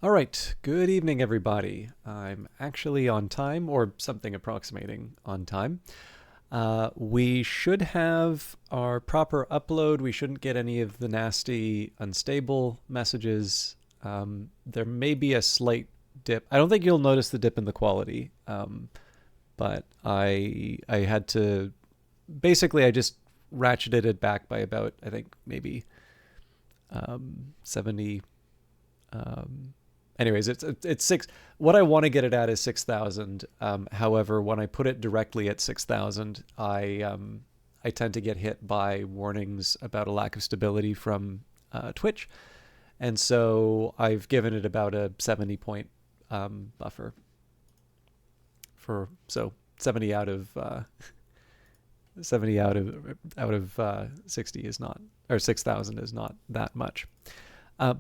All right, good evening, everybody. I'm actually on time, or something approximating on time. We should have our proper upload. We shouldn't get any of the nasty, unstable messages. There may be a slight dip. I don't think you'll notice the dip in the quality, but I had to basically I just ratcheted it back by about I think maybe 70. Um, Anyways, it's six. What I want to get it at is 6,000. However, when I put it directly at 6,000, I tend to get hit by warnings about a lack of stability from Twitch, and so I've given it about a 70 point buffer for 70 out of 70 out of 60 is not, or 6,000 is not that much.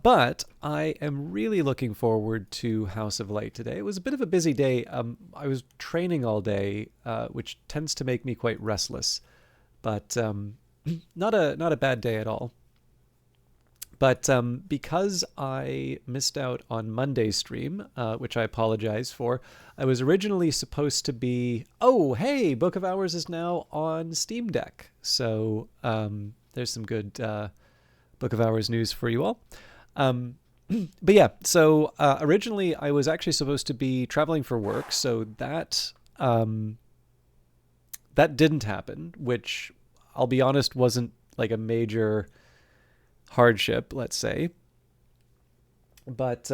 But I am really looking forward to House of Light today. It was a bit of a busy day. I was training all day, which tends to make me quite restless, but not a bad day at all. But because I missed out on Monday's stream, which I apologize for, I was originally supposed to be. Oh, hey, Book of Hours is now on Steam Deck, so there's some good Book of Hours news for you all. But yeah, so originally I was actually supposed to be traveling for work, so that didn't happen, which I'll be honest wasn't like a major hardship, let's say. But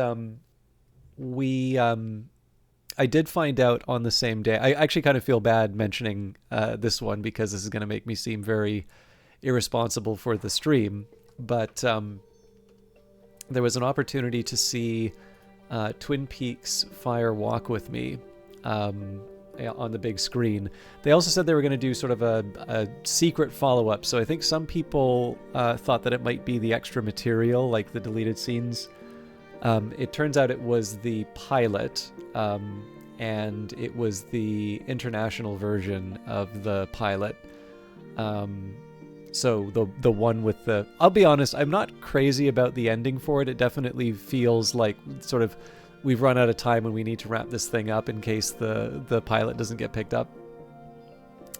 we I did find out on the same day. I actually kind of feel bad mentioning this one because this is going to make me seem very irresponsible for the stream, but there was an opportunity to see Twin Peaks Fire Walk with Me on the big screen. They also said they were going to do sort of a secret follow-up, so I think some people thought that it might be the extra material, like the deleted scenes. It turns out it was the pilot, and it was the international version of the pilot. So the one with the, I'll be honest, I'm not crazy about the ending for it. It definitely feels like sort of we've run out of time and we need to wrap this thing up in case the pilot doesn't get picked up.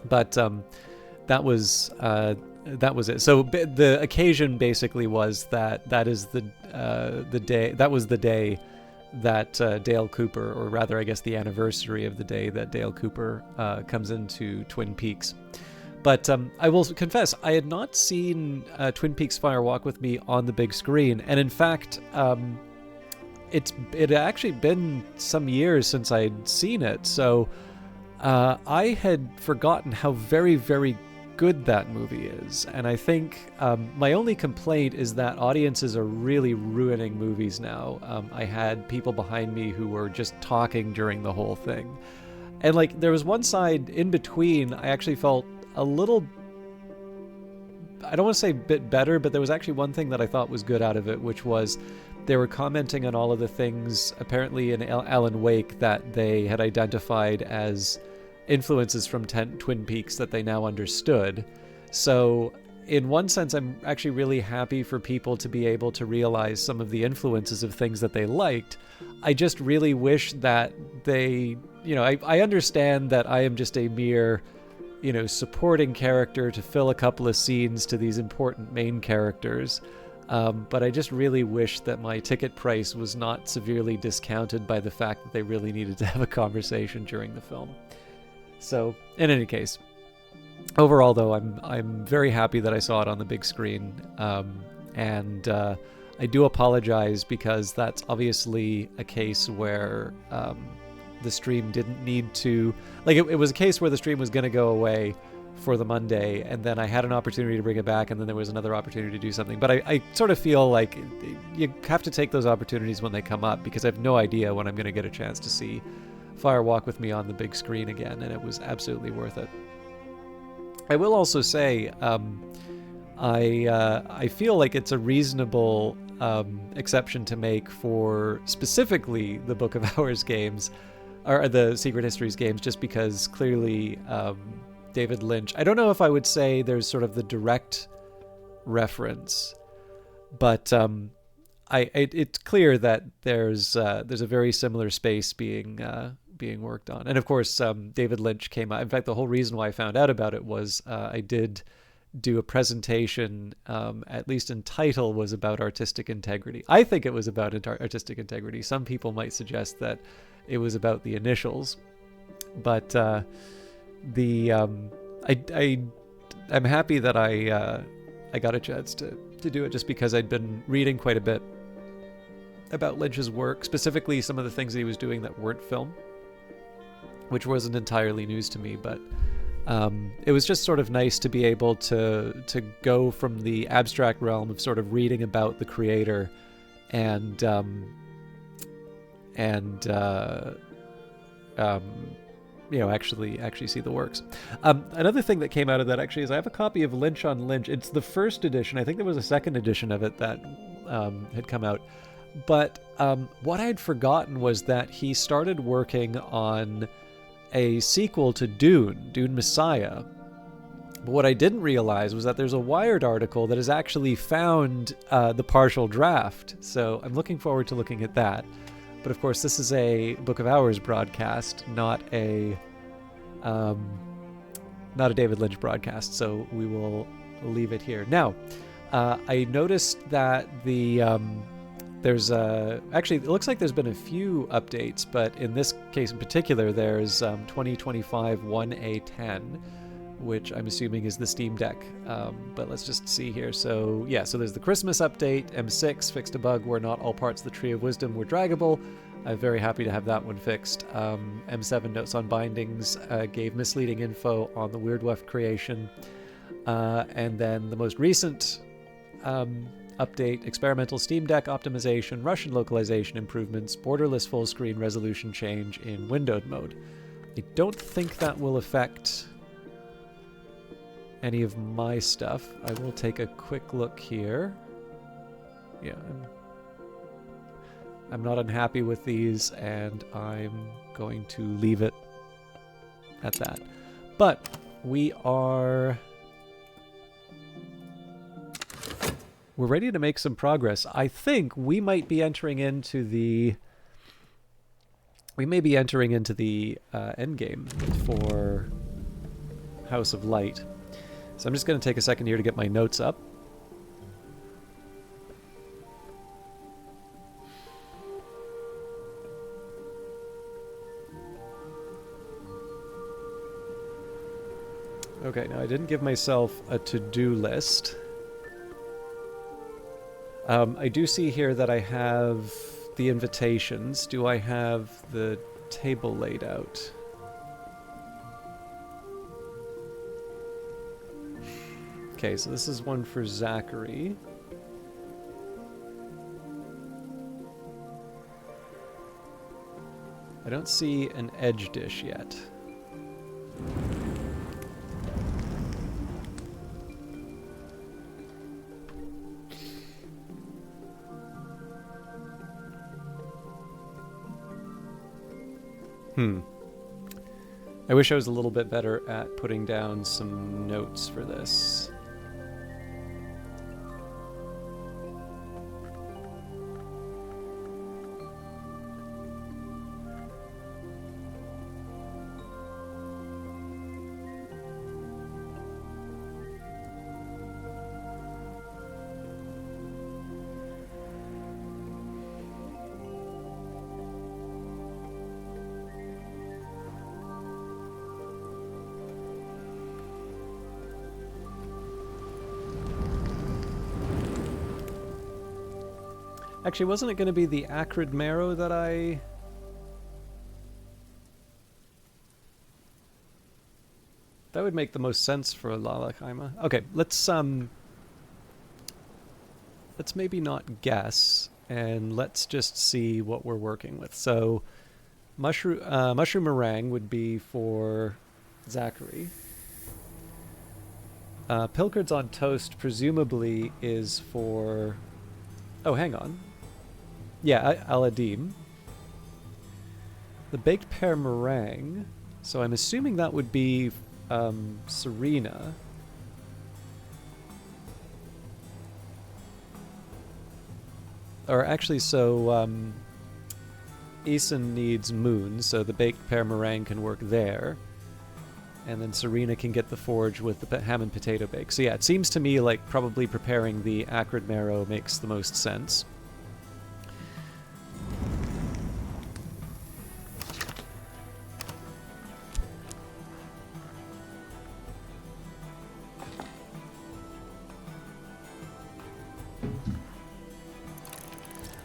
But that was it. So the occasion basically was that is the day, that was the day that Dale Cooper, or rather I guess the anniversary of the day that Dale Cooper comes into Twin Peaks. But I will confess, I had not seen Twin Peaks Fire Walk with Me on the big screen. And in fact, it had actually been some years since I'd seen it. So I had forgotten how very, very good that movie is. And I think my only complaint is that audiences are really ruining movies now. I had people behind me who were just talking during the whole thing. And like there was one side in between, I actually felt a little, I don't want to say a bit better, but there was actually one thing that I thought was good out of it, which was they were commenting on all of the things apparently in Alan Wake that they had identified as influences from Twin Peaks that they now understood. So in one sense, I'm actually really happy for people to be able to realize some of the influences of things that they liked. I just really wish that they, I understand that I am just a mere supporting character to fill a couple of scenes to these important main characters. But I just really wish that my ticket price was not severely discounted by the fact that they really needed to have a conversation during the film. So, in any case, overall though, I'm very happy that I saw it on the big screen. And I do apologize because that's obviously a case where the stream didn't need to, like it was a case where the stream was going to go away for the Monday, and then I had an opportunity to bring it back, and then there was another opportunity to do something. But I sort of feel like you have to take those opportunities when they come up, because I have no idea when I'm going to get a chance to see Fire Walk with Me on the big screen again, and it was absolutely worth it. I will also say I feel like it's a reasonable exception to make for specifically the Book of Hours games, or the Secret Histories games, just because clearly David Lynch, I don't know if I would say there's sort of the direct reference, but it's clear that there's a very similar space being worked on, and of course David Lynch came out. In fact, the whole reason why I found out about it was I did do a presentation, at least in title, was about artistic integrity. I think it was about artistic integrity. Some people might suggest that it was about the initials, but I'm happy that I got a chance to do it, just because I'd been reading quite a bit about Lynch's work, specifically some of the things that he was doing that weren't film, which wasn't entirely news to me, but it was just sort of nice to be able to go from the abstract realm of sort of reading about the creator and actually see the works. Another thing that came out of that actually is I have a copy of Lynch on Lynch. It's the first edition. I think there was a second edition of it that had come out. But what I had forgotten was that he started working on a sequel to Dune Messiah. But what I didn't realize was that there's a Wired article that has actually found the partial draft. So I'm looking forward to looking at that. But of course, this is a Book of Hours broadcast, not a David Lynch broadcast. So we will leave it here. Now, I noticed that actually, it looks like there's been a few updates, but in this case in particular, there's 2025 1A10, which I'm assuming is the Steam Deck. But let's just see here. So yeah, so there's the Christmas update. M6 fixed a bug where not all parts of the Tree of Wisdom were draggable. I'm very happy to have that one fixed. M7 Notes on Bindings gave misleading info on the Weirdweft creation. And then the most recent update, experimental Steam Deck optimization, Russian localization improvements, borderless full screen resolution change in windowed mode. I don't think that will affect any of my stuff. I will take a quick look here. Yeah, I'm not unhappy with these, and I'm going to leave it at that. But we're ready to make some progress. I think we might be entering into the end game for House of Light. So I'm just going to take a second here to get my notes up. Okay, now I didn't give myself a to-do list. I do see here that I have the invitations. Do I have the table laid out? Okay, so this is one for Zachary. I don't see an edge dish yet. I wish I was a little bit better at putting down some notes for this. Actually, wasn't it going to be the acrid marrow that I... That would make the most sense for Lalakaima. Okay, let's maybe not guess, and let's just see what we're working with. So, mushroom meringue would be for Zachary. Pilchards on toast presumably is for... Oh, hang on. Yeah, Aladim. The baked pear meringue. So I'm assuming that would be Serena. or actually, so Eason needs Moon, so the baked pear meringue can work there. And then Serena can get the forge with the ham and potato bake. So yeah, it seems to me like probably preparing the acrid marrow makes the most sense.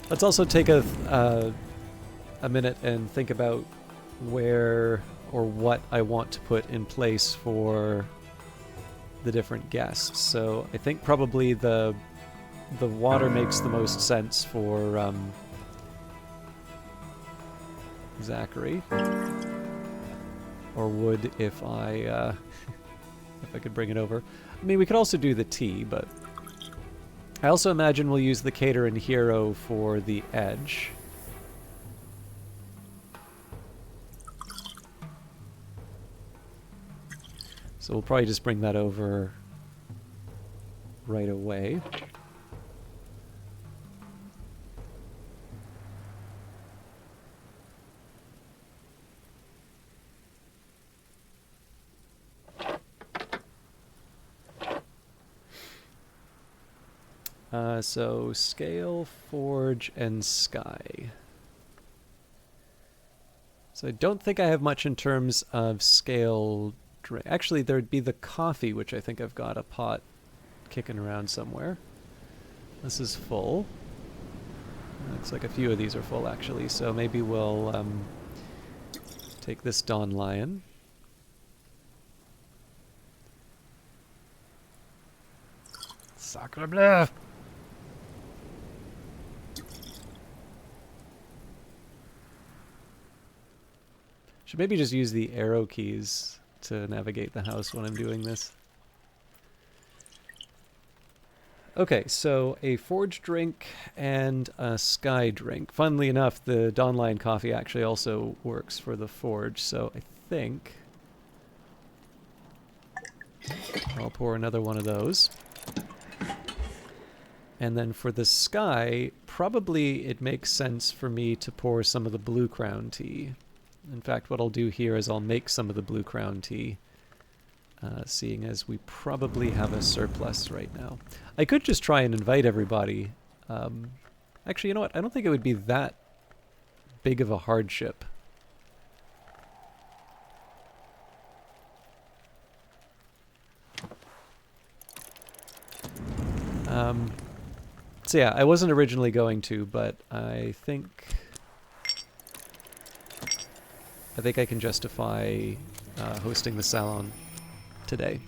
Let's also take a minute and think about where or what I want to put in place for the different guests. So I think probably the water makes the most sense for Zachary, or would if I if I could bring it over. I mean, we could also do the tea, but I also imagine we'll use the cater and hero for the edge. So we'll probably just bring that over right away. So scale, forge, and sky. So I don't think I have much in terms of scale. Actually, there'd be the coffee, which I think I've got a pot kicking around somewhere. This is full. Looks like a few of these are full, actually. So maybe we'll take this Dawn Lion. Sacre bleu! Should maybe just use the arrow keys to navigate the house when I'm doing this. Okay, so a forge drink and a sky drink. Funnily enough, the Dawn Lion coffee actually also works for the forge, so I think I'll pour another one of those. And then for the sky, probably it makes sense for me to pour some of the Blue Crown tea. In fact, what I'll do here is I'll make some of the Blue Crown tea, seeing as we probably have a surplus right now. I could just try and invite everybody. Actually, you know what? I don't think it would be that big of a hardship. So yeah, I wasn't originally going to, but I think I can justify hosting the salon today.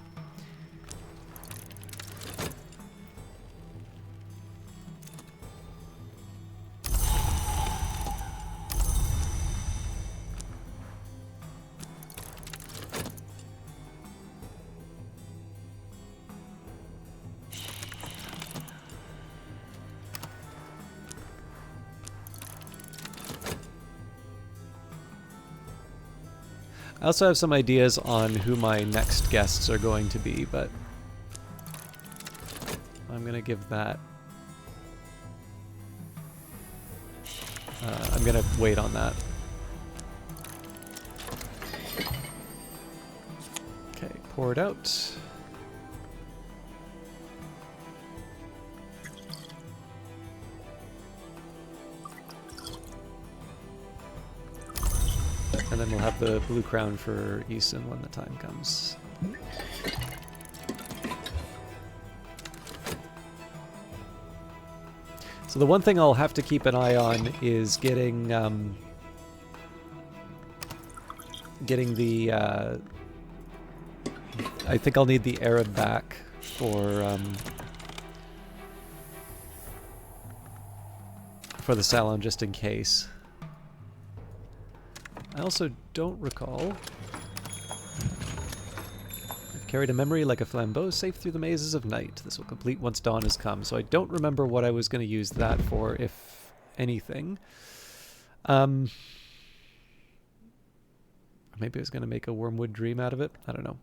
I also have some ideas on who my next guests are going to be, but I'm going to give that. I'm going to wait on that. Okay, pour it out. And then we'll have the Blue Crown for Eason when the time comes. So the one thing I'll have to keep an eye on is getting the I think I'll need the Arab back for the salon just in case. I also don't recall. I've carried a memory like a flambeau safe through the mazes of night. This will complete once dawn has come. So I don't remember what I was going to use that for, if anything. Maybe I was going to make a Wormwood Dream out of it. I don't know.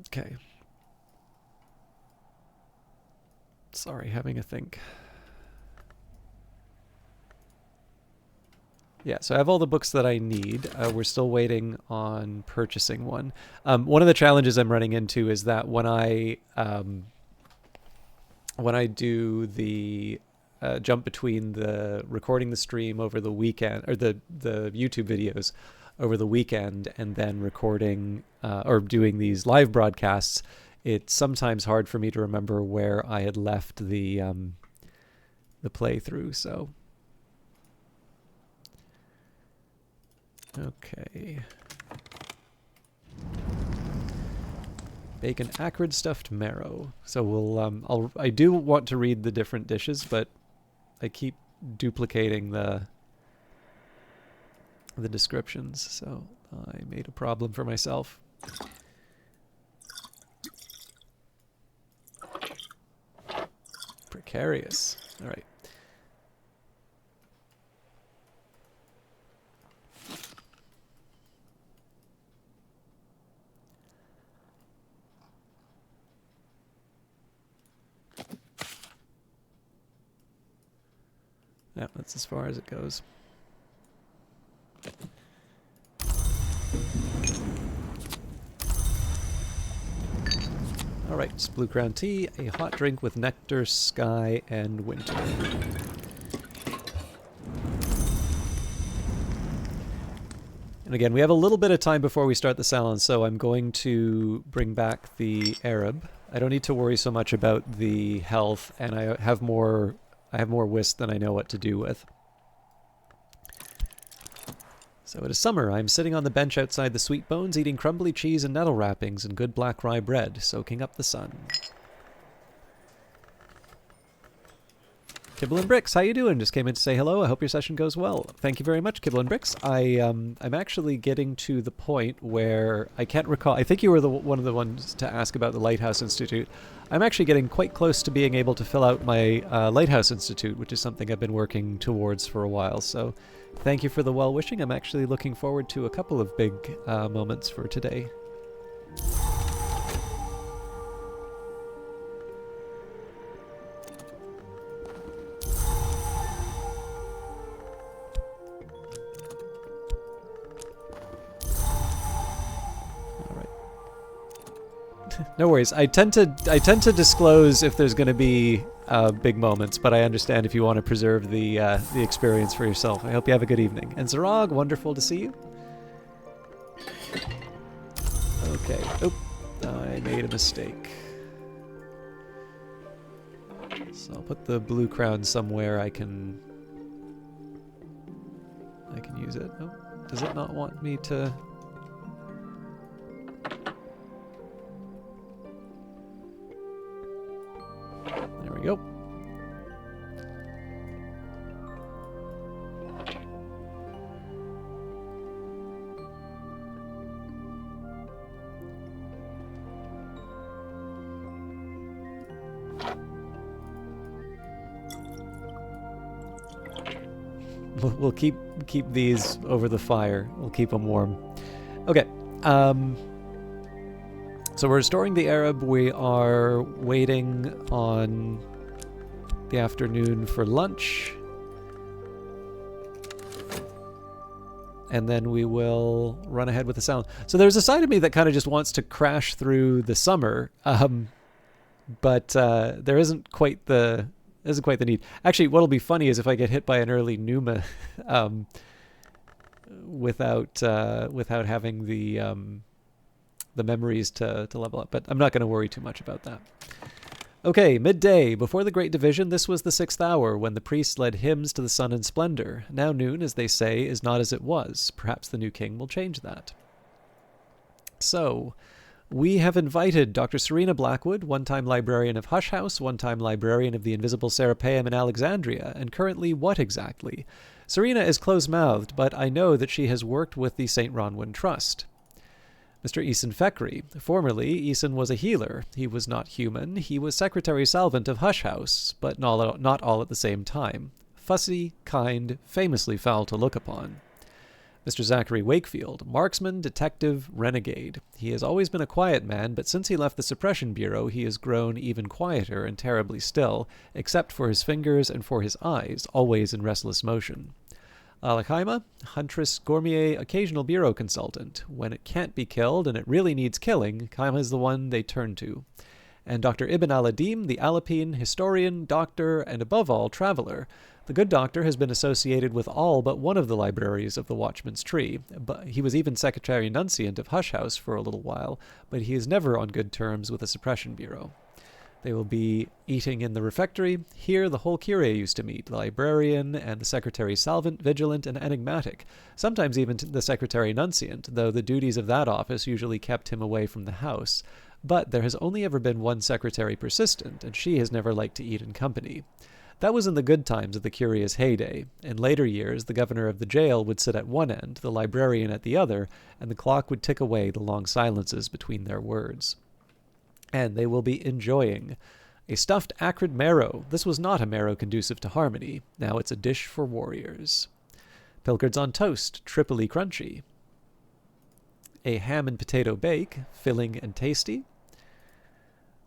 Okay. Sorry, having a think. Yeah, so I have all the books that I need. We're still waiting on purchasing one. One of the challenges I'm running into is that when I do the jump between the recording the stream over the weekend, or the YouTube videos over the weekend, and then recording or doing these live broadcasts, it's sometimes hard for me to remember where I had left the playthrough. So, okay. Bacon acrid stuffed marrow. So we'll I do want to read the different dishes, but I keep duplicating the descriptions, so I made a problem for myself. Precarious. All right. Yeah, that's as far as it goes. All right, it's Blue Crown tea, a hot drink with nectar, sky, and winter. And again, we have a little bit of time before we start the salon, so I'm going to bring back the Arab. I don't need to worry so much about the health, and I have more whist than I know what to do with. So it is summer. I'm sitting on the bench outside the Sweet Bones, eating crumbly cheese and nettle wrappings and good black rye bread, soaking up the sun. Kibble and Bricks, how you doing? Just came in to say hello. I hope your session goes well. Thank you very much, Kibble and Bricks. I'm actually getting to the point where I can't recall. I think you were one of the ones to ask about the Lighthouse Institute. I'm actually getting quite close to being able to fill out my Lighthouse Institute, which is something I've been working towards for a while. So thank you for the well-wishing. I'm actually looking forward to a couple of big moments for today. No worries. I tend to disclose if there's going to be big moments, but I understand if you want to preserve the experience for yourself. I hope you have a good evening. And Zarog, wonderful to see you. Okay. Oop, I made a mistake. So I'll put the blue crown somewhere I can use it. Oh, does it not want me to? There we go. We'll keep these over the fire. We'll keep them warm. Okay. So we're restoring the Arab. We are waiting on the afternoon for lunch. And then we will run ahead with the sound. So there's a side of me that kind of just wants to crash through the summer. But there isn't quite the need. Actually, what'll be funny is if I get hit by an early Numa without having the memories to level up. But I'm not going to worry too much about that. Okay, midday. Before the Great Division, this was the 6th hour, when the priests led hymns to the sun and splendor. Now noon, as they say, is not as it was. Perhaps the new king will change that. So, we have invited Dr. Serena Blackwood, one-time librarian of Hush House, one-time librarian of the Invisible Serapeum in Alexandria, and currently what exactly? Serena is close-mouthed, but I know that she has worked with the St. Ronwin Trust. Mr. Eason Fekri. Formerly, Eason was a healer. He was not human. He was Secretary Salvant of Hush House, but not all at the same time. Fussy, kind, famously foul to look upon. Mr. Zachary Wakefield, marksman, detective, renegade. He has always been a quiet man, but since he left the Suppression Bureau, he has grown even quieter and terribly still, except for his fingers and for his eyes, always in restless motion. Alakaima, huntress, gourmet, occasional bureau consultant. When it can't be killed and it really needs killing, Kaima is the one they turn to. And Dr. Ibn al-Adim, the Alapine, historian, doctor, and above all, traveler. The good doctor has been associated with all but one of the libraries of the Watchman's Tree. But he was even secretary nunciant of Hush House for a little while, but he is never on good terms with the Suppression Bureau. They will be eating in the refectory. Here the whole cure used to meet, the librarian and the secretary salvant, vigilant, and enigmatic, sometimes even the secretary nunciant, though the duties of that office usually kept him away from the house. But there has only ever been one secretary persistent, and she has never liked to eat in company. That was in the good times of the Curia's heyday. In later years, the governor of the jail would sit at one end, the librarian at the other, and the clock would tick away the long silences between their words. And they will be enjoying a stuffed acrid marrow. This was not a marrow conducive to harmony. Now it's a dish for warriors. Pilchards on toast, triply crunchy. A ham and potato bake, filling and tasty.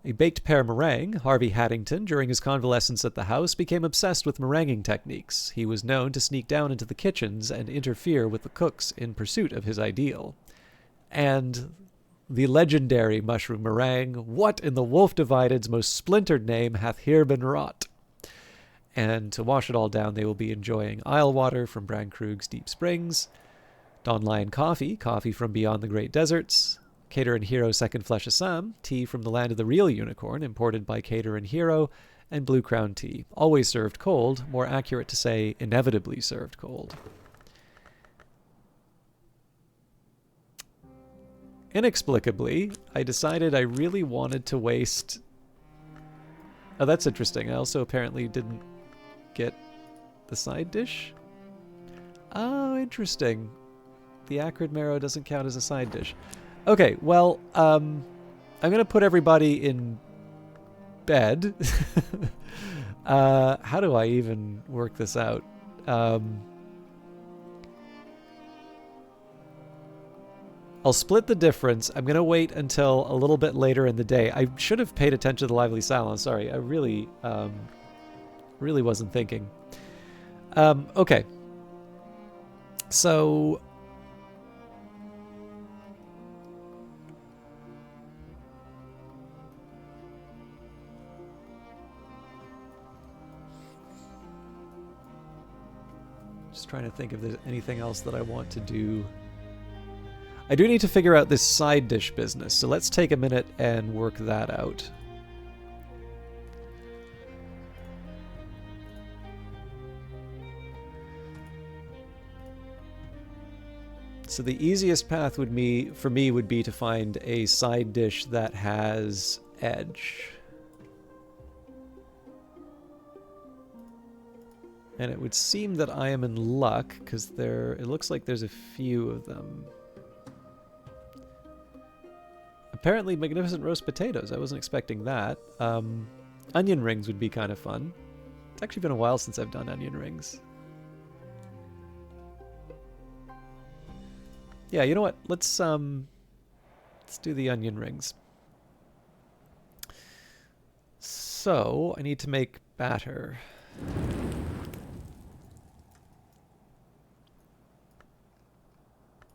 A baked pear meringue. Harvey Haddington, during his convalescence at the house, became obsessed with meringuing techniques. He was known to sneak down into the kitchens and interfere with the cooks in pursuit of his ideal. And the legendary mushroom meringue. What in the Wolf Divided's most splintered name hath here been wrought? And to wash it all down, they will be enjoying Isle water from Brankrug's Deep Springs, Don Lion coffee, coffee from beyond the great deserts, Cater and Hero Second Flesh Assam, tea from the land of the real unicorn, imported by Cater and Hero, and Blue Crown tea, always served cold, more accurate to say inevitably served cold. Inexplicably, I decided I really wanted to waste... Oh, that's interesting. I also apparently didn't get the side dish. Oh, interesting. The acrid marrow doesn't count as a side dish. Okay, well, I'm going to put everybody in bed. How do I even work this out? I'll split the difference. I'm going to wait until a little bit later in the day. I should have paid attention to the lively silence. Sorry, I really wasn't thinking. Okay. So... just trying to think if there's anything else that I want to do. I do need to figure out this side dish business, so let's take a minute and work that out. So the easiest path for me would be to find a side dish that has edge. And it would seem that I am in luck, because it looks like there's a few of them. Apparently magnificent roast potatoes. I wasn't expecting that. Onion rings would be kind of fun. It's actually been a while since I've done onion rings. Yeah, you know what? Let's do the onion rings. So, I need to make batter.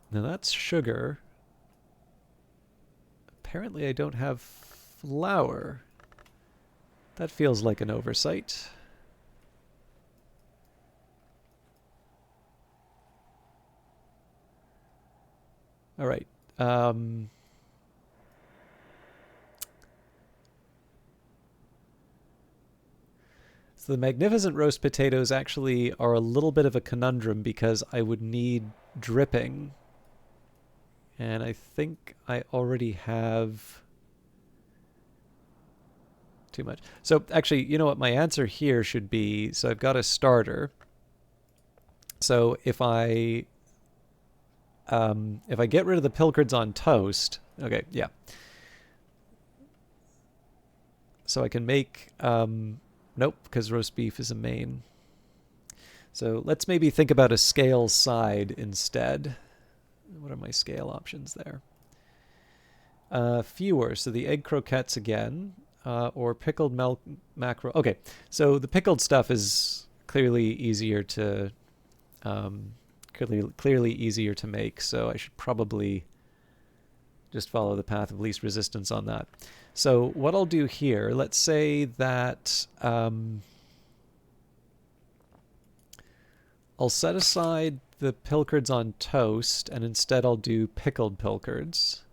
Now that's sugar. Apparently I don't have flour. That feels like an oversight. All right. So the magnificent roast potatoes actually are a little bit of a conundrum because I would need dripping. And I think I already have too much. So actually, you know what? My answer here should be, so I've got a starter. So if I get rid of the Pilchards on toast, okay, yeah. So I can make, nope, because roast beef is a main. So let's maybe think about a scale side instead. What are my scale options there? Fewer, so the egg croquettes again, or pickled mackerel. Okay, so the pickled stuff is clearly easier to clearly easier to make, so I should probably just follow the path of least resistance on that. So what I'll do here, let's say that I'll set aside the pilchards on toast, and instead I'll do pickled pilchards.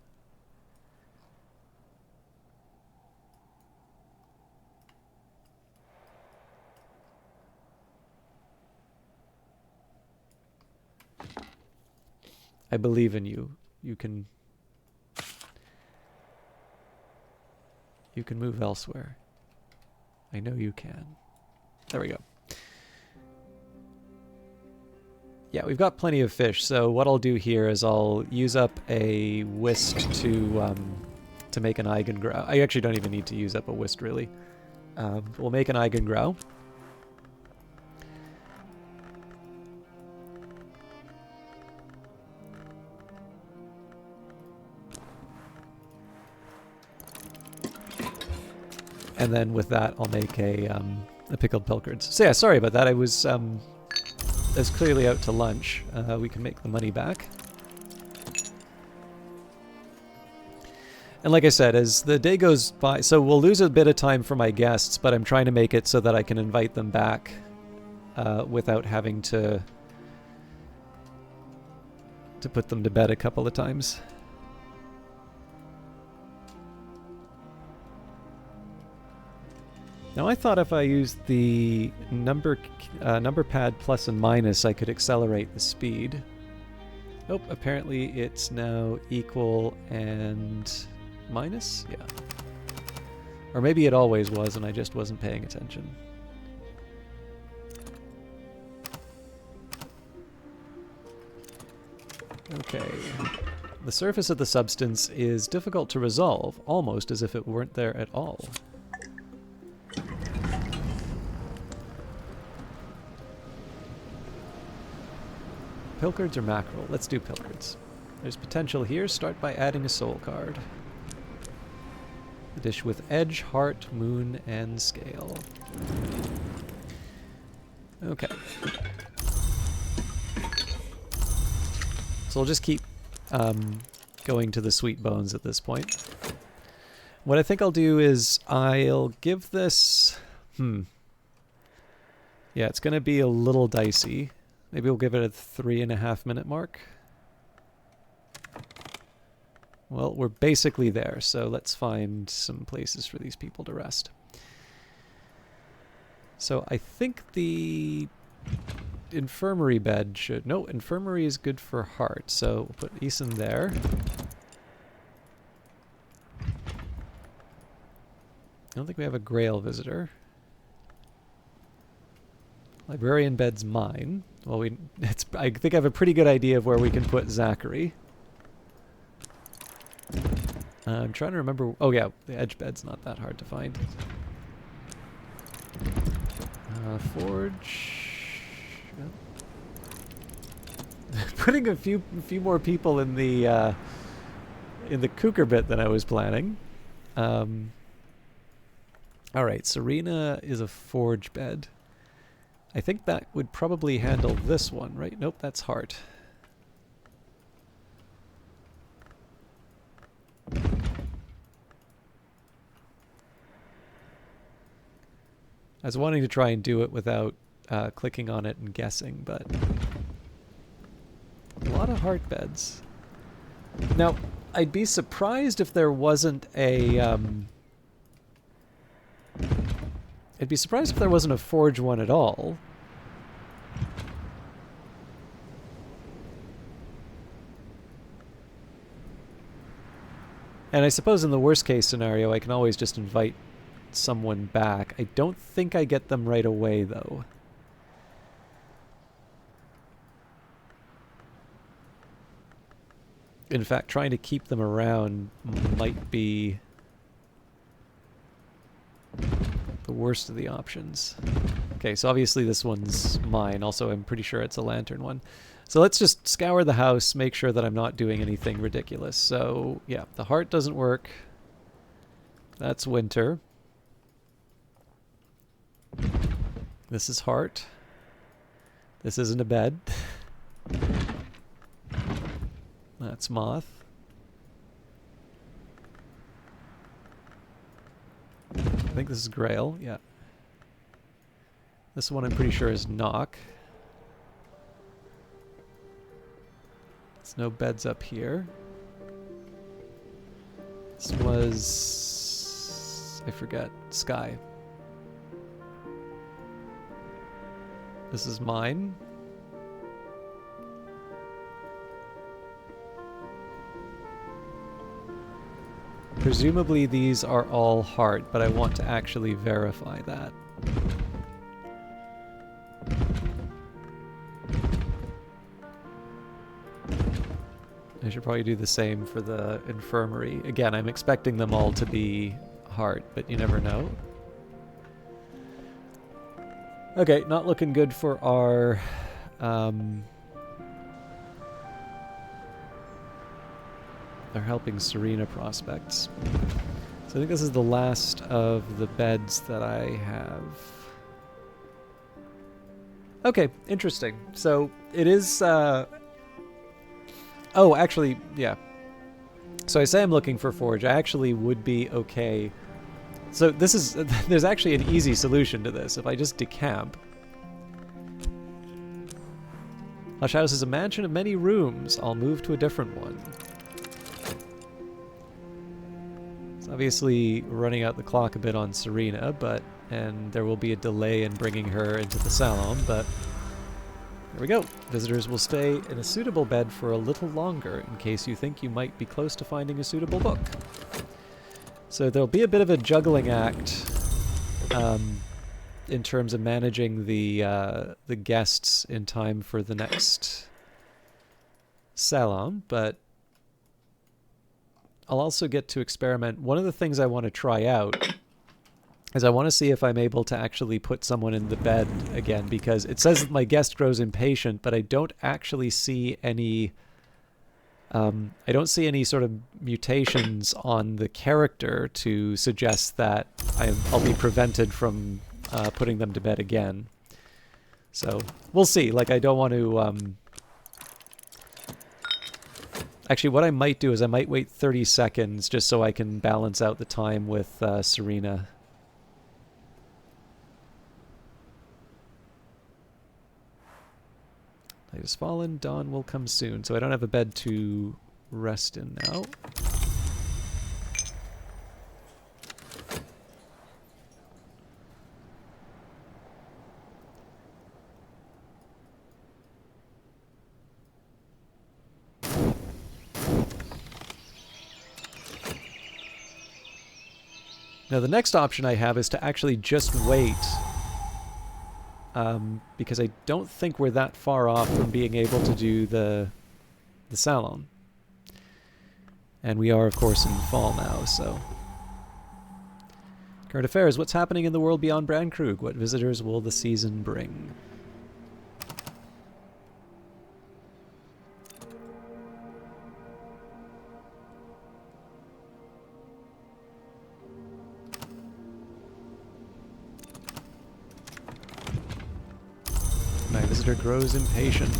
I believe in you. You can move elsewhere. I know you can. There we go. Yeah, we've got plenty of fish, so what I'll do here is I'll use up a whisk to make an Eigengrau. I actually don't even need to use up a whisk, really. We'll make an Eigengrau. And then with that, I'll make a pickled pilchards. So yeah, sorry about that. I was clearly out to lunch. We can make the money back. And like I said, as the day goes by, so we'll lose a bit of time for my guests, but I'm trying to make it so that I can invite them back without having to put them to bed a couple of times. Now I thought if I used the number pad plus and minus, I could accelerate the speed. Nope, apparently it's now equal and minus? Yeah. Or maybe it always was and I just wasn't paying attention. Okay. The surface of the substance is difficult to resolve, almost as if it weren't there at all. Pilchards or mackerel? Let's do pilchards. There's potential here. Start by adding a soul card. A dish with edge, heart, moon, and scale. Okay. So we'll just keep going to the sweet bones at this point. What I think I'll do is I'll give this... Yeah, it's going to be a little dicey. Maybe we'll give it a 3.5 minute mark. Well, we're basically there, so let's find some places for these people to rest. So I think the infirmary bed should... No, infirmary is good for heart, so we'll put Eason there. I don't think we have a Grail visitor. Librarian bed's mine. Well, I think I have a pretty good idea of where we can put Zachary. I'm trying to remember... Oh yeah, the edge bed's not that hard to find. Forge... Putting a few more people in the cooker bit than I was planning. Alright, Serena is a forge bed. I think that would probably handle this one, right? Nope, that's heart. I was wanting to try and do it without clicking on it and guessing, but a lot of heart beds. Now, I'd be surprised if there wasn't a... I'd be surprised if there wasn't a forge one at all. And I suppose in the worst case scenario, I can always just invite someone back. I don't think I get them right away, though. In fact, trying to keep them around might be the worst of the options. Okay, so obviously this one's mine. Also, I'm pretty sure it's a lantern one. So let's just scour the house, make sure that I'm not doing anything ridiculous. So, yeah, the heart doesn't work. That's winter. This is heart. This isn't a bed. That's moth. I think this is Grail, yeah. This one I'm pretty sure is knock. There's no beds up here. This was... I forget. Sky. This is mine. Presumably these are all heart, but I want to actually verify that. I should probably do the same for the infirmary. Again, I'm expecting them all to be heart, but you never know. Okay, not looking good for our... they're helping Serena prospects. So I think this is the last of the beds that I have. Okay, interesting. So it is... Oh, actually, yeah. So I say I'm looking for Forge. I actually would be okay. So this is... There's actually an easy solution to this. If I just decamp... Hush House is a mansion of many rooms. I'll move to a different one. It's obviously running out the clock a bit on Serena, but... And there will be a delay in bringing her into the salon, but... There we go. Visitors will stay in a suitable bed for a little longer in case you think you might be close to finding a suitable book. So there'll be a bit of a juggling act in terms of managing the guests in time for the next salon, but I'll also get to experiment. One of the things I want to try out is I want to see if I'm able to actually put someone in the bed again, because it says that my guest grows impatient, but I don't actually see any... I don't see any sort of mutations on the character to suggest that I'll be prevented from putting them to bed again. So, we'll see. Like, I don't want to... Actually, what I might do is I might wait 30 seconds just so I can balance out the time with Serena. Night has fallen, dawn will come soon. So I don't have a bed to rest in now. Now the next option I have is to actually just wait. Because I don't think we're that far off from being able to do the salon. And we are, of course, in fall now, so... Current affairs. What's happening in the world beyond Brandkrug? What visitors will the season bring? My visitor grows impatient.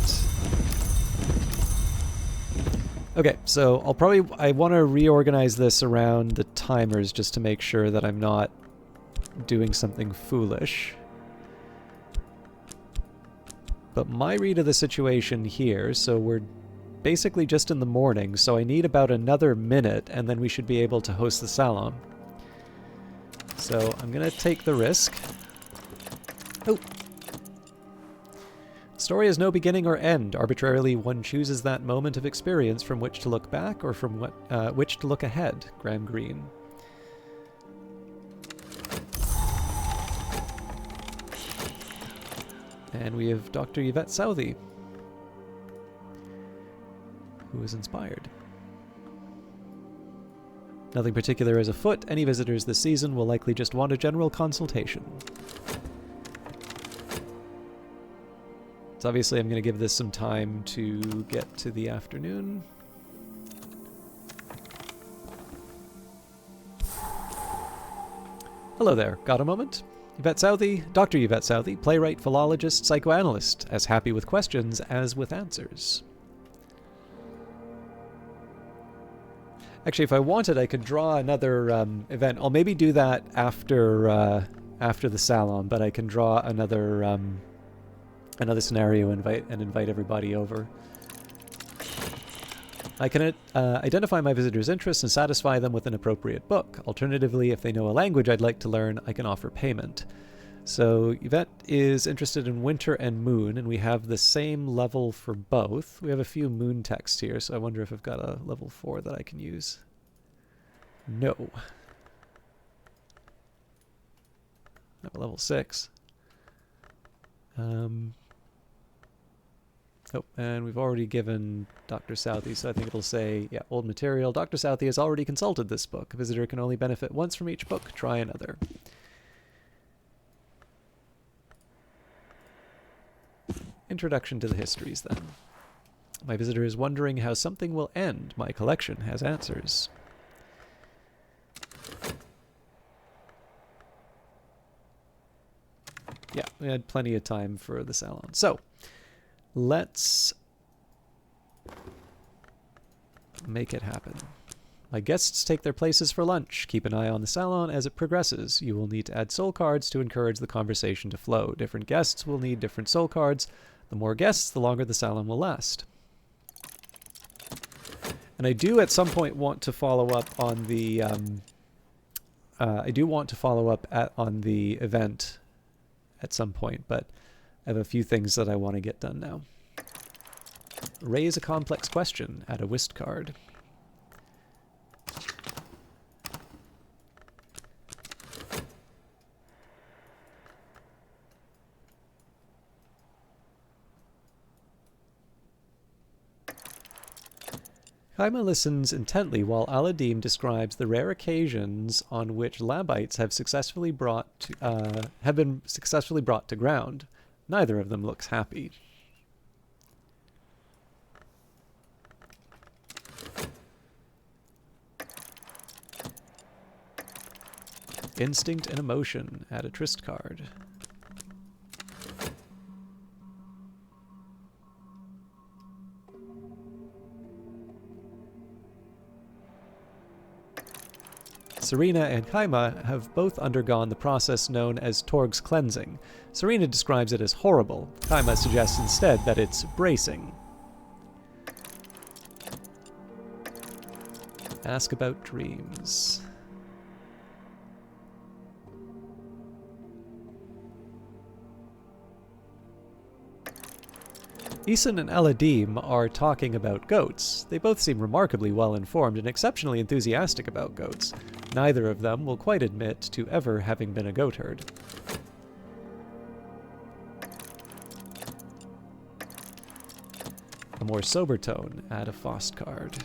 Okay, so I want to reorganize this around the timers just to make sure that I'm not doing something foolish. But my read of the situation here, so we're basically just in the morning, so I need about another minute and then we should be able to host the salon. So I'm going to take the risk. Oh! Story has no beginning or end. Arbitrarily, one chooses that moment of experience from which to look back or from which to look ahead. Graham Greene. And we have Dr. Yvette Southey, who is inspired. Nothing particular is afoot. Any visitors this season will likely just want a general consultation. So obviously I'm going to give this some time to get to the afternoon. Hello there, got a moment? Yvette Southey, Dr. Yvette Southey, playwright, philologist, psychoanalyst, as happy with questions as with answers. Actually, if I wanted, I could draw another event. I'll maybe do that after the salon, but I can draw another scenario and invite everybody over. I can identify my visitors' interests and satisfy them with an appropriate book. Alternatively, if they know a language I'd like to learn, I can offer payment. So Yvette is interested in Winter and Moon, and we have the same level for both. We have a few Moon texts here, so I wonder if I've got a level 4 that I can use. No. I have a level 6. Oh, and we've already given Dr. Southey, so I think it'll say, yeah, old material. Dr. Southey has already consulted this book. A visitor can only benefit once from each book. Try another. Introduction to the histories, then. My visitor is wondering how something will end. My collection has answers. Yeah, we had plenty of time for the salon. So, let's make it happen. My guests take their places for lunch. Keep an eye on the salon as it progresses. You will need to add soul cards to encourage the conversation to flow. Different guests will need different soul cards. The more guests, the longer the salon will last. And I do at some point want to follow up on the on the event at some point, but I have a few things that I want to get done now. Raise a complex question. Add a whist card. Kaima listens intently while Aladim describes the rare occasions on which Labites have been successfully brought to ground. Neither of them looks happy. Instinct and emotion. Add a tryst card. Serena and Kaima have both undergone the process known as Torg's cleansing. Serena describes it as horrible. Kaima suggests instead that it's bracing. Ask about dreams. Isan and Aladim are talking about goats. They both seem remarkably well informed and exceptionally enthusiastic about goats. Neither of them will quite admit to ever having been a goatherd. A more sober tone. Add a Faust card.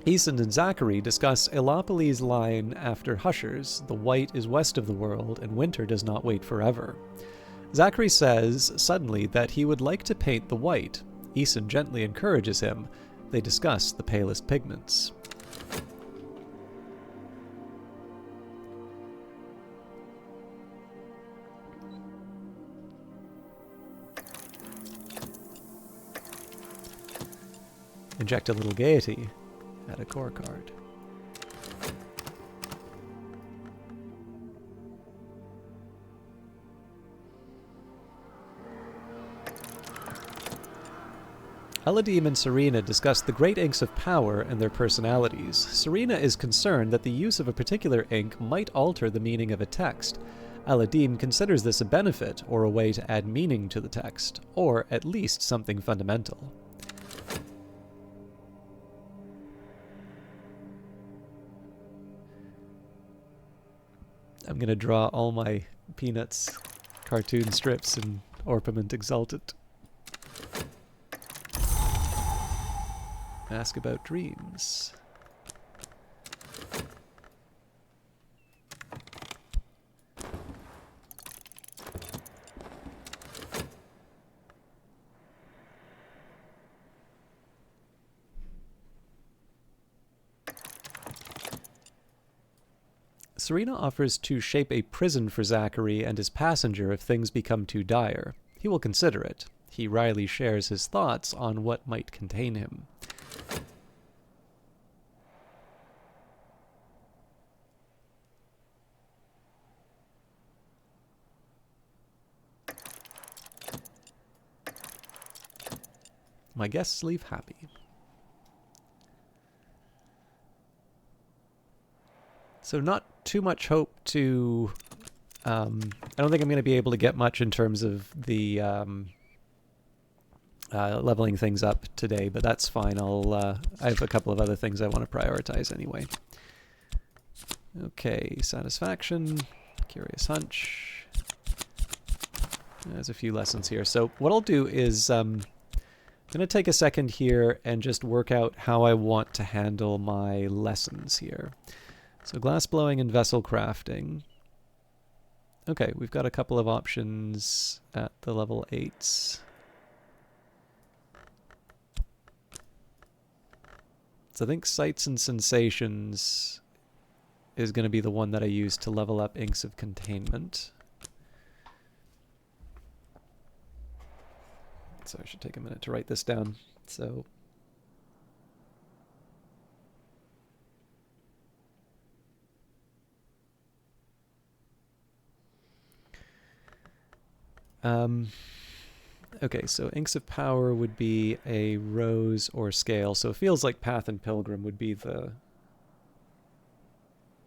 Isan and Zachary discuss Elopolis' line after Hushers, the white is west of the world, and winter does not wait forever. Zachary says, suddenly, that he would like to paint the white. Isan gently encourages him. They discuss the palest pigments. Inject a little gaiety. Add a core card. Aladim and Serena discuss the great inks of power and their personalities. Serena is concerned that the use of a particular ink might alter the meaning of a text. Aladim considers this a benefit or a way to add meaning to the text, or at least something fundamental. I'm going to draw all my Peanuts cartoon strips in Orpiment Exultant. Ask about dreams. Serena offers to shape a prison for Zachary and his passenger if things become too dire. He will consider it. He wryly shares his thoughts on what might contain him. My guests leave happy. So not too much hope to... I don't think I'm going to be able to get much in terms of the leveling things up today, but that's fine. I have a couple of other things I want to prioritize anyway. Okay, satisfaction, curious hunch. There's a few lessons here. So what I'll do is I'm going to take a second here and just work out how I want to handle my lessons here. So glass blowing and vessel crafting. Okay, we've got a couple of options at the level 8s. So I think Sights and Sensations is going to be the one that I use to level up Inks of Containment. So I should take a minute to write this down. So okay, so Inks of Power would be a Rose or Scale. So it feels like Path and Pilgrim would be the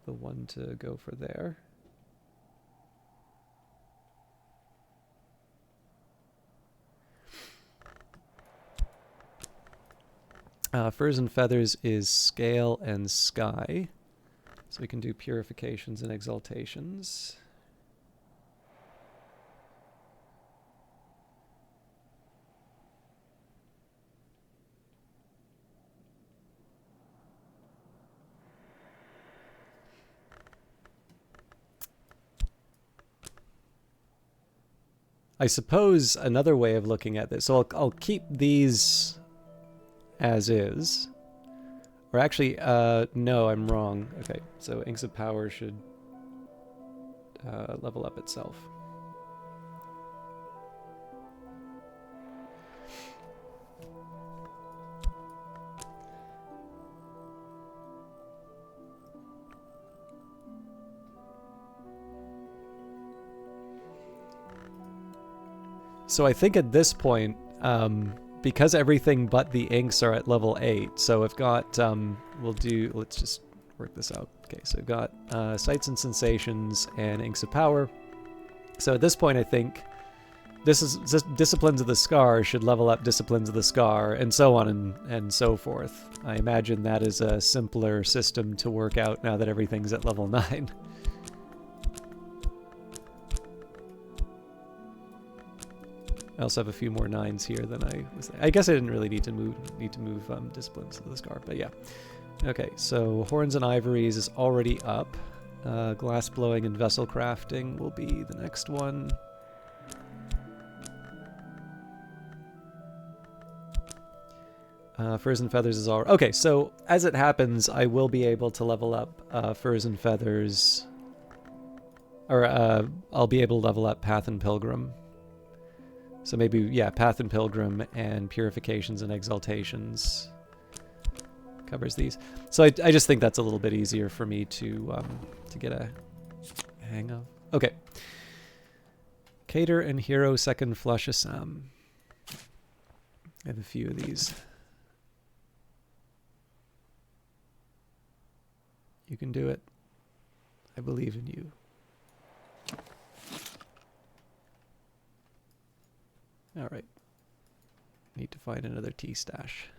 one to go for there. Furs and Feathers is Scale and Sky. So we can do Purifications and Exaltations. I suppose another way of looking at this, so I'll keep these as is. Or actually, no, I'm wrong. Okay, so Inks of Power should level up itself. So I think at this point, because everything but the inks are at level 8, so I've got, let's just work this out. Okay, so I've got Sights and Sensations and Inks of Power. So at this point, I think this is Disciplines of the Scar should level up Disciplines of the Scar, and so on and so forth. I imagine that is a simpler system to work out now that everything's at level 9. I also have a few more 9s here than I was. I guess I didn't really need to move Disciplines of the Scar, but yeah. Okay, so Horns and Ivories is already up. Glass Blowing and Vessel Crafting will be the next one. Furs and Feathers is all... Okay, so as it happens, I will be able to level up Furs and Feathers. Or I'll be able to level up Path and Pilgrim. So maybe, yeah, Path and Pilgrim and Purifications and Exaltations covers these. So I just think that's a little bit easier for me to get a hang of. Okay. Cater and Hero Second Flush Assam. I have a few of these. You can do it. I believe in you. All right. Need to find another tea stash.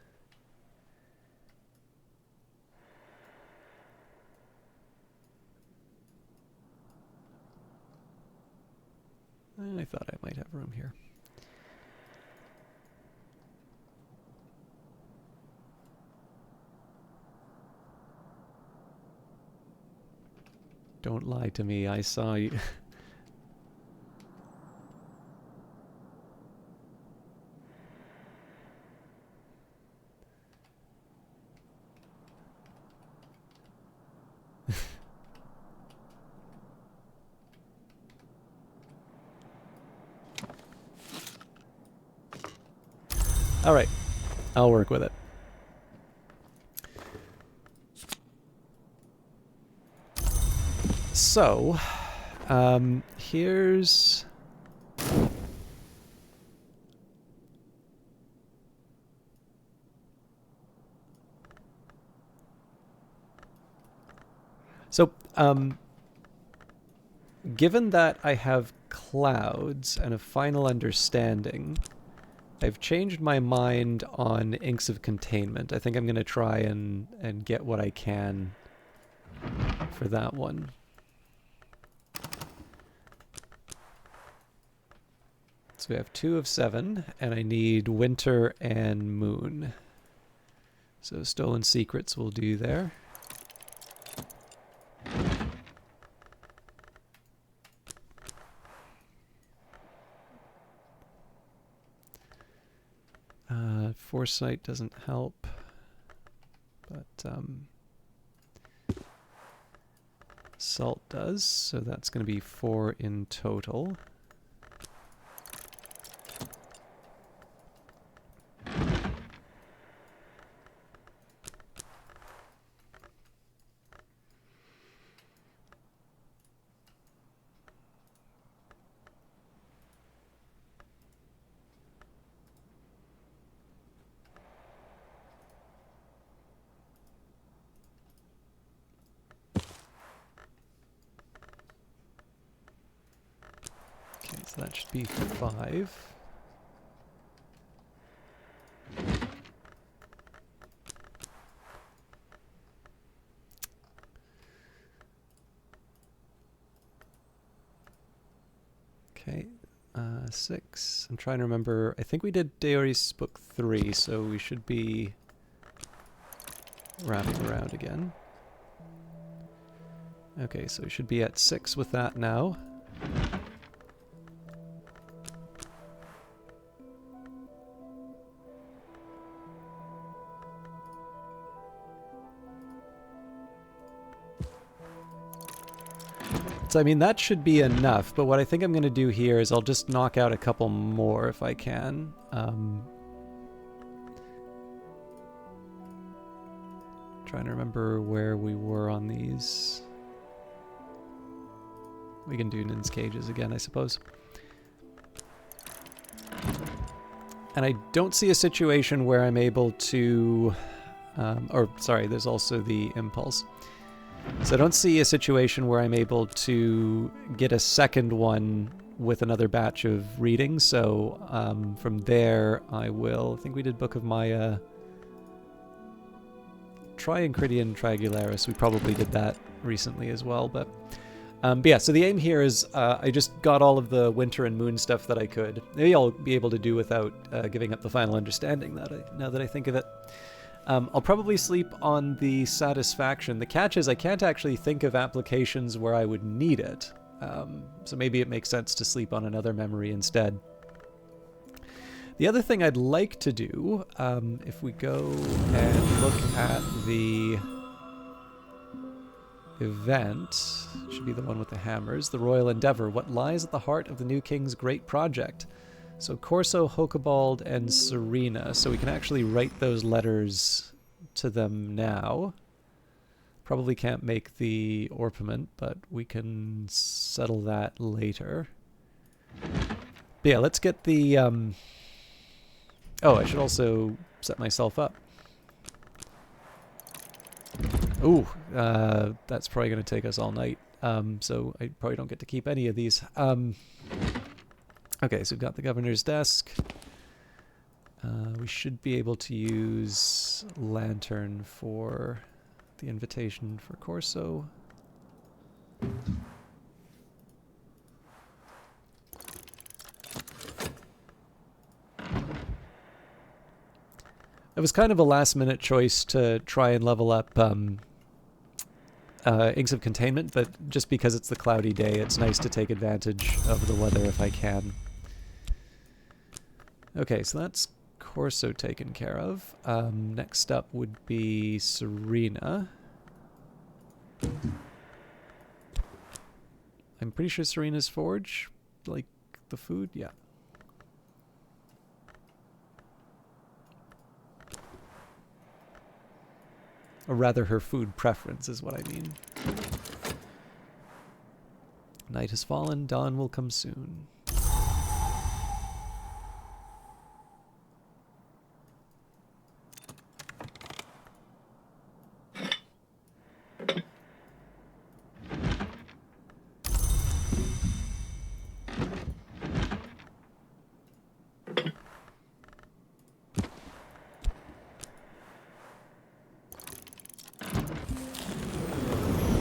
I thought I might have room here. Don't lie to me. I saw you. All right, I'll work with it. So, here's... So, given that I have clouds and a final understanding, I've changed my mind on Inks of Containment. I think I'm going to try and get what I can for that one. So we have 2 of 7, and I need Winter and Moon. So Stolen Secrets will do there. Foresight doesn't help, but Salt does, so that's going to be 4 in total. So that should be 5. Okay, 6. I'm trying to remember. I think we did Deoris book 3, so we should be wrapping around again. Okay, so we should be at 6 with that now. So, I mean, that should be enough, but what I think I'm going to do here is I'll just knock out a couple more if I can. Trying to remember where we were on these. We can do Nin's Cages again, I suppose. And I don't see a situation where I'm able to... there's also the Impulse. So I don't see a situation where I'm able to get a second one with another batch of readings. So from there, I think we did Book of Maya. Try Enchiridion Triangularis. We probably did that recently as well. But yeah, so the aim here is I just got all of the Winter and Moon stuff that I could. Maybe I'll be able to do without giving up the final understanding now that I think of it. I'll probably sleep on the Satisfaction. The catch is I can't actually think of applications where I would need it. So maybe it makes sense to sleep on another memory instead. The other thing I'd like to do, if we go and look at the event, should be the one with the hammers, the Royal Endeavor, what lies at the heart of the new king's great project. So Corso, Hokobald, and Serena. So we can actually write those letters to them now. Probably can't make the orpiment, but we can settle that later. But yeah, let's get the... Oh, I should also set myself up. Ooh, that's probably going to take us all night. So I probably don't get to keep any of these. Okay, so we've got the governor's desk. We should be able to use Lantern for the invitation for Corso. It was kind of a last-minute choice to try and level up Inks of Containment, but just because it's the cloudy day, it's nice to take advantage of the weather if I can. Okay, so that's Corso taken care of. Next up would be Serena. I'm pretty sure Serena's forge, like the food, yeah. Or rather, her food preference is what I mean. Night has fallen, dawn will come soon.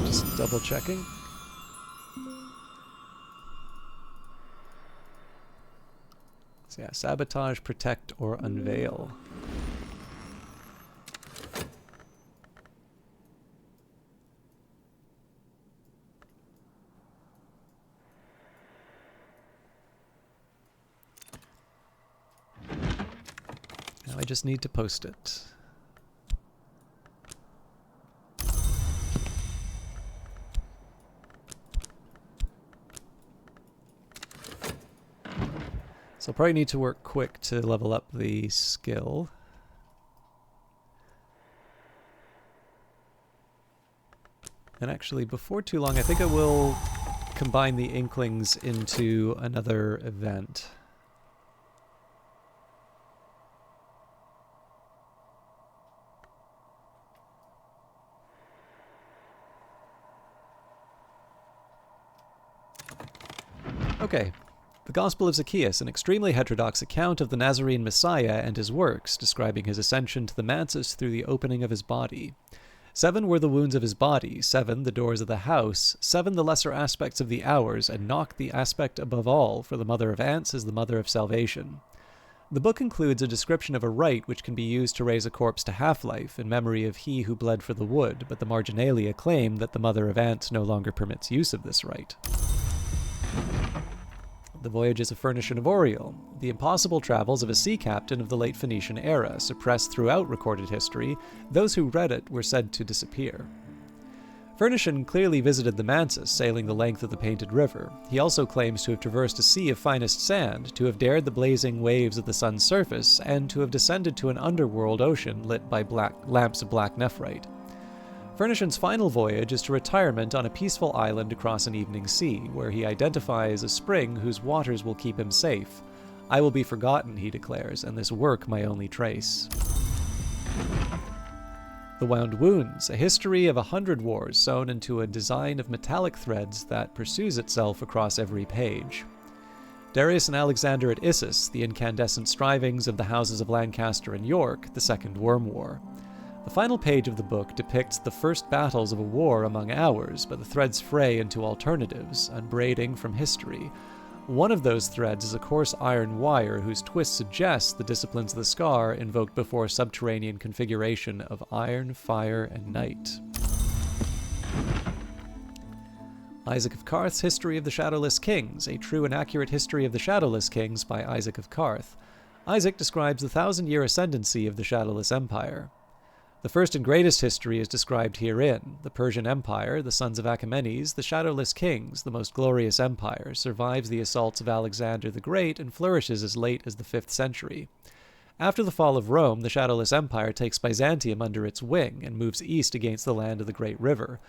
Just double checking. So yeah, sabotage, protect, or unveil. Now I just need to post it. So I'll probably need to work quick to level up the skill. And actually, before too long, I think I will combine the Inklings into another event. Okay. The Gospel of Zacchaeus, an extremely heterodox account of the Nazarene Messiah and his works, describing his ascension to the mansus through the opening of his body. 7 were the wounds of his body, 7 the doors of the house, 7 the lesser aspects of the hours, and Knock the aspect above all, for the mother of ants is the mother of salvation. The book includes a description of a rite which can be used to raise a corpse to half-life in memory of he who bled for the wood, but the marginalia claim that the mother of ants no longer permits use of this rite. The Voyages of Furnish and of Oriel, the impossible travels of a sea captain of the late Phoenician era, suppressed throughout recorded history. Those who read it were said to disappear. Furnishan clearly visited the Mansus, sailing the length of the Painted River. He also claims to have traversed a sea of finest sand, to have dared the blazing waves of the sun's surface, and to have descended to an underworld ocean lit by lamps of black nephrite. Furnishan's final voyage is to retirement on a peaceful island across an evening sea, where he identifies a spring whose waters will keep him safe. I will be forgotten, he declares, and this work my only trace. The Wound Wounds, a history of 100 wars sewn into a design of metallic threads that pursues itself across every page. Darius and Alexander at Issus, the incandescent strivings of the houses of Lancaster and York, the Second Worm War. The final page of the book depicts the first battles of a war among ours, but the threads fray into alternatives, unbraiding from history. One of those threads is a coarse iron wire whose twist suggests the disciplines of the Scar invoked before subterranean configuration of iron, fire, and night. Isaac of Karth's History of the Shadowless Kings, a true and accurate history of the Shadowless Kings by Isaac of Karth. Isaac describes the 1,000-year ascendancy of the Shadowless Empire. The first and greatest history is described herein. The Persian Empire, the sons of Achaemenes, the Shadowless Kings, the most glorious empire, survives the assaults of Alexander the Great and flourishes as late as the 5th century. After the fall of Rome, the Shadowless Empire takes Byzantium under its wing and moves east against the land of the Great River.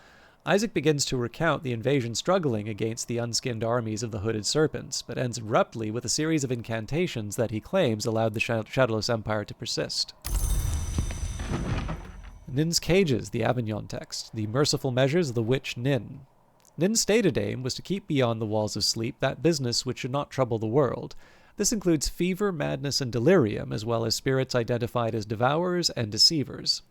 Isaac begins to recount the invasion struggling against the unskinned armies of the Hooded Serpents, but ends abruptly with a series of incantations that he claims allowed the Shadowless Empire to persist. Nin's Cages, the Avignon text, the merciful measures of the witch Nin. Nin's stated aim was to keep beyond the walls of sleep that business which should not trouble the world. This includes fever, madness, and delirium, as well as spirits identified as devourers and deceivers.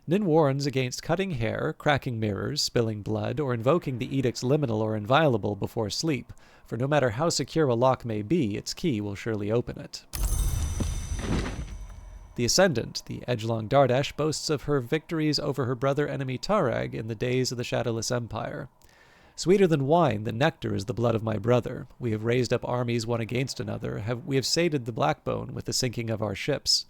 Nin warns against cutting hair, cracking mirrors, spilling blood, or invoking the edicts liminal or inviolable before sleep, for no matter how secure a lock may be, its key will surely open it. The Ascendant, the Edgelong Dardash, boasts of her victories over her brother-enemy Tarag in the days of the Shadowless Empire. Sweeter than wine, the nectar is the blood of my brother. We have raised up armies one against another. We have sated the Blackbone with the sinking of our ships.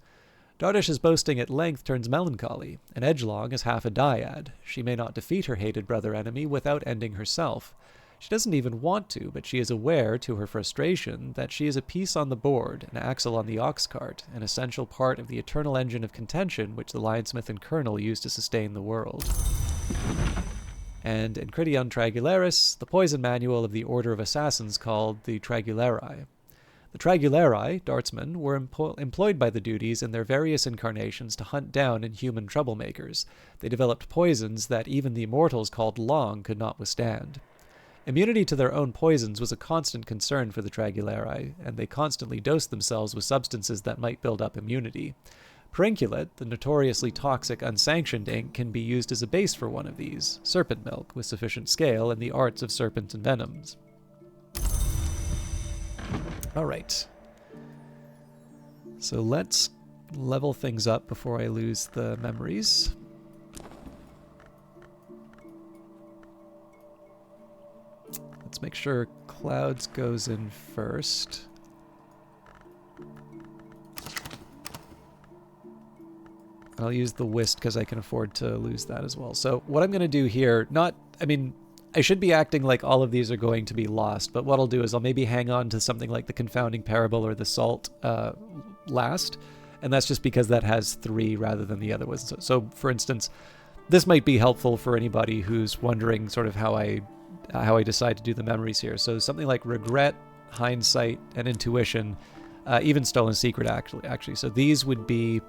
Dardash's boasting at length turns melancholy, and Edgelong is half a dyad. She may not defeat her hated brother-enemy without ending herself. She doesn't even want to, but she is aware, to her frustration, that she is a piece on the board, an axle on the ox cart, an essential part of the eternal engine of contention which the Lionsmith and Colonel use to sustain the world. And Enchiridion Tragularis, the poison manual of the Order of Assassins called the Tragularii. The Tragularii, Dartsmen, were employed by the Duties in their various incarnations to hunt down inhuman troublemakers. They developed poisons that even the immortals called Long could not withstand. Immunity to their own poisons was a constant concern for the Tragularii, and they constantly dosed themselves with substances that might build up immunity. Perenculate, the notoriously toxic unsanctioned ink, can be used as a base for one of these, serpent milk, with sufficient scale, and the arts of serpents and venoms. Alright. So let's level things up before I lose the memories. Let's make sure Clouds goes in first. I'll use the Whist because I can afford to lose that as well. So what I'm going to do here, I should be acting like all of these are going to be lost, but what I'll do is I'll maybe hang on to something like the Confounding Parable or the Salt last, and that's just because that has 3 rather than the other ones. So for instance, this might be helpful for anybody who's wondering sort of how I decide to do the memories here. So something like Regret, Hindsight, and Intuition, even Stolen Secret actually. So these would be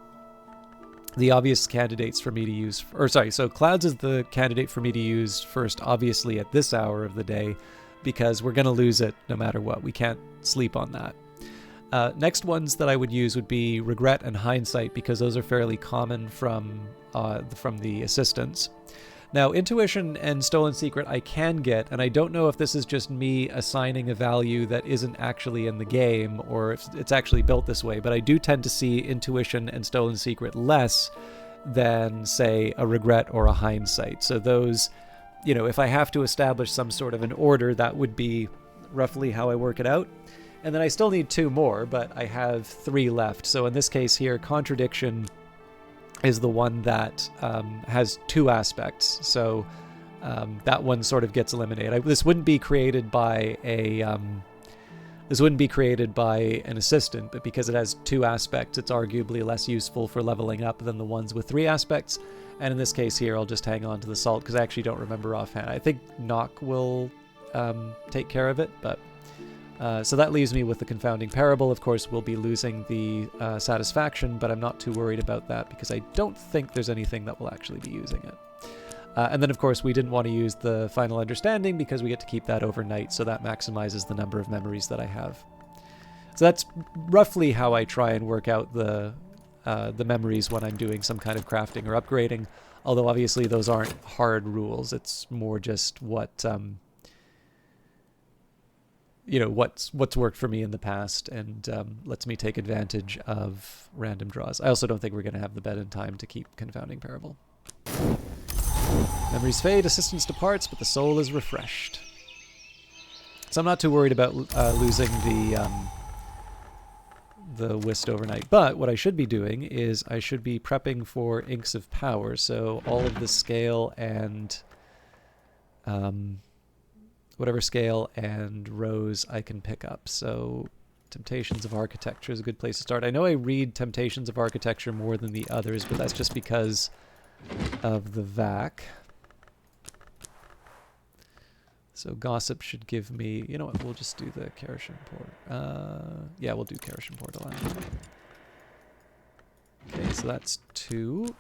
the obvious candidates for me to use, so Clouds is the candidate for me to use first, obviously at this hour of the day, because we're going to lose it no matter what. We can't sleep on that. Next ones that I would use would be Regret and Hindsight, because those are fairly common from the assistants. Now, Intuition and Stolen Secret I can get, and I don't know if this is just me assigning a value that isn't actually in the game, or if it's actually built this way, but I do tend to see Intuition and Stolen Secret less than, say, a Regret or a Hindsight. So those, if I have to establish some sort of an order, that would be roughly how I work it out. And then I still need 2 more, but I have 3 left. So in this case here, Contradiction is the one that has 2 aspects. So that one sort of gets eliminated. This wouldn't be created by an assistant, but because it has 2 aspects, it's arguably less useful for leveling up than the ones with 3 aspects. And in this case here, I'll just hang on to the Salt because I actually don't remember offhand. I think Knock will take care of it, but so that leaves me with the Confounding Parable. Of course, we'll be losing the Satisfaction, but I'm not too worried about that because I don't think there's anything that will actually be using it. And then, of course, we didn't want to use the Final Understanding because we get to keep that overnight, so that maximizes the number of memories that I have. So that's roughly how I try and work out the memories when I'm doing some kind of crafting or upgrading, although obviously those aren't hard rules. It's more just what... what's worked for me in the past and lets me take advantage of random draws. I also don't think we're going to have the bed in time to keep Confounding Parable. Memories fade, assistance departs, but the soul is refreshed. So I'm not too worried about losing the Whist overnight. But what I should be doing is I should be prepping for Inks of Power. So all of the scale and... whatever scale and rows I can pick up. So Temptations of Architecture is a good place to start. I know I read Temptations of Architecture more than the others, but that's just because of the VAC. So Gossip should give me... You know what? We'll just do the Karashin Port. Yeah, we'll do Karashin Portal. Okay, so that's 2.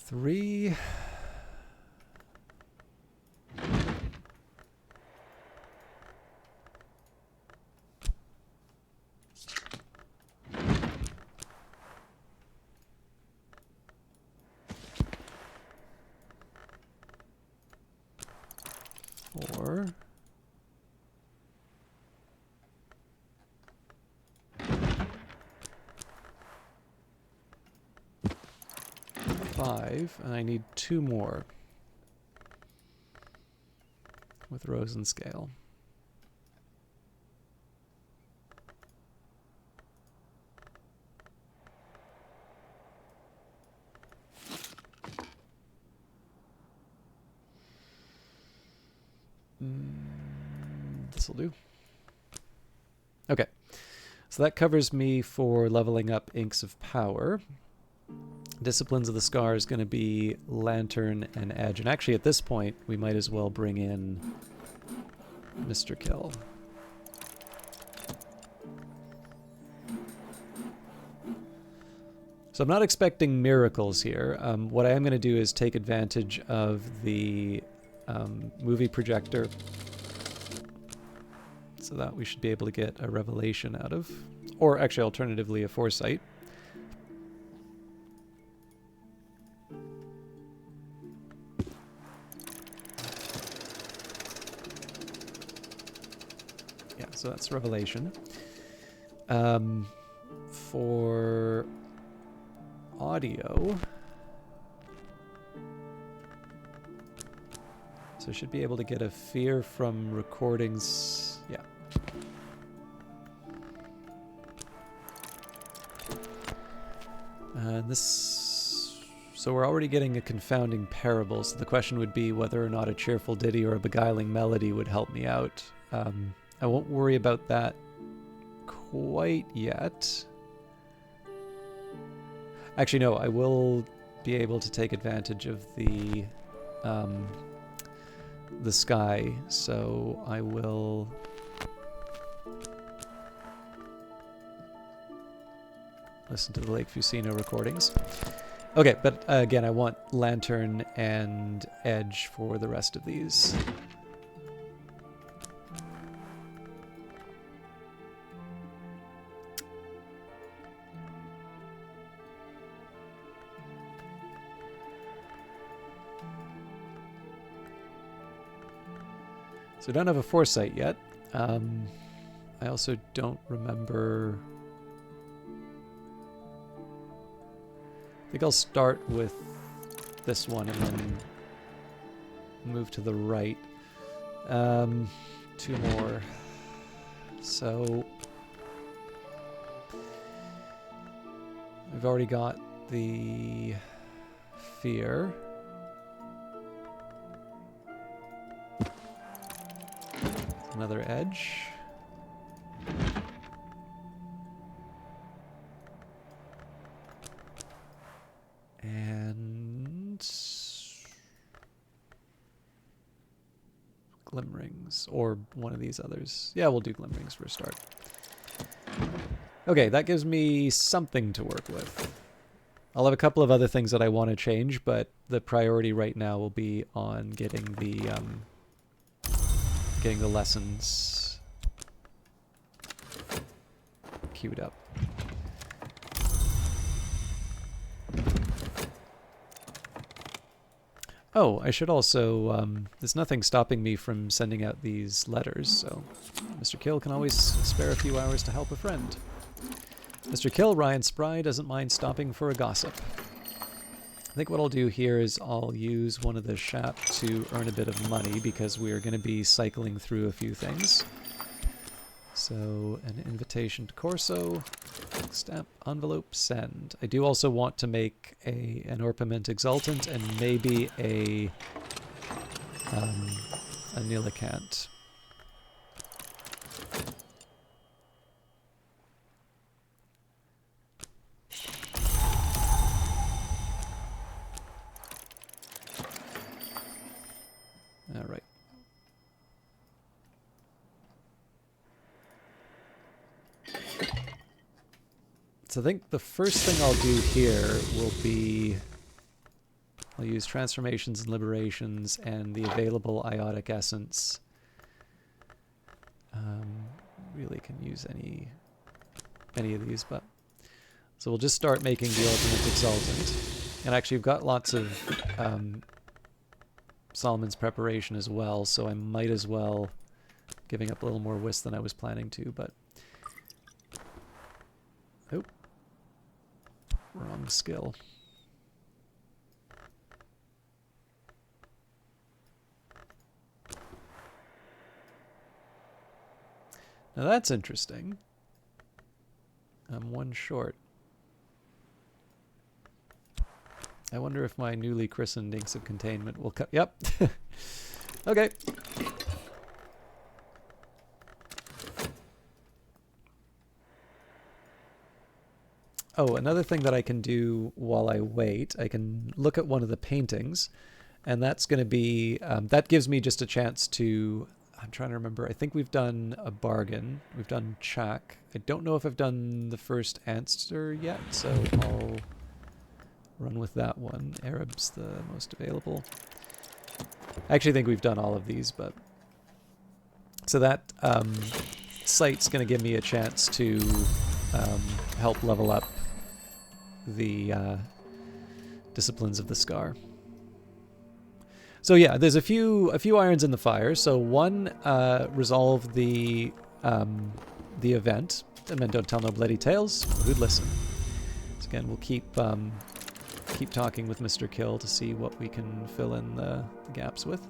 Three. Four. 5, and I need 2 more with Rosenscale. This'll do. Okay, so that covers me for leveling up Inks of Power. Disciplines of the Scar is going to be Lantern and Edge, and actually at this point we might as well bring in Mr. Kill. So I'm not expecting miracles here. What I am going to do is take advantage of the movie projector, so that we should be able to get a revelation out of, or actually alternatively a foresight. Yeah, so that's revelation. For audio, so I should be able to get a fear from recordings. Yeah. So we're already getting a confounding parable, so the question would be whether or not a cheerful ditty or a beguiling melody would help me out. I won't worry about that quite yet. Actually, no, I will be able to take advantage of the sky, so I will listen to the Lake Fusino recordings. Okay, but again, I want Lantern and Edge for the rest of these. So I don't have a foresight yet. I also don't remember. I think I'll start with this one and then move to the right. 2 more. So we've already got the fear. Another edge. And glimmerings, or one of these others. Yeah, we'll do glimmerings for a start. Okay, that gives me something to work with. I'll have a couple of other things that I want to change, but the priority right now will be on getting the lessons queued up. Oh, I should also, there's nothing stopping me from sending out these letters, so Mr. Kill can always spare a few hours to help a friend. Mr. Kill, Ryan Spry, doesn't mind stopping for a gossip. I think what I'll do here is I'll use one of the shap to earn a bit of money, because we are going to be cycling through a few things. So, an invitation to Corso, stamp, envelope, send. I do also want to make an Orpiment Exultant and maybe a Nillicant. All right. So I think the first thing I'll do here will be, I'll use Transformations and Liberations and the available Iotic Essence. Really can use any of these, but so we'll just start making the Ultimate Exultant. And actually, we've got lots of Solomon's Preparation as well, so I might as well, giving up a little more whisk than I was planning to, but oh, wrong skill. Now that's interesting. I'm one short. I wonder if my newly christened Inks of Containment will cut. Yep. Okay. Oh, another thing that I can do while I wait, I can look at one of the paintings, and that's going to be, that gives me just a chance to, I'm trying to remember, I think we've done a bargain. We've done Chak. I don't know if I've done the first answer yet, so I'll run with that one. Arab's the most available. I actually think we've done all of these, but... So that site's going to give me a chance to help level up the disciplines of the Scar. So yeah, there's a few irons in the fire. So one, resolve the event, and then don't tell no bloody tales. Who'd listen? So again, we'll keep talking with Mr. Kill to see what we can fill in the gaps with.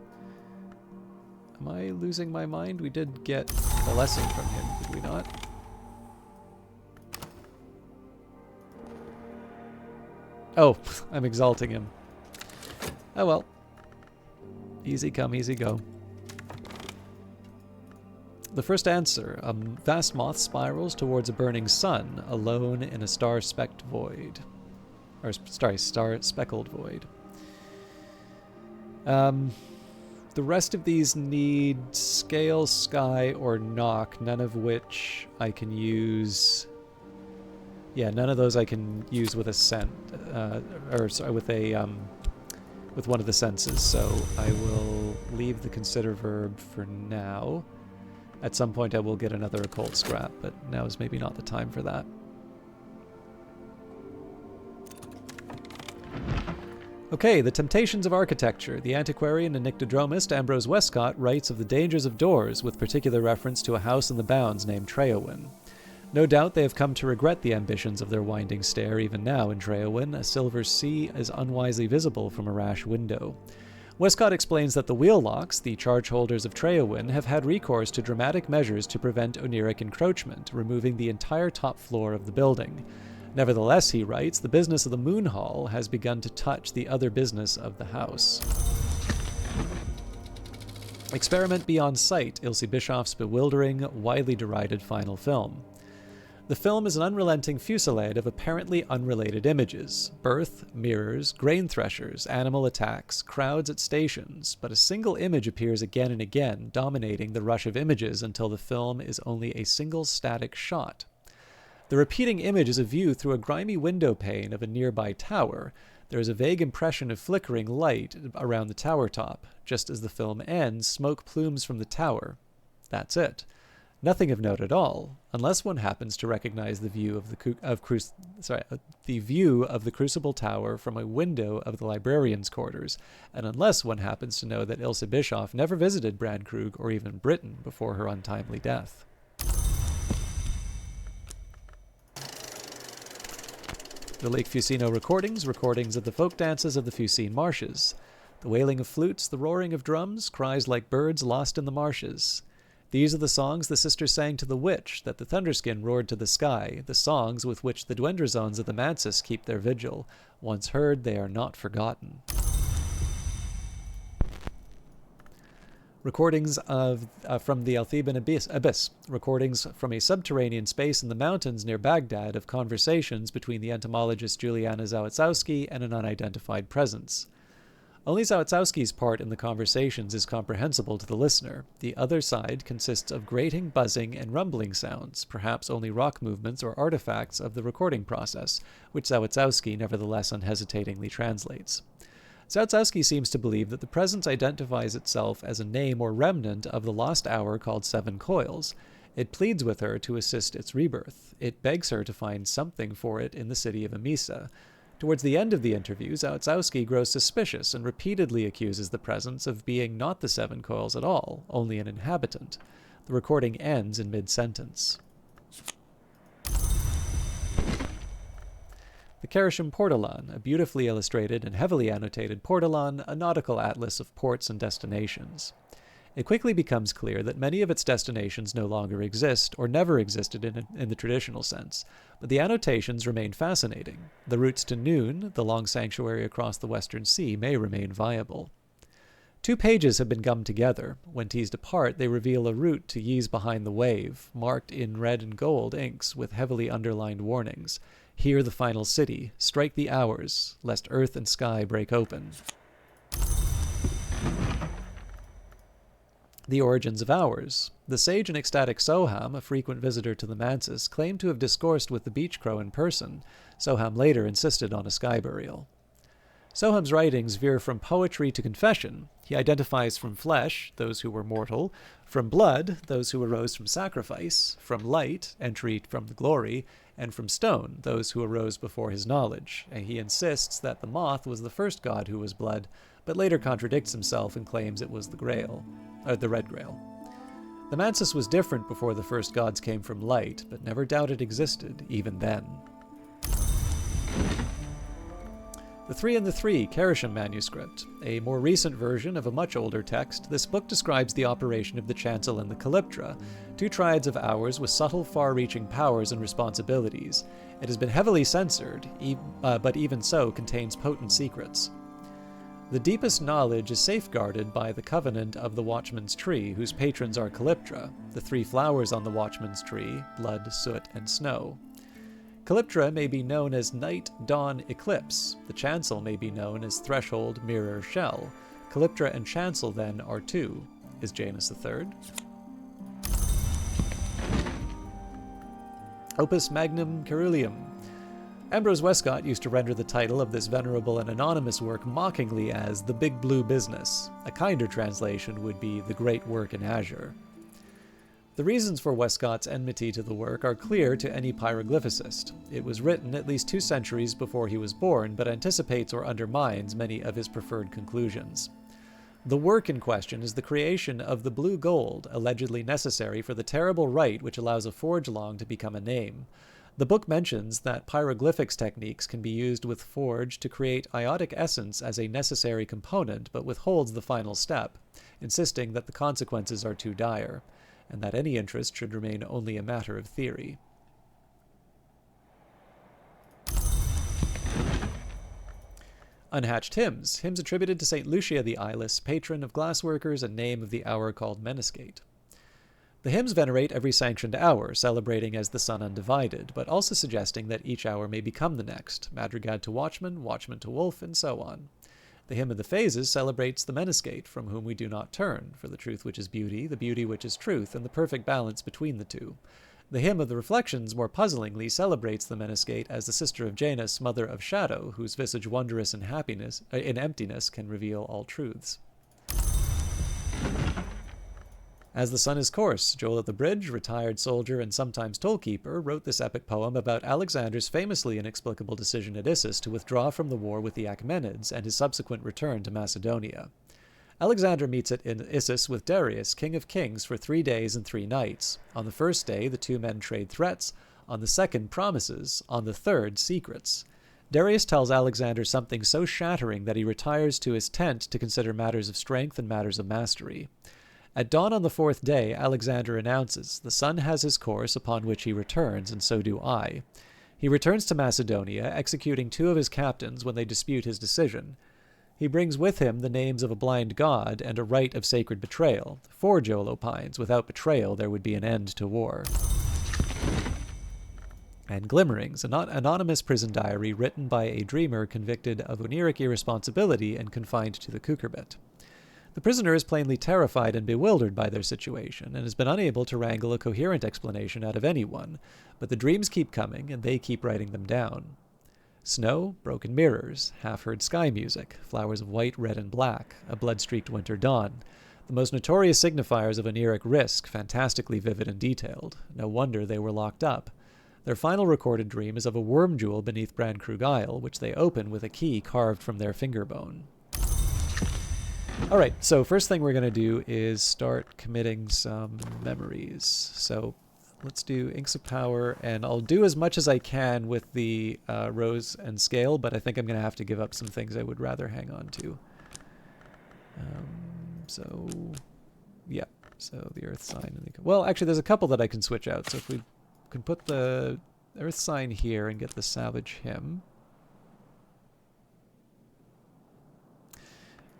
Am I losing my mind? We did get a lesson from him, did we not? Oh, I'm exalting him. Oh well. Easy come, easy go. The first answer. A vast moth spirals towards a burning sun, alone in a star-specked void. Or, sorry, star-speckled void. The rest of these need Scale, Sky, or Knock, none of which I can use... Yeah, none of those I can use with a scent, or sorry, with a with one of the senses. So I will leave the consider verb for now. At some point I will get another occult scrap, but now is maybe not the time for that. Okay, The Temptations of Architecture. The antiquarian and nyctodromist Ambrose Westcott writes of the dangers of doors, with particular reference to a house in the Bounds named Treowyn. No doubt they have come to regret the ambitions of their winding stair even now in Treowyn. A silver sea is unwisely visible from a rash window. Westcott explains that the wheel-locks, the charge holders of Treowyn, have had recourse to dramatic measures to prevent oniric encroachment, removing the entire top floor of the building. Nevertheless, he writes, the business of the Moon Hall has begun to touch the other business of the house. Experiment Beyond Sight, Ilse Bischoff's bewildering, widely derided final film. The film is an unrelenting fusillade of apparently unrelated images. Birth, mirrors, grain threshers, animal attacks, crowds at stations, but a single image appears again and again, dominating the rush of images until the film is only a single static shot. The repeating image is a view through a grimy window pane of a nearby tower. There is a vague impression of flickering light around the tower top. Just as the film ends, smoke plumes from the tower. That's it. Nothing of note at all, unless one happens to recognize the view of the view of the Crucible Tower from a window of the librarian's quarters, and unless one happens to know that Ilse Bischoff never visited Brandkrug or even Britain before her untimely death. The Lake Fusino recordings of the folk dances of the Fusine marshes. The wailing of flutes, the roaring of drums, cries like birds lost in the marshes. These are the songs the sisters sang to the witch, that the Thunderskin roared to the sky, the songs with which the Dwendrazones of the Mansis keep their vigil. Once heard, they are not forgotten. Recordings from the Al-Theban Abyss. Recordings from a subterranean space in the mountains near Baghdad of conversations between the entomologist Juliana Zawadzowski and an unidentified presence. Only Zawadzowski's part in the conversations is comprehensible to the listener. The other side consists of grating, buzzing, and rumbling sounds, perhaps only rock movements or artifacts of the recording process, which Zawadzowski nevertheless unhesitatingly translates. Zawadzowski seems to believe that the presence identifies itself as a name or remnant of the lost hour called Seven Coils. It pleads with her to assist its rebirth. It begs her to find something for it in the city of Emesa. Towards the end of the interview, Zawadzowski grows suspicious and repeatedly accuses the presence of being not the Seven Coils at all, only an inhabitant. The recording ends in mid-sentence. The Karashim Portalan, a beautifully illustrated and heavily annotated portalan, a nautical atlas of ports and destinations. It quickly becomes clear that many of its destinations no longer exist or never existed in the traditional sense, but the annotations remain fascinating. The routes to Noon, the long sanctuary across the Western Sea, may remain viable. 2 pages have been gummed together. When teased apart, they reveal a route to Ys Behind the Wave, marked in red and gold inks with heavily underlined warnings. Here the final city. Strike the hours, lest earth and sky break open. The origins of hours. The sage and ecstatic Soham, a frequent visitor to the mansis, claimed to have discoursed with the beach crow in person. Soham later insisted on a sky burial. Soham's writings veer from poetry to confession. He identifies from flesh, those who were mortal, from blood, those who arose from sacrifice, from light, entry from the glory, and from stone, those who arose before his knowledge. And he insists that the moth was the first god who was blood, but later contradicts himself and claims it was the Red Grail. The mansis was different before the first gods came from light, but never doubted existed, even then. The Three and the Three, Keresham manuscript. A more recent version of a much older text, this book describes the operation of the chancel and the calyptra, 2 triads of hours with subtle, far-reaching powers and responsibilities. It has been heavily censored, but even so contains potent secrets. The deepest knowledge is safeguarded by the covenant of the Watchman's Tree, whose patrons are Calyptra, the 3 flowers on the Watchman's Tree, blood, soot, and snow. Calyptra may be known as Night, Dawn, Eclipse. The chancel may be known as Threshold, Mirror, Shell. Calyptra and chancel, then, are 2. Is Janus III? Opus Magnum Caeruleum. Ambrose Westcott used to render the title of this venerable and anonymous work mockingly as The Big Blue Business. A kinder translation would be The Great Work in Azure. The reasons for Westcott's enmity to the work are clear to any pyroglyphicist. It was written at least 2 centuries before he was born, but anticipates or undermines many of his preferred conclusions. The work in question is the creation of the blue gold, allegedly necessary for the terrible rite which allows a forge long to become a name. The book mentions that pyroglyphics techniques can be used with forge to create iotic essence as a necessary component, but withholds the final step, insisting that the consequences are too dire, and that any interest should remain only a matter of theory. Unhatched hymns. Hymns attributed to St. Lucia the Eyeless, patron of glassworkers and name of the hour called Meniscate. The hymns venerate every sanctioned hour, celebrating as the sun undivided, but also suggesting that each hour may become the next, madrigad to watchman, watchman to wolf, and so on. The hymn of the phases celebrates the Meniscate, from whom we do not turn, for the truth which is beauty, the beauty which is truth, and the perfect balance between the two. The hymn of the reflections, more puzzlingly, celebrates the Meniscate as the sister of Janus, mother of shadow, whose visage wondrous in emptiness can reveal all truths. As the sun is coarse, Joel at the Bridge, retired soldier and sometimes tollkeeper, wrote this epic poem about Alexander's famously inexplicable decision at Issus to withdraw from the war with the Achaemenids and his subsequent return to Macedonia. Alexander meets at Issus with Darius, king of kings, for 3 days and 3 nights. On the first day, the 2 men trade threats. On the second, promises. On the third, secrets. Darius tells Alexander something so shattering that he retires to his tent to consider matters of strength and matters of mastery. At dawn on the 4th day, Alexander announces, "The sun has his course upon which he returns, and so do I." He returns to Macedonia, executing 2 of his captains when they dispute his decision. He brings with him the names of a blind god and a rite of sacred betrayal. For, Joel opines, without betrayal there would be an end to war. And Glimmerings, an anonymous prison diary written by a dreamer convicted of Oneiric irresponsibility and confined to the Cucurbit. The prisoner is plainly terrified and bewildered by their situation, and has been unable to wrangle a coherent explanation out of anyone, but the dreams keep coming, and they keep writing them down. Snow, broken mirrors, half-heard sky music, flowers of white, red, and black, a blood-streaked winter dawn, the most notorious signifiers of Oneiric risk, fantastically vivid and detailed. No wonder they were locked up. Their final recorded dream is of a worm jewel beneath Brandkrug Isle, which they open with a key carved from their finger bone. Alright, so first thing we're going to do is start committing some memories. So let's do Inks of Power, and I'll do as much as I can with the rose and scale, but I think I'm going to have to give up some things I would rather hang on to. So Yeah, so the earth sign. And well, actually, there's a couple that I can switch out. So if we can put the earth sign here and get the salvage hymn.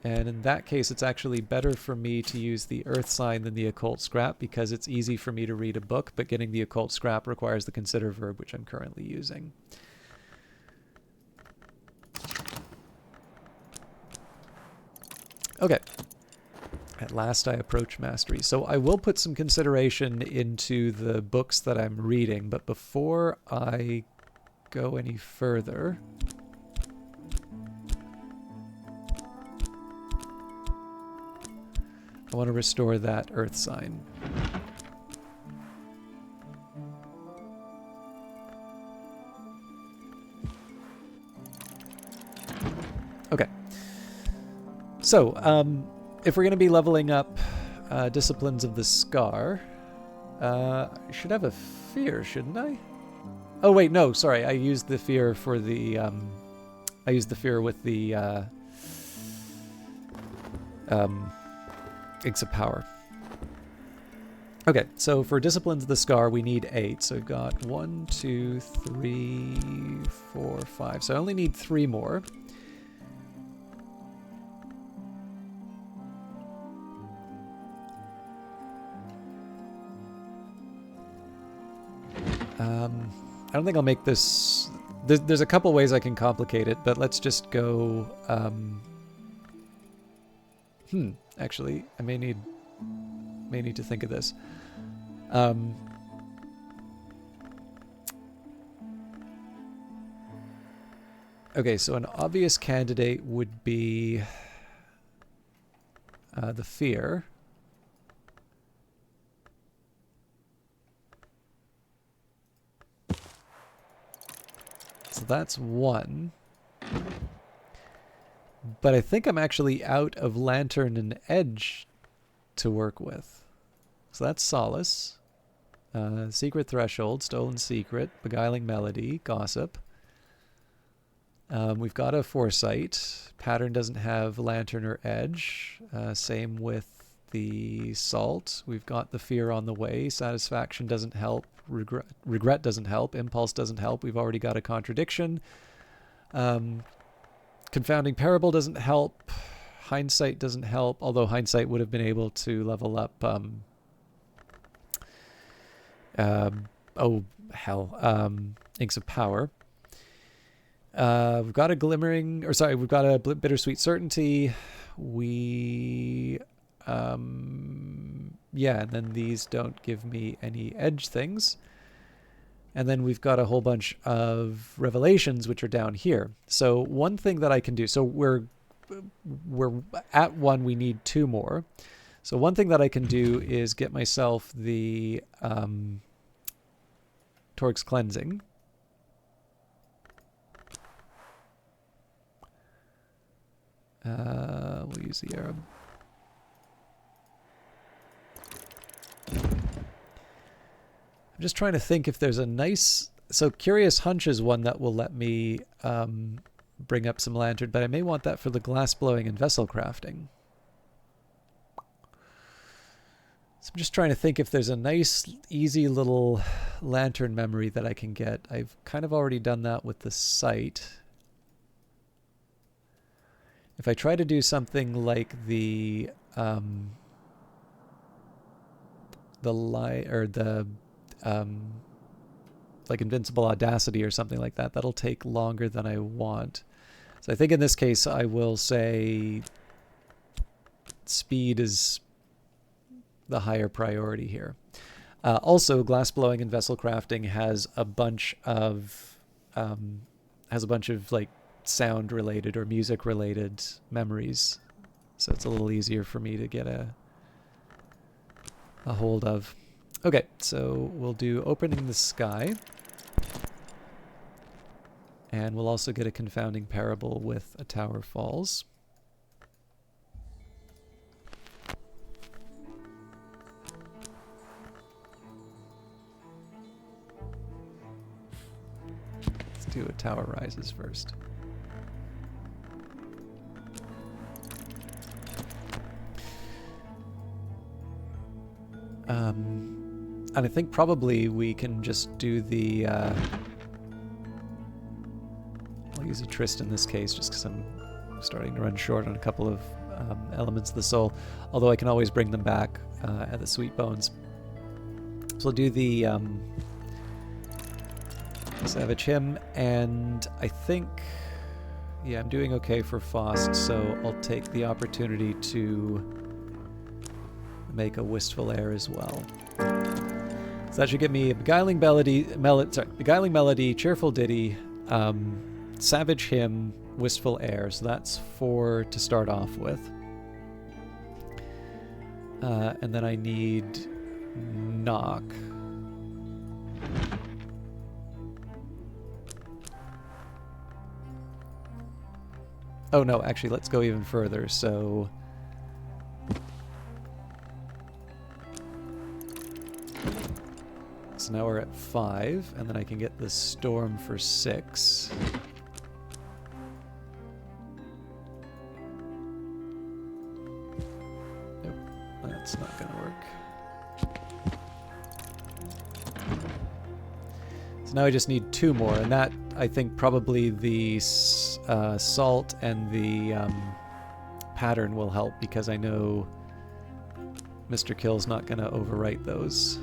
And in that case, it's actually better for me to use the earth sign than the occult scrap because it's easy for me to read a book, but getting the occult scrap requires the consider verb, which I'm currently using. Okay. At last I approach mastery. So I will put some consideration into the books that I'm reading, but before I go any further, I want to restore that earth sign. Okay. So, if we're going to be leveling up Disciplines of the Scar, I should have a fear, shouldn't I? Oh, wait, no, sorry. I used the fear for the... I used the fear with the... Inks of Power. Okay, so for Disciplines of the Scar, we need 8. So we've got 1, 2, 3, 4, 5. So I only need 3 more. I don't think I'll make this... There's a couple ways I can complicate it, but let's just go... Actually, I may need to think of this. Okay, so an obvious candidate would be the fear. So that's 1. But I think I'm actually out of Lantern and Edge to work with. So that's Solace. Secret Threshold, Stolen Secret, Beguiling Melody, Gossip. We've got a Foresight. Pattern doesn't have Lantern or Edge. Same with the Salt. We've got the Fear on the way. Satisfaction doesn't help. Regret doesn't help. Impulse doesn't help. We've already got a Contradiction. Confounding Parable doesn't help. Hindsight doesn't help, although Hindsight would have been able to level up... Inks of Power. We've got a Glimmering... Or sorry, we've got a Bittersweet Certainty. We... yeah, and then these don't give me any edge things. And then we've got a whole bunch of revelations, which are down here. So one thing that I can do, so we're at 1, we need 2 more. So one thing that I can do is get myself the Torque's Cleansing. We'll use the Arab. I'm just trying to think if there's a nice... So Curious Hunch is one that will let me bring up some Lantern, but I may want that for the glass blowing and vessel crafting. So I'm just trying to think if there's a nice, easy little Lantern memory that I can get. I've kind of already done that with the Sight. If I try to do something like the like Invincible Audacity or something like that, that'll take longer than I want. So I think in this case I will say speed is the higher priority here. Also, glass blowing and vessel crafting has a bunch of like sound related or music related memories, so it's a little easier for me to get a hold of. Okay, so we'll do Opening the Sky, and we'll also get a Confounding Parable with A Tower Falls. Let's do A Tower Rises first. And I think probably we can just do the... I'll use a Tryst in this case, just because I'm starting to run short on a couple of elements of the soul. Although I can always bring them back at the Sweet Bones. So I'll do the Savage Hymn, and I think... Yeah, I'm doing okay for Faust, so I'll take the opportunity to make a Wistful Air as well. So that should give me a Beguiling Melody, Cheerful Ditty, Savage Hymn, Wistful Air. So that's 4 to start off with. And then I need Knock. Oh no, actually, let's go even further. So now we're at 5, and then I can get the Storm for 6. Nope, that's not gonna work. So now I just need 2 more, and that, I think, probably the Salt and the Pattern will help, because I know Mr. Kill's not gonna overwrite those.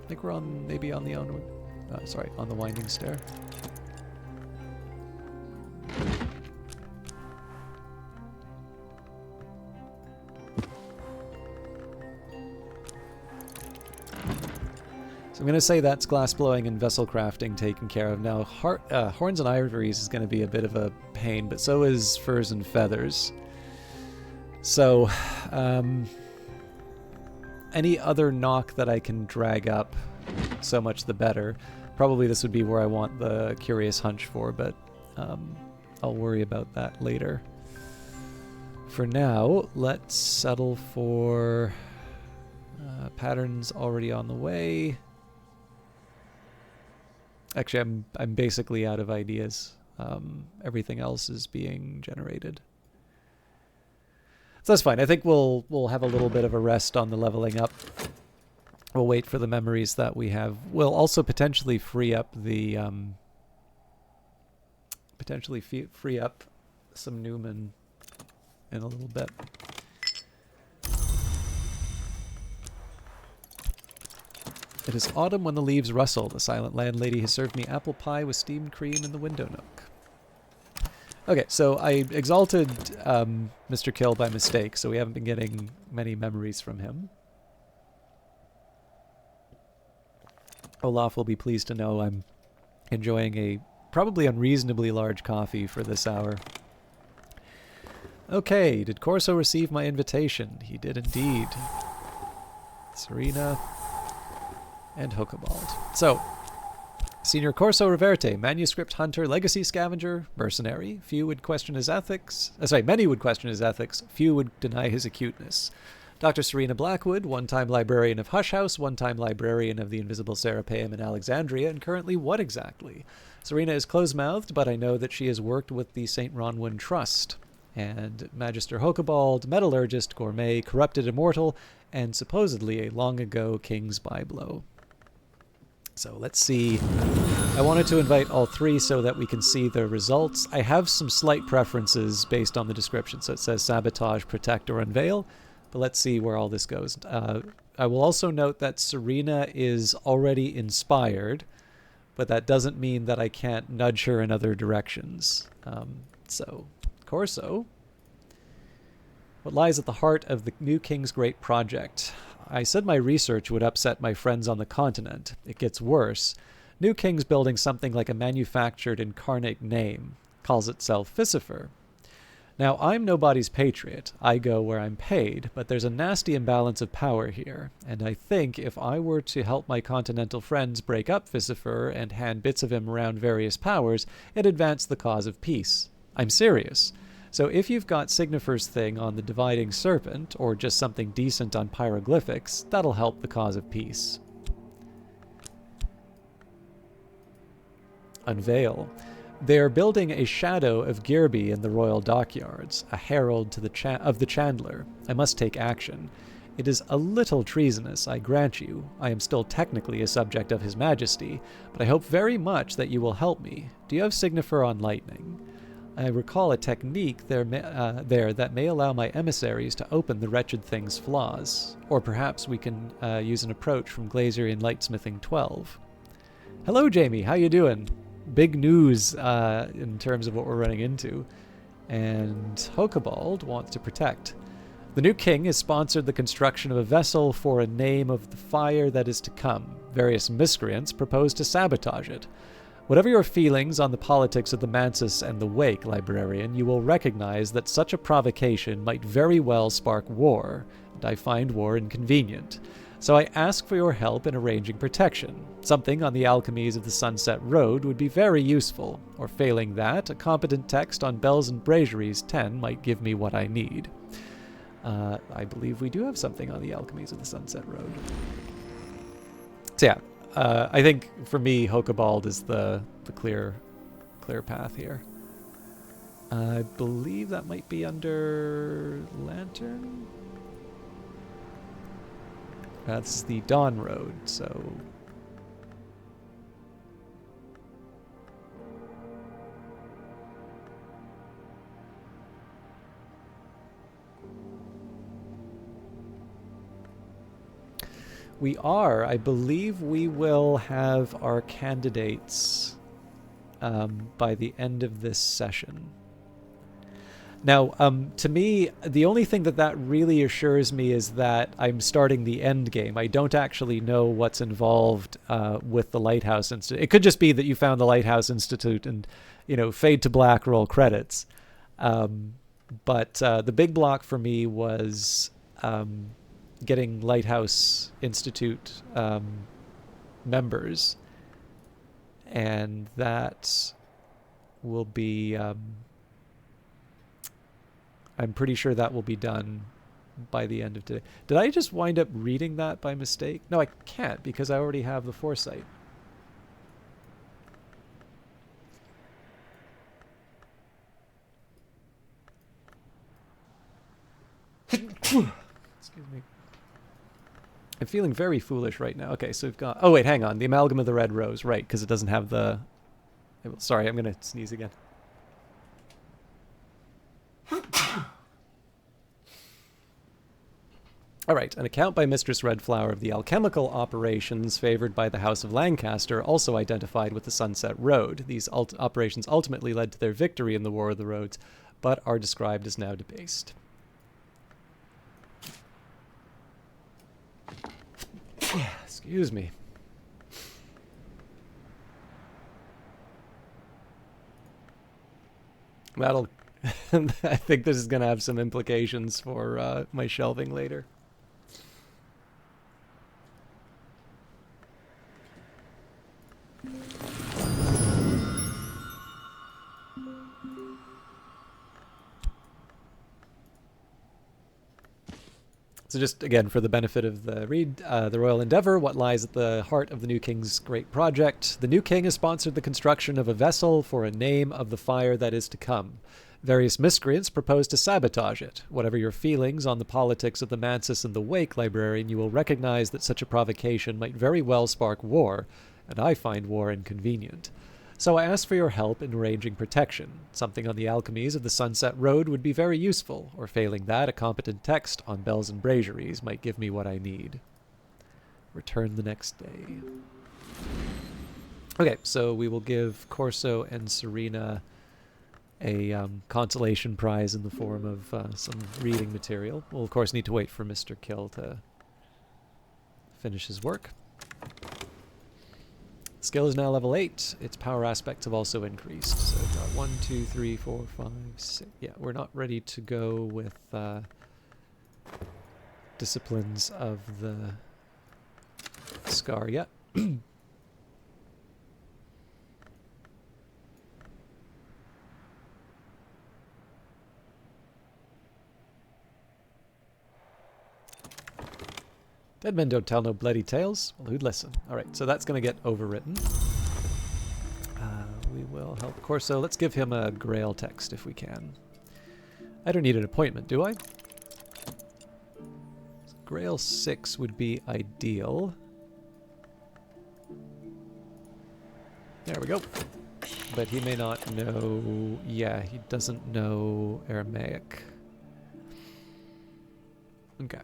I think we're on, maybe on the on the Winding Stair. So I'm going to say that's glass blowing and vessel crafting taken care of. Now, Horns and Ivories is going to be a bit of a pain, but so is Furs and Feathers. So, any other knock that I can drag up, so much the better. Probably this would be where I want the Curious Hunch for, but I'll worry about that later. For now, let's settle for Patterns already on the way. Actually, I'm basically out of ideas. Everything else is being generated. So that's fine. I think we'll have a little bit of a rest on the leveling up. We'll wait for the memories that we have. We'll also potentially free up the free up some Newman in a little bit. It is autumn when the leaves rustle. The silent landlady has served me apple pie with steamed cream in the window nook. Okay, so I exalted Mr. Kill by mistake, so we haven't been getting many memories from him. Olaf will be pleased to know I'm enjoying a probably unreasonably large coffee for this hour. Okay, did Corso receive my invitation? He did indeed. Serena and Hokabald. So, Senior Corso Reverte, manuscript hunter, legacy scavenger, mercenary. Few would question his ethics. Many would question his ethics. Few would deny his acuteness. Dr. Serena Blackwood, one-time librarian of Hush House, one-time librarian of the Invisible Serapeum in Alexandria, and currently what exactly? Serena is close-mouthed, but I know that she has worked with the St. Ronwyn Trust. And Magister Hokabald, metallurgist, gourmet, corrupted immortal, and supposedly a long-ago king's byblow. So let's see. I wanted to invite all 3 so that we can see the results. I have some slight preferences based on the description. So it says sabotage, protect, or unveil. But let's see where all this goes. I will also note that Serena is already inspired, but that doesn't mean that I can't nudge her in other directions. So, Corso. What lies at the heart of the new king's great project? I said my research would upset my friends on the continent. It gets worse. New King's building something like a manufactured incarnate name. Calls itself Phisifer. Now, I'm nobody's patriot. I go where I'm paid, but there's a nasty imbalance of power here, and I think if I were to help my continental friends break up Phisifer and hand bits of him around various powers, it'd advance the cause of peace. I'm serious. So if you've got Signifer's thing on the Dividing Serpent, or just something decent on Pyroglyphics, that'll help the cause of peace. Unveil. They are building a shadow of Girby in the royal dockyards, a herald to of the Chandler. I must take action. It is a little treasonous, I grant you. I am still technically a subject of His Majesty, but I hope very much that you will help me. Do you have Signifer on lightning? I recall a technique there that may allow my emissaries to open the wretched thing's flaws. Or perhaps we can use an approach from Glazerian Lightsmithing 12. Hello, Jamie. How you doing? Big news in terms of what we're running into. And Hokabald wants to protect. The new king has sponsored the construction of a vessel for a name of the fire that is to come. Various miscreants propose to sabotage it. Whatever your feelings on the politics of the Mansus and the Wake, librarian, you will recognize that such a provocation might very well spark war, and I find war inconvenient. So I ask for your help in arranging protection. Something on the alchemies of the Sunset Road would be very useful, or failing that, a competent text on Bells and Braziers 10 might give me what I need. I believe we do have something on the alchemies of the Sunset Road. So yeah, I think for me, Hokabald is the clear path here. I believe that might be under Lantern. That's the Dawn Road, so... We are. I believe we will have our candidates by the end of this session. Now, to me, the only thing that really assures me is that I'm starting the end game. I don't actually know what's involved with the Lighthouse Institute. It could just be that you found the Lighthouse Institute and, you know, fade to black, roll credits. But the big block for me was... getting Lighthouse Institute members, and that will be I'm pretty sure that will be done by the end of today. Did I just wind up reading that by mistake? No, I can't, because I already have the foresight. Excuse me. I'm feeling very foolish right now. Okay, so we've got... Oh, wait, hang on. The Amalgam of the Red Rose. Right, because it doesn't have the... Sorry, I'm going to sneeze again. All right, an account by Mistress Redflower of the alchemical operations favored by the House of Lancaster also identified with the Sunset Road. These operations ultimately led to their victory in the War of the Roads, but are described as now debased. Excuse me. That'll... I think this is going to have some implications for my shelving later. So just, again, for the benefit of the read, the Royal Endeavour, what lies at the heart of the new king's great project? The new king has sponsored the construction of a vessel for a name of the fire that is to come. Various miscreants propose to sabotage it. Whatever your feelings on the politics of the Mansus and the Wake, librarian, you will recognize that such a provocation might very well spark war, and I find war inconvenient. So I ask for your help in arranging protection. Something on the alchemies of the Sunset Road would be very useful, or failing that, a competent text on Bells and Braziers might give me what I need. Return the next day. Okay, so we will give Corso and Serena a consolation prize in the form of some reading material. We'll, of course, need to wait for Mr. Kill to finish his work. Skill is now level 8. Its power aspects have also increased. So we've got 1, 2, 3, 4, 5, 6. Yeah, we're not ready to go with disciplines of the Scar yet. Dead men don't tell no bloody tales. Well, who'd listen? Alright, so that's going to get overwritten. we will help Corso. Let's give him a Grail text if we can. I don't need an appointment, do I? Grail 6 would be ideal. There we go. But he may not know... Yeah, he doesn't know Aramaic. Okay.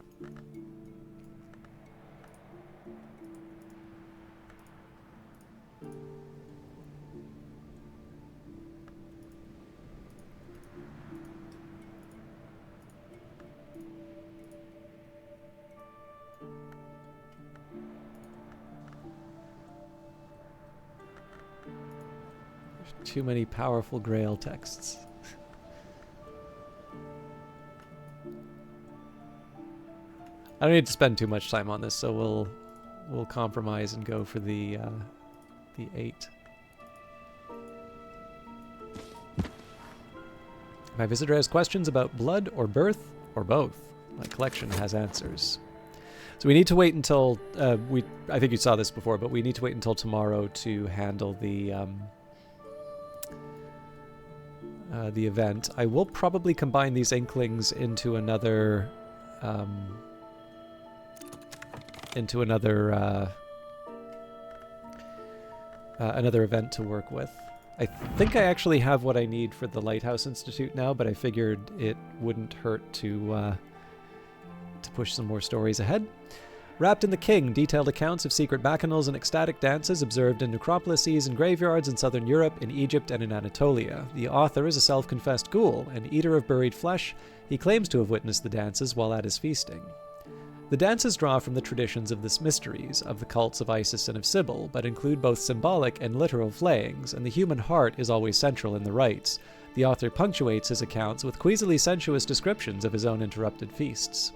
Too many powerful Grail texts. I don't need to spend too much time on this, so we'll compromise and go for the 8. My visitor has questions about blood or birth or both. My collection has answers. So we need to wait until I think you saw this before, but we need to wait until tomorrow to handle the event. I will probably combine these Inklings into another another event to work with. I think I actually have what I need for the Lighthouse Institute now, but I figured it wouldn't hurt to push some more stories ahead. Wrapped in the King, detailed accounts of secret bacchanals and ecstatic dances observed in necropolises and graveyards in southern Europe, in Egypt, and in Anatolia. The author is a self-confessed ghoul, an eater of buried flesh. He claims to have witnessed the dances while at his feasting. The dances draw from the traditions of the mysteries of the cults of Isis and of Sybil, but include both symbolic and literal flayings, and the human heart is always central in the rites. The author punctuates his accounts with queasily sensuous descriptions of his own interrupted feasts.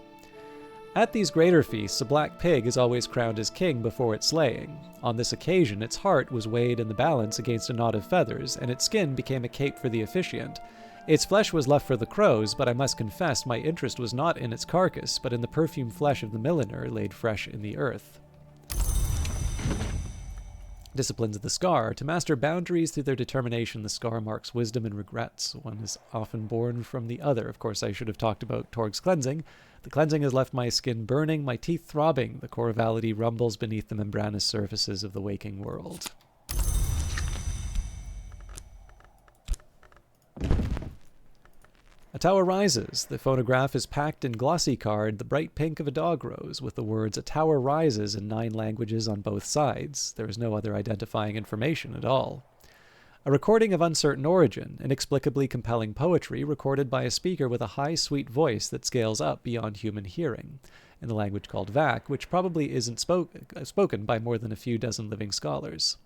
At these greater feasts, a black pig is always crowned as king before its slaying. On this occasion, its heart was weighed in the balance against a knot of feathers, and its skin became a cape for the officiant. Its flesh was left for the crows, but I must confess my interest was not in its carcass, but in the perfumed flesh of the milliner laid fresh in the earth. Disciplines of the Scar. To master boundaries through their determination, the Scar marks wisdom and regrets. One is often born from the other. Of course, I should have talked about Torg's cleansing. The cleansing has left my skin burning, my teeth throbbing. The chorality rumbles beneath the membranous surfaces of the waking world. A tower rises. The phonograph is packed in glossy card, the bright pink of a dog rose, with the words "A tower rises" in 9 languages on both sides. There is no other identifying information at all. A recording of uncertain origin, inexplicably compelling poetry recorded by a speaker with a high, sweet voice that scales up beyond human hearing, in the language called Vac, which probably isn't spoken by more than a few dozen living scholars.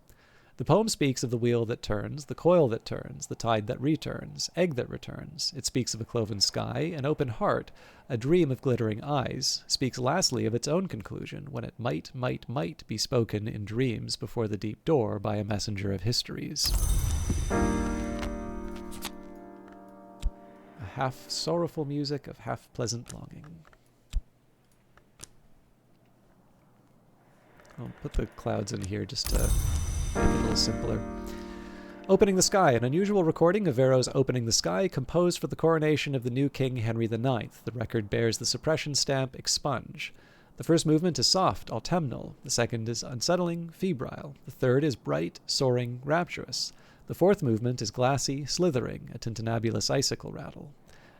The poem speaks of the wheel that turns, the coil that turns, the tide that returns, egg that returns. It speaks of a cloven sky, an open heart, a dream of glittering eyes, speaks lastly of its own conclusion, when it might be spoken in dreams before the deep door by a messenger of histories. A half sorrowful music of half pleasant longing. I'll put the clouds in here just to make it a little simpler. Opening the Sky, an unusual recording of Varro's Opening the Sky, composed for the coronation of the new King Henry IX. The record bears the suppression stamp Expunge. The first movement is soft, autumnal. The second is unsettling, febrile. The third is bright, soaring, rapturous. The fourth movement is glassy, slithering, a tintinnabulous icicle rattle.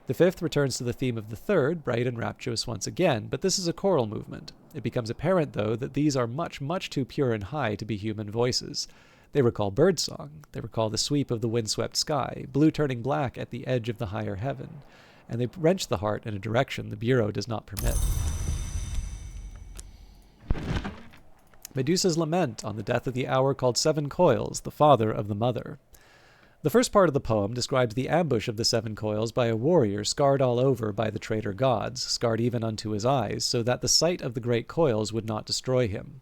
The fifth returns to the theme of the third, bright and rapturous once again, but this is a choral movement. It becomes apparent, though, that these are much, much too pure and high to be human voices. They recall birdsong. They recall the sweep of the windswept sky, blue turning black at the edge of the higher heaven, and they wrench the heart in a direction the Bureau does not permit. Medusa's lament on the death of the hour called Seven Coils, the father of the mother. The first part of the poem describes the ambush of the 7 coils by a warrior scarred all over by the traitor gods, scarred even unto his eyes, so that the sight of the great coils would not destroy him.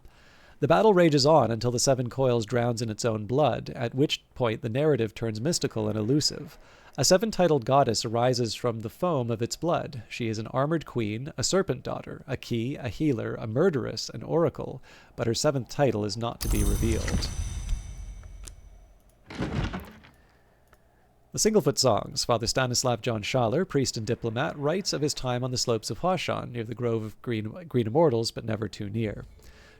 The battle rages on until the 7 coils drowns in its own blood, at which point the narrative turns mystical and elusive. A 7-titled goddess arises from the foam of its blood. She is an armored queen, a serpent daughter, a key, a healer, a murderess, an oracle, but her 7th title is not to be revealed. The Singlefoot Songs. Father Stanislav John Schaller, priest and diplomat, writes of his time on the slopes of Hoshan, near the Grove of Green Immortals, but never too near.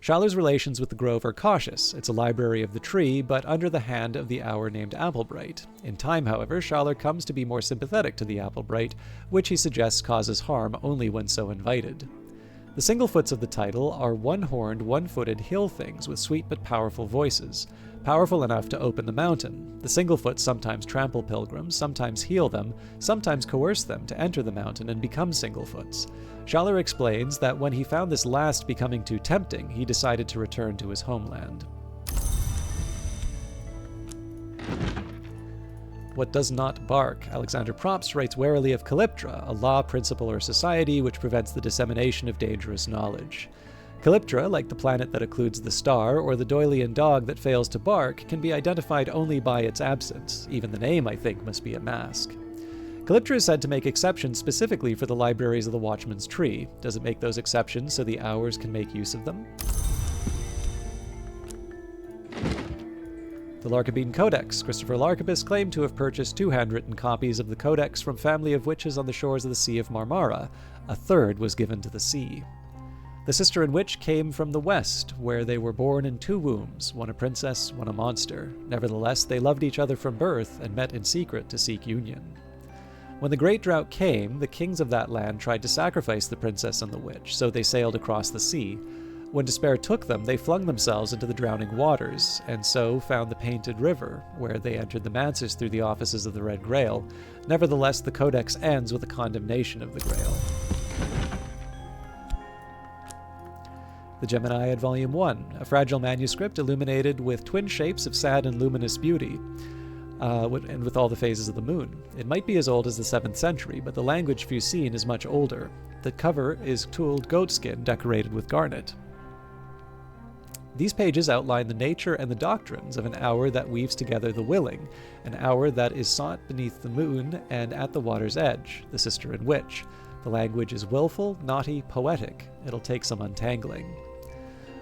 Schaller's relations with the grove are cautious. It's a library of the tree, but under the hand of the hour named Applebright. In time, however, Schaller comes to be more sympathetic to the Applebright, which he suggests causes harm only when so invited. The Singlefoots of the title are one-horned, one-footed hill things with sweet but powerful voices, powerful enough to open the mountain. The Singlefoots sometimes trample pilgrims, sometimes heal them, sometimes coerce them to enter the mountain and become Singlefoots. Schaller explains that when he found this last becoming too tempting, he decided to return to his homeland. What does not bark? Alexander Propst writes warily of Calyptra, a law, principle, or society which prevents the dissemination of dangerous knowledge. Calyptra, like the planet that occludes the star, or the Doylean dog that fails to bark, can be identified only by its absence. Even the name, I think, must be a mask. Calyptra is said to make exceptions specifically for the libraries of the Watchman's Tree. Does it make those exceptions so the Hours can make use of them? The Larkabine Codex. Christopher Larkabis claimed to have purchased 2 handwritten copies of the Codex from family of witches on the shores of the Sea of Marmara. A third was given to the sea. The sister and witch came from the west, where they were born in 2 wombs, one a princess, one a monster. Nevertheless, they loved each other from birth and met in secret to seek union. When the great drought came, the kings of that land tried to sacrifice the princess and the witch, so they sailed across the sea. When despair took them, they flung themselves into the drowning waters, and so found the Painted River, where they entered the Manses through the offices of the Red Grail. Nevertheless, the Codex ends with a condemnation of the Grail. The Geminiad Volume 1, a fragile manuscript illuminated with twin shapes of sad and luminous beauty, and with all the phases of the moon. It might be as old as the 7th century, but the language Fusine is much older. The cover is tooled goatskin decorated with garnet. These pages outline the nature and the doctrines of an hour that weaves together the willing, an hour that is sought beneath the moon and at the water's edge, the sister and witch. The language is willful, naughty, poetic. It'll take some untangling.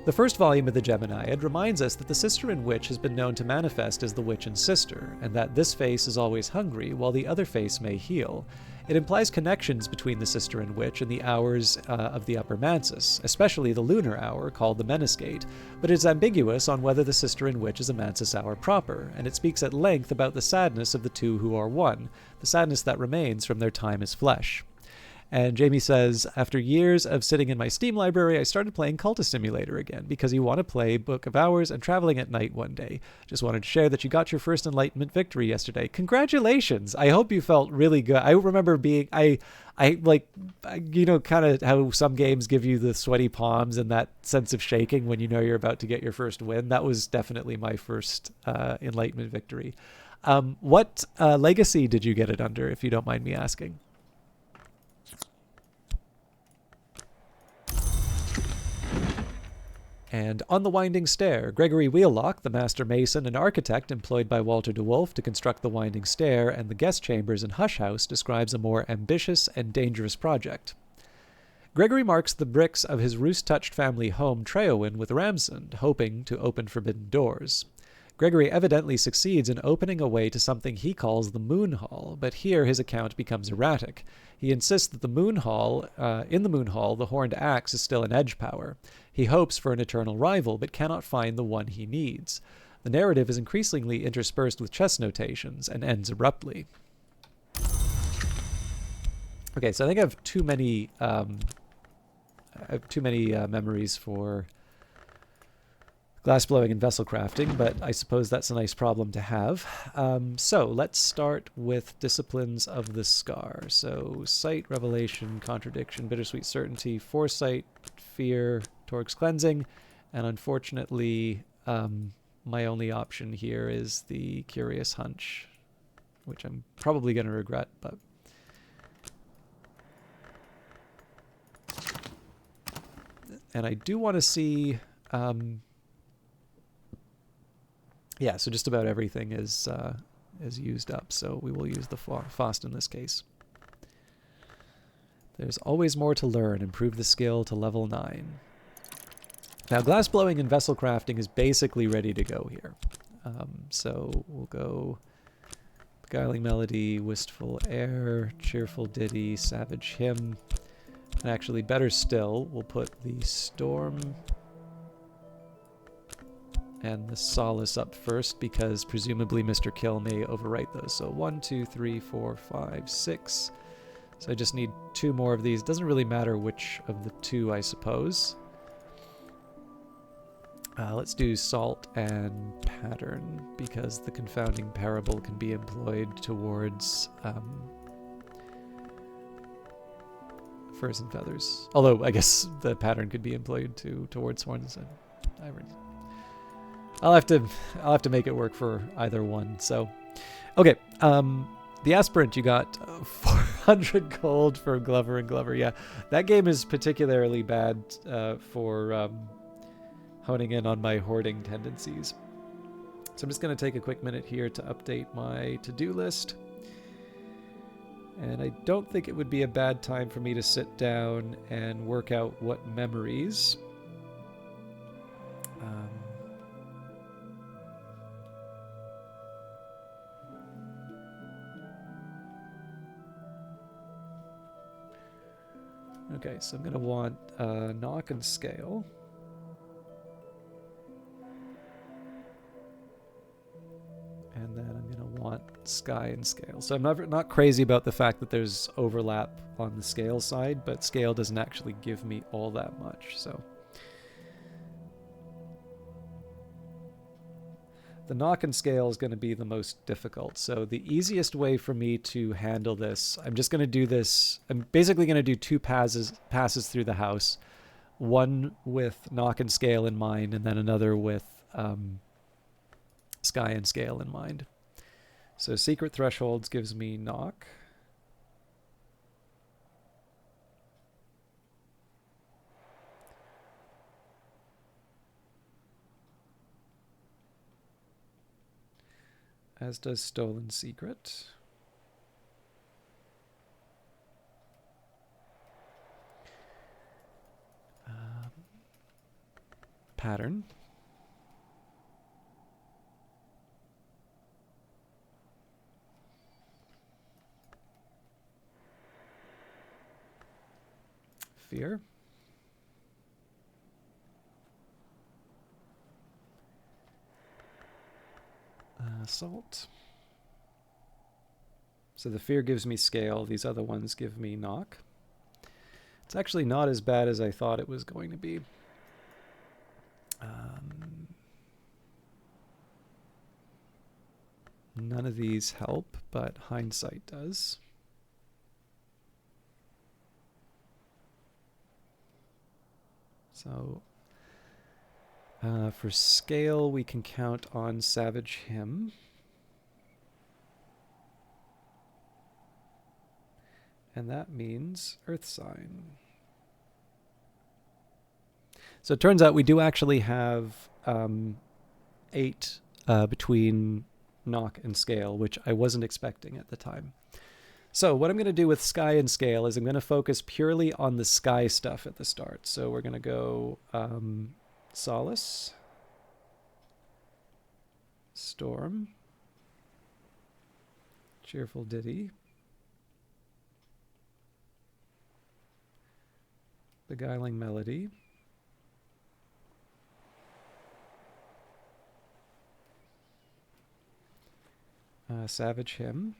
The first volume of the Geminiad reminds us that the sister and witch has been known to manifest as the witch and sister, and that this face is always hungry while the other face may heal. It implies connections between the sister and witch and the hours of the upper Mansus, especially the lunar hour called the Meniscate, but it is ambiguous on whether the sister and witch is a Mansus hour proper, and it speaks at length about the sadness of the two who are one, the sadness that remains from their time as flesh. And Jamie says, after years of sitting in my Steam library, I started playing Cultist Simulator again because you want to play Book of Hours and Traveling at Night one day. Just wanted to share that you got your first Enlightenment victory yesterday. Congratulations! I hope you felt really good. I remember being, I like, you know, kind of how some games give you the sweaty palms and that sense of shaking when you know you're about to get your first win. That was definitely my first Enlightenment victory. What legacy did you get it under, if you don't mind me asking? And On the Winding Stair, Gregory Wheelock, the master mason and architect employed by Walter de Wolfe to construct the Winding Stair and the guest chambers in Hush House, describes a more ambitious and dangerous project. Gregory marks the bricks of his roost-touched family home Treowin with Ramsund, hoping to open forbidden doors. Gregory evidently succeeds in opening a way to something he calls the Moon Hall, but here his account becomes erratic. He insists that in the Moon Hall, the horned axe is still an edge power. He hopes for an eternal rival, but cannot find the one he needs. The narrative is increasingly interspersed with chess notations and ends abruptly. Okay, so I think I have too many memories for glassblowing and vessel crafting, but I suppose that's a nice problem to have. So let's start with disciplines of the scar. So sight, revelation, contradiction, bittersweet certainty, foresight, fear, Torg's cleansing, and unfortunately my only option here is the curious hunch, which I'm probably going to regret, but and I do want to see yeah, so just about everything is used up, so we will use the Faust in this case. There's always more to learn. Improve the skill to level 9. Now, glassblowing and vessel crafting is basically ready to go here. So we'll go Beguiling Melody, Wistful Air, Cheerful Ditty, Savage Hymn. And actually, better still, we'll put the Storm and the Solace up first, because presumably Mr. Kill may overwrite those. So 1, 2, 3, 4, 5, 6. So I just need 2 more of these. Doesn't really matter which of the 2, I suppose. Let's do Salt and Pattern, because the Confounding Parable can be employed towards Furs and Feathers. Although I guess the Pattern could be employed towards Swords and Irons. I'll have to make it work for either one. So, okay. The Aspirant, you got 400 gold for Glover and Glover. Yeah, that game is particularly bad for honing in on my hoarding tendencies. So I'm just going to take a quick minute here to update my to-do list. And I don't think it would be a bad time for me to sit down and work out what memories okay, so I'm going to want Knock and Scale. And then I'm going to want Sky and Scale. So I'm not crazy about the fact that there's overlap on the Scale side, but Scale doesn't actually give me all that much. So the Knock and Scale is going to be the most difficult. So the easiest way for me to handle this, I'm just going to do this. I'm basically going to do 2 passes through the house. One with Knock and Scale in mind, and then another with Sky and Scale in mind. So Secret Thresholds gives me Knock. As does Stolen Secret. Pattern. Fear. Salt. So the Fear gives me Scale. These other ones give me Knock. It's actually not as bad as I thought it was going to be. None of these help, but Hindsight does. So for Scale, we can count on Savage Hymn. And that means Earth Sign. So it turns out we do actually have 8 between Knock and Scale, which I wasn't expecting at the time. So what I'm going to do with Sky and Scale is I'm going to focus purely on the Sky stuff at the start. So we're going to go Solace, Storm, Cheerful Ditty, Beguiling Melody, Savage Hymn,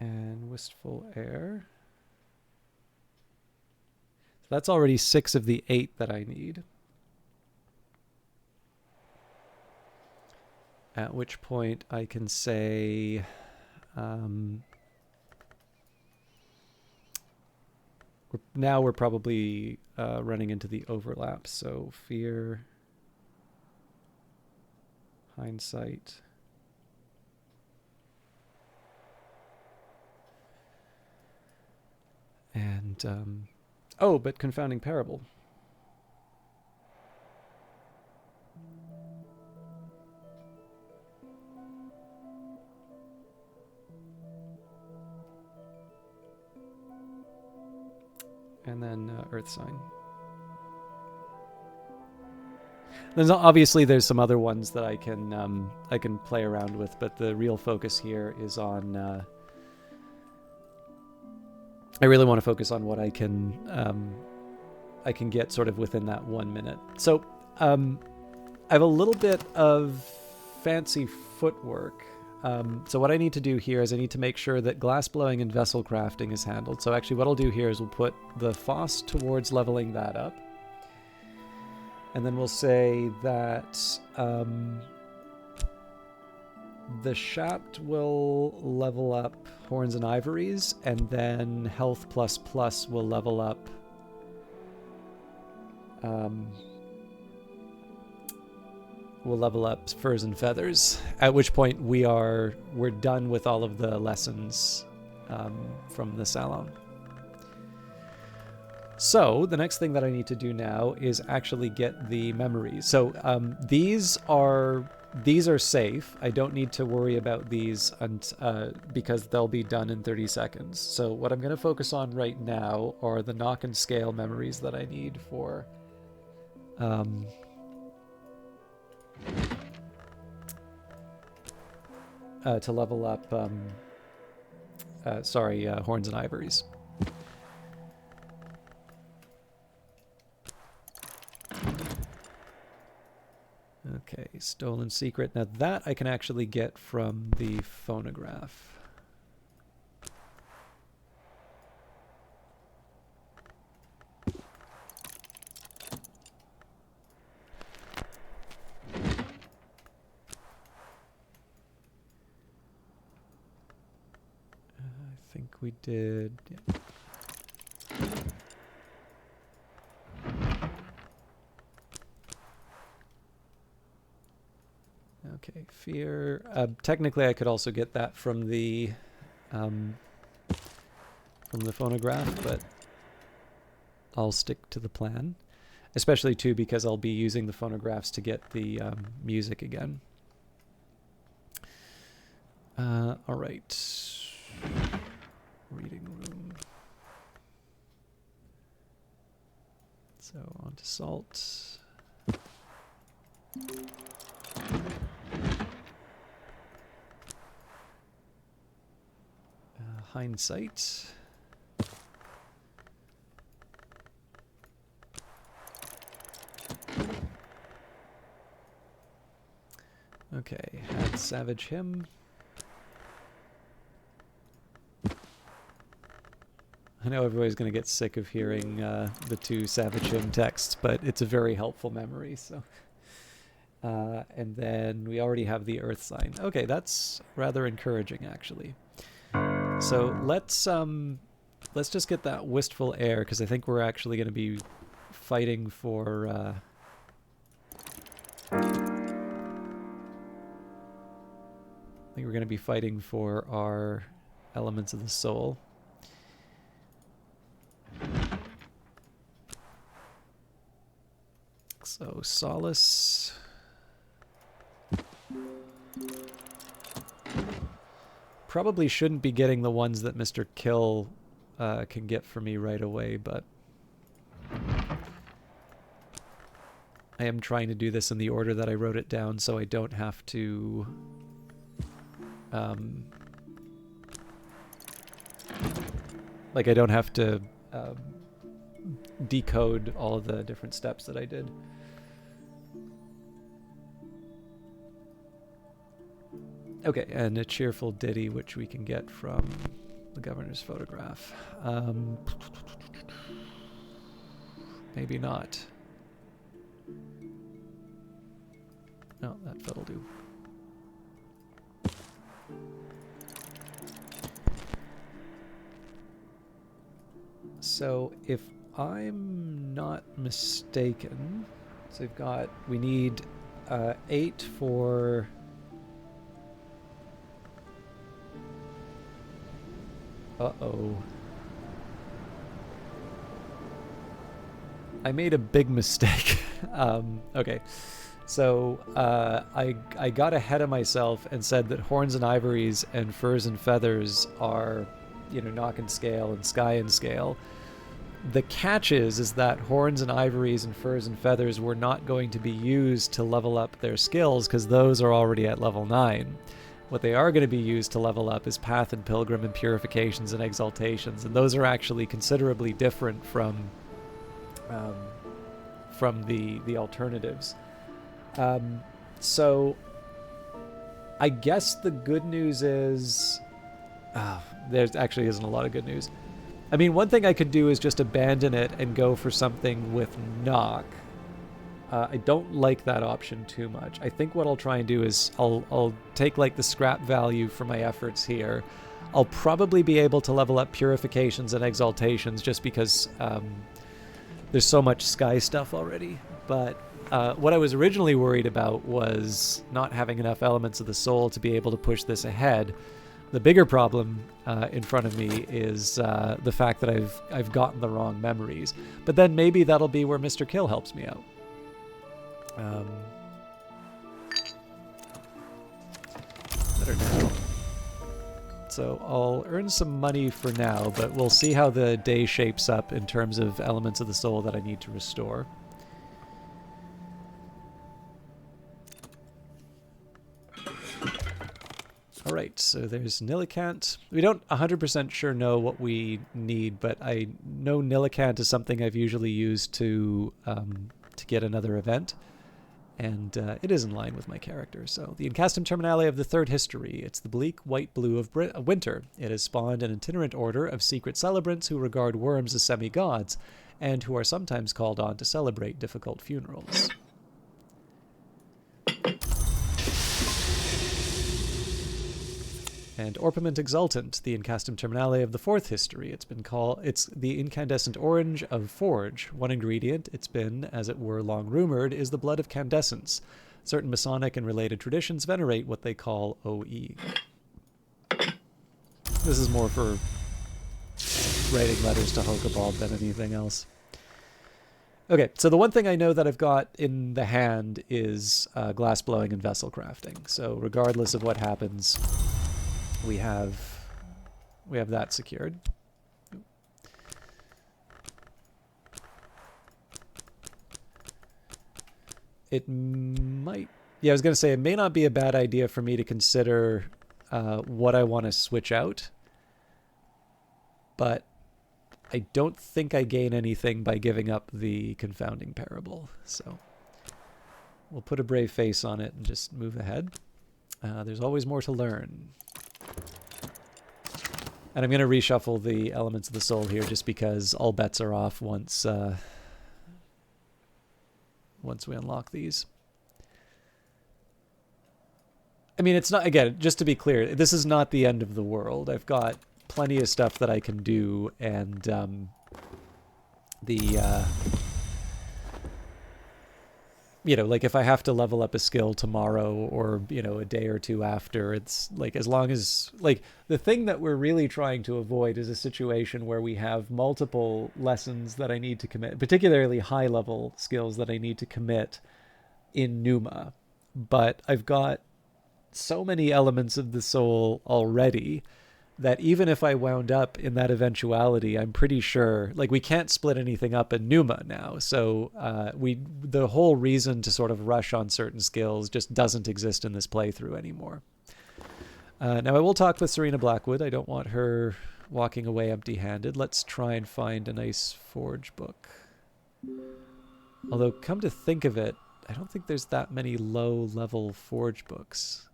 and Wistful Air. So that's already 6 of the 8 that I need. At which point I can say now we're probably running into the overlap. So Fear, Hindsight, and oh, but Confounding Parable. And then Earth Sign. Obviously there's some other ones that I can play around with, but the real focus here is on. I really want to focus on what I can get sort of within that 1 minute. So I have a little bit of fancy footwork. So what I need to do here is I need to make sure that glass blowing and vessel crafting is handled. So actually what I'll do here is we'll put the Foss towards leveling that up. And then we'll say that the Shapt will level up Horns and Ivories, and then Health ++ will level up Furs and Feathers, at which point we're done with all of the lessons from the Salon. So the next thing that I need to do now is actually get the memories. So these are safe. I don't need to worry about these because they'll be done in 30 seconds. So what I'm going to focus on right now are the knock and scale memories that I need for to level up Horns and Ivories. Okay, Stolen Secret. Now that I can actually get from the phonograph. I think we did. Yeah. Okay, Fear. Technically, I could also get that from the phonograph, but I'll stick to the plan. Especially too because I'll be using the phonographs to get the music again. All right. Reading room. So on to Salt. Hindsight. Okay, had Savage Hymn. I know everybody's going to get sick of hearing the two Savage Hymn texts, but it's a very helpful memory. So, and then we already have the Earth sign. Okay, that's rather encouraging, actually. So let's just get that Wistful Air, because I think we're actually going to be fighting for. I think we're going to be fighting for our Elements of the Soul. So Solace. Probably shouldn't be getting the ones that Mr. Kill can get for me right away, but I am trying to do this in the order that I wrote it down so I don't have to like I don't have to decode all of the different steps that I did. Okay, and a cheerful ditty, which we can get from the governor's photograph. Maybe not. No, that'll do. So if I'm not mistaken, so we need 8 for... Uh-oh. I made a big mistake. Okay. So I got ahead of myself and said that Horns and Ivories and Furs and Feathers are, knock and scale and sky and scale. The catch is that horns and ivories and furs and feathers were not going to be used to level up their skills because those are already at level 9. What they are going to be used to level up is Path and Pilgrim and Purifications and Exaltations, and those are actually considerably different from the alternatives. So I guess the good news is... there actually isn't a lot of good news. I mean, one thing I could do is just abandon it and go for something with knock. I don't like that option too much. I think what I'll try and do is I'll take like the scrap value for my efforts here. I'll probably be able to level up Purifications and Exaltations just because there's so much sky stuff already. But what I was originally worried about was not having enough elements of the soul to be able to push this ahead. The bigger problem in front of me is the fact that I've gotten the wrong memories. But then maybe that'll be where Mr. Kill helps me out. Better now. So I'll earn some money for now, but we'll see how the day shapes up in terms of elements of the soul that I need to restore. Alright, so there's Nillikant. We don't 100% sure know what we need, but I know Nillikant is something I've usually used to get another event, and it is in line with my character. So, the Incastum Terminale of the Third History. It's the bleak white-blue of winter. It has spawned an itinerant order of secret celebrants who regard worms as semi-gods, and who are sometimes called on to celebrate difficult funerals. And Orpiment Exultant, the Incastum Terminale of the Fourth History. It's the incandescent orange of Forge. One ingredient, it's been, as it were, long rumored, is the blood of candescence. Certain Masonic and related traditions venerate what they call OE. This is more for writing letters to Hokabald than anything else. Okay, so the one thing I know that I've got in the hand is glass blowing and vessel crafting. So regardless of what happens, we have that secured. It might... Yeah, I was going to say, it may not be a bad idea for me to consider what I want to switch out. But I don't think I gain anything by giving up the Confounding Parable. So we'll put a brave face on it and just move ahead. There's always more to learn. And I'm going to reshuffle the elements of the soul here just because all bets are off once we unlock these. I mean, it's not, again, just to be clear, this is not the end of the world. I've got plenty of stuff that I can do, and you know, like if I have to level up a skill tomorrow or, you know, a day or two after, it's like, as long as, like, the thing that we're really trying to avoid is a situation where we have multiple lessons that I need to commit, particularly high level skills that I need to commit in Numa. But I've got so many elements of the soul already that even if I wound up in that eventuality, I'm pretty sure, like, we can't split anything up in Numa now. So the whole reason to sort of rush on certain skills just doesn't exist in this playthrough anymore. Now, I will talk with Serena Blackwood. I don't want her walking away empty-handed. Let's try and find a nice Forge book. Although, come to think of it, I don't think there's that many low-level Forge books.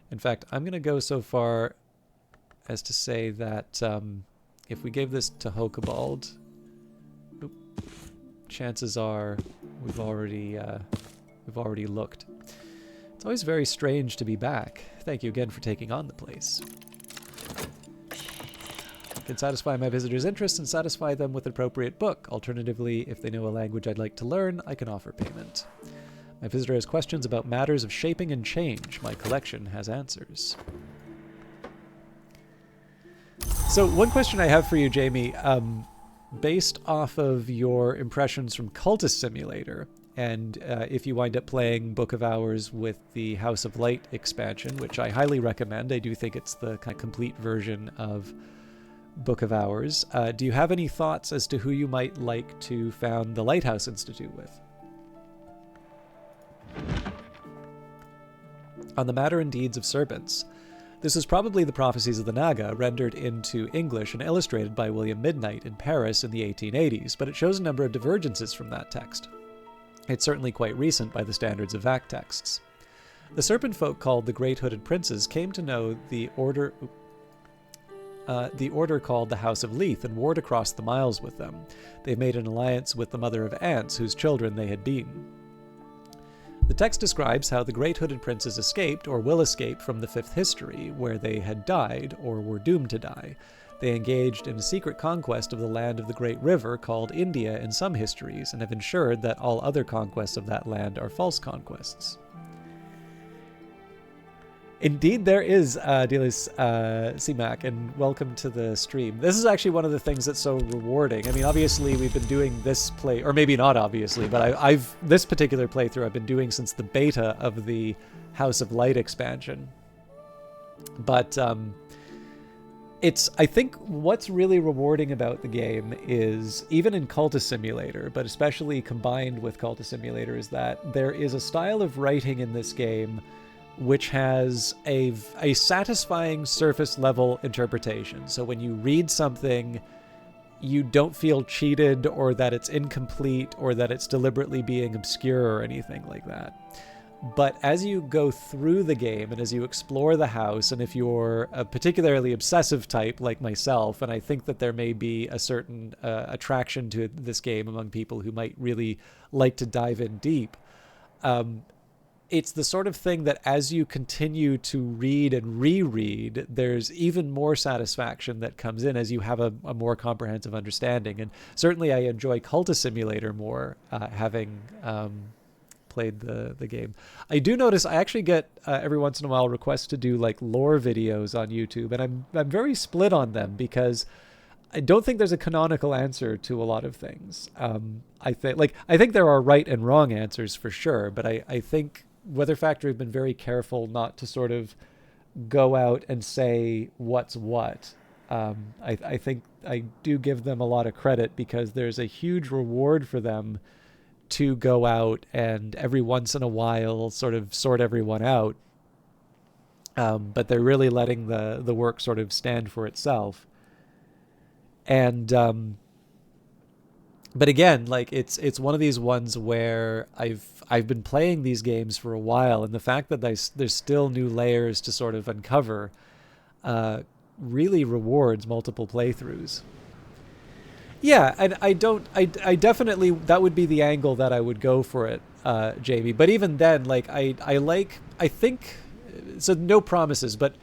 In fact, I'm going to go so far as to say that if we gave this to Hokabald, chances are we've already looked. It's always very strange to be back. Thank you again for taking on the place. I can satisfy my visitors' interest and satisfy them with an appropriate book. Alternatively, if they know a language I'd like to learn, I can offer payment. My visitor has questions about matters of shaping and change. My collection has answers. So one question I have for you, Jamie, based off of your impressions from Cultist Simulator, and if you wind up playing Book of Hours with the House of Light expansion, which I highly recommend, I do think it's the kind of complete version of book of hours, do you have any thoughts as to who you might like to found the Lighthouse Institute with? On the matter and deeds of serpents. This is probably the Prophecies of the Naga, rendered into English and illustrated by William Midnight in Paris in the 1880s, but it shows a number of divergences from that text. It's certainly quite recent by the standards of VAC texts. The serpent folk called the Great Hooded Princes came to know the order called the House of Leith and warred across the miles with them. They made an alliance with the Mother of Ants, whose children they had been. The text describes how the Great Hooded Princes escaped, or will escape, from the Fifth History, where they had died, or were doomed to die. They engaged in a secret conquest of the land of the Great River, called India in some histories, and have ensured that all other conquests of that land are false conquests. Indeed, there is, Delis CMAC, and welcome to the stream. This is actually one of the things that's so rewarding. I mean, obviously, we've been doing this play, or maybe not obviously, but this particular playthrough I've been doing since the beta of the House of Light expansion. But I think what's really rewarding about the game is, even in Cultist Simulator, but especially combined with Cultist Simulator, is that there is a style of writing in this game which has a satisfying surface level interpretation. So when you read something, you don't feel cheated or that it's incomplete or that it's deliberately being obscure or anything like that. But as you go through the game and as you explore the house, and if you're a particularly obsessive type like myself, and I think that there may be a certain attraction to this game among people who might really like to dive in deep, it's the sort of thing that as you continue to read and reread, there's even more satisfaction that comes in as you have a more comprehensive understanding. And certainly I enjoy Cultist Simulator more, having played the game. I do notice I actually get every once in a while requests to do like lore videos on YouTube, and I'm very split on them because I don't think there's a canonical answer to a lot of things. I think there are right and wrong answers for sure, but I think Weather Factory have been very careful not to sort of go out and say what's what. I think I do give them a lot of credit because there's a huge reward for them to go out and every once in a while sort of sort everyone out. But they're really letting the work sort of stand for itself. And but again, like it's one of these ones where I've been playing these games for a while, and the fact that there's still new layers to sort of uncover really rewards multiple playthroughs. Yeah, and I definitely, that would be the angle that I would go for it, Jamie. But even then, like I think, so no promises, but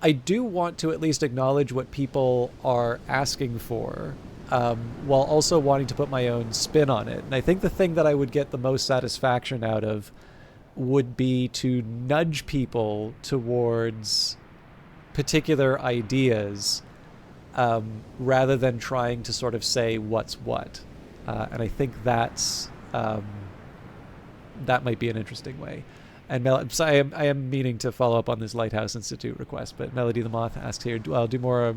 I do want to at least acknowledge what people are asking for, while also wanting to put my own spin on it. And I think the thing that I would get the most satisfaction out of would be to nudge people towards particular ideas, rather than trying to sort of say what's what. And I think that might be an interesting way. And so I am meaning to follow up on this Lighthouse Institute request, but Melody the Moth asks here, I'll do more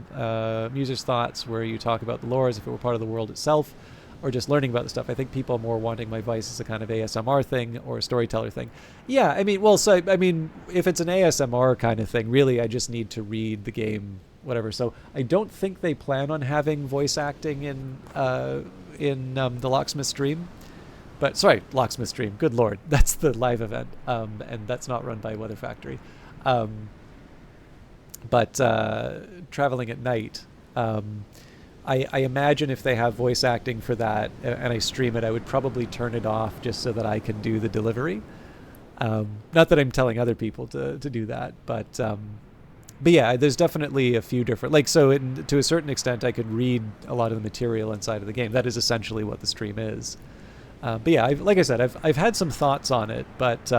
Muser's Thoughts where you talk about the lore as if it were part of the world itself, or just learning about the stuff. I think people are more wanting my voice as a kind of ASMR thing or a storyteller thing. Yeah, I mean, if it's an ASMR kind of thing, really I just need to read the game, whatever. So I don't think they plan on having voice acting in the Locksmith stream. But sorry, Locksmith stream. Good Lord, that's the live event, and that's not run by Weather Factory. But Traveling at Night, I imagine if they have voice acting for that and I stream it, I would probably turn it off just so that I can do the delivery. Not that I'm telling other people to do that, but yeah, there's definitely a few different, to a certain extent, I could read a lot of the material inside of the game. That is essentially what the stream is. But yeah, like I said, I've had some thoughts on it, but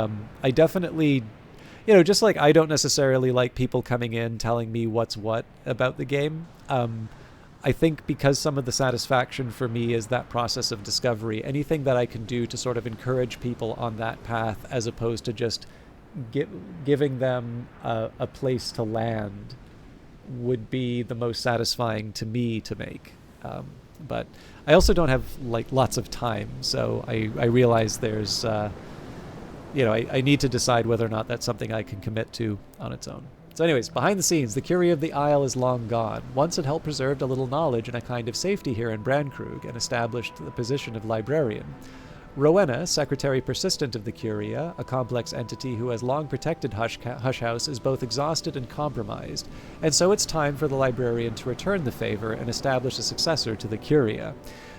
I definitely, just like I don't necessarily like people coming in telling me what's what about the game. I think because some of the satisfaction for me is that process of discovery, anything that I can do to sort of encourage people on that path, as opposed to just giving them a place to land would be the most satisfying to me to make. But I also don't have like lots of time, so I realize there's I need to decide whether or not that's something I can commit to on its own. So anyways, behind the scenes, the Curia of the Isle is long gone. Once it helped preserved a little knowledge and a kind of safety here in Brandkrug, and established the position of librarian. Rowena, secretary persistent of the Curia, a complex entity who has long protected Hush House, is both exhausted and compromised, and so it's time for the librarian to return the favor and establish a successor to the Curia.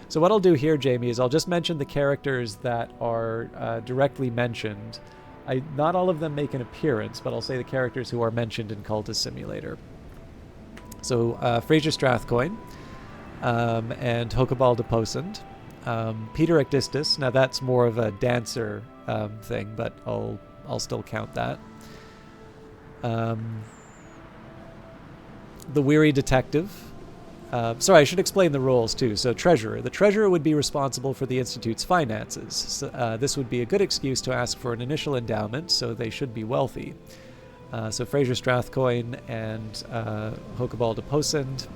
So what I'll do here, Jamie, is I'll just mention the characters that are directly mentioned. Not all of them make an appearance, but I'll say the characters who are mentioned in Cultist Simulator. So Fraser Strathcoin and Hokabal de Posend. Peter Ecdistis, now that's more of a dancer thing, but I'll still count that. The Weary Detective. Sorry, I should explain the roles too. So Treasurer. The Treasurer would be responsible for the Institute's finances. So, this would be a good excuse to ask for an initial endowment, so they should be wealthy. So Fraser Strathcoin and Hokabal de Posend.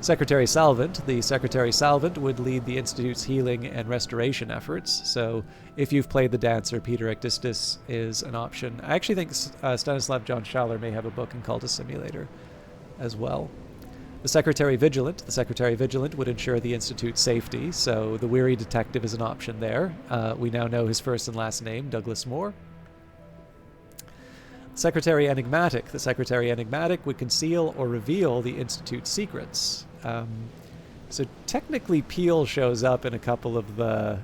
Secretary Salvant. The Secretary Salvant would lead the Institute's healing and restoration efforts. So if you've played the dancer, Peter Ecdistis is an option. I actually think Stanislav John Schaller may have a book in Cultist Simulator as well. The Secretary Vigilant. The Secretary Vigilant would ensure the Institute's safety, so the Weary Detective is an option there. We now know his first and last name, Douglas Moore. Secretary Enigmatic. The Secretary Enigmatic would conceal or reveal the Institute's secrets. So technically Peel shows up in a couple of the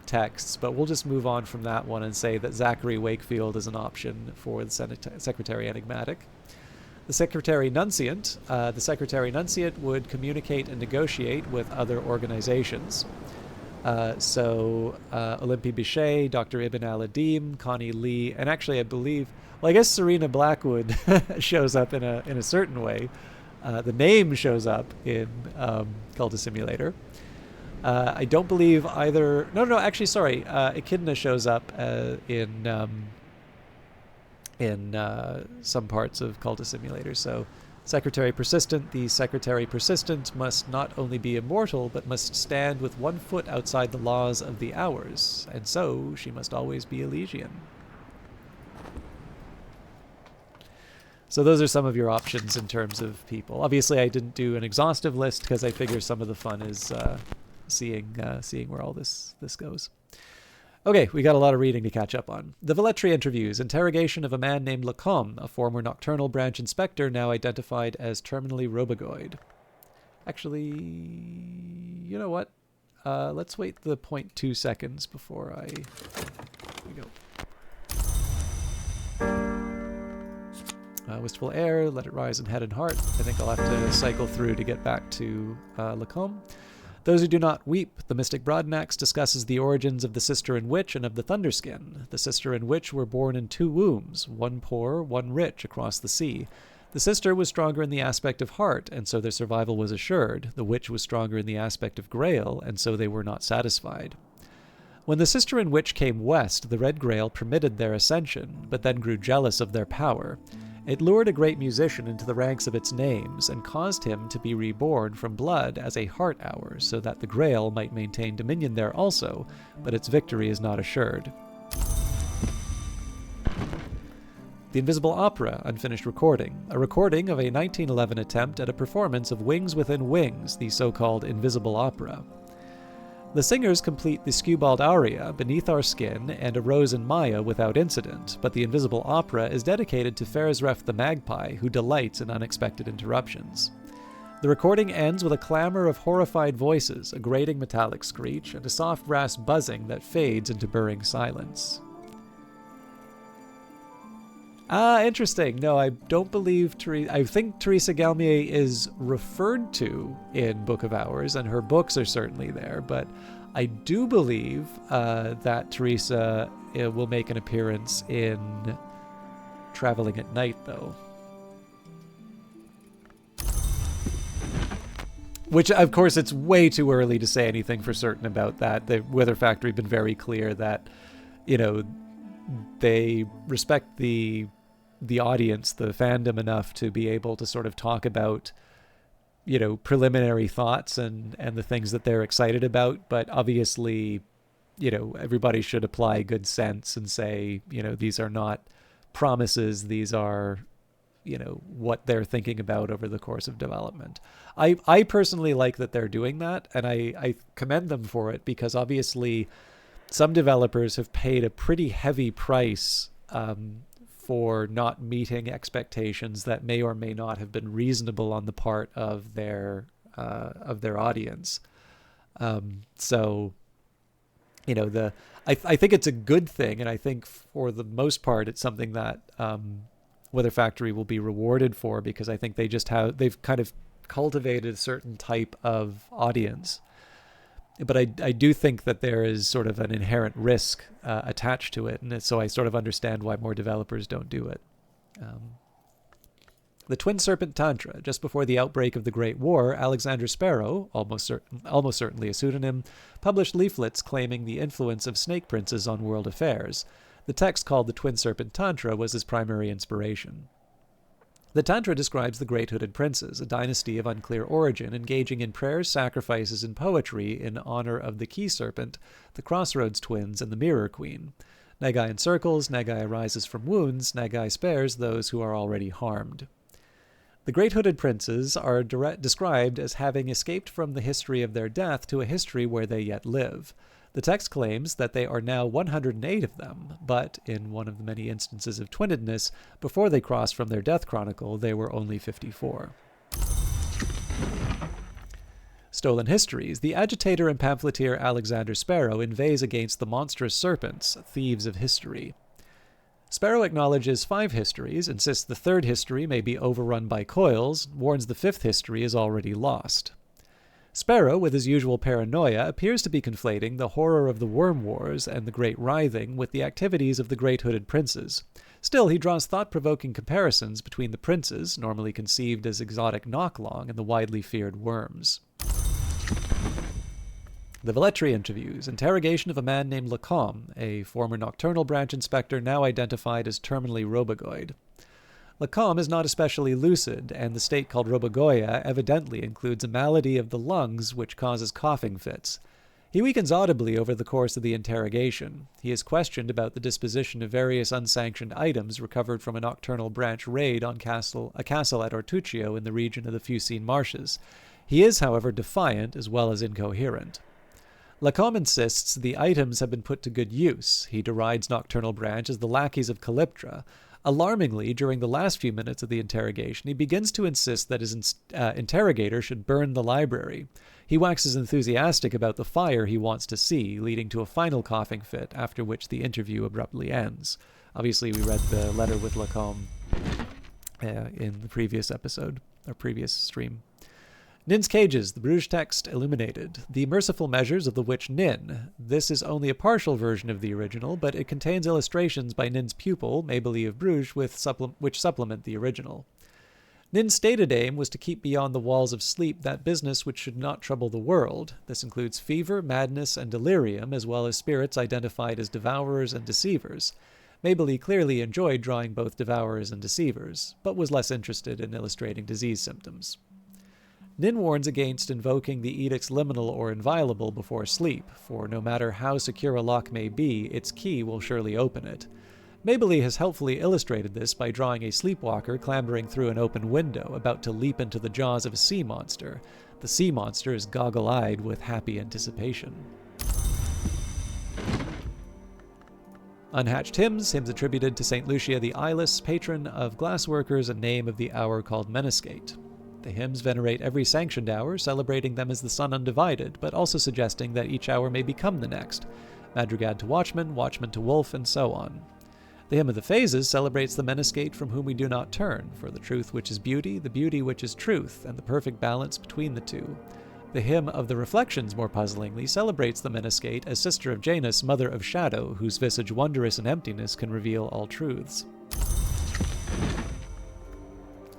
texts, but we'll just move on from that one and say that Zachary Wakefield is an option for the Secretary Enigmatic. The Secretary Nunciant. The Secretary Nunciant would communicate and negotiate with other organizations. So Olympie Bichet, Dr. Ibn Al-Adim, Connie Lee, and actually I believe, well, I guess Serena Blackwood shows up in a certain way. The name shows up in Cultist Simulator. I don't believe either. No, actually, sorry. Echidna shows up in some parts of Cultist Simulator. So, Secretary Persistent. The Secretary Persistent must not only be immortal, but must stand with one foot outside the laws of the hours, and so she must always be Elysian. So those are some of your options in terms of people. Obviously, I didn't do an exhaustive list because I figure some of the fun is seeing where all this goes. Okay, we got a lot of reading to catch up on. The Velletri interviews. Interrogation of a man named Lacombe, a former Nocturnal Branch inspector now identified as terminally robogoid. Actually, you know what? Let's wait the 0.2 seconds before Here we go. Wistful Air, Let It Rise in Head and Heart. I think I'll have to cycle through to get back to Lacombe. Those Who Do Not Weep. The Mystic Broadnax discusses the origins of the Sister and Witch and of the Thunderskin. The Sister and Witch were born in two wombs, one poor, one rich, across the sea. The Sister was stronger in the aspect of heart, and so their survival was assured. The Witch was stronger in the aspect of Grail, and so they were not satisfied. When the Sister and Witch came west, the Red Grail permitted their ascension, but then grew jealous of their power. It lured a great musician into the ranks of its names, and caused him to be reborn from blood as a heart hour, so that the Grail might maintain dominion there also, but its victory is not assured. The Invisible Opera, unfinished recording. A recording of a 1911 attempt at a performance of Wings Within Wings, the so-called Invisible Opera. The singers complete the Skewbald aria, Beneath Our Skin, and A Rose in Maya without incident, but the Invisible Opera is dedicated to Farazref the Magpie, who delights in unexpected interruptions. The recording ends with a clamor of horrified voices, a grating metallic screech, and a soft brass buzzing that fades into burring silence. Interesting. No, I don't believe I think Teresa Galmier is referred to in Book of Hours, and her books are certainly there, but I do believe that Teresa will make an appearance in Traveling at Night, though. Which, of course, it's way too early to say anything for certain about that. The Weather Factory have been very clear that, they respect the the audience, the fandom, enough to be able to sort of talk about, preliminary thoughts and the things that they're excited about. But obviously, everybody should apply good sense and say, these are not promises. These are, what they're thinking about over the course of development. I personally like that they're doing that, and I commend them for it, because obviously some developers have paid a pretty heavy price for not meeting expectations that may or may not have been reasonable on the part of their audience. So, I think it's a good thing, and I think for the most part it's something that Weather Factory will be rewarded for, because I think they've kind of cultivated a certain type of audience. But I do think that there is sort of an inherent risk attached to it, and so I sort of understand why more developers don't do it. The Twin Serpent Tantra. Just before the outbreak of the Great War, Alexander Sparrow, almost certainly a pseudonym, published leaflets claiming the influence of snake princes on world affairs. The text, called the Twin Serpent Tantra, was his primary inspiration. The Tantra describes the Great Hooded Princes, a dynasty of unclear origin, engaging in prayers, sacrifices, and poetry in honor of the Key Serpent, the Crossroads Twins, and the Mirror Queen. Nagai encircles, Nagai arises from wounds, Nagai spares those who are already harmed. The Great Hooded Princes are described as having escaped from the history of their death to a history where they yet live. The text claims that they are now 108 of them, but, in one of the many instances of twinnedness, before they crossed from their death chronicle, they were only 54. Stolen Histories. The agitator and pamphleteer Alexander Sparrow inveighs against the monstrous serpents, thieves of history. Sparrow acknowledges 5 histories, insists the 3rd history may be overrun by coils, warns the 5th history is already lost. Sparrow, with his usual paranoia, appears to be conflating the horror of the Worm Wars and the Great Writhing with the activities of the Great Hooded Princes. Still, he draws thought-provoking comparisons between the princes, normally conceived as exotic knocklong, and the widely feared worms. The Velletri interviews. Interrogation of a man named Lacombe, a former Nocturnal Branch inspector now identified as terminally robogoid. Lacombe is not especially lucid, and the state called robogoia evidently includes a malady of the lungs which causes coughing fits. He weakens audibly over the course of the interrogation. He is questioned about the disposition of various unsanctioned items recovered from a Nocturnal Branch raid on a castle at Ortuccio in the region of the Fucine Marshes. He is, however, defiant as well as incoherent. Lacombe insists the items have been put to good use. He derides Nocturnal Branch as the lackeys of Calyptra. Alarmingly, during the last few minutes of the interrogation, he begins to insist that his interrogator should burn the library. He waxes enthusiastic about the fire he wants to see, leading to a final coughing fit, after which the interview abruptly ends. Obviously, we read the letter with Lacombe in the previous episode, or previous stream. Nin's Cages, the Bruges text illuminated. The merciful measures of the witch Nin. This is only a partial version of the original, but it contains illustrations by Nin's pupil, Mabelie of Bruges, which supplement the original. Nin's stated aim was to keep beyond the walls of sleep that business which should not trouble the world. This includes fever, madness, and delirium, as well as spirits identified as devourers and deceivers. Mabelie clearly enjoyed drawing both devourers and deceivers, but was less interested in illustrating disease symptoms. Nin warns against invoking the edict's liminal or inviolable before sleep, for no matter how secure a lock may be, its key will surely open it. Mabelie has helpfully illustrated this by drawing a sleepwalker clambering through an open window, about to leap into the jaws of a sea monster. The sea monster is goggle-eyed with happy anticipation. Unhatched hymns attributed to St. Lucia the Eyeless, patron of glassworkers, and name of the hour called Meniscate. The hymns venerate every sanctioned hour, celebrating them as the sun undivided, but also suggesting that each hour may become the next. Madrigad to watchman, watchman to wolf, and so on. The Hymn of the Phases celebrates the Meniscate from whom we do not turn, for the truth which is beauty, the beauty which is truth, and the perfect balance between the two. The Hymn of the Reflections, more puzzlingly, celebrates the Meniscate as sister of Janus, mother of Shadow, whose visage wondrous in emptiness can reveal all truths.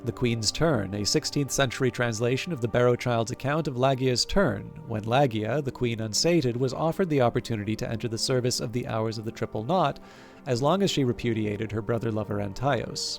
The Queen's Turn, a 16th century translation of the Barrowchild's account of Lagia's turn, when Lagia, the queen unsated, was offered the opportunity to enter the service of the Hours of the Triple Knot, as long as she repudiated her brother-lover Antaios.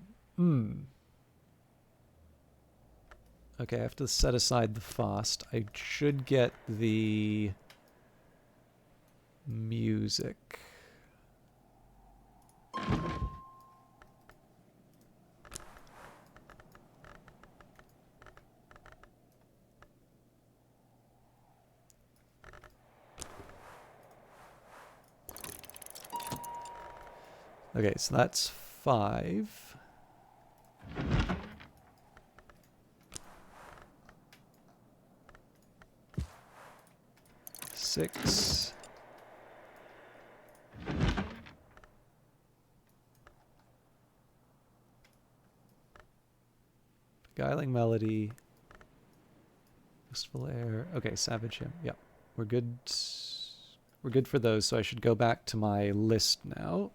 Okay, I have to set aside the fast. I should get the music. Okay, so that's 5. Six. Beguiling Melody. Wistful Air. Okay, Savage Hymn. Yep. We're good. We're good for those, so I should go back to my list now.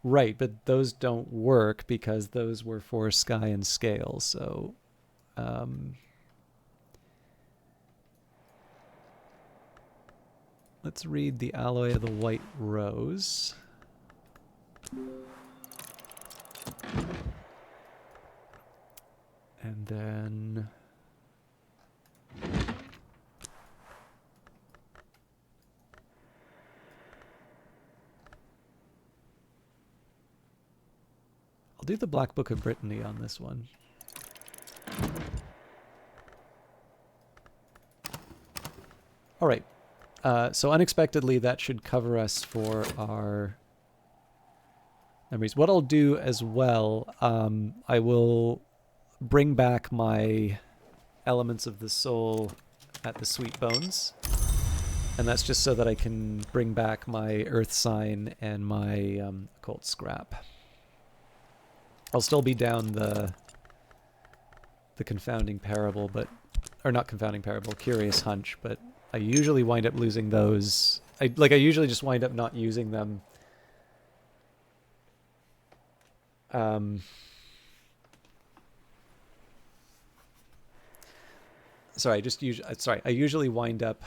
Right, but those don't work because those were for Sky and Scale, so let's read the Alloy of the White Rose. And then I'll do the Black Book of Brittany on this one. All right. So unexpectedly, that should cover us for our memories. What I'll do as well, I will bring back my Elements of the Soul at the Sweet Bones. And that's just so that I can bring back my Earth Sign and my Occult Scrap. I'll still be down the Confounding Parable, but... Or not Confounding Parable, Curious Hunch, but I usually wind up losing those. I usually just wind up not using them. Sorry, I usually wind up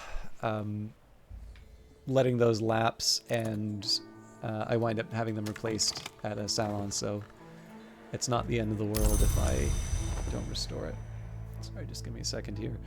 letting those lapse, and I wind up having them replaced at a salon, so it's not the end of the world if I don't restore it. Sorry, just give me a second here.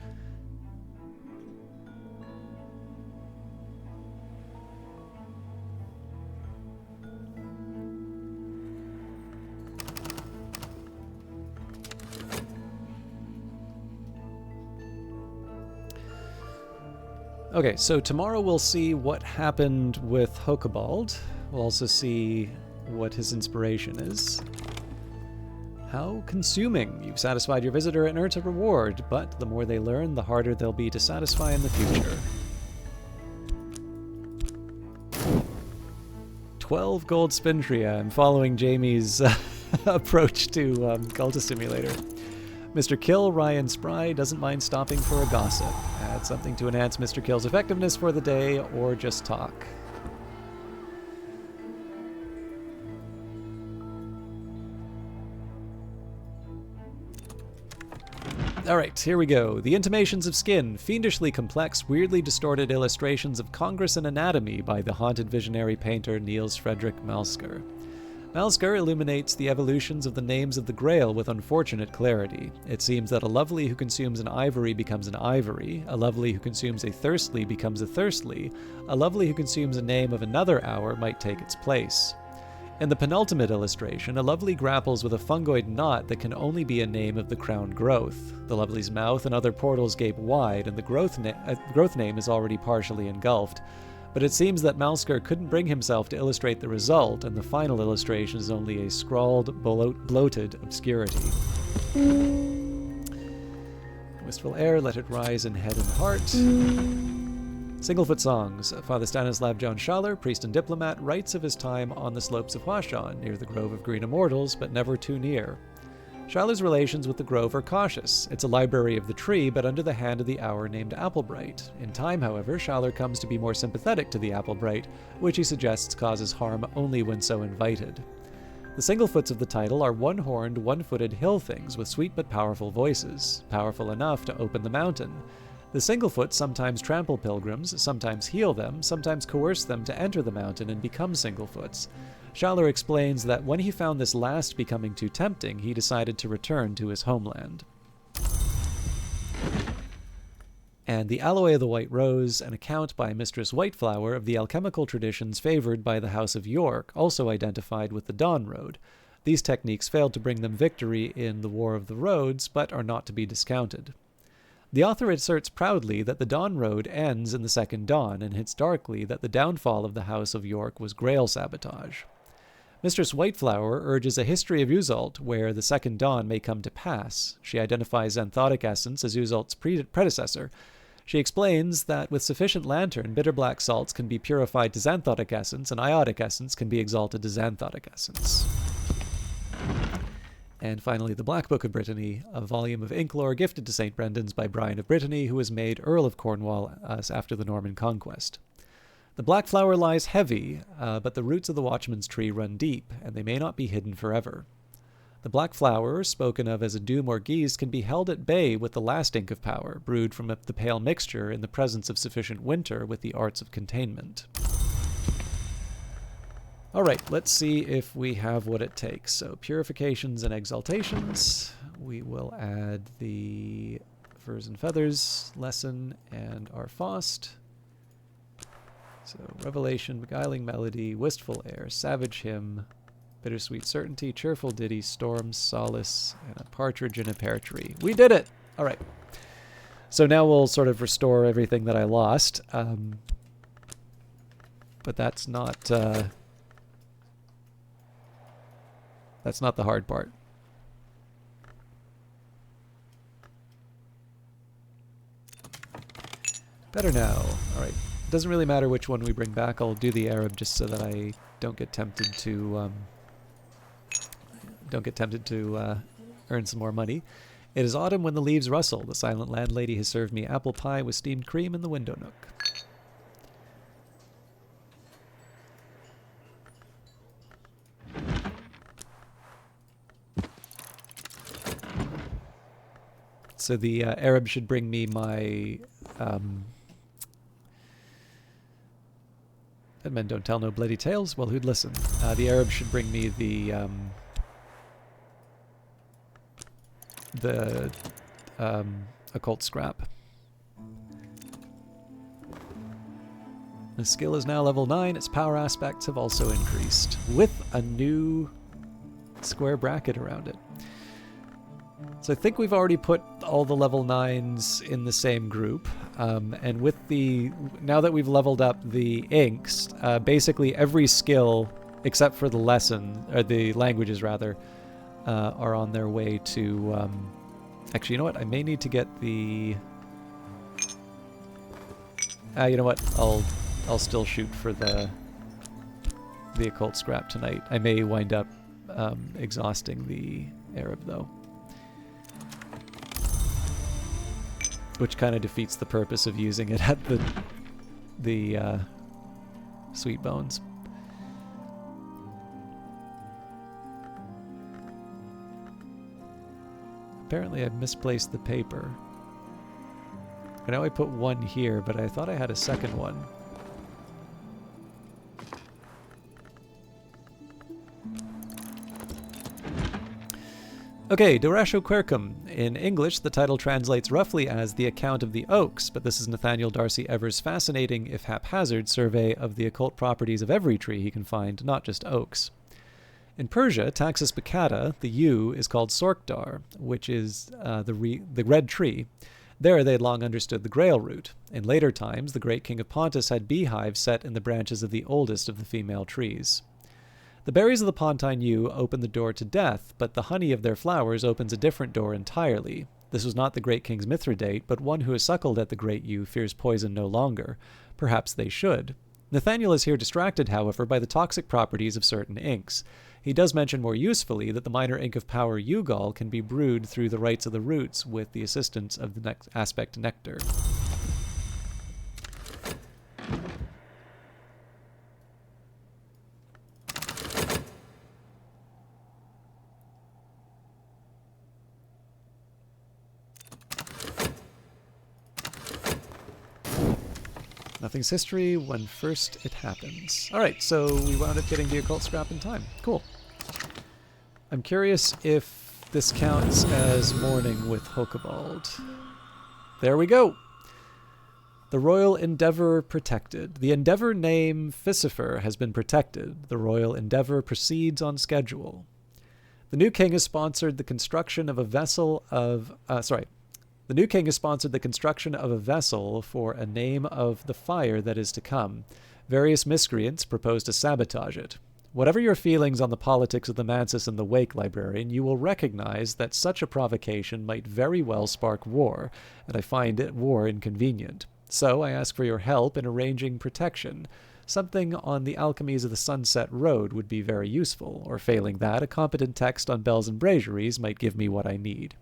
Okay, so tomorrow we'll see what happened with Hokabald. We'll also see what his inspiration is. How consuming. You've satisfied your visitor and earned a reward, but the more they learn, the harder they'll be to satisfy in the future. 12 gold Spintria. I'm following Jamie's approach to Cultist Simulator. Mr. Kill, Ryan Spry, doesn't mind stopping for a gossip. Add something to enhance Mr. Kill's effectiveness for the day, or just talk. Alright, here we go. The Intimations of Skin, fiendishly complex, weirdly distorted illustrations of Congress and anatomy by the haunted visionary painter Niels Fredrik Malsker. Malsker illuminates the evolutions of the names of the Grail with unfortunate clarity. It seems that a lovely who consumes an ivory becomes an ivory, a lovely who consumes a thirstly becomes a thirstly, a lovely who consumes a name of another hour might take its place. In the penultimate illustration, a lovely grapples with a fungoid knot that can only be a name of the crown growth. The lovely's mouth and other portals gape wide, and the growth name is already partially engulfed. But it seems that Malsker couldn't bring himself to illustrate the result, and the final illustration is only a scrawled, bloated obscurity. Wistful air, let it rise in head and heart. Singlefoot songs. Father Stanislav John Schaller, priest and diplomat, writes of his time on the slopes of Huashan, near the Grove of Green Immortals, but never too near. Schaller's relations with the Grove are cautious. It's a library of the tree, but under the hand of the hour named Applebright. In time, however, Schaller comes to be more sympathetic to the Applebright, which he suggests causes harm only when so invited. The Singlefoots of the title are one-horned, one-footed hill things with sweet but powerful voices, powerful enough to open the mountain. The Singlefoot sometimes trample pilgrims, sometimes heal them, sometimes coerce them to enter the mountain and become Singlefoots. Schaller explains that when he found this last becoming too tempting, he decided to return to his homeland. And The Alloy of the White Rose, an account by Mistress Whiteflower of the alchemical traditions favored by the House of York, also identified with the Dawn Road. These techniques failed to bring them victory in the War of the Roads, but are not to be discounted. The author asserts proudly that the Dawn Road ends in the Second Dawn, and hints darkly that the downfall of the House of York was Grail sabotage. Mistress Whiteflower urges a history of Yuzalt where the Second Dawn may come to pass. She identifies Xanthotic Essence as Yuzalt's predecessor. She explains that with sufficient lantern, bitter black salts can be purified to Xanthotic Essence, and Iotic Essence can be exalted to Xanthotic Essence. And finally, The Black Book of Brittany, a volume of inklore gifted to St. Brendan's by Brian of Brittany, who was made Earl of Cornwall after the Norman conquest. The black flower lies heavy, but the roots of the watchman's tree run deep, and they may not be hidden forever. The black flower, spoken of as a doom or guise, can be held at bay with the last ink of power, brewed from the pale mixture in the presence of sufficient winter with the arts of containment. All right, let's see if we have what it takes. So purifications and exaltations. We will add the Furs and Feathers lesson and our Faust. So Revelation, Beguiling Melody, Wistful Air, Savage Hymn, Bittersweet Certainty, Cheerful Ditty, Storm, Solace, and a Partridge in a Pear Tree. We did it! All right. So now we'll sort of restore everything that I lost. But that's not the hard part. Better now. All right. Doesn't really matter which one we bring back. I'll do the Arab just so that I don't get tempted to earn some more money. It is autumn when the leaves rustle. The silent landlady has served me apple pie with steamed cream in the window nook. So the Arab should bring me my Dead men don't tell no bloody tales. Well, who'd listen? The Arab should bring me the occult scrap. The skill is now level 9. Its power aspects have also increased, with a new square bracket around it. So I think we've already put all the level 9s in the same group. And with now that we've leveled up the inks, basically every skill, except for the lesson, or the languages rather, are on their way to... actually, you know what? I may need to get the... you know what? I'll still shoot for the occult scrap tonight. I may wind up exhausting the Arab, though. Which kind of defeats the purpose of using it at the Sweet Bones. Apparently I've misplaced the paper. I know I put one here, but I thought I had a second one. Okay, Dorasho Quercum. In English, the title translates roughly as The Account of the Oaks, but this is Nathaniel Darcy Evers' fascinating, if haphazard, survey of the occult properties of every tree he can find, not just oaks. In Persia, Taxus baccata, the yew, is called Sorkdar, which is the red tree. There they had long understood the grail root. In later times, the great king of Pontus had beehives set in the branches of the oldest of the female trees. The berries of the Pontine yew open the door to death, but the honey of their flowers opens a different door entirely. This was not the great king's Mithridate, but one who has suckled at the great yew fears poison no longer. Perhaps they should. Nathaniel is here distracted, however, by the toxic properties of certain inks. He does mention more usefully that the minor ink of power Yew-Gall can be brewed through the rites of the roots with the assistance of the aspect nectar. Nothing's history when first it happens. Alright, so we wound up getting the occult scrap in time. Cool. I'm curious if this counts as mourning with Hokebald. There we go! The Royal Endeavour protected. The Endeavour name Phisifer has been protected. The Royal Endeavour proceeds on schedule. The new king has sponsored the construction of a vessel of... The new king has sponsored the construction of a vessel for a name of the fire that is to come. Various miscreants propose to sabotage it. Whatever your feelings on the politics of the Mansus and the Wake, Librarian, you will recognize that such a provocation might very well spark war, and I find it war inconvenient. So I ask for your help in arranging protection. Something on the Alchemies of the Sunset Road would be very useful, or failing that, a competent text on bells and braziers might give me what I need.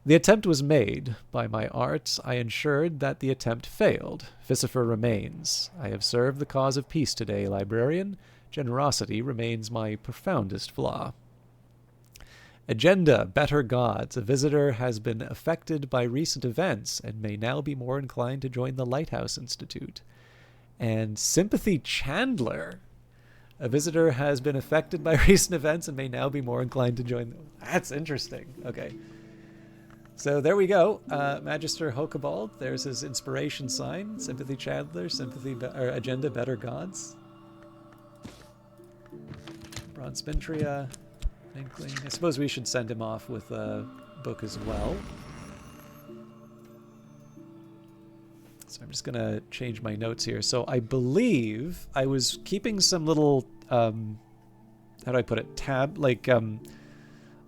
The attempt was made. By my arts, I ensured that the attempt failed. Phisifer remains. I have served the cause of peace today, Librarian. Generosity remains my profoundest flaw. Agenda, Better Gods. A visitor has been affected by recent events and may now be more inclined to join the Lighthouse Institute. And Sympathy Chandler. A visitor has been affected by recent events and may now be more inclined to join them. That's interesting. Okay. So there we go. Magister Hokebald. There's his inspiration sign. Sympathy Chandler. Agenda, Better Gods. Bronze Spintria. Inkling. I suppose we should send him off with a book as well. So I'm just going to change my notes here. So I believe I was keeping some little, how do I put it,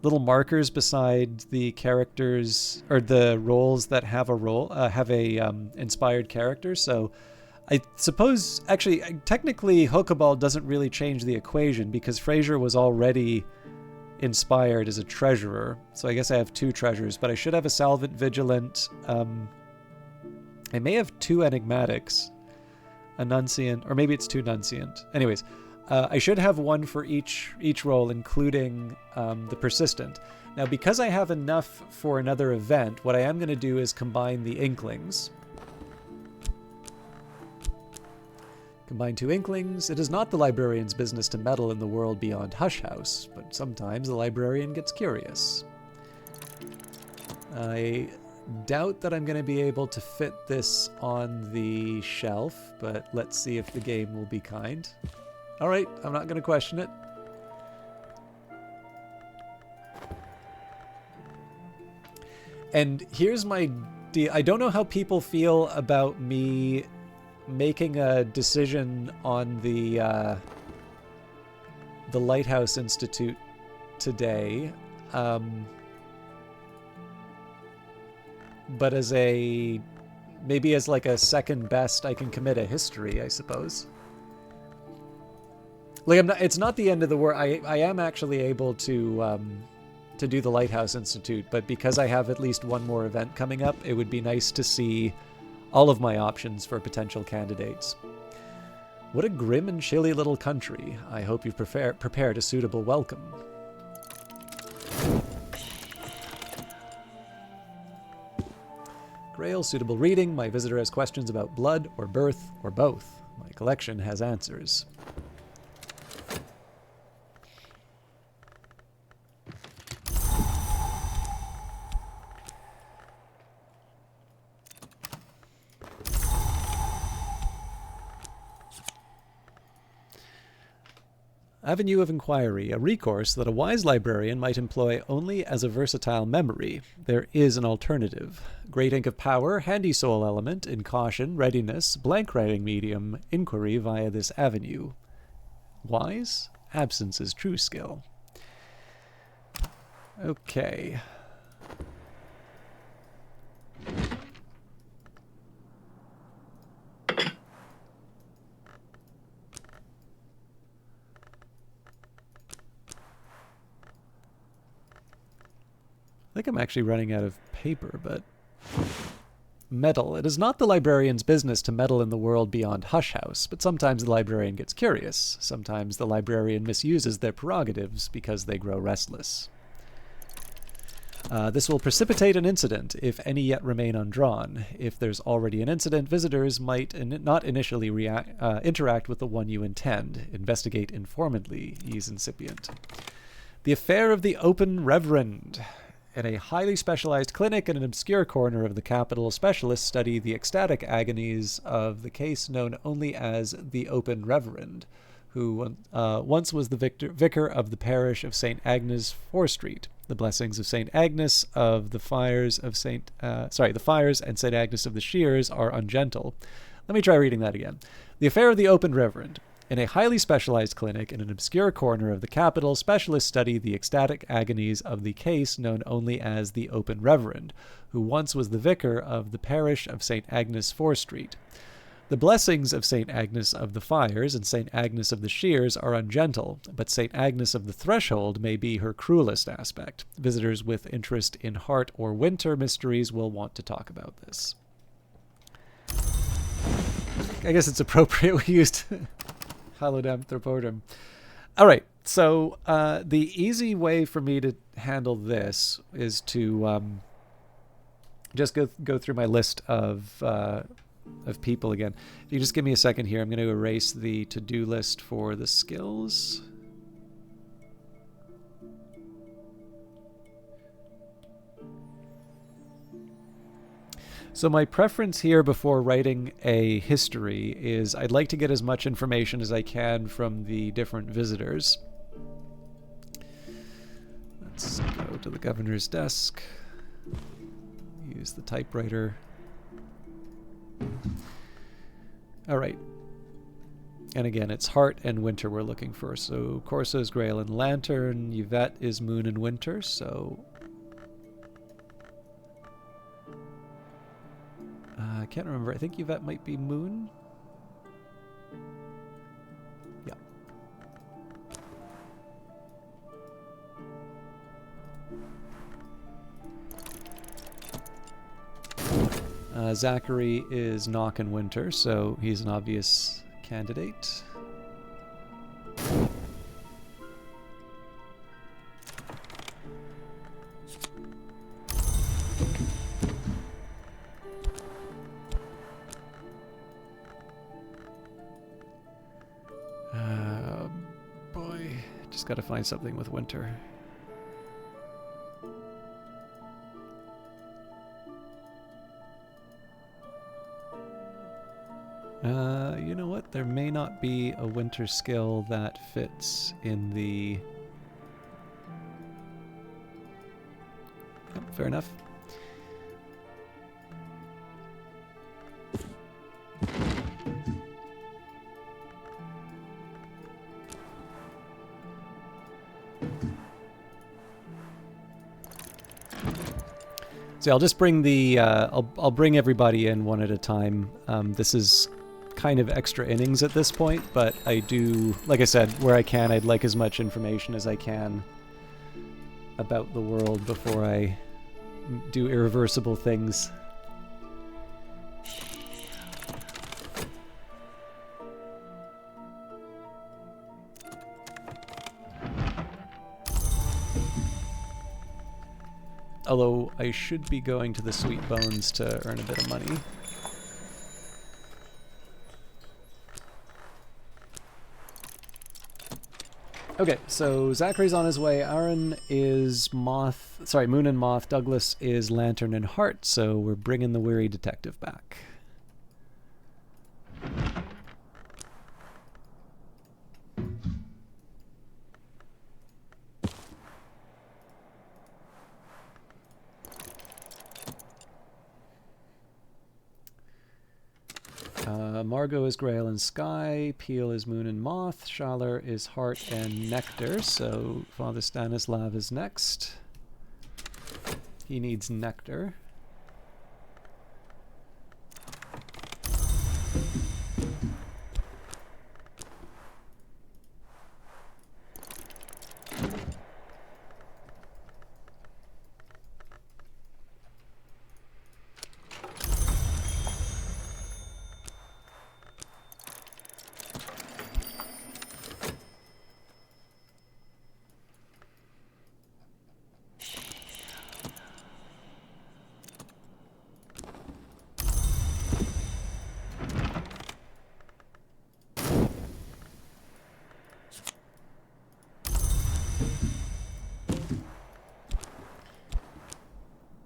little markers beside the characters, or the roles that have a inspired character. So I suppose, actually, technically Hokebald doesn't really change the equation because Fraser was already inspired as a treasurer. So I guess I have 2 treasures, but I should have a Salvant Vigilant. I may have 2 Enigmatics, a Nunciant, or maybe it's 2 Nunciant. Anyways, I should have 1 for each role, including the Persistent. Now, because I have enough for another event, what I am going to do is combine the Inklings. Combine 2 Inklings. It is not the Librarian's business to meddle in the world beyond Hush House, but sometimes the Librarian gets curious. I doubt that I'm going to be able to fit this on the shelf, but let's see if the game will be kind. Alright, I'm not going to question it. And here's my deal. I don't know how people feel about me making a decision on the Lighthouse Institute today. But maybe as like a second best, I can commit a history, I suppose. Like, it's not the end of the world. I am actually able to do the Lighthouse Institute, but because I have at least 1 more event coming up, it would be nice to see all of my options for potential candidates. What a grim and chilly little country. I hope you've prepared a suitable welcome. Grail, suitable reading. My visitor has questions about blood or birth or both. My collection has answers. Avenue of Inquiry, a recourse that a wise librarian might employ only as a versatile memory. There is an alternative. Great Ink of Power, handy soul element, in caution, readiness, blank writing medium, inquiry via this avenue. Wise? Absence is true skill. Okay. I think I'm actually running out of paper, but... Meddle. It is not the librarian's business to meddle in the world beyond Hush House, but sometimes the librarian gets curious. Sometimes the librarian misuses their prerogatives because they grow restless. This will precipitate an incident, if any yet remain undrawn. If there's already an incident, visitors might not initially interact with the one you intend. Investigate informedly. He's incipient. The affair of the Open Reverend. In a highly specialized clinic in an obscure corner of the capital, specialists study the ecstatic agonies of the case known only as the Open Reverend, who once was the vicar of the parish of St. Agnes, Fore Street. The blessings of St. Agnes of the fires of the fires and St. Agnes of the Shears are ungentle. Let me try reading that again. The affair of the Open Reverend. In a highly specialized clinic in an obscure corner of the capital, specialists study the ecstatic agonies of the case known only as the Open Reverend, who once was the vicar of the parish of St. Agnes, Fore Street. The blessings of St. Agnes of the Fires and St. Agnes of the Shears are ungentle, but St. Agnes of the Threshold may be her cruelest aspect. Visitors with interest in heart or winter mysteries will want to talk about this. I guess it's appropriate we used Hallowed Anthroporum. All right, so the easy way for me to handle this is to just go through my list of people again. If you just give me a second here, I'm going to erase the to-do list for the skills. So my preference here before writing a history is I'd like to get as much information as I can from the different visitors. Let's go to the governor's desk. Use the typewriter. All right. And again, it's heart and winter we're looking for. So Corso is Grail and Lantern. Yvette is Moon and Winter. So I can't remember. I think Yvette might be Moon. Yeah. Zachary is Nock and Winter, so he's an obvious candidate. Boy, just gotta find something with Winter. You know what? There may not be a winter skill that fits in the... Yep, fair enough. So I'll just bring the I'll bring everybody in one at a time. This is kind of extra innings at this point, but I do, like I said, where I can, I'd like as much information as I can about the world before I do irreversible things. Although I should be going to the Sweet Bones to earn a bit of money. Okay, so Zachary's on his way. Aaron is Moon and Moth. Douglas is Lantern and Heart, so we're bringing the weary detective back. Margot is Grail and Sky, Peel is Moon and Moth, Schaller is Heart and Nectar, so Father Stanislav is next. He needs Nectar.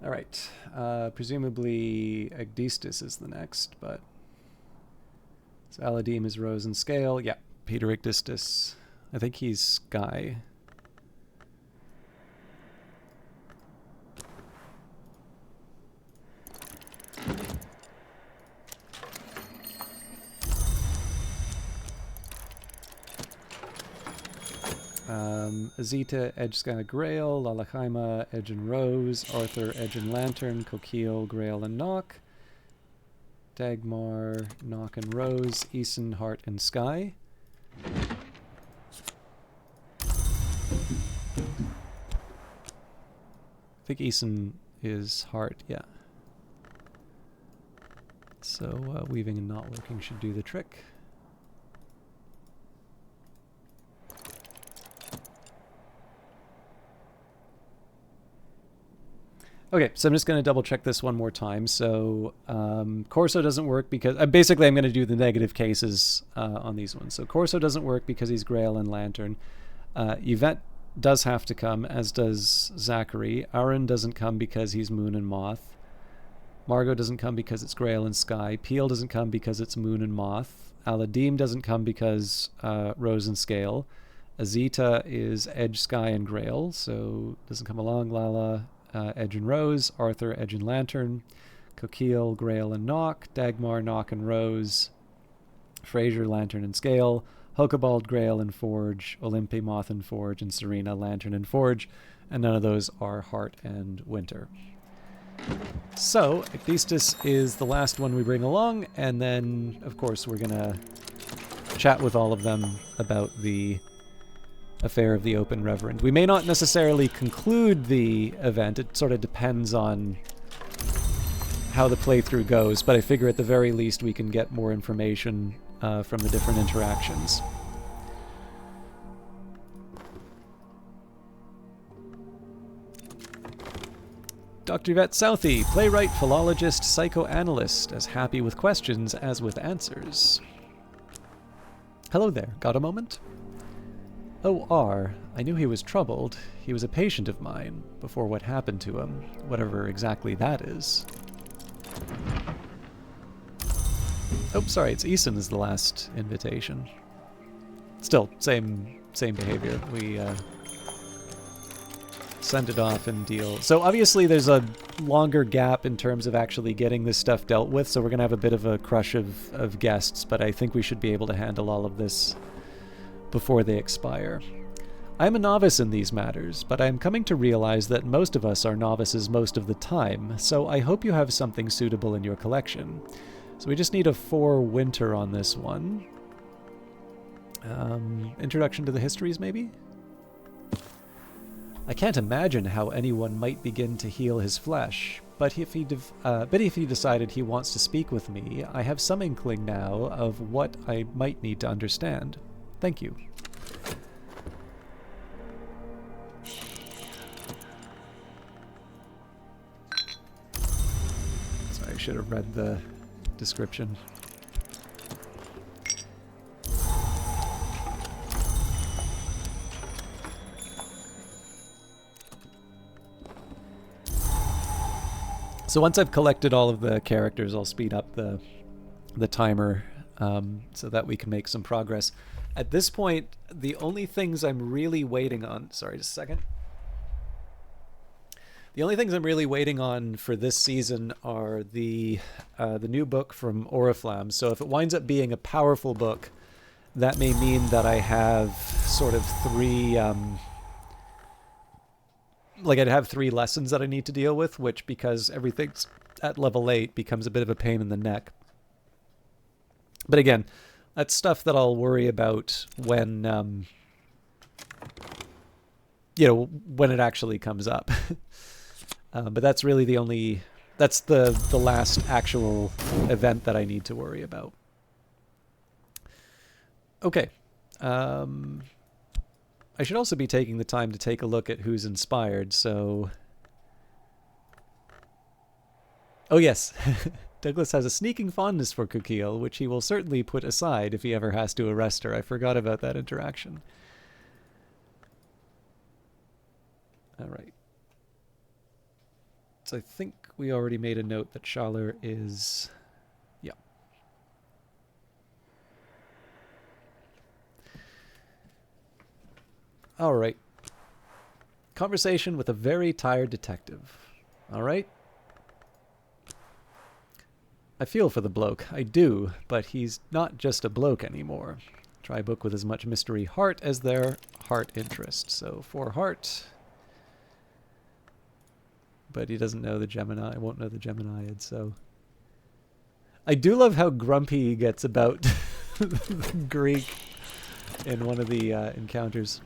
All right. Presumably Agdistis is the next, but... So Aladim is Rose and Scale. Yeah, Peter Agdistis. I think he's Sky. Azita, Edge Sky Grail, Lalachaima, Edge and Rose, Arthur, Edge and Lantern, Coquille, Grail and Nock, Dagmar, Nock and Rose, Eason, Heart and Sky. I think Eason is Heart, yeah. So weaving and not working should do the trick. Okay, so I'm just going to double check this one more time. So Corso doesn't work because... basically, I'm going to do the negative cases on these ones. So Corso doesn't work because he's Grail and Lantern. Yvette does have to come, as does Zachary. Aaron doesn't come because he's Moon and Moth. Margot doesn't come because it's Grail and Sky. Peel doesn't come because it's Moon and Moth. Aladim doesn't come because Rose and Scale. Azita is Edge, Sky, and Grail, so doesn't come along. Lala... Edge and Rose, Arthur, Edge and Lantern, Coquille, Grail and Nock, Dagmar, Nock and Rose, Fraser, Lantern and Scale, Hokabald, Grail and Forge, Olympe, Moth and Forge, and Serena, Lantern and Forge, and none of those are Heart and Winter. So, Agdistis is the last one we bring along, and then, of course, we're going to chat with all of them about the Affair of the Open Reverend. We may not necessarily conclude the event. It sort of depends on how the playthrough goes, but I figure at the very least we can get more information from the different interactions. Dr. Yvette Southey, playwright, philologist, psychoanalyst, as happy with questions as with answers. Hello there. Got a moment? Oh, R. I knew he was troubled. He was a patient of mine before what happened to him, whatever exactly that is. Oh, sorry, it's Eason is the last invitation. Still, same behavior. We send it off and deal. So obviously there's a longer gap in terms of actually getting this stuff dealt with, so we're going to have a bit of a crush of guests, but I think we should be able to handle all of this before they expire. I am a novice in these matters, but I am coming to realize that most of us are novices most of the time, so I hope you have something suitable in your collection. So we just need a 4 winter on this one. Introduction to the histories, maybe? I can't imagine how anyone might begin to heal his flesh, but if he decided he wants to speak with me, I have some inkling now of what I might need to understand. Thank you. Sorry, I should have read the description. So once I've collected all of the characters, I'll speed up the timer so that we can make some progress. At this point, the only things I'm really waiting on... Sorry, just a second. The only things I'm really waiting on for this season are the new book from Oriflamme. So if it winds up being a powerful book, that may mean that I have sort of 3... I'd have 3 lessons that I need to deal with, which, because everything's at level 8, becomes a bit of a pain in the neck. But again, that's stuff that I'll worry about when, when it actually comes up. But that's really the only... That's the last actual event that I need to worry about. Okay. I should also be taking the time to take a look at who's inspired, so... Oh yes, Douglas has a sneaking fondness for Coquille, which he will certainly put aside if he ever has to arrest her. I forgot about that interaction. All right. So I think we already made a note that Schaller is... Yeah. All right. Conversation with a very tired detective. All right. I feel for the bloke. I do, but he's not just a bloke anymore. Try a book with as much mystery heart as their heart interest. So 4 heart. But he doesn't know the Gemini. I won't know the Geminiad, so... I do love how grumpy he gets about Greek in one of the encounters.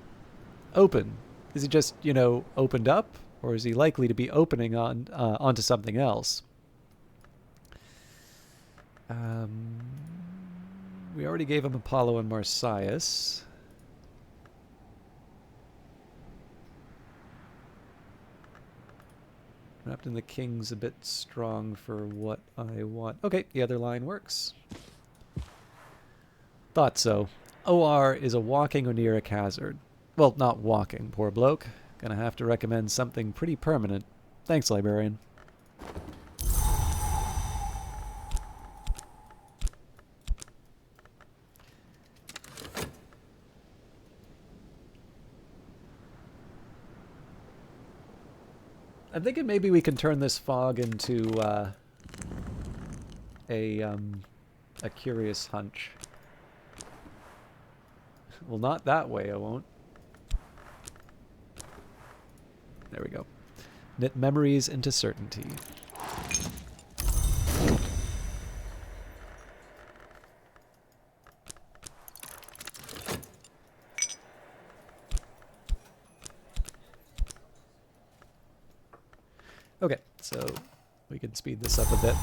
Open. Is he just, you know, opened up? Or is he likely to be opening on onto something else? We already gave him Apollo and Marsyas. Wrapped in the King's a bit strong for what I want. Okay, the other line works. Thought so. OR is a walking oniric hazard. Well, not walking, poor bloke. Gonna have to recommend something pretty permanent. Thanks, librarian. I'm thinking maybe we can turn this fog into a curious hunch. Well, not that way, I won't. There we go. Knit memories into certainty. Okay, so we can speed this up a bit.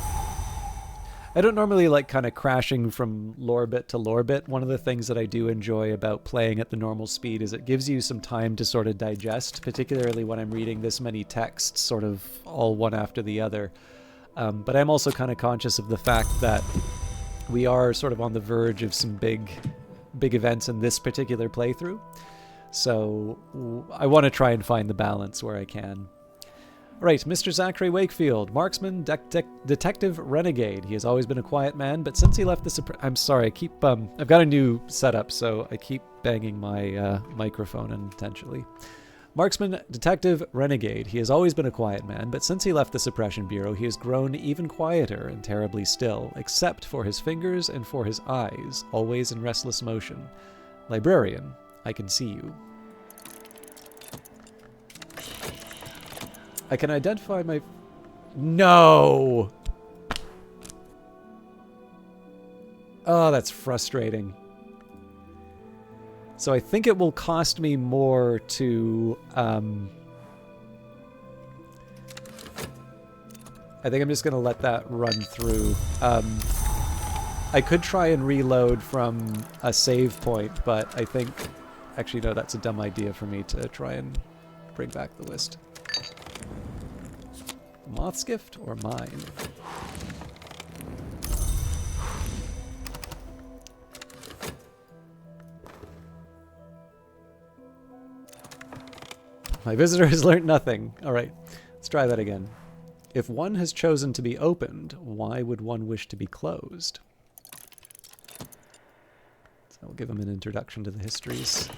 I don't normally like kind of crashing from lore bit to lore bit. One of the things that I do enjoy about playing at the normal speed is it gives you some time to sort of digest, particularly when I'm reading this many texts, sort of all one after the other. But I'm also kind of conscious of the fact that we are sort of on the verge of some big events in this particular playthrough. So I want to try and find the balance where I can. Right, Mr. Zachary Wakefield, marksman, detective, renegade. He has always been a quiet man, but since he left the... I'm sorry, I keep... I've got a new setup, so I keep banging my microphone unintentionally. Marksman, detective, renegade. He has always been a quiet man, but since he left the Suppression Bureau, he has grown even quieter and terribly still, except for his fingers and for his eyes, always in restless motion. Librarian, I can see you. I can identify my... No! Oh, that's frustrating. So I think it will cost me more to... I think I'm just going to let that run through. I could try and reload from a save point, but I think... Actually, no, that's a dumb idea for me to try and bring back the list. Moth's gift or mine? My visitor has learnt nothing. All right, let's try that again. If one has chosen to be opened, why would one wish to be closed? So I'll give him an introduction to the histories.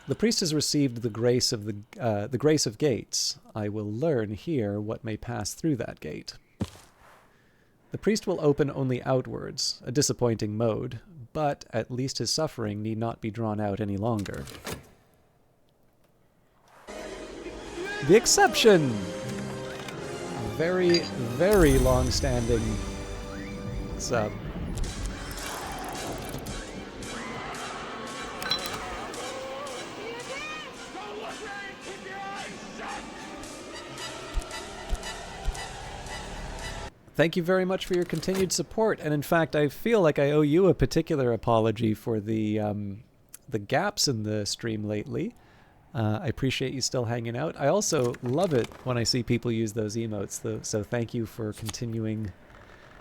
The priest has received the grace of the grace of gates. I will learn here what may pass through that gate. The priest will open only outwards, a disappointing mode, but at least his suffering need not be drawn out any longer. The exception! Very, very long-standing sub. Thank you very much for your continued support, and in fact, I feel like I owe you a particular apology for the gaps in the stream lately. I appreciate you still hanging out. I also love it when I see people use those emotes, though, so thank you for continuing.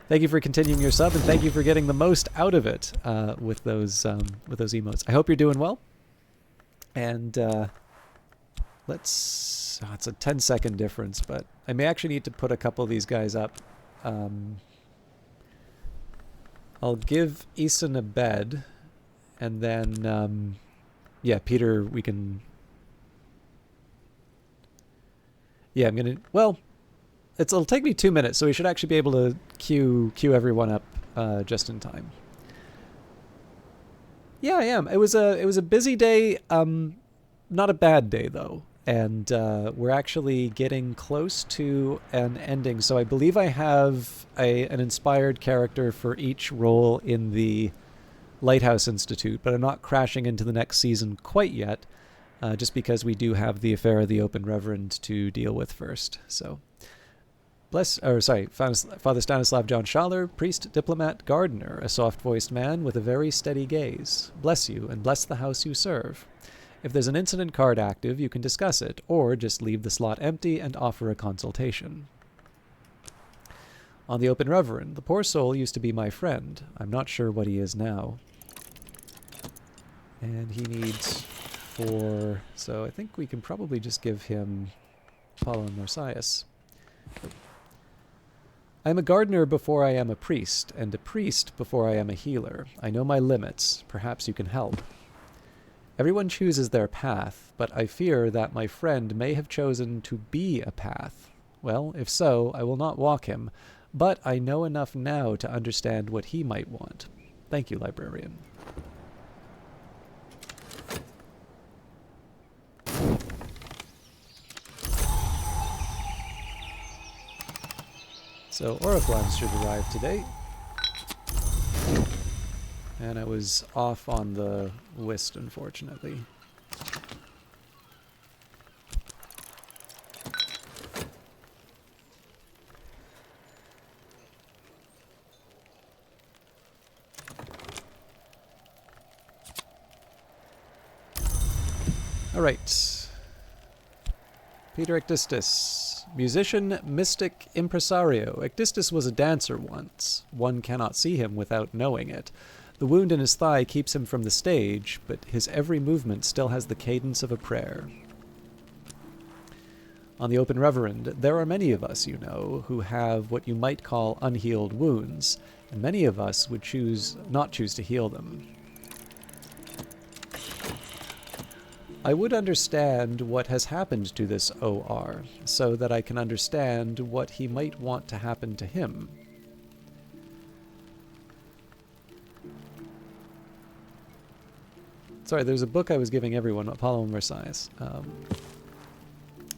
Thank you for continuing your sub, and thank you for getting the most out of it with those emotes. I hope you're doing well, and Let's... Oh, it's a 10-second difference, but I may actually need to put a couple of these guys up. I'll give Eason a bed, and then, yeah, Peter, we can... Yeah, I'm going to... Well, it'll take me 2 minutes, so we should actually be able to queue everyone up just in time. Yeah, I am. It was a busy day, not a bad day, though. And we're actually getting close to an ending. So I believe I have an inspired character for each role in the Lighthouse Institute, but I'm not crashing into the next season quite yet, just because we do have the Affair of the Open Reverend to deal with first. So, Father Stanislav John Schaller, priest, diplomat, gardener, a soft-voiced man with a very steady gaze. Bless you, and bless the house you serve. If there's an incident card active, you can discuss it, or just leave the slot empty and offer a consultation. On the Open Reverend, the poor soul used to be my friend. I'm not sure what he is now. And he needs 4, so I think we can probably just give him Apollo and Marsyas. I am a gardener before I am a priest, and a priest before I am a healer. I know my limits. Perhaps you can help. Everyone chooses their path, but I fear that my friend may have chosen to be a path. Well, if so, I will not walk him, but I know enough now to understand what he might want. Thank you, librarian. So Oriflammes should arrive today. And I was off on the list, unfortunately. All right. Peter Ecdistis, musician, mystic, impresario. Ecdistis was a dancer once. One cannot see him without knowing it. The wound in his thigh keeps him from the stage, but his every movement still has the cadence of a prayer. On the Open Reverend, there are many of us, you know, who have what you might call unhealed wounds, and many of us would not choose to heal them. I would understand what has happened to this OR, so that I can understand what he might want to happen to him. Sorry, there's a book I was giving everyone, Apollo and Marsyas.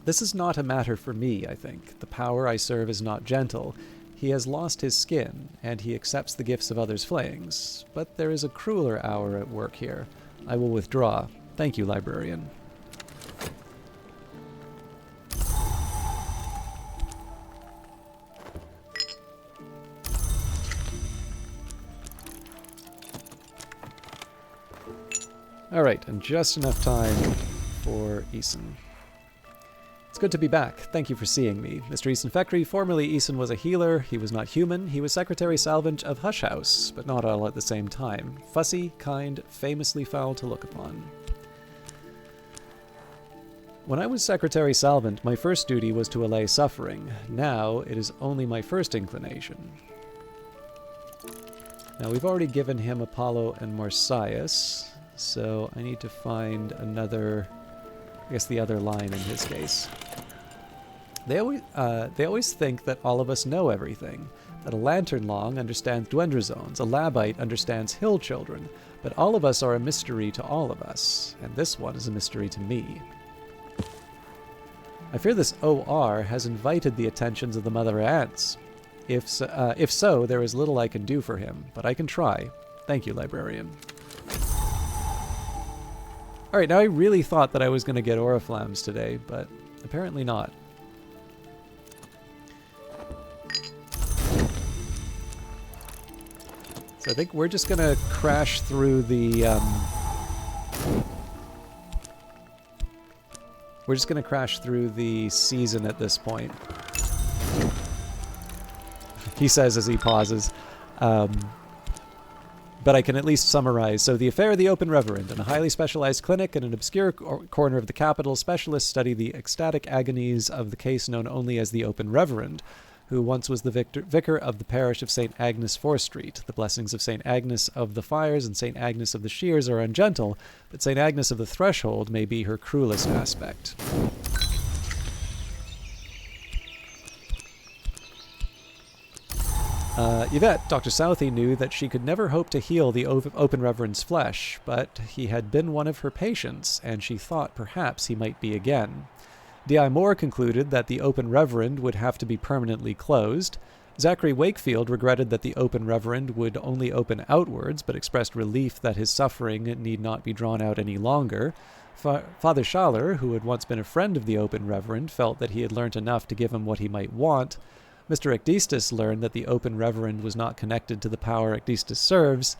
This is not a matter for me, I think. The power I serve is not gentle. He has lost his skin, and he accepts the gifts of others' flayings. But there is a crueler hour at work here. I will withdraw. Thank you, librarian. All right, and just enough time for Eason. It's good to be back. Thank you for seeing me. Mr. Eason Fekri, formerly Eason was a healer. He was not human. He was Secretary Salvant of Hush House, but not all at the same time. Fussy, kind, famously foul to look upon. When I was Secretary Salvant, my first duty was to allay suffering. Now, it is only my first inclination. Now, we've already given him Apollo and Marsyas, so I need to find another, I guess the other line in his case. They always think that all of us know everything, that a Lantern-Long understands Dwendrazones, a Labite understands Hill Children, but all of us are a mystery to all of us, and this one is a mystery to me. I fear this OR has invited the attentions of the Mother Ants. If so, there is little I can do for him, but I can try. Thank you, librarian. Alright, now I really thought that I was going to get Oriflammes today, but apparently not. So I think we're just going to crash through the... we're just going to crash through the season at this point. He says as he pauses. but I can at least summarize. So the affair of the Open Reverend. In a highly specialized clinic in an obscure corner of the capital, specialists study the ecstatic agonies of the case known only as the Open Reverend, who once was the vicar of the parish of St. Agnes Forest Street. The blessings of St. Agnes of the Fires and St. Agnes of the Shears are ungentle, but St. Agnes of the Threshold may be her cruelest aspect. Yvette, Dr. Southey knew that she could never hope to heal the Open Reverend's flesh, but he had been one of her patients, and she thought perhaps he might be again. D.I. Moore concluded that the Open Reverend would have to be permanently closed. Zachary Wakefield regretted that the Open Reverend would only open outwards, but expressed relief that his suffering need not be drawn out any longer. Father Schaller, who had once been a friend of the Open Reverend, felt that he had learnt enough to give him what he might want. Mr. Ecdistis learned that the Open Reverend was not connected to the power Ecdistis serves,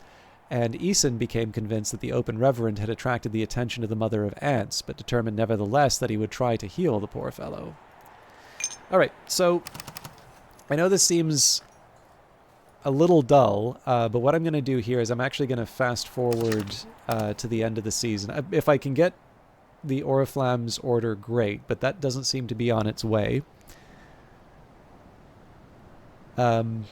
and Eason became convinced that the Open Reverend had attracted the attention of the Mother of Ants, but determined nevertheless that he would try to heal the poor fellow. Alright, so I know this seems a little dull, but what I'm going to do here is I'm actually going to fast forward to the end of the season. If I can get the Oriflamme's order, great, but that doesn't seem to be on its way. And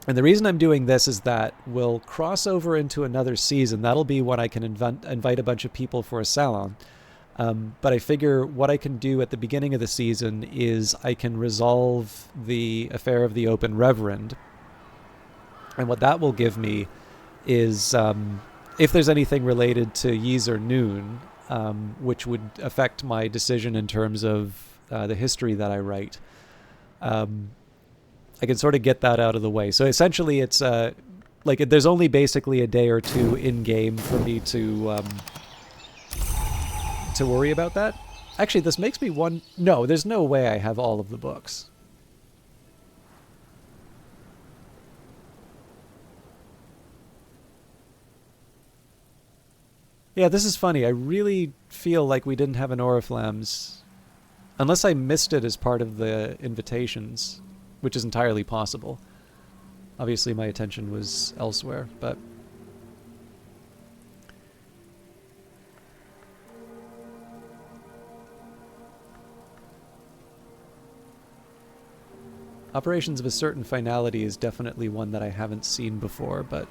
the reason I'm doing this is that we'll cross over into another season. That'll be when I can invite a bunch of people for a salon. But I figure what I can do at the beginning of the season is I can resolve the affair of the Open Reverend. And what that will give me is, if there's anything related to Yeezer Noon, which would affect my decision in terms of the history that I write, I can sort of get that out of the way. So essentially it's like there's only basically a day or two in game for me to worry about that. Actually, this makes me no, there's no way I have all of the books. Yeah, this is funny. I really feel like we didn't have an Oriflamme's, unless I missed it as part of the invitations, which is entirely possible. Obviously, my attention was elsewhere, but... Operations of a Certain Finality is definitely one that I haven't seen before, but...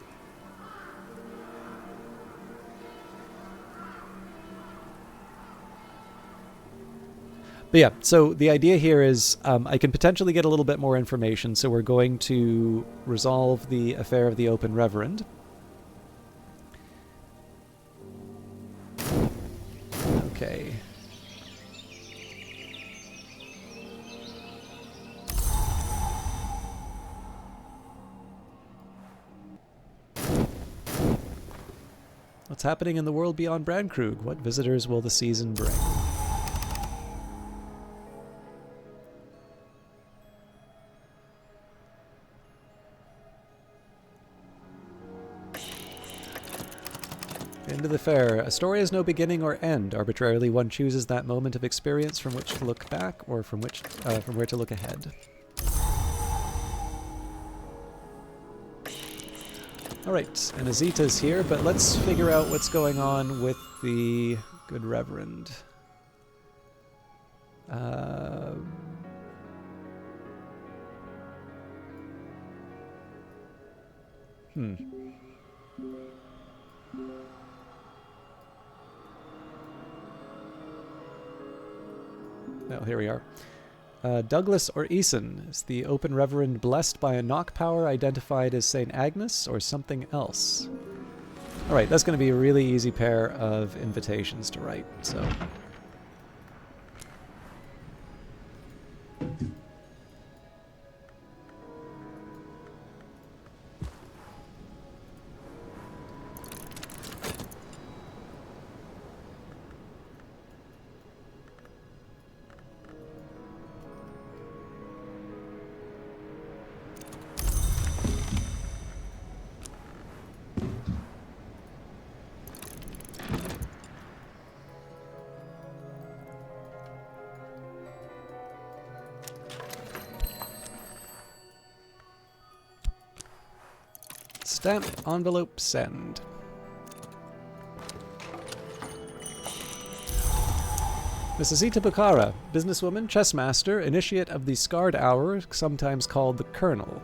But yeah, so the idea here is I can potentially get a little bit more information, so we're going to resolve the affair of the Open Reverend. Okay. What's happening in the world beyond Brandkrug? What visitors will the season bring? End of the fair. A story has no beginning or end. Arbitrarily, one chooses that moment of experience from which to look back, or from where to look ahead. Alright, and Azita's here, but let's figure out what's going on with the Good Reverend. Oh, here we are. Douglas or Eason, is the Open Reverend blessed by a knock power identified as St. Agnes or something else? Alright, that's going to be a really easy pair of invitations to write, so... Stamp, envelope, send. Mrs. Ita Bukhara, businesswoman, chess master, initiate of the Scarred Hour, sometimes called the Colonel.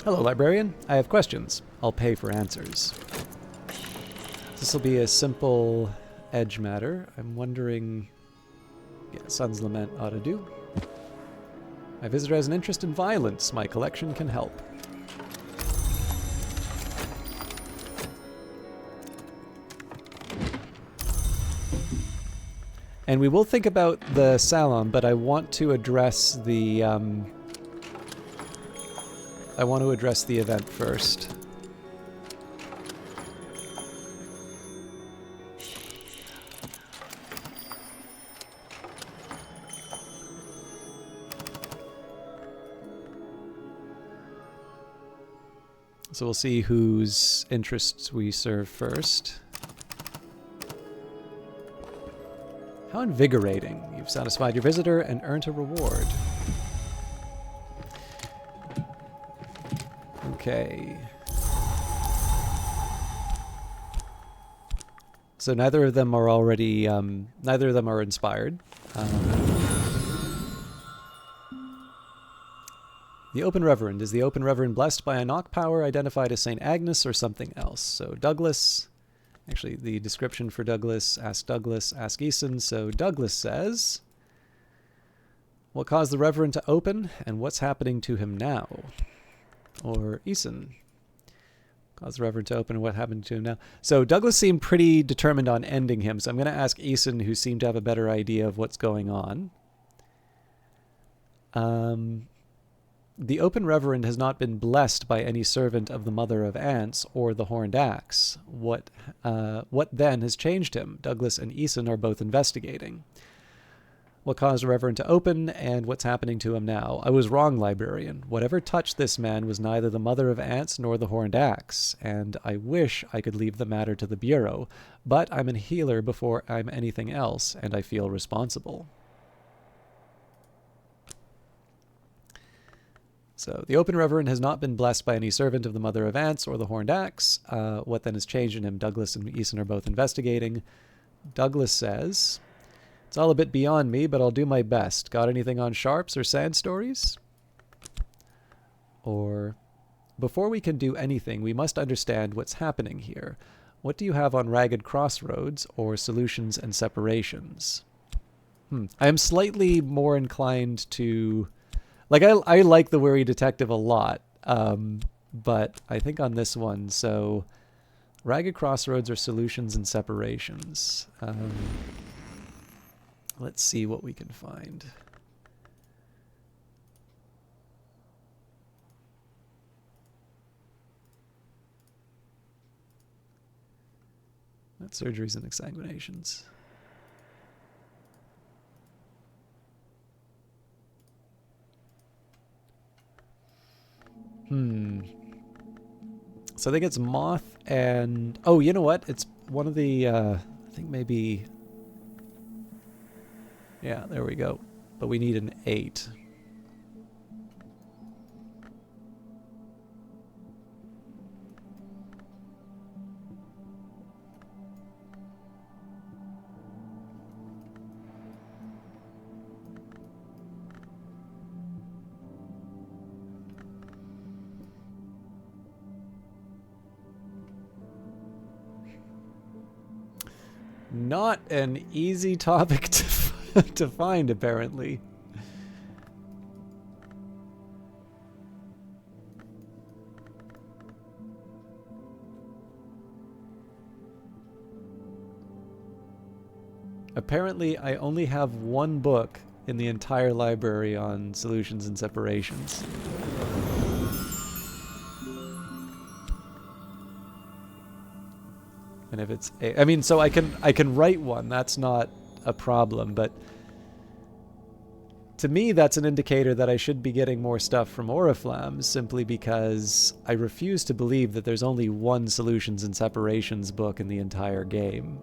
Hello, librarian. I have questions. I'll pay for answers. This will be a simple edge matter. I'm wondering... Yeah, Sun's Lament ought to do. My visitor has an interest in violence. My collection can help. And we will think about the Salon, but I want to address the event first. So we'll see whose interests we serve first. How invigorating. You've satisfied your visitor and earned a reward. Okay. So neither of them are already, neither of them are inspired. The Open Reverend. Is the Open Reverend blessed by a knock power identified as St. Agnes or something else? So Douglas, actually the description for Douglas, ask Eason. So Douglas says, what caused the Reverend to open and what's happening to him now? Or Eason, caused the Reverend to open and what happened to him now? So Douglas seemed pretty determined on ending him. So I'm going to ask Eason, who seemed to have a better idea of what's going on. The Open Reverend has not been blessed by any servant of the Mother of Ants or the Horned Axe. What then has changed him? Douglas and Eason are both investigating. What caused the Reverend to open, and what's happening to him now? I was wrong, librarian. Whatever touched this man was neither the Mother of Ants nor the Horned Axe, and I wish I could leave the matter to the Bureau, but I'm a healer before I'm anything else, and I feel responsible. So the Open Reverend has not been blessed by any servant of the Mother of Ants or the Horned Axe. What then has changed in him? Douglas and Eason are both investigating. Douglas says, it's all a bit beyond me, but I'll do my best. Got anything on sharps or sand stories? Or, before we can do anything, we must understand what's happening here. What do you have on Ragged Crossroads or Solutions and Separations? I am slightly more inclined to... Like, I like the Weary Detective a lot, but I think on this one, so Ragged Crossroads or Solutions and Separations. Let's see what we can find. Not surgeries and exsanguinations. So I think it's Moth and... Oh, you know what? It's one of the... I think maybe... Yeah, there we go. But we need an 8. Not an easy topic to find, apparently. Apparently, I only have one book in the entire library on solutions and separations. And if it's I mean, so I can write one. That's not a problem, but to me that's an indicator that I should be getting more stuff from Oriflamme, simply because I refuse to believe that there's only one solutions and separations book in the entire game.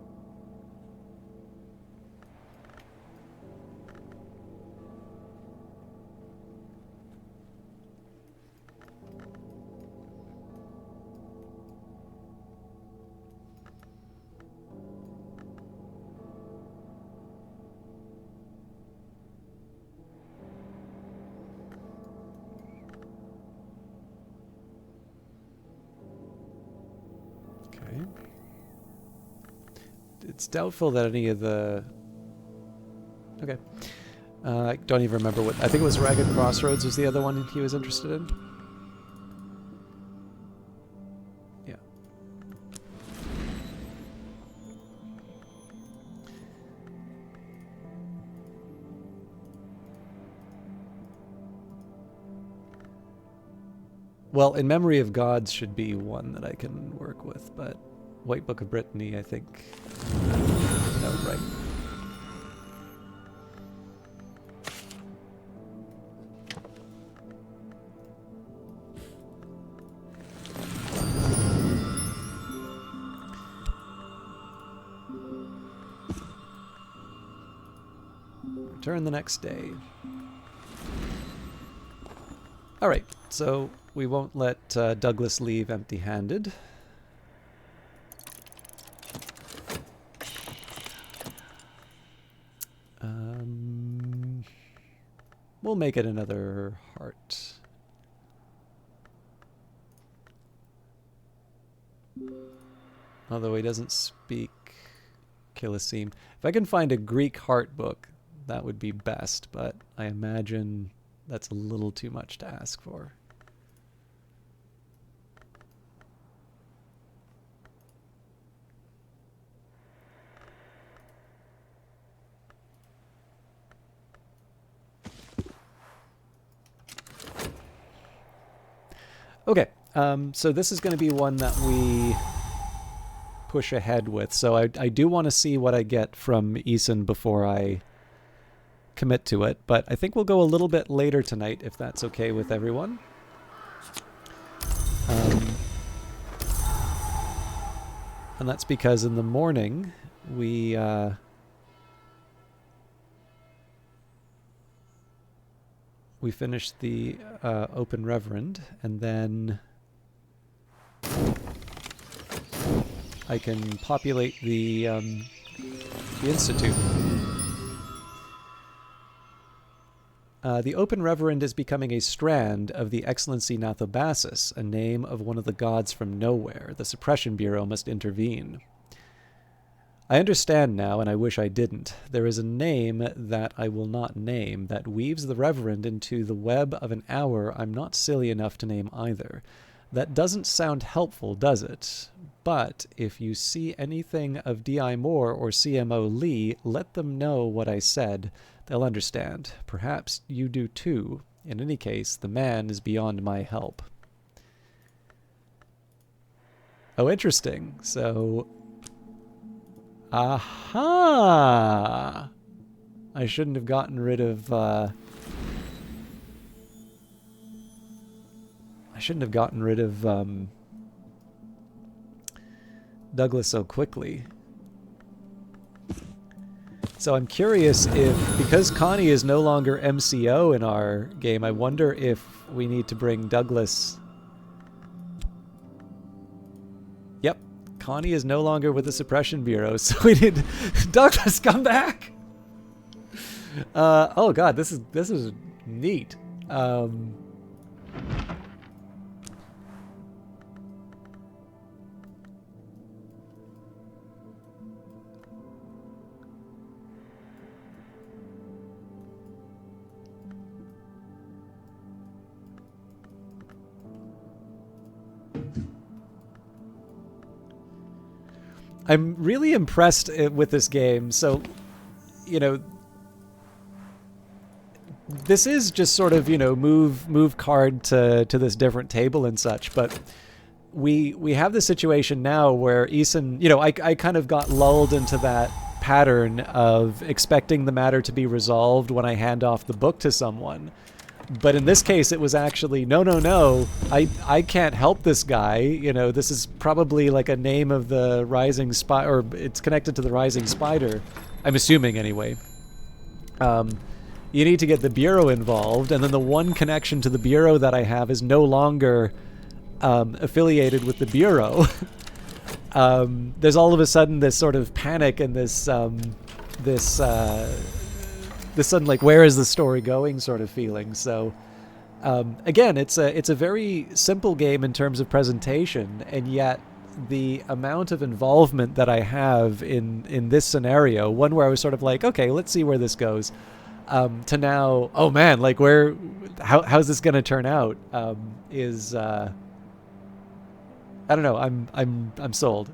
it's doubtful that any of the... Okay. I don't even remember what... I think it was Ragged Crossroads was the other one he was interested in. Yeah. Well, In Memory of Gods should be one that I can work with, but White Book of Brittany, I think... No, right. Return the next day. Alright, so we won't let Douglas leave empty-handed. We'll make it another heart. Although he doesn't speak Kilisim. If I can find a Greek heart book, that would be best, but I imagine that's a little too much to ask for. Okay, so this is going to be one that we push ahead with. So I do want to see what I get from Eason before I commit to it, but I think we'll go a little bit later tonight if that's okay with everyone. And that's because in the morning we finished the Open Reverend, and then I can populate the Institute. The Open Reverend is becoming a strand of the Excellency Nathobasis, a name of one of the gods from nowhere. The Suppression Bureau must intervene. I understand now, and I wish I didn't. There is a name that I will not name that weaves the Reverend into the web of an hour I'm not silly enough to name either. That doesn't sound helpful, does it? But if you see anything of D.I. Moore or CMO Lee, let them know what I said. They'll understand. Perhaps you do too. In any case, the man is beyond my help. Oh, interesting. So... Aha! I shouldn't have gotten rid of, Douglas so quickly. So I'm curious if, because Connie is no longer MCO in our game, I wonder if we need to bring Douglas... Yep. Connie is no longer with the Suppression Bureau, so we need Douglas, come back. Oh god, this is neat. I'm really impressed with this game. So, you know, this is just sort of, you know, move card to this different table and such, but we have the situation now where Eason, you know, I kind of got lulled into that pattern of expecting the matter to be resolved when I hand off the book to someone. But in this case, it was actually, no, I can't help this guy. You know, this is probably like a name of the Rising Spider, or it's connected to the Rising Spider. I'm assuming, anyway. You need to get the Bureau involved, and then the one connection to the Bureau that I have is no longer affiliated with the Bureau. There's all of a sudden this sort of panic and this sudden, like, where is the story going sort of feeling. So again, it's a very simple game in terms of presentation, and yet the amount of involvement that I have in this scenario, one where I was sort of like, okay, let's see where this goes, to now, oh man, like how's this gonna turn out? Is I don't know. I'm sold.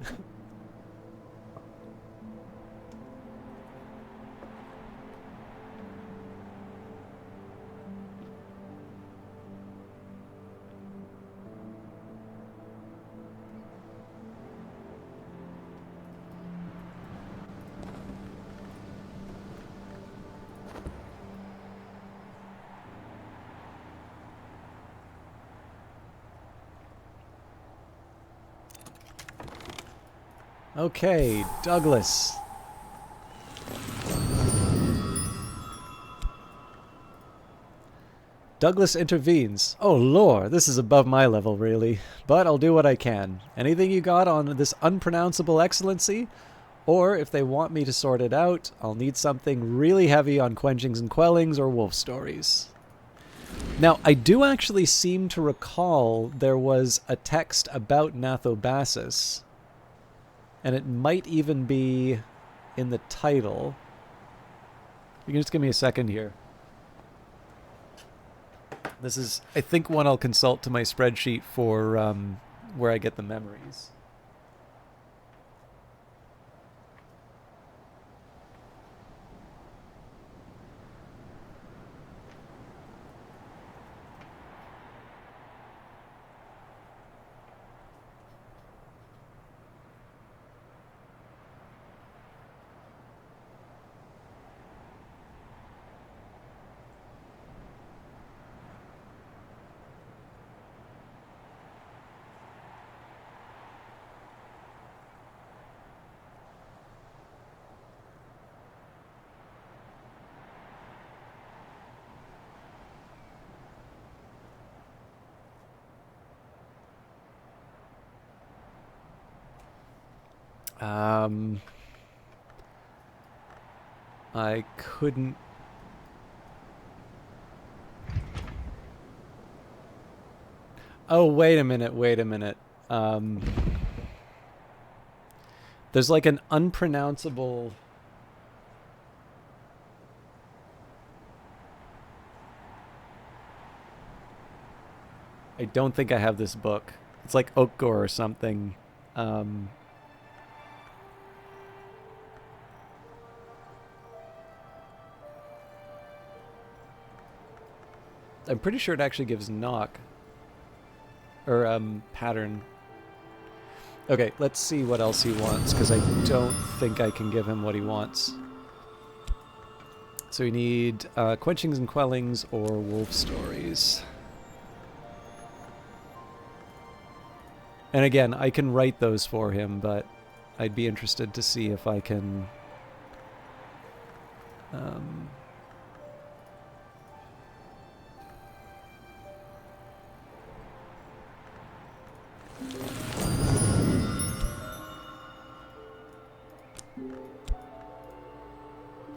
Okay, Douglas. Douglas intervenes. Oh lore, this is above my level, really. But I'll do what I can. Anything you got on this unpronounceable excellency? Or, if they want me to sort it out, I'll need something really heavy on quenchings and quellings or wolf stories. Now, I do actually seem to recall there was a text about Nathobasis, and it might even be in the title. You can just give me a second here. This is, I think, one I'll consult to my spreadsheet for where I get the memories. I couldn't... Oh, wait a minute. There's like an unpronounceable... I don't think I have this book. It's like Okgor or something. I'm pretty sure it actually gives knock. Or, pattern. Okay, let's see what else he wants, because I don't think I can give him what he wants. So we need quenchings and quellings or wolf stories. And again, I can write those for him, but I'd be interested to see if I can...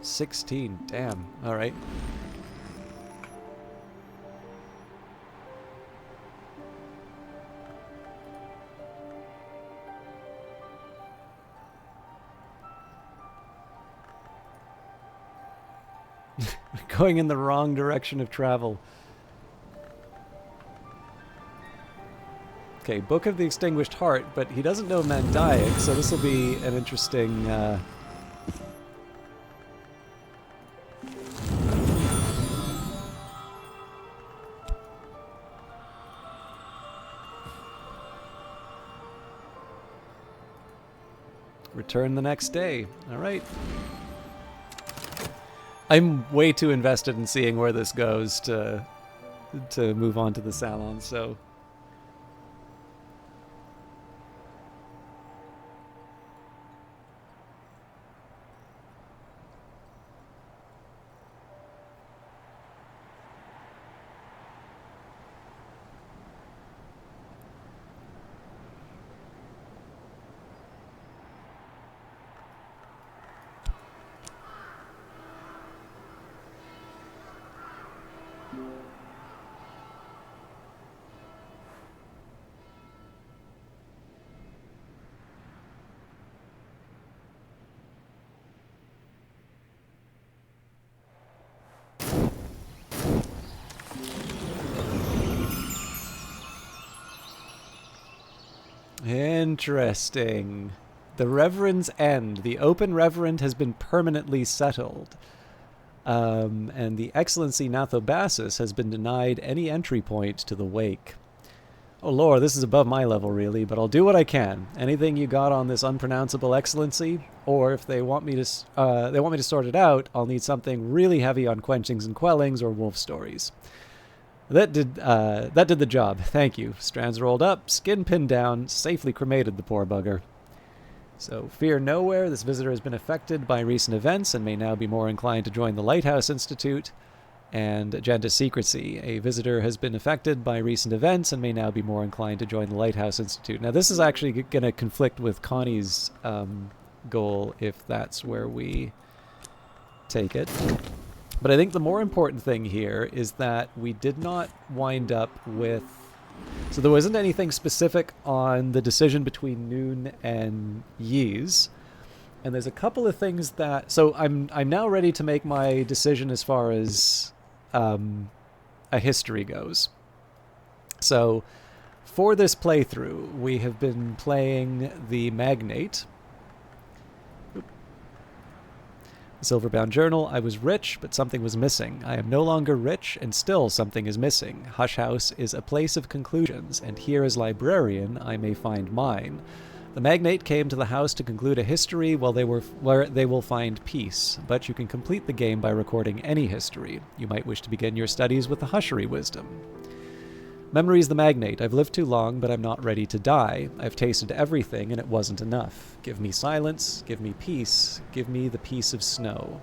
$16, damn, alright. Going in the wrong direction of travel. Okay, Book of the Extinguished Heart, but he doesn't know Mandaic, so this will be an interesting... Return the next day. All right. I'm way too invested in seeing where this goes to move on to the salon, so... Interesting. The Reverend's End. The Open Reverend has been permanently settled. And the Excellency Nathobasis has been denied any entry point to the Wake. Oh lord, this is above my level really, but I'll do what I can. Anything you got on this unpronounceable Excellency? Or if they want me to sort it out, I'll need something really heavy on quenchings and quellings or wolf stories. That did the job. Thank you. Strands rolled up, skin pinned down, safely cremated the poor bugger. So, fear nowhere. This visitor has been affected by recent events and may now be more inclined to join the Lighthouse Institute. And agenda secrecy. A visitor has been affected by recent events and may now be more inclined to join the Lighthouse Institute. Now, this is actually going to conflict with Connie's goal if that's where we take it. But I think the more important thing here is that we did not wind up with... So there wasn't anything specific on the decision between Noon and Ys. And there's a couple of things that... So I'm now ready to make my decision as far as a history goes. So for this playthrough, we have been playing the Magnate. Silverbound Journal. I was rich, but something was missing. I am no longer rich, and still something is missing. Hush House is a place of conclusions, and here as librarian I may find mine. The Magnate came to the house to conclude a history where they will find peace, but you can complete the game by recording any history. You might wish to begin your studies with the Hushery Wisdom. Memories the Magnate. I've lived too long, but I'm not ready to die. I've tasted everything, and it wasn't enough. Give me silence, give me peace, give me the peace of snow.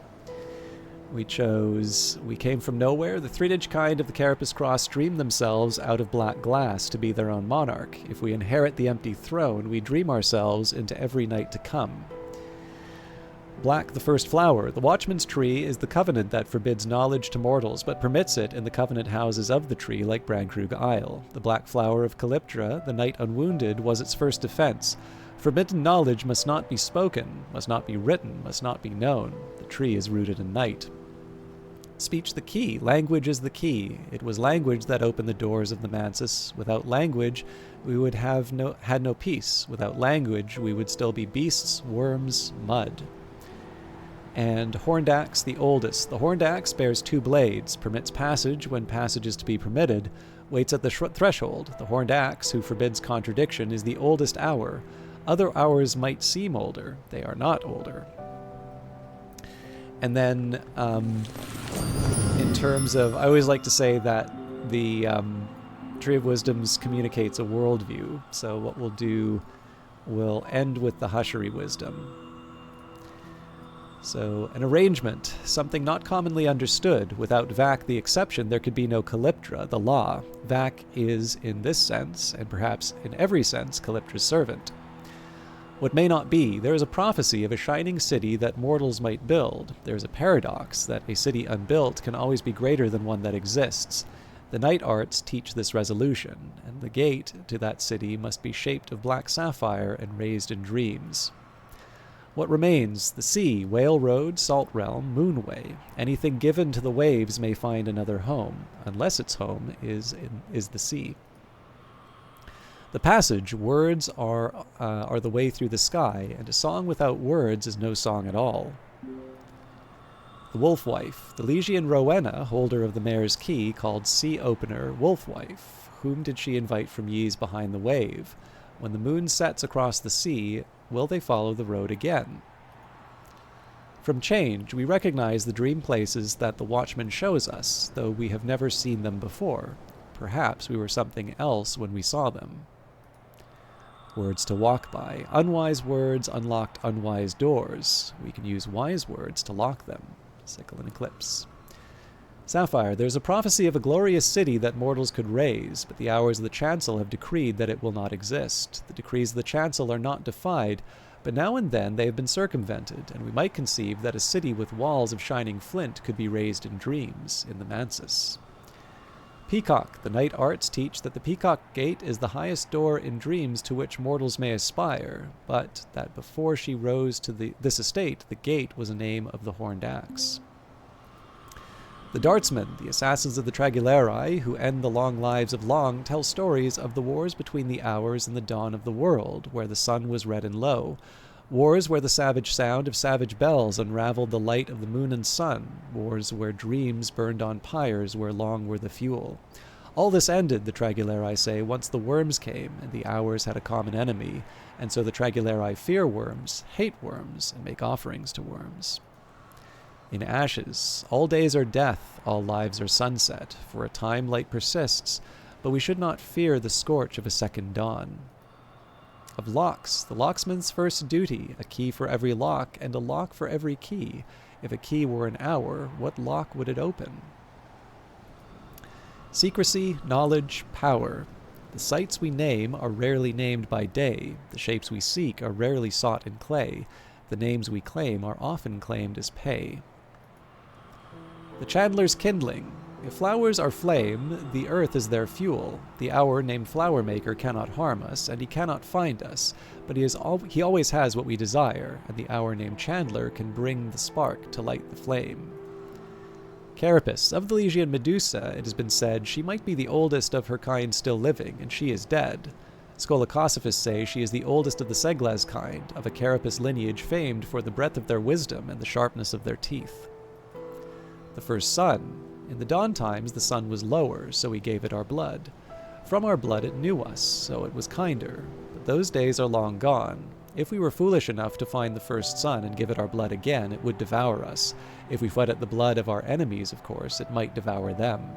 We came from nowhere. The three-edged kind of the Carapace Cross dream themselves out of black glass to be their own monarch. If we inherit the empty throne, we dream ourselves into every night to come. Black the first flower. The Watchman's Tree is the covenant that forbids knowledge to mortals, but permits it in the covenant houses of the tree like Brankrug Isle. The black flower of Calyptra, the night unwounded, was its first defense. Forbidden knowledge must not be spoken, must not be written, must not be known. The tree is rooted in night. Speech the key. Language is the key. It was language that opened the doors of the Mansis. Without language, we would have had no peace. Without language, we would still be beasts, worms, mud. And Horned Axe, the oldest. The Horned Axe bears two blades, permits passage when passage is to be permitted, waits at the threshold. The Horned Axe, who forbids contradiction, is the oldest hour. Other hours might seem older. They are not older. And then, in terms of... I always like to say that the Tree of Wisdoms communicates a worldview. So what we'll do, we'll end with the Hushery Wisdom. So, an arrangement, something not commonly understood. Without Vac the exception, there could be no Calyptra, the law. Vac is, in this sense, and perhaps in every sense, Calyptra's servant. What may not be, there is a prophecy of a shining city that mortals might build. There is a paradox that a city unbuilt can always be greater than one that exists. The night arts teach this resolution, and the gate to that city must be shaped of black sapphire and raised in dreams. What remains? The sea, Whale Road, Salt Realm, Moonway. Anything given to the waves may find another home, unless its home is the sea. The passage, words are the way through the sky, and a song without words is no song at all. The Wolf-Wife. The Legian Rowena, holder of the Mayor's Key, called Sea Opener Wolf-Wife. Whom did she invite from Ys behind the wave? When the moon sets across the sea, will they follow the road again? From Change, we recognize the dream places that the Watchman shows us, though we have never seen them before. Perhaps we were something else when we saw them. Words to walk by. Unwise words unlocked unwise doors. We can use wise words to lock them. Sickle and Eclipse. Sapphire, there's a prophecy of a glorious city that mortals could raise, but the hours of the Chancel have decreed that it will not exist. The decrees of the Chancel are not defied, but now and then they have been circumvented, and we might conceive that a city with walls of shining flint could be raised in dreams, in the Mansis. Peacock, the night arts teach that the Peacock Gate is the highest door in dreams to which mortals may aspire, but that before she rose to this estate, the gate was a name of the Horned Axe. The Dartsmen, the assassins of the Traguleri, who end the long lives of Long, tell stories of the wars between the Hours and the dawn of the world, where the sun was red and low. Wars where the savage sound of savage bells unraveled the light of the moon and sun. Wars where dreams burned on pyres where Long were the fuel. All this ended, the Traguleri say, once the worms came, and the Hours had a common enemy, and so the Traguleri fear worms, hate worms, and make offerings to worms. In ashes, all days are death, all lives are sunset. For a time light persists, but we should not fear the scorch of a second dawn. Of locks, the locksman's first duty, a key for every lock, and a lock for every key. If a key were an hour, what lock would it open? Secrecy, knowledge, power. The sights we name are rarely named by day. The shapes we seek are rarely sought in clay. The names we claim are often claimed as pay. The chandler's kindling. If flowers are flame, the earth is their fuel. The hour named flower maker cannot harm us, and he cannot find us, but he always has what we desire, and the hour named chandler can bring the spark to light the flame. Carapace. Of the Legian Medusa, it has been said she might be the oldest of her kind still living, and she is dead. Scholacosophers say she is the oldest of the Segles kind, of a carapace lineage famed for the breadth of their wisdom and the sharpness of their teeth. The first sun. In the dawn times the sun was lower, so we gave it our blood. From our blood it knew us, so it was kinder. But those days are long gone. If we were foolish enough to find the first sun and give it our blood again, it would devour us. If we fed it the blood of our enemies, of course, it might devour them.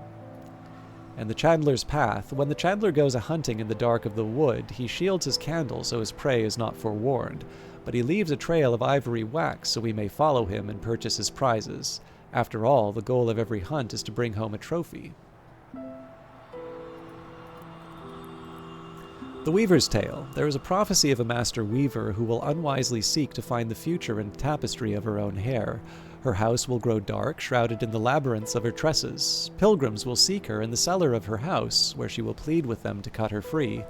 And the chandler's path. When the chandler goes a-hunting in the dark of the wood, he shields his candle so his prey is not forewarned. But he leaves a trail of ivory wax so we may follow him and purchase his prizes. After all, the goal of every hunt is to bring home a trophy. The Weaver's Tale. There is a prophecy of a master weaver who will unwisely seek to find the future in the tapestry of her own hair. Her house will grow dark, shrouded in the labyrinths of her tresses. Pilgrims will seek her in the cellar of her house, where she will plead with them to cut her free.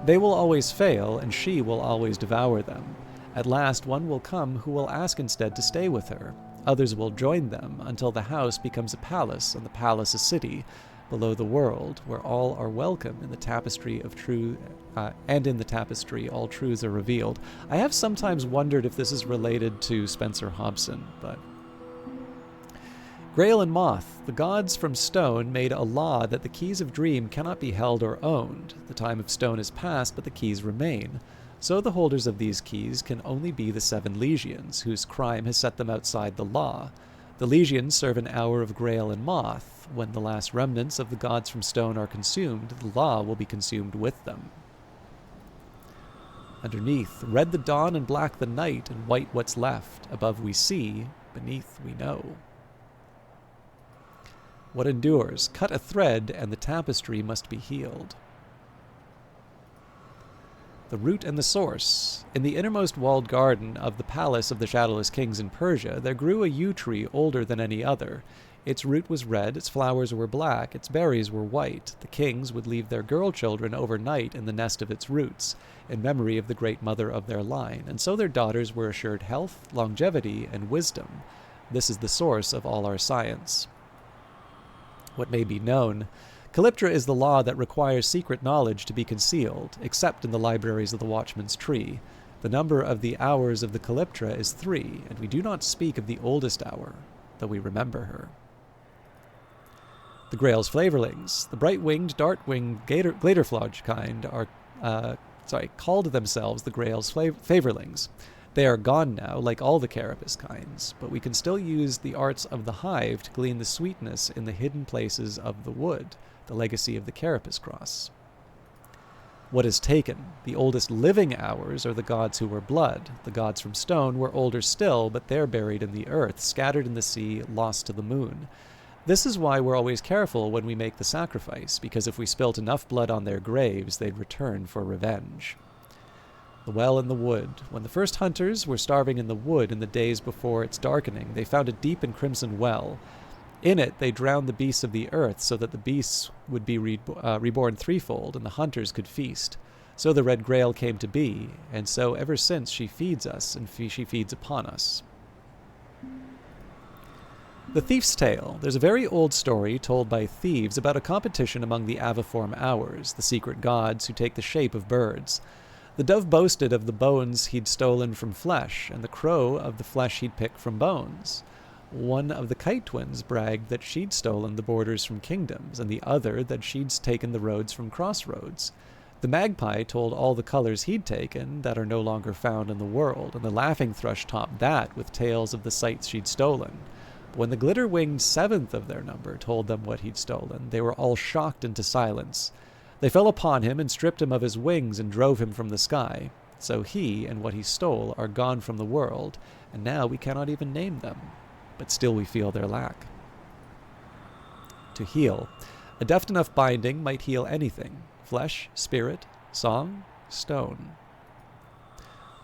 They will always fail, and she will always devour them. At last one will come who will ask instead to stay with her. Others will join them until the house becomes a palace and the palace a city below the world, where all are welcome in the tapestry of truth, and in the tapestry all truths are revealed. I have sometimes wondered if this is related to Spencer Hobson, but... Grail and Moth. The gods from stone made a law that the keys of dream cannot be held or owned. The time of stone is past, but the keys remain. So the holders of these keys can only be the 7 Legions, whose crime has set them outside the law. The Legions serve an hour of Grail and Moth. When the last remnants of the gods from stone are consumed, the law will be consumed with them. Underneath, red the dawn and black the night, and white what's left. Above we see, beneath we know. What endures? Cut a thread, and the tapestry must be healed. The root and the source. In the innermost walled garden of the palace of the shadowless kings in Persia, there grew a yew tree older than any other. Its root was red, its flowers were black, its berries were white. The kings would leave their girl children overnight in the nest of its roots, in memory of the great mother of their line, and so their daughters were assured health, longevity, and wisdom. This is the source of all our science. What may be known? Calyptra is the law that requires secret knowledge to be concealed, except in the libraries of the Watchman's Tree. The number of the hours of the Calyptra is 3, and we do not speak of the oldest hour, though we remember her. The Grail's flavorlings. The bright-winged, dart-winged Gladerflodge kind are called themselves the Grail's favorlings. They are gone now, like all the carapace kinds, but we can still use the arts of the hive to glean the sweetness in the hidden places of the wood, the legacy of the carapace cross. What is taken? The oldest living hours are the gods who were blood. The gods from stone were older still, but they're buried in the earth, scattered in the sea, lost to the moon. This is why we're always careful when we make the sacrifice, because if we spilt enough blood on their graves, they'd return for revenge. The well in the wood. When the first hunters were starving in the wood in the days before its darkening, they found a deep and crimson well. In it they drowned the beasts of the earth so that the beasts would be reborn threefold, and the hunters could feast. So the Red Grail came to be, and so ever since she feeds us, and she feeds upon us. The Thief's Tale. There's a very old story told by thieves about a competition among the aviform Hours, the secret gods who take the shape of birds. The dove boasted of the bones he'd stolen from flesh, and the crow of the flesh he'd picked from bones. One of the Kite twins bragged that she'd stolen the borders from kingdoms, and the other that she'd taken the roads from crossroads. The magpie told all the colors he'd taken that are no longer found in the world, and the laughing thrush topped that with tales of the sights she'd stolen. But when the glitter-winged seventh of their number told them what he'd stolen, they were all shocked into silence. They fell upon him and stripped him of his wings and drove him from the sky. So he and what he stole are gone from the world, and now we cannot even name them. But still we feel their lack. To heal. A deft enough binding might heal anything. Flesh, spirit, song, stone.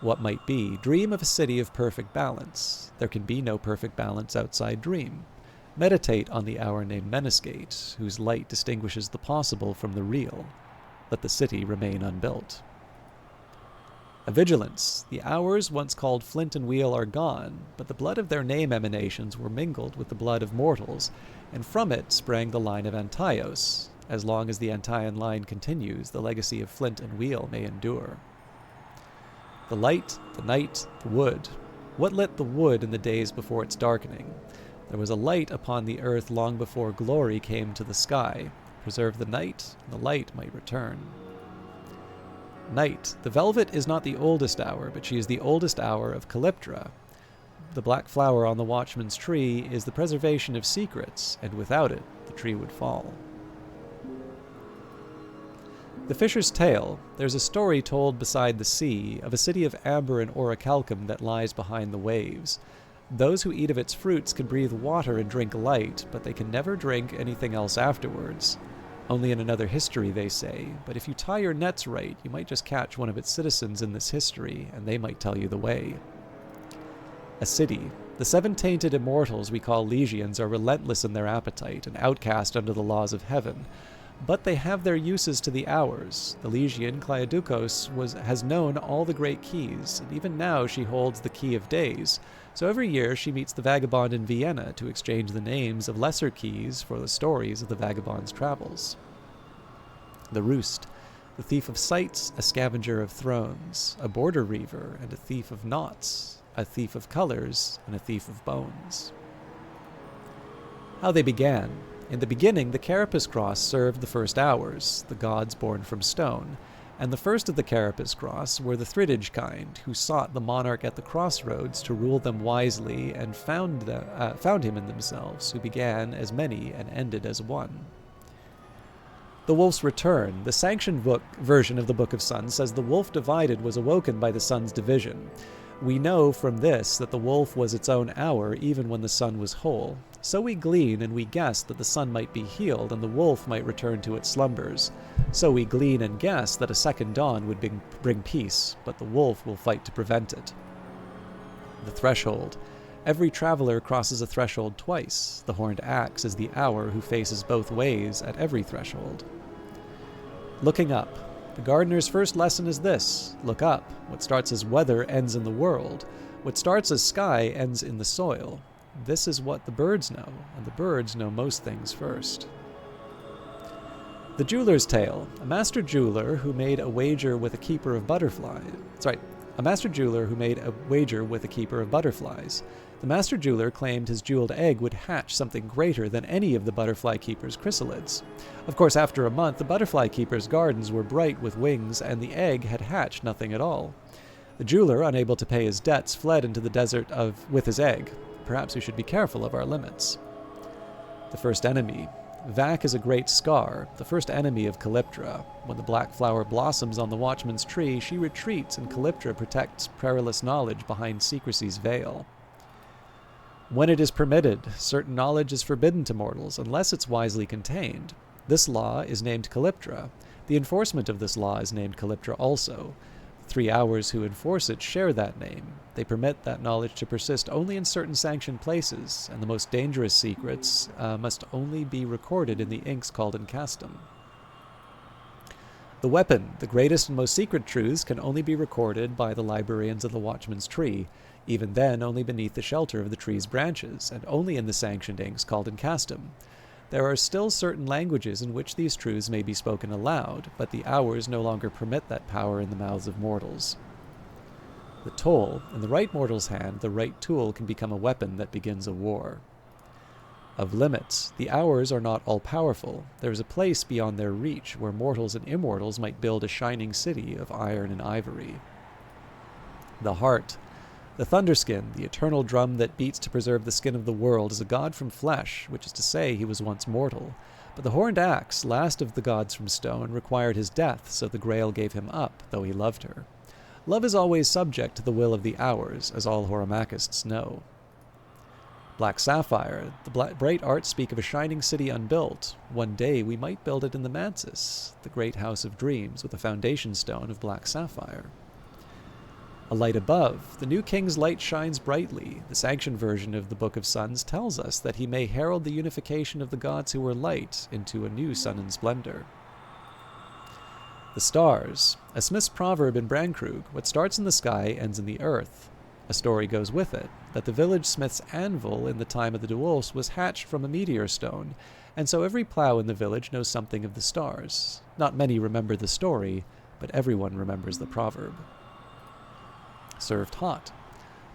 What might be? Dream of a city of perfect balance. There can be no perfect balance outside dream. Meditate on the hour named Menascate, whose light distinguishes the possible from the real. Let the city remain unbuilt. A vigilance. The hours once called Flint and Wheel are gone, but the blood of their name emanations were mingled with the blood of mortals, and from it sprang the line of Antaios. As long as the Antaian line continues, the legacy of Flint and Wheel may endure. The light, the night, the wood. What lit the wood in the days before its darkening? There was a light upon the earth long before glory came to the sky. Preserve the night, and the light might return. Night. The velvet is not the oldest hour, but she is the oldest hour of Calyptra. The black flower on the watchman's tree is the preservation of secrets, and without it, the tree would fall. The Fisher's Tale. There's a story told beside the sea of a city of amber and orichalcum that lies behind the waves. Those who eat of its fruits can breathe water and drink light, but they can never drink anything else afterwards. Only in another history, they say, but if you tie your nets right, you might just catch one of its citizens in this history, and they might tell you the way. A city. The seven tainted immortals we call Legions are relentless in their appetite, and outcast under the laws of heaven. But they have their uses to the hours. The Legion, Cleiodukos, has known all the great keys, and even now she holds the key of days. So every year she meets the vagabond in Vienna to exchange the names of lesser keys for the stories of the vagabond's travels. The Roost. The thief of sights, a scavenger of thrones, a border reaver and a thief of knots, a thief of colors and a thief of bones. How they began. In the beginning, the Carapace Cross served the first hours, the gods born from stone, and the first of the Carapace Cross were the Thridige kind, who sought the monarch at the crossroads to rule them wisely and found him in themselves, who began as many and ended as one. The Wolf's Return. The sanctioned version of the Book of Suns says the wolf divided was awoken by the sun's division. We know from this that the wolf was its own hour even when the sun was whole. So we glean and we guess that the sun might be healed and the wolf might return to its slumbers. So we glean and guess that a second dawn would bring peace, but the wolf will fight to prevent it. The Threshold. Every traveler crosses a threshold twice. The horned axe is the hour who faces both ways at every threshold. Looking up. The gardener's first lesson is this: look up. What starts as weather ends in the world. What starts as sky ends in the soil. This is what the birds know, and the birds know most things first. The Jeweler's Tale. A master jeweler who made a wager with a keeper of butterflies. A master jeweler who made a wager with a keeper of butterflies. The master jeweler claimed his jeweled egg would hatch something greater than any of the butterfly keeper's chrysalids. Of course, after a month, the butterfly keeper's gardens were bright with wings, and the egg had hatched nothing at all. The jeweler, unable to pay his debts, fled into the desert with his egg. Perhaps we should be careful of our limits. The First Enemy. Vac is a great scar, the first enemy of Calyptra. When the black flower blossoms on the watchman's tree, she retreats, and Calyptra protects perilous knowledge behind secrecy's veil. When it is permitted, certain knowledge is forbidden to mortals, unless it's wisely contained. This law is named Calyptra. The enforcement of this law is named Calyptra also. The 3 hours who enforce it share that name. They permit that knowledge to persist only in certain sanctioned places, and the most dangerous secrets must only be recorded in the inks called incastum. The weapon, the greatest and most secret truths, can only be recorded by the librarians of the Watchman's Tree, even then only beneath the shelter of the tree's branches, and only in the sanctioned inks called Incastum. There are still certain languages in which these truths may be spoken aloud, but the hours no longer permit that power in the mouths of mortals. The toll, in the right mortal's hand, the right tool can become a weapon that begins a war. Of limits, the hours are not all-powerful. There is a place beyond their reach where mortals and immortals might build a shining city of iron and ivory. The heart, the thunderskin, the eternal drum that beats to preserve the skin of the world, is a god from flesh, which is to say he was once mortal. But the horned axe, last of the gods from stone, required his death, so the Grail gave him up, though he loved her. Love is always subject to the will of the hours, as all Horomachists know. Black sapphire, the bright arts speak of a shining city unbuilt. One day we might build it in the Mansis, the great house of dreams, with a foundation stone of black sapphire. A light above, the new king's light shines brightly. The sanctioned version of the Book of Suns tells us that he may herald the unification of the gods who were light into a new sun and splendor. The stars, a Smith's proverb in Brankrug, what starts in the sky ends in the earth. A story goes with it, that the village smith's anvil in the time of the Duos was hatched from a meteor stone, and so every plow in the village knows something of the stars. Not many remember the story, but everyone remembers the proverb. Served hot.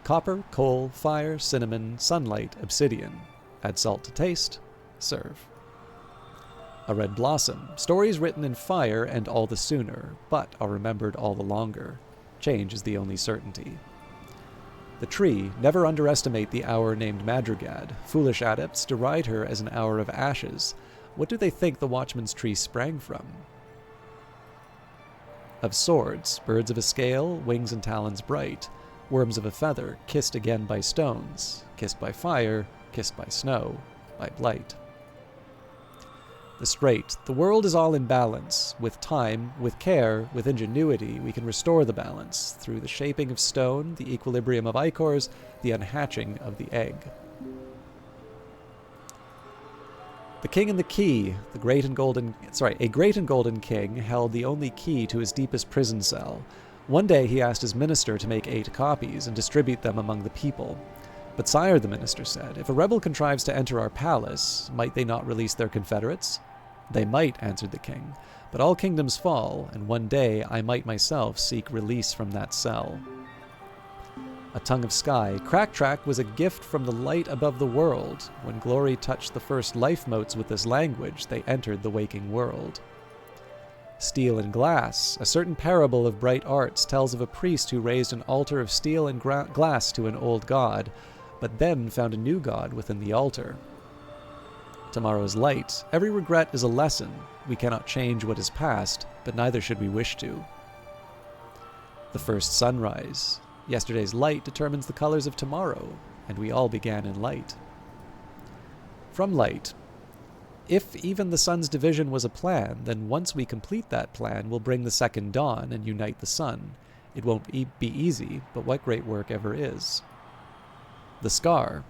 Copper, coal, fire, cinnamon, sunlight, obsidian. Add salt to taste. Serve. A red blossom. Stories written in fire and all the sooner, but are remembered all the longer. Change is the only certainty. The tree, never underestimate the hour named Madrigad. Foolish adepts deride her as an hour of ashes. What do they think the Watchman's Tree sprang from? Of swords, birds of a scale, wings and talons bright, worms of a feather, kissed again by stones, kissed by fire, kissed by snow, by blight. The straight, the world is all in balance. With time, with care, with ingenuity, we can restore the balance, through the shaping of stone, the equilibrium of ichors, the unhatching of the egg. The king and the key, a great and golden king held the only key to his deepest prison cell. One day he asked his minister to make 8 copies and distribute them among the people. But sire, the minister said, if a rebel contrives to enter our palace, might they not release their confederates? They might, answered the king, but all kingdoms fall, and one day I might myself seek release from that cell. A tongue of sky, Crack-Track was a gift from the light above the world. When glory touched the first life motes with this language, they entered the waking world. Steel and glass, a certain parable of bright arts tells of a priest who raised an altar of steel and glass to an old god, but then found a new god within the altar. Tomorrow's light. Every regret is a lesson. We cannot change what is past, but neither should we wish to. The first sunrise. Yesterday's light determines the colors of tomorrow, and we all began in light. From light. If even the sun's division was a plan, then once we complete that plan, we'll bring the second dawn and unite the sun. It won't be easy, but what great work ever is. The scar.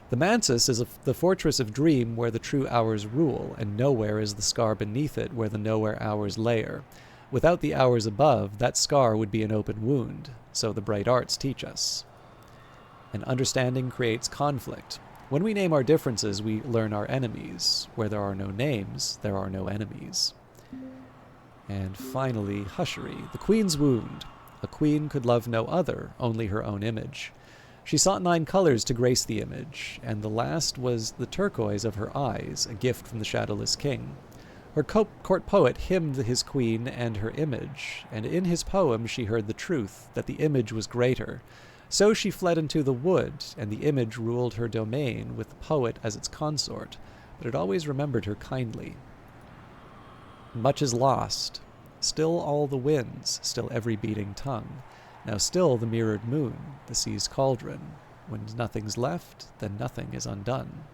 The Mansis is the fortress of dream where the true hours rule, and nowhere is the scar beneath it where the nowhere hours lair. Without the hours above, that scar would be an open wound, so the bright arts teach us. And understanding creates conflict. When we name our differences, we learn our enemies. Where there are no names, there are no enemies. And finally, Hushery, the queen's wound. A queen could love no other, only her own image. She sought 9 colors to grace the image, and the last was the turquoise of her eyes, a gift from the shadowless king. Her court poet hymned his queen and her image, and in his poem she heard the truth, that the image was greater. So she fled into the wood, and the image ruled her domain with the poet as its consort, but it always remembered her kindly. Much is lost. Still all the winds, still every beating tongue. Now still the mirrored moon, the sea's cauldron. When nothing's left, then nothing is undone.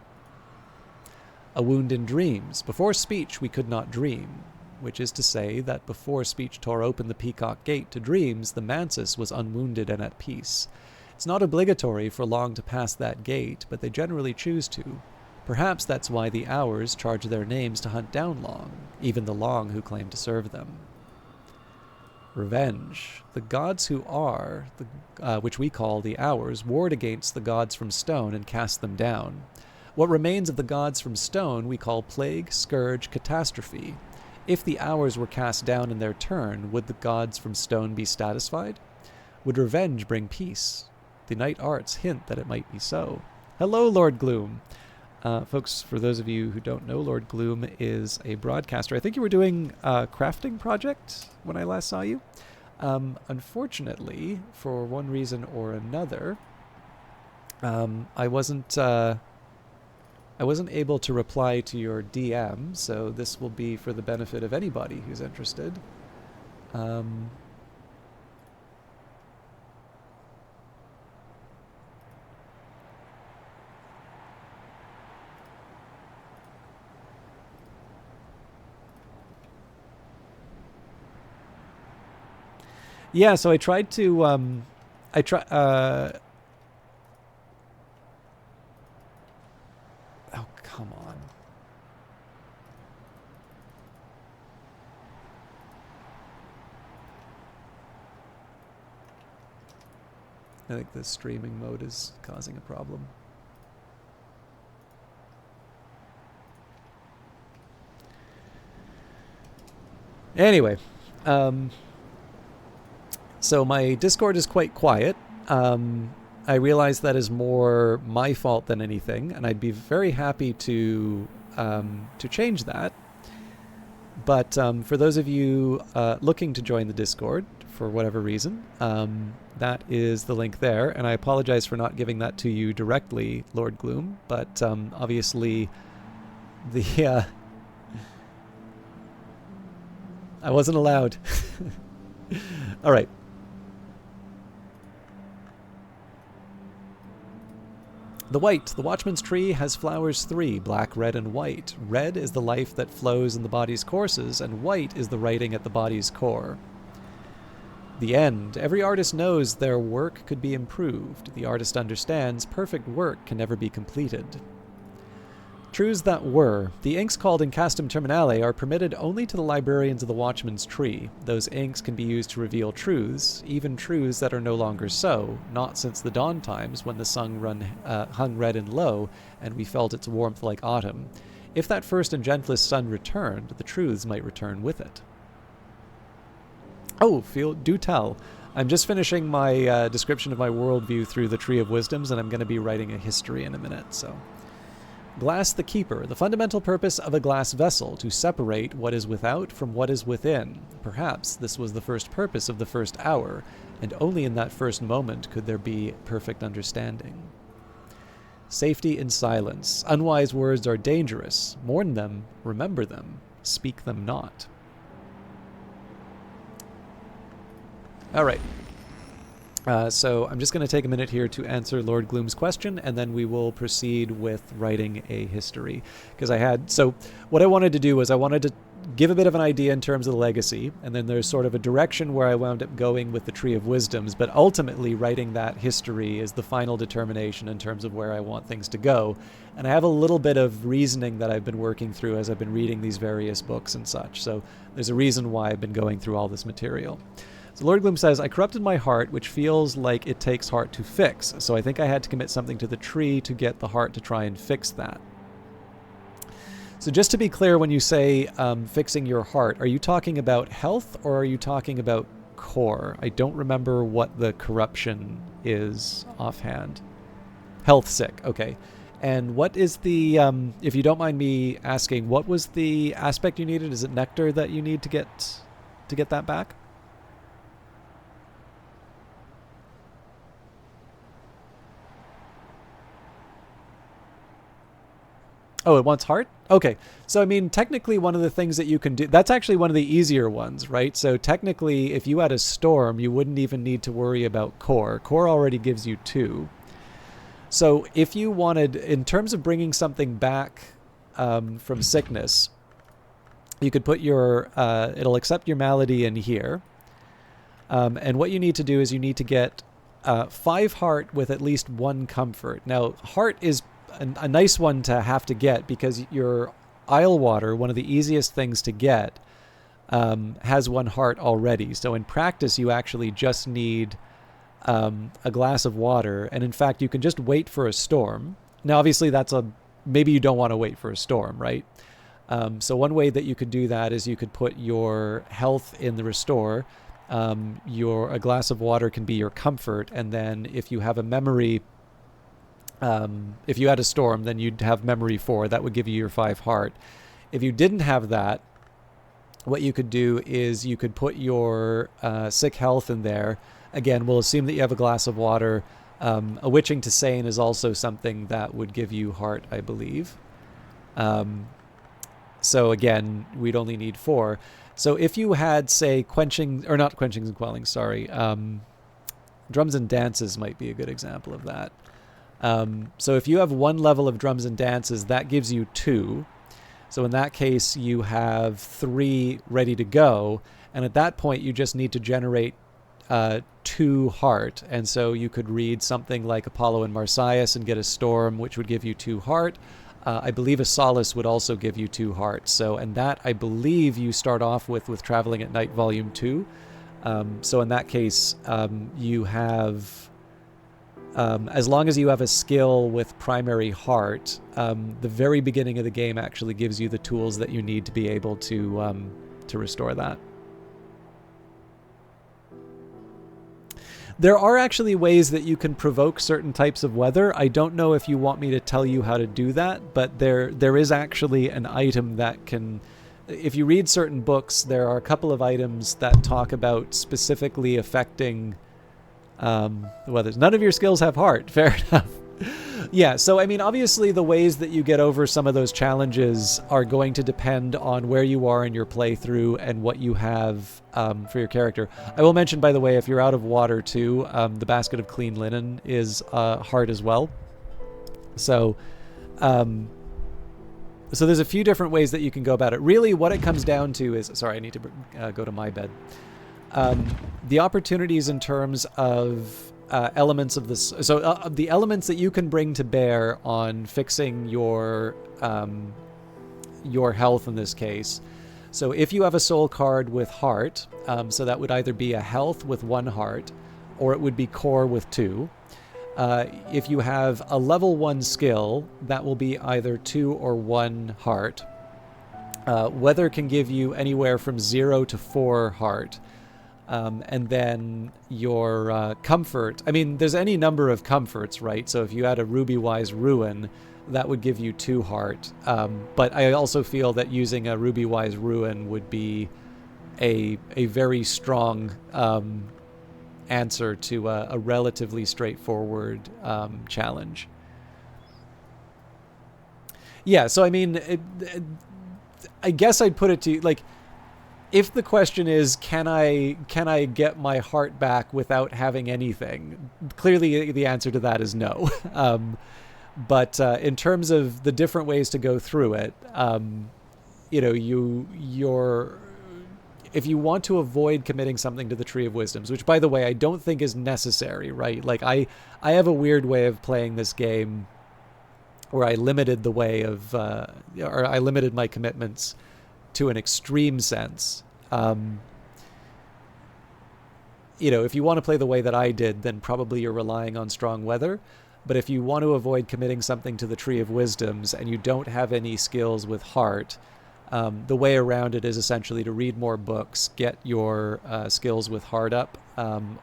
A wound in dreams. Before speech we could not dream, which is to say that before speech tore open the peacock gate to dreams, the Mansis was unwounded and at peace. It's not obligatory for Long to pass that gate, but they generally choose to. Perhaps that's why the Hours charge their names to hunt down Long, even the Long who claim to serve them. Revenge. The gods who are, which we call the Hours, warred against the gods from stone and cast them down. What remains of the gods from stone we call plague, scourge, catastrophe. If the Hours were cast down in their turn, would the gods from stone be satisfied? Would revenge bring peace? The night arts hint that it might be so. Hello, Lord Gloom. Folks, for those of you who don't know, Lord Gloom is a broadcaster. I think you were doing a crafting project when I last saw you. Unfortunately, for one reason or another, I wasn't able to reply to your DM, so this will be for the benefit of anybody who's interested. Yeah, so I tried to, oh, come on. I think the streaming mode is causing a problem. Anyway, so my Discord is quite quiet. I realize that is more my fault than anything, and I'd be very happy to change that. But for those of you looking to join the Discord for whatever reason, that is the link there. And I apologize for not giving that to you directly, Lord Gloom. But obviously, I wasn't allowed. All right. The white. The Watchman's Tree has flowers 3, black, red, and white. Red is the life that flows in the body's courses, and white is the writing at the body's core. The end. Every artist knows their work could be improved. The artist understands perfect work can never be completed. Truths that were. The inks called Incastum Terminale are permitted only to the librarians of the Watchman's Tree. Those inks can be used to reveal truths, even truths that are no longer so, not since the dawn times when the sun hung red and low, and we felt its warmth like autumn. If that first and gentlest sun returned, the truths might return with it. Oh, do tell. I'm just finishing my description of my worldview through the Tree of Wisdoms, and I'm going to be writing a history in a minute, so... Glass the keeper, the fundamental purpose of a glass vessel, to separate what is without from what is within. Perhaps this was the first purpose of the first hour, and only in that first moment could there be perfect understanding. Safety in silence. Unwise words are dangerous. Mourn them, remember them, speak them not. All right. So I'm just going to take a minute here to answer Lord Gloom's question, and then we will proceed with writing a history. So what I wanted to do was I wanted to give a bit of an idea in terms of the legacy, and then there's sort of a direction where I wound up going with the Tree of Wisdoms, but ultimately writing that history is the final determination in terms of where I want things to go. And I have a little bit of reasoning that I've been working through as I've been reading these various books and such. So there's a reason why I've been going through all this material. So Lord Gloom says, I corrupted my heart, which feels like it takes heart to fix. So I think I had to commit something to the tree to get the heart to try and fix that. So just to be clear, when you say fixing your heart, are you talking about health or are you talking about core? I don't remember what the corruption is offhand. Health sick, okay. And what is the, if you don't mind me asking, what was the aspect you needed? Is it nectar that you need to get that back? Oh, it wants heart? Okay. So, I mean, technically one of the things that you can do, that's actually one of the easier ones, right? So technically, if you had a storm, you wouldn't even need to worry about core. Core already gives you 2. So if you wanted, in terms of bringing something back from sickness, you could put your, it'll accept your malady in here. And what you need to do is you need to get 5 heart with at least 1 comfort. Now, heart is a nice one to have to get because your Isle water, one of the easiest things to get, has 1 heart already. So in practice, you actually just need a glass of water. And in fact, you can just wait for a storm. Now, obviously, maybe you don't want to wait for a storm, right? So one way that you could do that is you could put your health in the restore. A glass of water can be your comfort. And then if you have a memory, if you had a storm, then you'd have memory 4. That would give you your 5 heart. If you didn't have that, what you could do is you could put your sick health in there. Again, we'll assume that you have a glass of water. A witching to sane is also something that would give you heart, I believe. So again, we'd only need 4. So if you had, say, not quenchings and quellings, sorry. Drums and dances might be a good example of that. So if you have 1 level of drums and dances, that gives you 2. So in that case, you have 3 ready to go. And at that point, you just need to generate 2 heart. And so you could read something like Apollo and Marsyas and get a storm, which would give you 2 heart. I believe a solace would also give you 2 hearts. So, and that I believe you start off with Traveling at Night Volume 2. So in that case, you have, as long as you have a skill with primary heart, the very beginning of the game actually gives you the tools that you need to be able to restore that. There are actually ways that you can provoke certain types of weather. I don't know if you want me to tell you how to do that, but there is actually an item that can... If you read certain books, there are a couple of items that talk about specifically affecting the weather. None of your skills have heart. Fair enough. Yeah, so I mean, obviously the ways that you get over some of those challenges are going to depend on where you are in your playthrough and what you have for your character. I will mention, by the way, if you're out of water too, the basket of clean linen is heart as well. So there's a few different ways that you can go about it. Really, what it comes down to is... Sorry, I need to go to my bed. The opportunities in terms of elements of this... So the elements that you can bring to bear on fixing your health in this case. So if you have a soul card with heart, so that would either be a health with 1 heart, or it would be core with 2. If you have a level 1 skill, that will be either 2 or 1 heart. Weather can give you anywhere from 0 to 4 heart. And then your comfort, I mean, there's any number of comforts, right? So if you had a Ruby-wise Ruin, that would give you 2 heart. But I also feel that using a Ruby-wise Ruin would be a very strong answer to a relatively straightforward challenge. Yeah, so I mean, I guess I'd put it to, like, if the question is, can I get my heart back without having anything? Clearly, the answer to that is no. But in terms of the different ways to go through it, you know, if you want to avoid committing something to the Tree of Wisdoms, which, by the way, I don't think is necessary, right? Like, I have a weird way of playing this game where I limited the way of, or I limited my commitments to an extreme sense. You know, if you want to play the way that I did, then probably you're relying on strong weather. But if you want to avoid committing something to the Tree of Wisdoms and you don't have any skills with heart, the way around it is essentially to read more books, get your skills with heart up,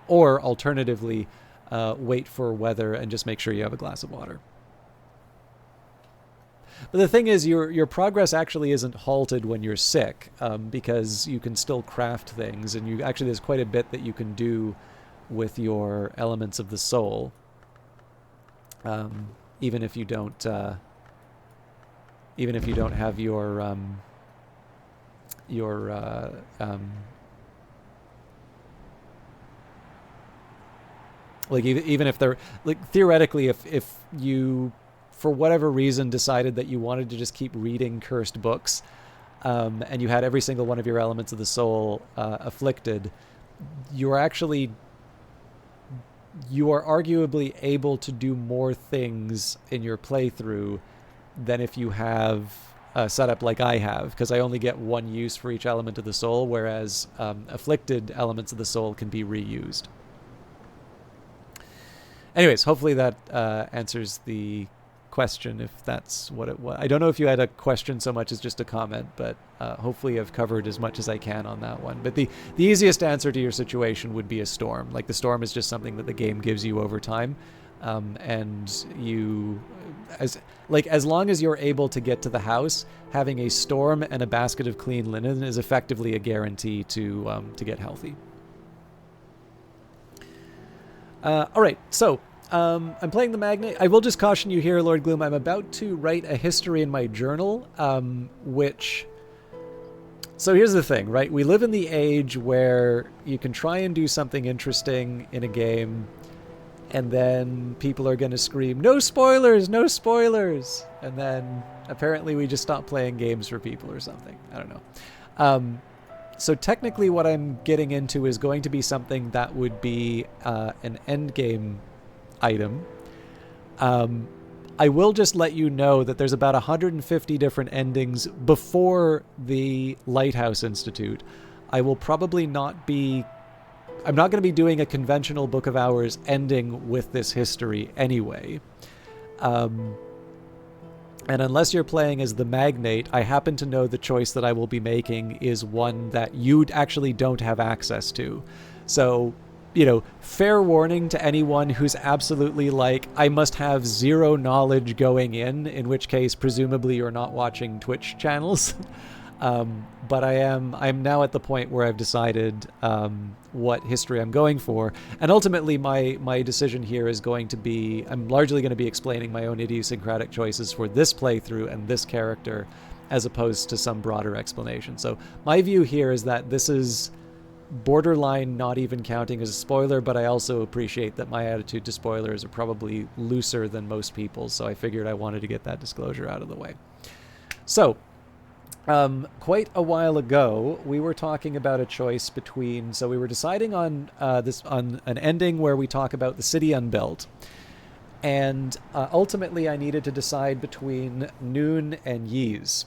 or alternatively, wait for weather and just make sure you have a glass of water. But the thing is, your progress actually isn't halted when you're sick, because you can still craft things, and there's quite a bit that you can do with your elements of the soul, even if you don't have your like even if they're, like, theoretically, if you for whatever reason decided that you wanted to just keep reading cursed books, and you had every single one of your elements of the soul afflicted, you are arguably able to do more things in your playthrough than if you have setup like I have, because I only get one use for each element of the soul, whereas afflicted elements of the soul can be reused. Anyways, hopefully that answers the question, if that's what it was. I don't know if you had a question so much as just a comment, but hopefully I've covered as much as I can on that one. But the easiest answer to your situation would be a storm. Like, the storm is just something that the game gives you over time. And you, as long as you're able to get to the house, having a storm and a basket of clean linen is effectively a guarantee to get healthy. All right, so I'm playing the Magnate. I will just caution you here, Lord Gloom, I'm about to write a history in my journal, which... So here's the thing, right? We live in the age where you can try and do something interesting in a game, and then people are going to scream, "No spoilers, no spoilers!" And then apparently we just stop playing games for people or something. I don't know. So technically what I'm getting into is going to be something that would be an endgame item. I will just let you know that there's about 150 different endings before the Lighthouse Institute. I will probably not be... I'm not going to be doing a conventional Book of Hours ending with this history anyway. And unless you're playing as the Magnate, I happen to know the choice that I will be making is one that you actually don't have access to. So, you know, fair warning to anyone who's absolutely like, I must have zero knowledge going in which case, presumably you're not watching Twitch channels. But I'm now at the point where I've decided what history I'm going for. And ultimately, my decision here is going to be, I'm largely going to be explaining my own idiosyncratic choices for this playthrough and this character, as opposed to some broader explanation. So my view here is that this is borderline not even counting as a spoiler, but I also appreciate that my attitude to spoilers are probably looser than most people's, so I figured I wanted to get that disclosure out of the way. So, quite a while ago, we were talking about a choice between... So we were deciding on on an ending where we talk about the city unbuilt. And ultimately, I needed to decide between Noon and Ys.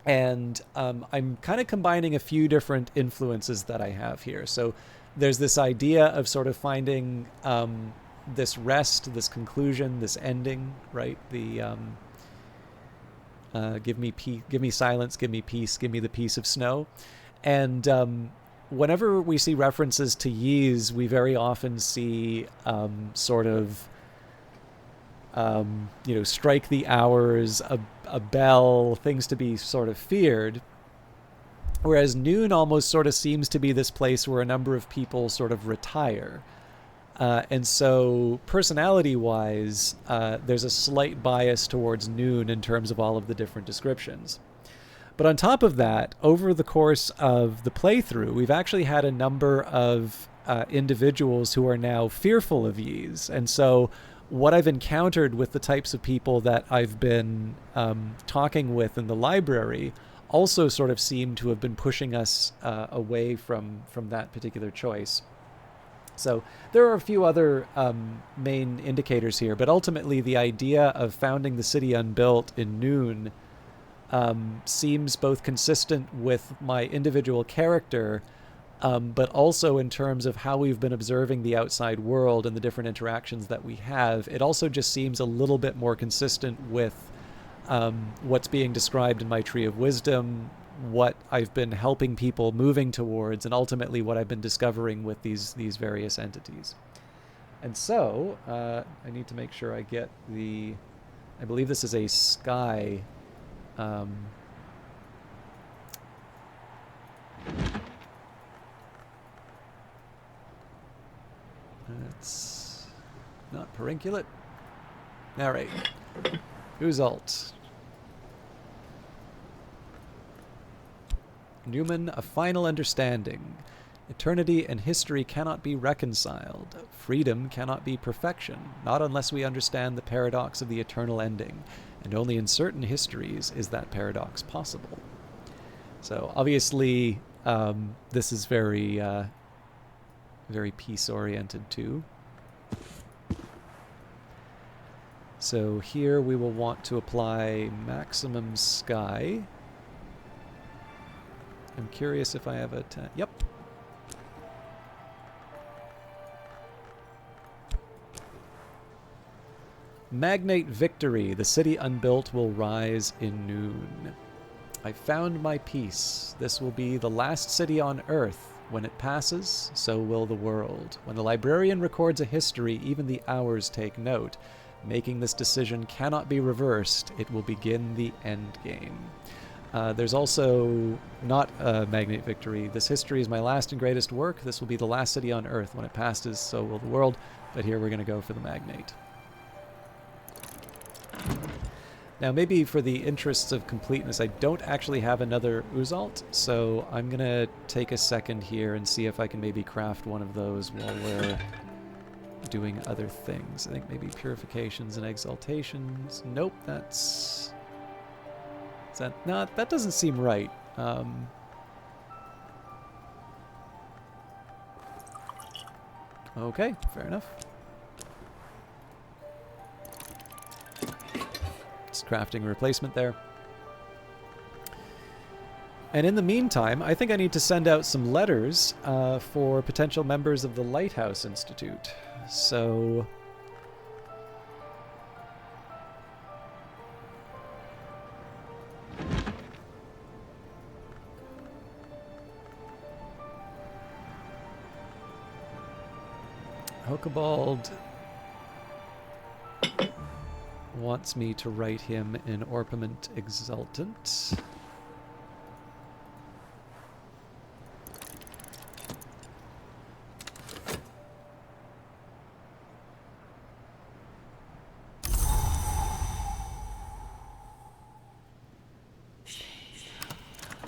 And I'm kind of combining a few different influences that I have here. So there's this idea of sort of finding this rest, this conclusion, this ending, right? The... give me silence, give me peace, give me the peace of snow. And whenever we see references to Ys, we very often see sort of, you know, strike the hours, a bell, things to be sort of feared. Whereas Noon almost sort of seems to be this place where a number of people sort of retire. And so personality-wise, there's a slight bias towards Noon in terms of all of the different descriptions. But on top of that, over the course of the playthrough, we've actually had a number of individuals who are now fearful of Ys. And so what I've encountered with the types of people that I've been talking with in the library also sort of seem to have been pushing us away from that particular choice. So there are a few other main indicators here, but ultimately the idea of founding the city unbuilt in Noon seems both consistent with my individual character, but also in terms of how we've been observing the outside world and the different interactions that we have. It also just seems a little bit more consistent with what's being described in my Tree of Wisdom, what I've been helping people moving towards, and ultimately what I've been discovering with these various entities. And so I need to make sure I get the... I believe this is a sky... That's not Perinculate. All right. Result. Newman, a final understanding. Eternity and history cannot be reconciled. Freedom cannot be perfection, not unless we understand the paradox of the eternal ending, and only in certain histories is that paradox possible. So obviously, this is very, very peace-oriented too. So here we will want to apply maximum sky. I'm curious if I have a... Yep. Magnate victory. The city unbuilt will rise in noon. I found my peace. This will be the last city on Earth. When it passes, so will the world. When the librarian records a history, even the hours take note. Making this decision cannot be reversed. It will begin the end game. There's also not a Magnate victory. This history is my last and greatest work. This will be the last city on Earth. When it passes, so will the world. But here we're going to go for the Magnate. Now, maybe for the interests of completeness, I don't actually have another Uzalt, so I'm going to take a second here and see if I can maybe craft one of those while we're doing other things. I think maybe purifications and exaltations. Nope, that's... Is that... No, that doesn't seem right. Okay, fair enough. Crafting a replacement there. And in the meantime, I think I need to send out some letters for potential members of the Lighthouse Institute. So... Hokebald wants me to write him an Orpiment Exultant.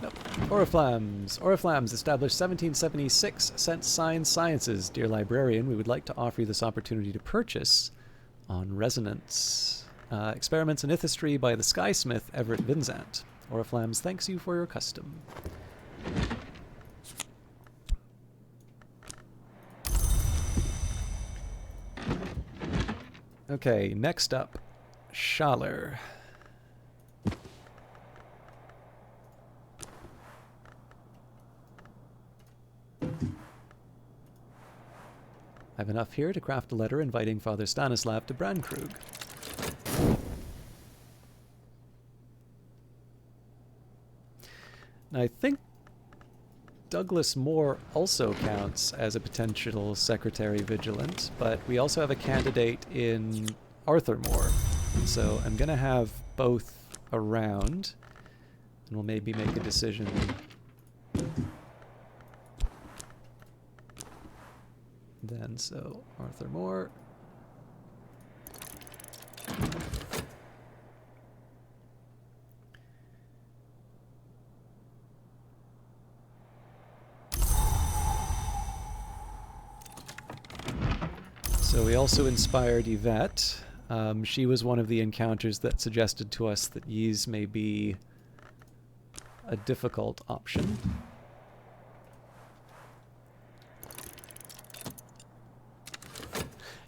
Nope. Oriflammes. Oriflammes established 1776. Sent Sign Sciences. Dear Librarian, we would like to offer you this opportunity to purchase on Resonance. Experiments in Ithistry by the Skysmith Everett Vinzant. Oriflammes thanks you for your custom. Okay, next up, Schaller. I have enough here to craft a letter inviting Father Stanislav to Brandkrug. I think Douglas Moore also counts as a potential Secretary Vigilant, but we also have a candidate in Arthur Moore. So I'm going to have both around, and we'll maybe make a decision then. So Arthur Moore. So we also inspired Yvette. She was one of the encounters that suggested to us that Ys may be a difficult option.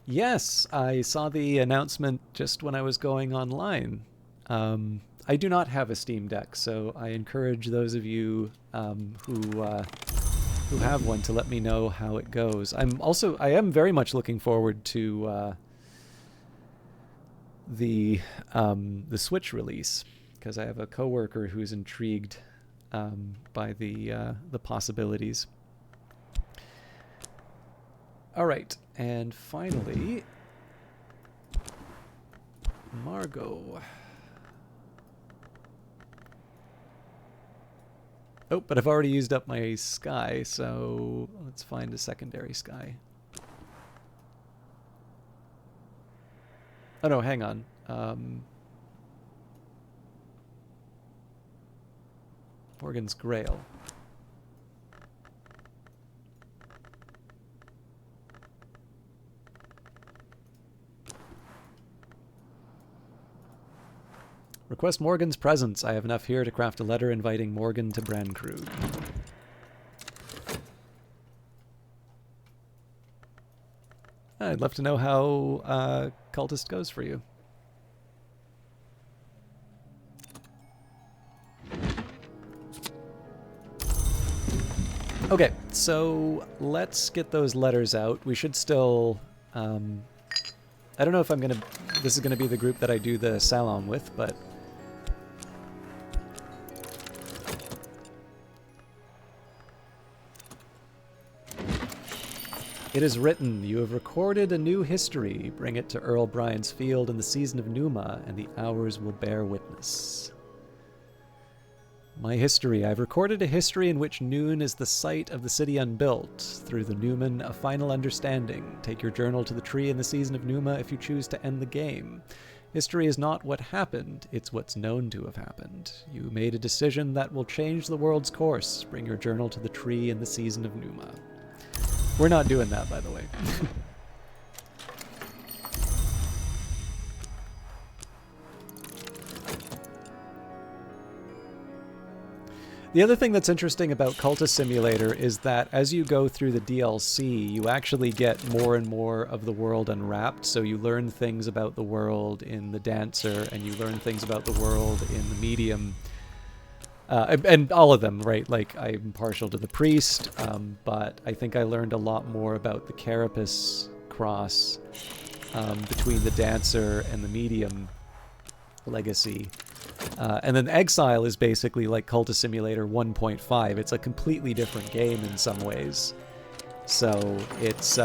Yes, I saw the announcement just when I was going online. I do not have a Steam Deck, so I encourage those of you who have one to let me know how it goes. I am very much looking forward to the Switch release, because I have a coworker who's intrigued by the possibilities. All right, and finally, Margot. Oh, but I've already used up my sky, so let's find a secondary sky. Oh no, hang on. Morgan's Grail. Request Morgan's presence. I have enough here to craft a letter inviting Morgan to Brandkrug. I'd love to know how Cultist goes for you. Okay, so let's get those letters out. We should still... I don't know if I'm going to... This is going to be the group that I do the salon with, but... It is written, you have recorded a new history. Bring it to Earl Brian's field in the season of Numa, and the hours will bear witness. My history. I've recorded a history in which Noon is the site of the city unbuilt. Through the Newman, a final understanding. Take your journal to the tree in the season of Numa if you choose to end the game. History is not what happened, it's what's known to have happened. You made a decision that will change the world's course. Bring your journal to the tree in the season of Numa. We're not doing that, by the way. The other thing that's interesting about Cultist Simulator is that as you go through the DLC, you actually get more and more of the world unwrapped. So you learn things about the world in the Dancer, and you learn things about the world in the Medium. And all of them, right? Like, I'm partial to the Priest, but I think I learned a lot more about the Carapace cross between the Dancer and the Medium legacy. And then Exile is basically like Cultist Simulator 1.5. It's a completely different game in some ways. So it's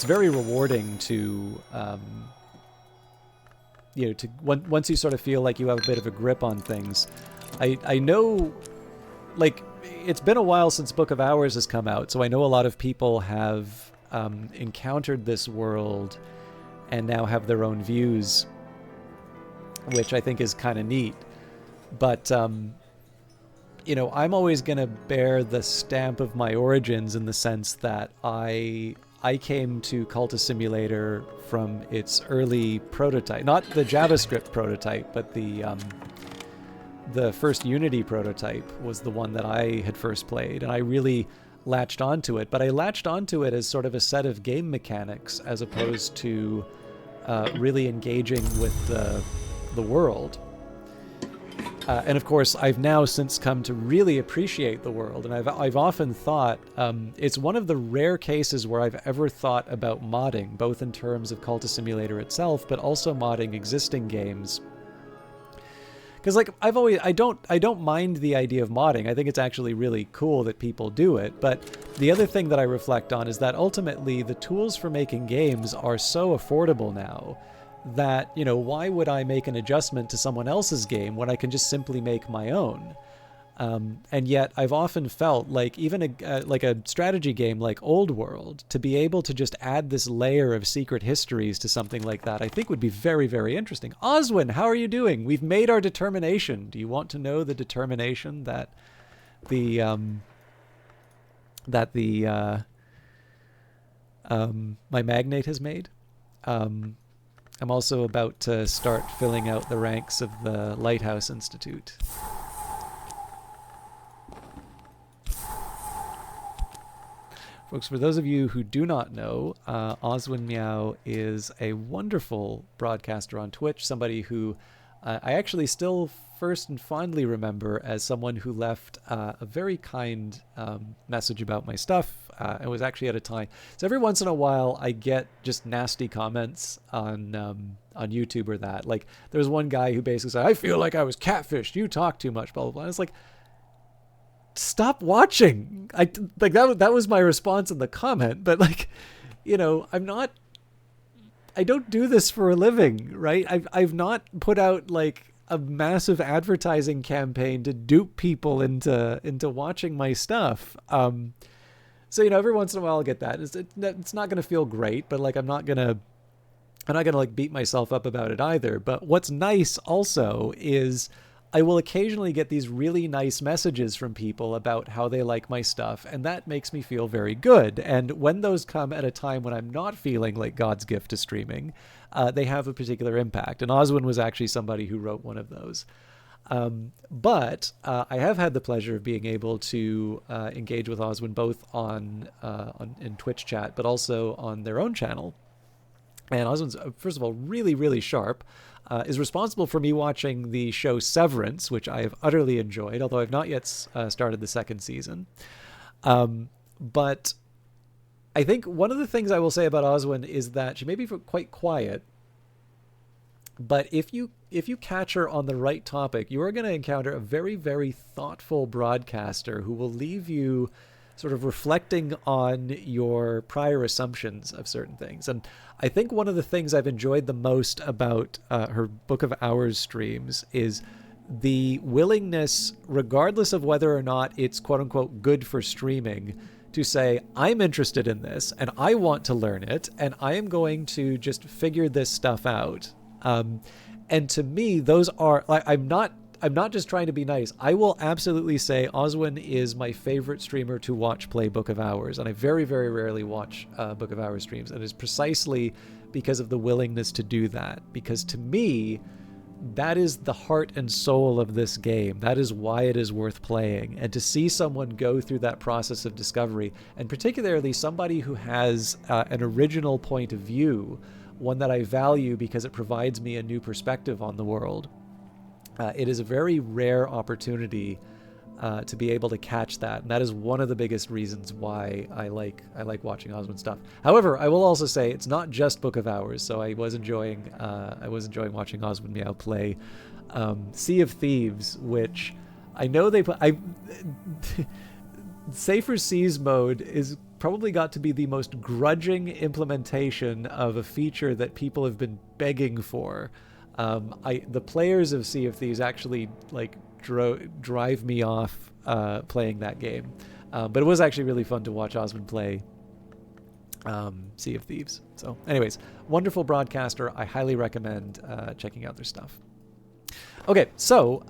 very rewarding to, once you sort of feel like you have a bit of a grip on things. I know, like, it's been a while since Book of Hours has come out, so I know a lot of people have encountered this world and now have their own views, which I think is kind of neat. But, I'm always going to bear the stamp of my origins in the sense that I came to Cultist Simulator from its early prototype. Not the JavaScript prototype, but the first Unity prototype was the one that I had first played, and I really latched onto it. But I latched onto it as sort of a set of game mechanics as opposed to really engaging with the world. And of course, I've now since come to really appreciate the world, and I've often thought it's one of the rare cases where I've ever thought about modding, both in terms of Cultist Simulator itself, but also modding existing games. Because like I don't mind the idea of modding. I think it's actually really cool that people do it. But the other thing that I reflect on is that ultimately the tools for making games are so affordable now that, why would I make an adjustment to someone else's game when I can just simply make my own? And yet I've often felt like even a strategy game like Old World, to be able to just add this layer of secret histories to something like that, I think would be very, very interesting. Oswin, how are you doing? We've made our determination. Do you want to know the determination that my magnate has made? I'm also about to start filling out the ranks of the Lighthouse Institute. Folks, for those of you who do not know, Oswin Meow is a wonderful broadcaster on Twitch, somebody who I actually still first and fondly remember as someone who left a very kind message about my stuff. It was actually at a time. So every once in a while, I get just nasty comments on YouTube or that. Like, there was one guy who basically said, "I feel like I was catfished. You talk too much." Blah blah blah. And it's like, stop watching. That was my response in the comment. But like, I don't do this for a living, right? I've not put out like a massive advertising campaign to dupe people into watching my stuff. So every once in a while I'll get that. It's not gonna feel great, but like I'm not gonna like beat myself up about it either. But what's nice also is I will occasionally get these really nice messages from people about how they like my stuff, and that makes me feel very good. And when those come at a time when I'm not feeling like God's gift to streaming, they have a particular impact. And Oswin was actually somebody who wrote one of those. But I have had the pleasure of being able to engage with Oswin both in Twitch chat, but also on their own channel. And Oswin's, first of all, really, really sharp. Is responsible for me watching the show Severance, which I have utterly enjoyed, although I've not yet started the second season. But I think one of the things I will say about Oswin is that she may be quite quiet, but if you catch her on the right topic, you are going to encounter a very, very thoughtful broadcaster who will leave you sort of reflecting on your prior assumptions of certain things. And I think one of the things I've enjoyed the most about her Book of Hours streams is the willingness, regardless of whether or not it's quote unquote good for streaming, to say, I'm interested in this and I want to learn it and I am going to just figure this stuff out. And to me, those are, like, I'm not just trying to be nice. I will absolutely say Oswin is my favorite streamer to watch play Book of Hours. And I very, very rarely watch Book of Hours streams. And it's precisely because of the willingness to do that. Because to me, that is the heart and soul of this game. That is why it is worth playing. And to see someone go through that process of discovery, and particularly somebody who has an original point of view, one that I value because it provides me a new perspective on the world. It is a very rare opportunity to be able to catch that, and that is one of the biggest reasons why I like watching Oswin stuff. However, I will also say it's not just Book of Hours. So I was enjoying watching Oswin Meow play Sea of Thieves, which I know they put. Safer Seas mode is probably got to be the most grudging implementation of a feature that people have been begging for. The players of Sea of Thieves actually drive me off playing that game, but it was actually really fun to watch Osmond play Sea of Thieves. So anyways, wonderful broadcaster. I highly recommend checking out their stuff. Okay, so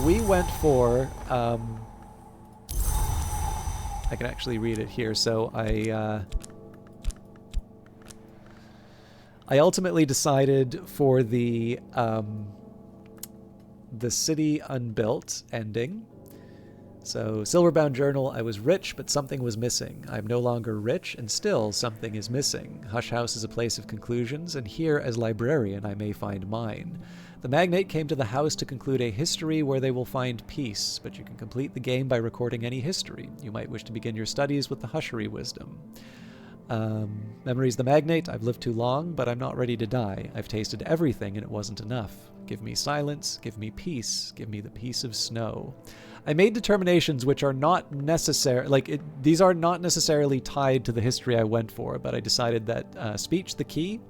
we went for I can actually read it here. So I ultimately decided for the City Unbuilt ending. So, Silverbound Journal, I was rich, but something was missing. I am no longer rich, and still something is missing. Hush House is a place of conclusions, and here, as librarian, I may find mine. The magnate came to the house to conclude a history where they will find peace, but you can complete the game by recording any history. You might wish to begin your studies with the Hushery wisdom. Memories the magnate. I've lived too long, but I'm not ready to die. I've tasted everything, and it wasn't enough. Give me silence, give me peace, give me the peace of snow. I made determinations which are not necessary, these are not necessarily tied to the history I went for, but I decided that speech the key,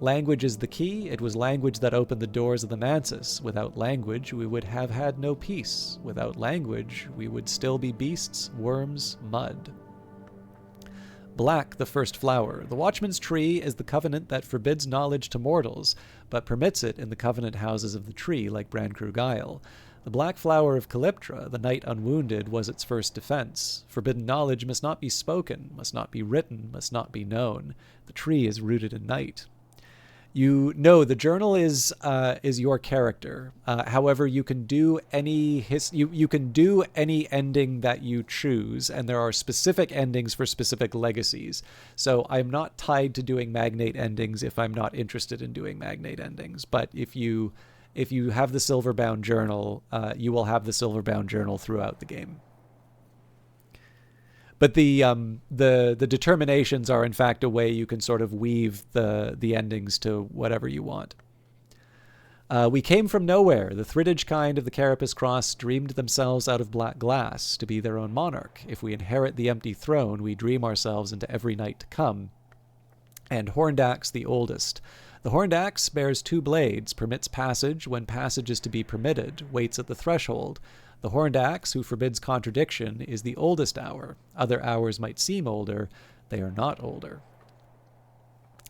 language is the key. It was language that opened the doors of the Mansis. Without language, we would have had no peace. Without language, we would still be beasts, worms, mud. Black, the first flower. The watchman's tree is the covenant that forbids knowledge to mortals, but permits it in the covenant houses of the tree, like Brankrug Isle. The black flower of Calyptra, the knight unwounded, was its first defense. Forbidden knowledge must not be spoken, must not be written, must not be known. The tree is rooted in night. You know the journal is your character. However, you can do any you can do any ending that you choose, and there are specific endings for specific legacies. So I'm not tied to doing magnate endings if I'm not interested in doing magnate endings. But if you have the Silverbound Journal, you will have the Silverbound Journal throughout the game. But the determinations are in fact a way you can sort of weave the endings to whatever you want. We came from nowhere. The Thriddage kind of the Carapace Cross dreamed themselves out of black glass to be their own monarch. If we inherit the empty throne, we dream ourselves into every night to come. And Horned Axe the oldest. The Horned Axe bears two blades, permits passage when passage is to be permitted, waits at the threshold. The Horned Axe, who forbids contradiction, is the oldest hour. Other hours might seem older. They are not older.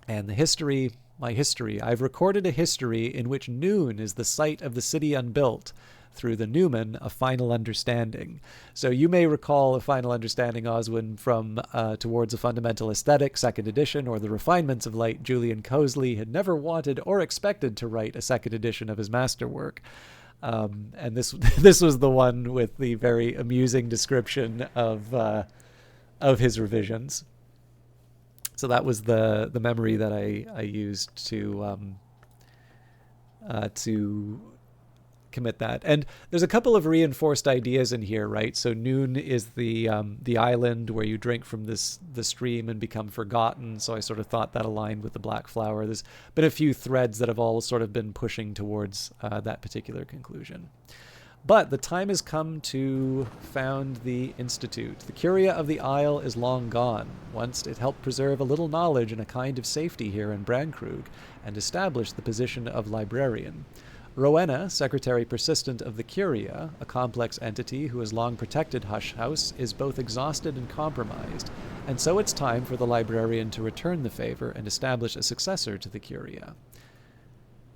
And the history, my history. I've recorded a history in which noon is the site of the city unbuilt. Through the Newman, a final understanding. So you may recall a final understanding, Oswin, from Towards a Fundamental Aesthetic, 2nd edition, or The Refinements of Light. Julian Cosley had never wanted or expected to write a 2nd edition of his masterwork. And this was the one with the very amusing description of his revisions. So that was the memory that I used to commit that. And there's a couple of reinforced ideas in here, right? So Noon is the island where you drink from the stream and become forgotten. So I sort of thought that aligned with the Black Flower. There's been a few threads that have all sort of been pushing towards that particular conclusion. But the time has come to found the Institute. The Curia of the Isle is long gone. Once it helped preserve a little knowledge and a kind of safety here in Brandkrug, and establish the position of librarian. Rowena, secretary persistent of the Curia, a complex entity who has long protected Hush House, is both exhausted and compromised, and so it's time for the librarian to return the favor and establish a successor to the Curia.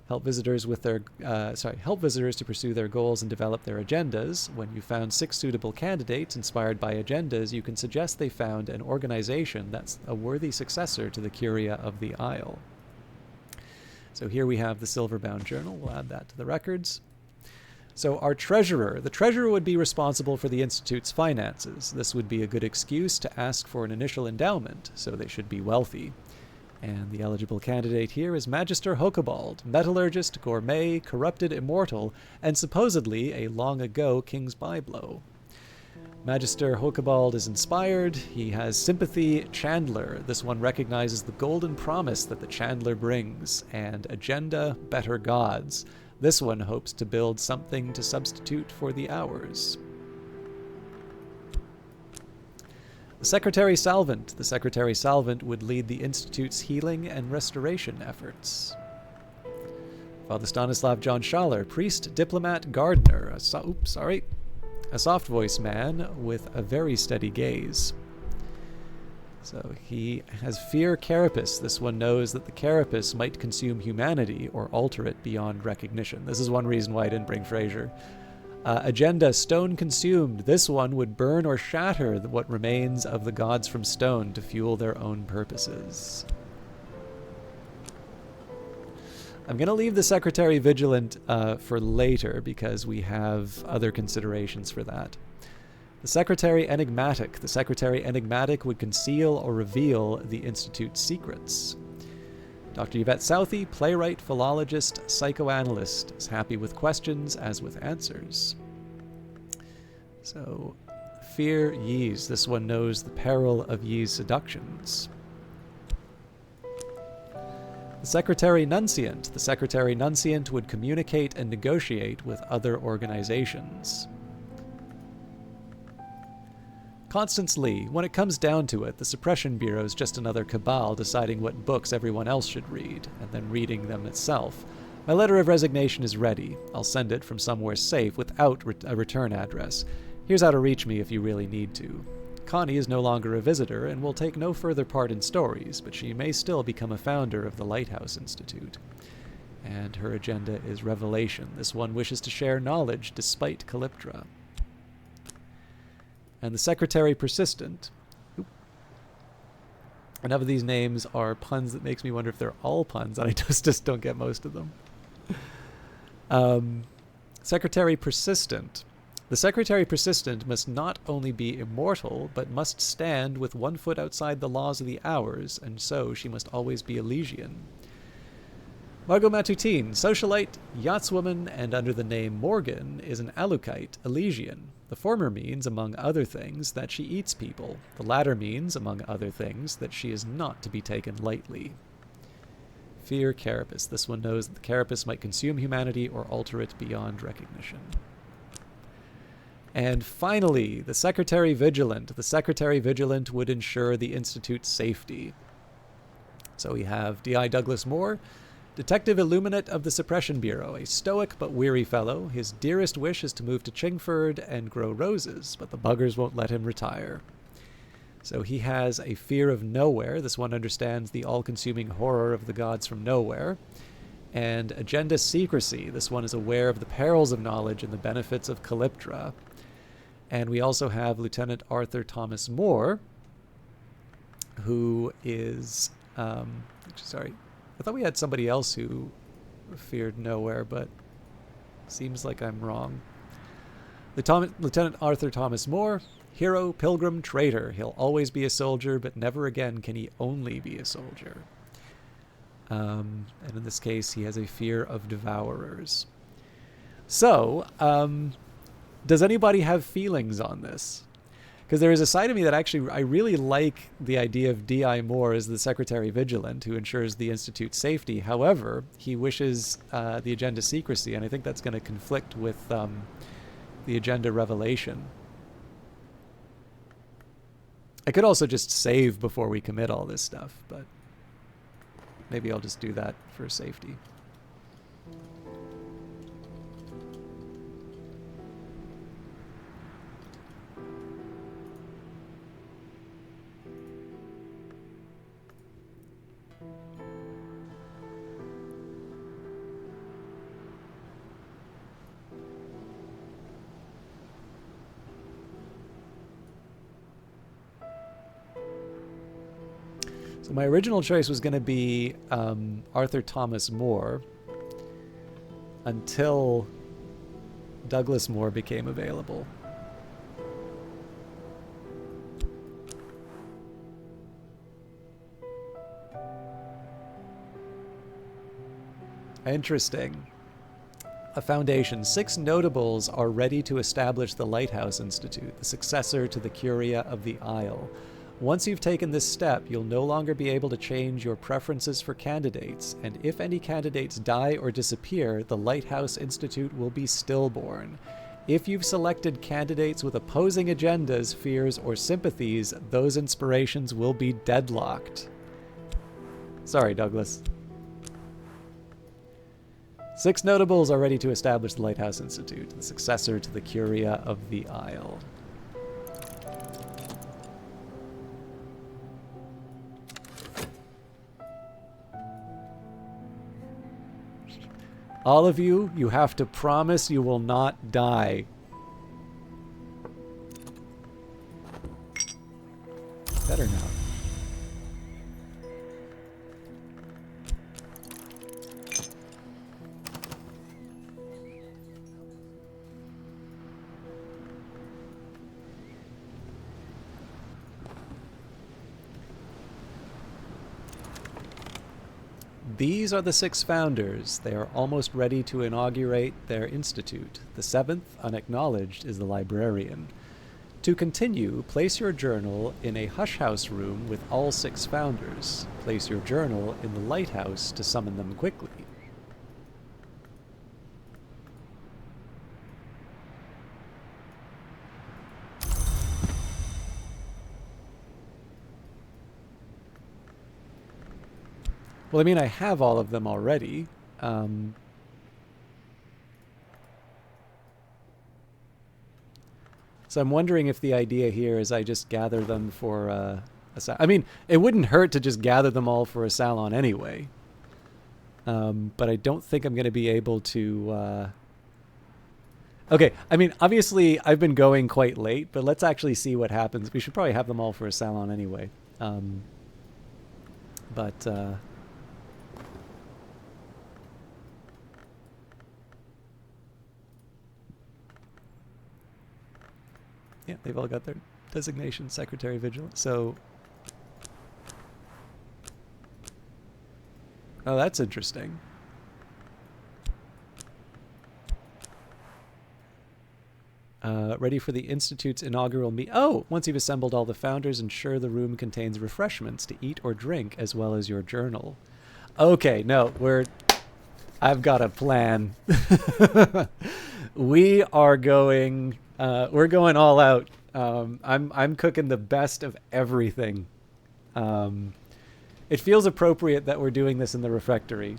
Help visitors to pursue their goals and develop their agendas. When you found 6 suitable candidates inspired by agendas, you can suggest they found an organization that's a worthy successor to the Curia of the Isle. So here we have the Silverbound Journal. We'll add that to the records. So our treasurer. The treasurer would be responsible for the Institute's finances. This would be a good excuse to ask for an initial endowment, so they should be wealthy. And the eligible candidate here is Magister Hokebald, metallurgist, gourmet, corrupted immortal, and supposedly a long-ago King's Byblow. Magister Hokebald is inspired. He has sympathy. Chandler. This one recognizes the golden promise that the Chandler brings. And agenda, better gods. This one hopes to build something to substitute for the hours. The Secretary Salvant. The Secretary Salvant would lead the Institute's healing and restoration efforts. Father Stanislav John Schaller, priest, diplomat, gardener. A soft-voiced man with a very steady gaze. So he has fear carapace. This one knows that the carapace might consume humanity or alter it beyond recognition. This is one reason why I didn't bring Fraser. Agenda, stone consumed. This one would burn or shatter what remains of the gods from stone to fuel their own purposes. I'm going to leave the Secretary Vigilant for later because we have other considerations for that. The Secretary Enigmatic. The Secretary Enigmatic would conceal or reveal the Institute's secrets. Dr. Yvette Southey, playwright, philologist, psychoanalyst, is happy with questions as with answers. So, Fear Yees. This one knows the peril of Yees' seductions. The Secretary Nunciant. The Secretary Nunciant would communicate and negotiate with other organizations. Constance Lee. When it comes down to it, the Suppression Bureau is just another cabal deciding what books everyone else should read, and then reading them itself. My letter of resignation is ready. I'll send it from somewhere safe without a return address. Here's how to reach me if you really need to. Connie is no longer a visitor and will take no further part in stories, but she may still become a founder of the Lighthouse Institute. And her agenda is revelation. This one wishes to share knowledge despite Calyptra. And the Secretary Persistent. Enough of these names are puns that makes me wonder if they're all puns, and I just don't get most of them. Secretary Persistent. The Secretary Persistent must not only be immortal, but must stand with one foot outside the laws of the hours, and so she must always be Elysian. Margot Matutine, socialite, yachtswoman, and under the name Morgan, is an Alucite, Elysian. The former means, among other things, that she eats people. The latter means, among other things, that she is not to be taken lightly. Fear Carapace. This one knows that the Carapace might consume humanity or alter it beyond recognition. And finally, the Secretary Vigilant. The Secretary Vigilant would ensure the Institute's safety. So we have D.I. Douglas Moore, Detective Illuminate of the Suppression Bureau, a stoic but weary fellow. His dearest wish is to move to Chingford and grow roses, but the buggers won't let him retire. So he has a fear of nowhere. This one understands the all-consuming horror of the gods from nowhere. And agenda secrecy. This one is aware of the perils of knowledge and the benefits of Calyptra. And we also have Lieutenant Arthur Thomas Moore, who is... I thought we had somebody else who feared nowhere, but seems like I'm wrong. Lieutenant Arthur Thomas Moore, hero, pilgrim, traitor. He'll always be a soldier, but never again can he only be a soldier. And in this case, he has a fear of devourers. So, does anybody have feelings on this? Because there is a side of me that actually I really like the idea of D.I. Moore as the Secretary Vigilant who ensures the Institute's safety. However, he wishes the agenda secrecy, and I think that's going to conflict with the agenda revelation. I could also just save before we commit all this stuff, but maybe I'll just do that for safety. So my original choice was going to be Arthur Thomas Moore until Douglas Moore became available. Interesting. A foundation. 6 notables are ready to establish the Lighthouse Institute, the successor to the Curia of the Isle. Once you've taken this step, you'll no longer be able to change your preferences for candidates, and if any candidates die or disappear, the Lighthouse Institute will be stillborn. If you've selected candidates with opposing agendas, fears, or sympathies, those inspirations will be deadlocked. Sorry, Douglas. 6 notables are ready to establish the Lighthouse Institute, the successor to the Curia of the Isle. All of you, you have to promise you will not die. Better not. These are the 6 founders. They are almost ready to inaugurate their institute. The 7th, unacknowledged, is the librarian. To continue, place your journal in a hush house room with all 6 founders. Place your journal in the lighthouse to summon them quickly. Well, I mean, I have all of them already. So I'm wondering if the idea here is I just gather them for a I mean, it wouldn't hurt to just gather them all for a salon anyway. But I don't think I'm going to be able to... Okay, I mean, obviously I've been going quite late, but let's actually see what happens. We should probably have them all for a salon anyway. Yeah, they've all got their designation, Secretary Vigilant. So, oh, that's interesting. Ready for the Institute's inaugural meet. Oh, once you've assembled all the founders, ensure the room contains refreshments to eat or drink, as well as your journal. Okay, no, I've got a plan. We are going. We're going all out. I'm cooking the best of everything. It feels appropriate that we're doing this in the refectory.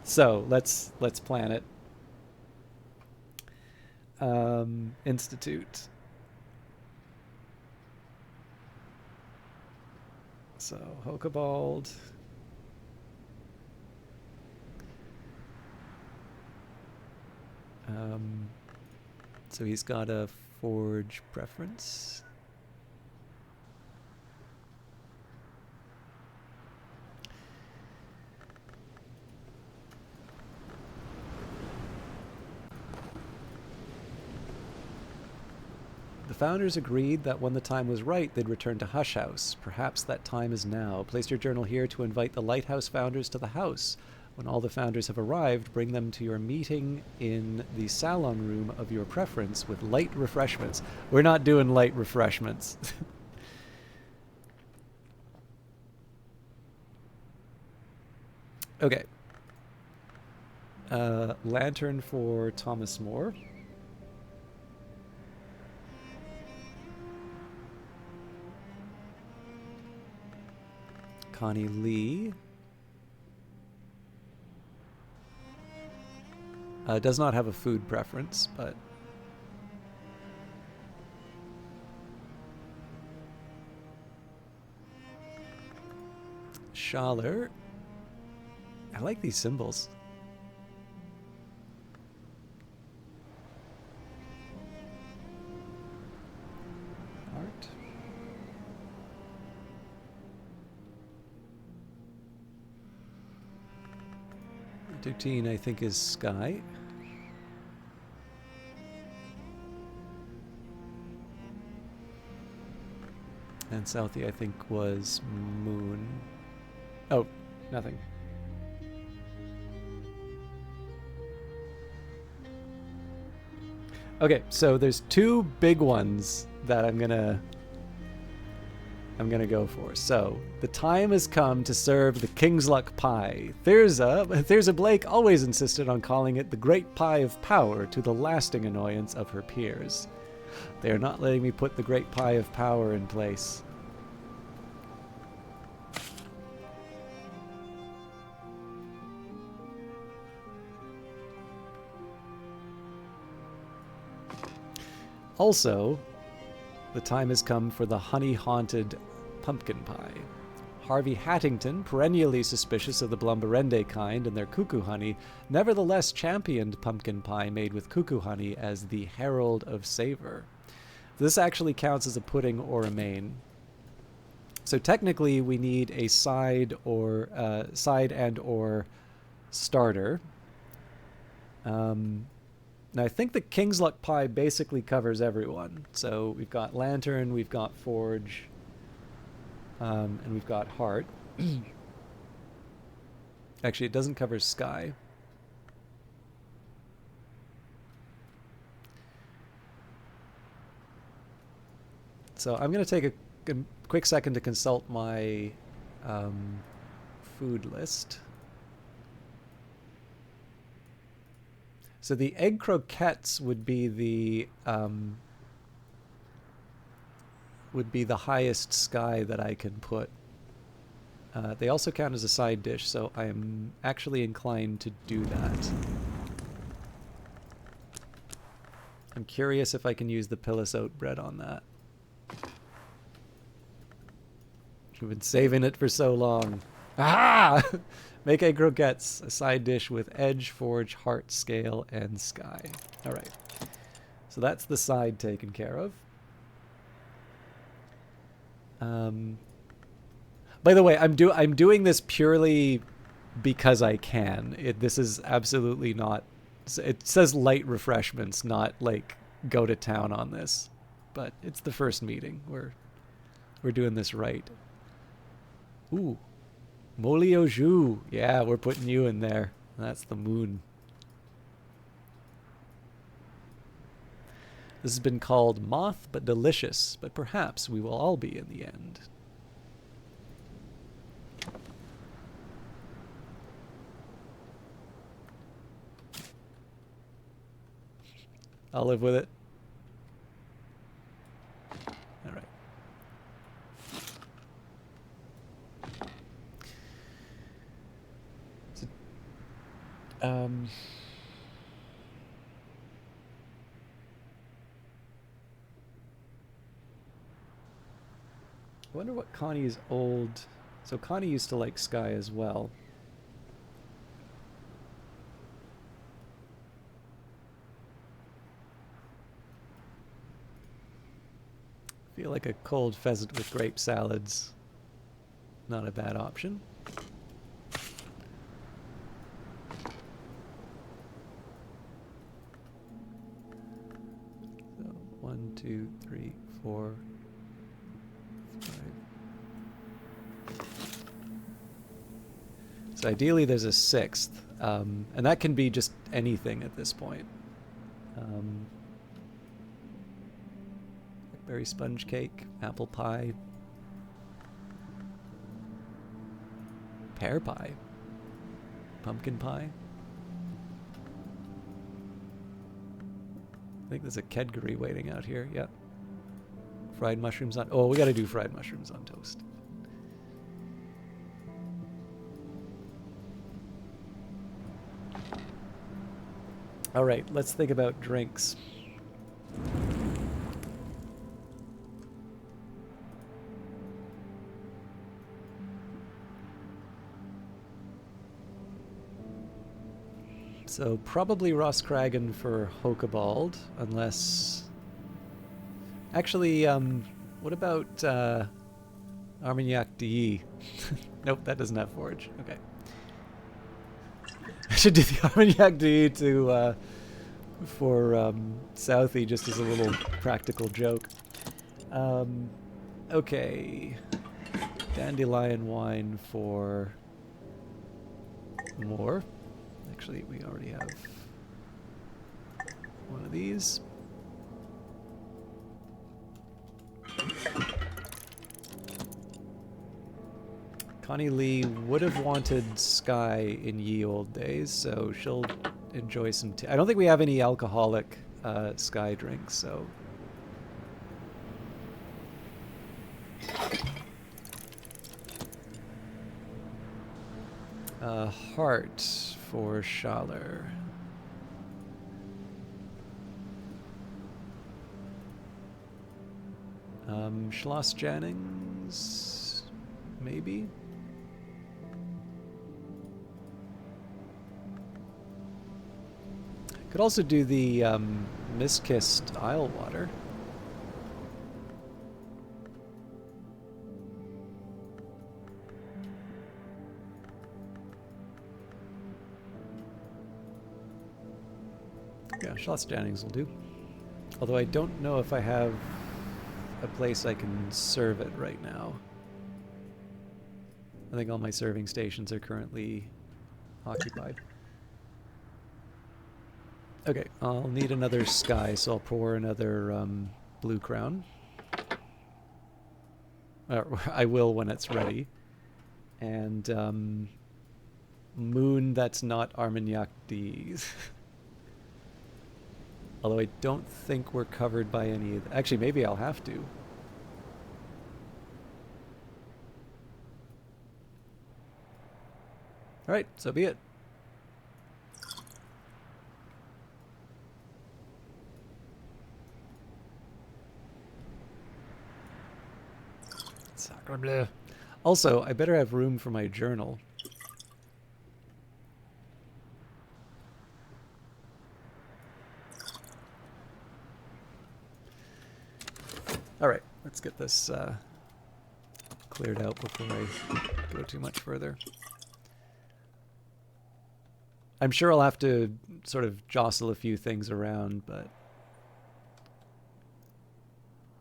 So let's plan it. Institute. So Hokabald. So he's got a forge preference. The founders agreed that when the time was right, they'd return to Hush House. Perhaps that time is now. Place your journal here to invite the Lighthouse founders to the house. When all the founders have arrived, bring them to your meeting in the salon room of your preference with light refreshments. We're not doing light refreshments. Okay. Lantern for Thomas More. Connie Lee. Does not have a food preference, but... Schaller. I like these symbols. Art. Ductine, I think, is Sky. And Southie, I think, was Moon. Oh, nothing. Okay, so there's two big ones that I'm gonna go for. So the time has come to serve the King's Luck Pie. Thyrza Blake always insisted on calling it the Great Pie of Power, to the lasting annoyance of her peers. They are not letting me put the Great Pie of Power in place. Also, the time has come for the honey-haunted pumpkin pie. Harvey Hattington, perennially suspicious of the Blumberende kind and their cuckoo honey, nevertheless championed pumpkin pie made with cuckoo honey as the herald of savor. This actually counts as a pudding or a main. So technically, we need a side and or starter. Now, I think the King's Luck Pie basically covers everyone. So we've got Lantern, we've got Forge, and we've got Heart. Actually, it doesn't cover Sky. So I'm going to take a quick second to consult my food list. So the egg croquettes would be the highest Sky that I can put. They also count as a side dish, so I am actually inclined to do that. I'm curious if I can use the Pilis oat bread on that. We've been saving it for so long. Ah! Make egg croquettes, a side dish with Edge, Forge, Heart, Scale, and Sky. All right. So that's the side taken care of. By the way, I'm doing this purely because I can. This is absolutely not... It says light refreshments, not like go to town on this. But it's the first meeting. We're doing this right. Ooh. Molio Ju. Yeah, we're putting you in there. That's the moon. This has been called Moth but Delicious, but perhaps we will all be in the end. I'll live with it. All right. So, I wonder what Connie's old... So Connie used to like Sky as well. I feel like a cold pheasant with grape salads. Not a bad option. So 1, 2, 3, 4, 5. So ideally there's a 6th, and that can be just anything at this point. Blackberry sponge cake, apple pie, pear pie, pumpkin pie. I think there's a kedgeree waiting out here. Yep. Fried mushrooms on... Oh, we gotta do fried mushrooms on toast. All right, let's think about drinks. So probably Roscragon for Hokebald, unless... Actually, what about Armagnac d'Y? Nope, that doesn't have forage. Okay. I should do the Armagnac d'Y to for Southie just as a little practical joke. Okay. Dandelion wine for more. Actually, we already have one of these. Connie Lee would have wanted Sky in ye old days, so she'll enjoy some tea. I don't think we have any alcoholic Sky drinks, so... Heart for Schaller. Schloss Jennings, maybe? Could also do the Mist-Kissed Isle Water. Yeah, Schloss Jennings will do. Although I don't know if I have a place I can serve it right now. I think all my serving stations are currently occupied. Okay, I'll need another Sky, so I'll pour another Blue Crown. I will when it's ready. And Moon, that's not Armagnac d'Y. Although I don't think we're covered by any of... Actually, maybe I'll have to. Alright, so be it. Sacre bleu. Also, I better have room for my journal. All right, let's get this cleared out before I go too much further. I'm sure I'll have to sort of jostle a few things around, but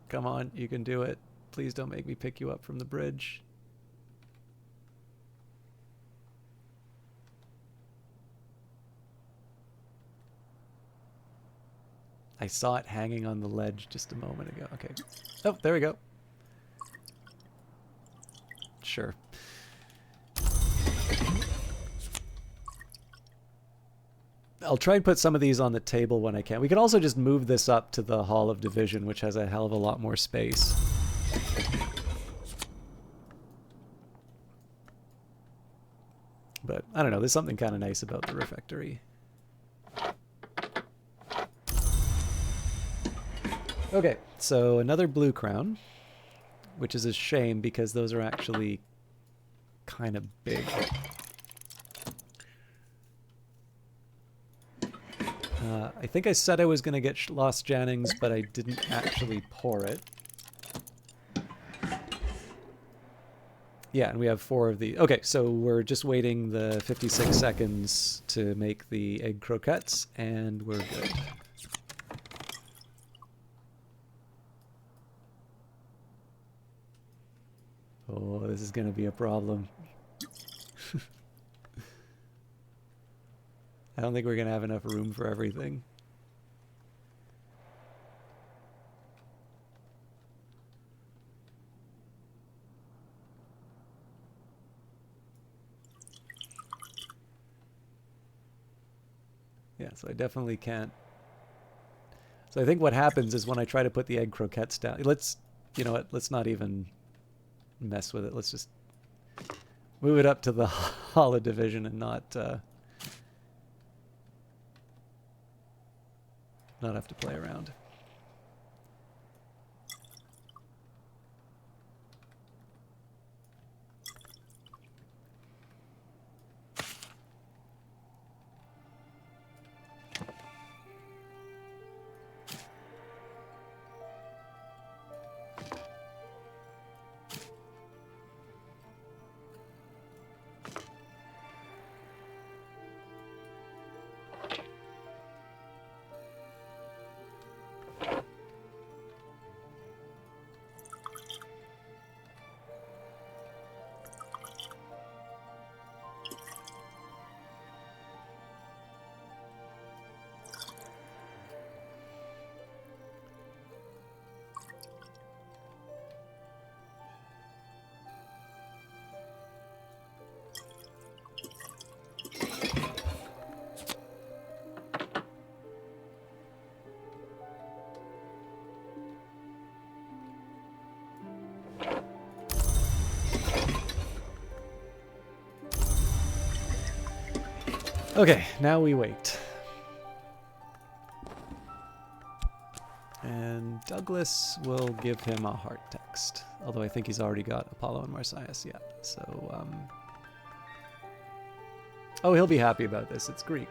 come on, you can do it. Please don't make me pick you up from the bridge. I saw it hanging on the ledge just a moment ago. Okay. Oh, there we go. Sure. I'll try and put some of these on the table when I can. We can also just move this up to the Hall of Division, which has a hell of a lot more space. But, I don't know, there's something kind of nice about the refectory. Okay, so another Blue Crown, which is a shame because those are actually kind of big. I think I said I was going to get Schloss Jennings, but I didn't actually pour it. Yeah, and we have 4 of these. Okay, so we're just waiting the 56 seconds to make the egg croquettes, and we're good. Oh, this is going to be a problem. I don't think we're going to have enough room for everything. Yeah, so I definitely can't. So I think what happens is when I try to put the egg croquettes down, you know what, let's not even mess with it. Let's just move it up to the Hall of Division and not have to play around. Okay, now we wait. And Douglas will give him a heart text. Although I think he's already got Apollo and Marsyas yet. So, oh, he'll be happy about this. It's Greek.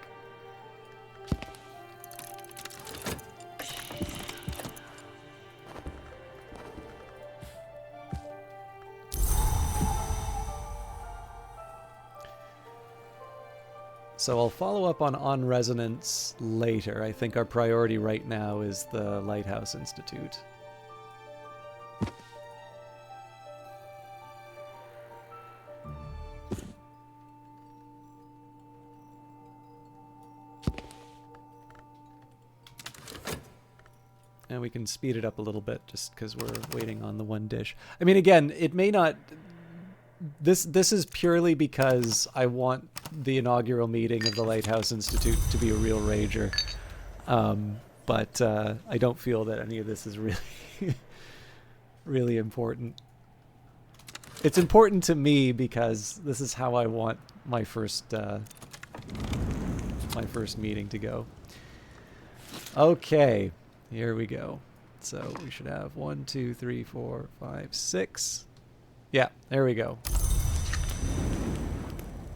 So I'll follow up on Resonance later. I think our priority right now is the Lighthouse Institute. And we can speed it up a little bit just because we're waiting on the one dish. I mean, again, it may not... This is purely because I want the inaugural meeting of the Lighthouse Institute to be a real rager. But I don't feel that any of this is really really important. It's important to me because this is how I want my first meeting to go. Okay, here we go. So we should have 1, 2, 3, 4, 5, 6. Yeah, there we go.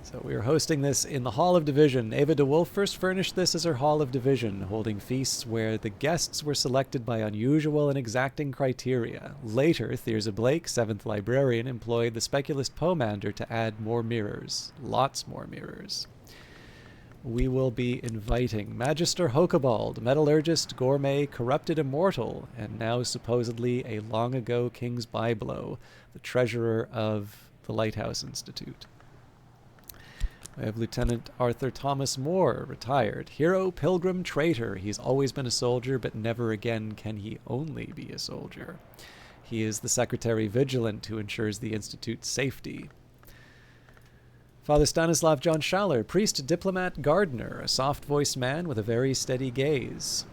So we are hosting this in the Hall of Division. Ava DeWolf first furnished this as her Hall of Division, holding feasts where the guests were selected by unusual and exacting criteria. Later, Thirza Blake, 7th Librarian, employed the speculist Pomander to add more mirrors. Lots more mirrors. We will be inviting Magister Hokabald, metallurgist, gourmet, corrupted immortal, and now supposedly a long-ago King's Byblow, the treasurer of the Lighthouse Institute. We have Lieutenant Arthur Thomas Moore, retired. Hero, pilgrim, traitor. He's always been a soldier, but never again can he only be a soldier. He is the Secretary Vigilant who ensures the Institute's safety. Father Stanislav John Schaller, priest, diplomat, gardener, a soft-voiced man with a very steady gaze.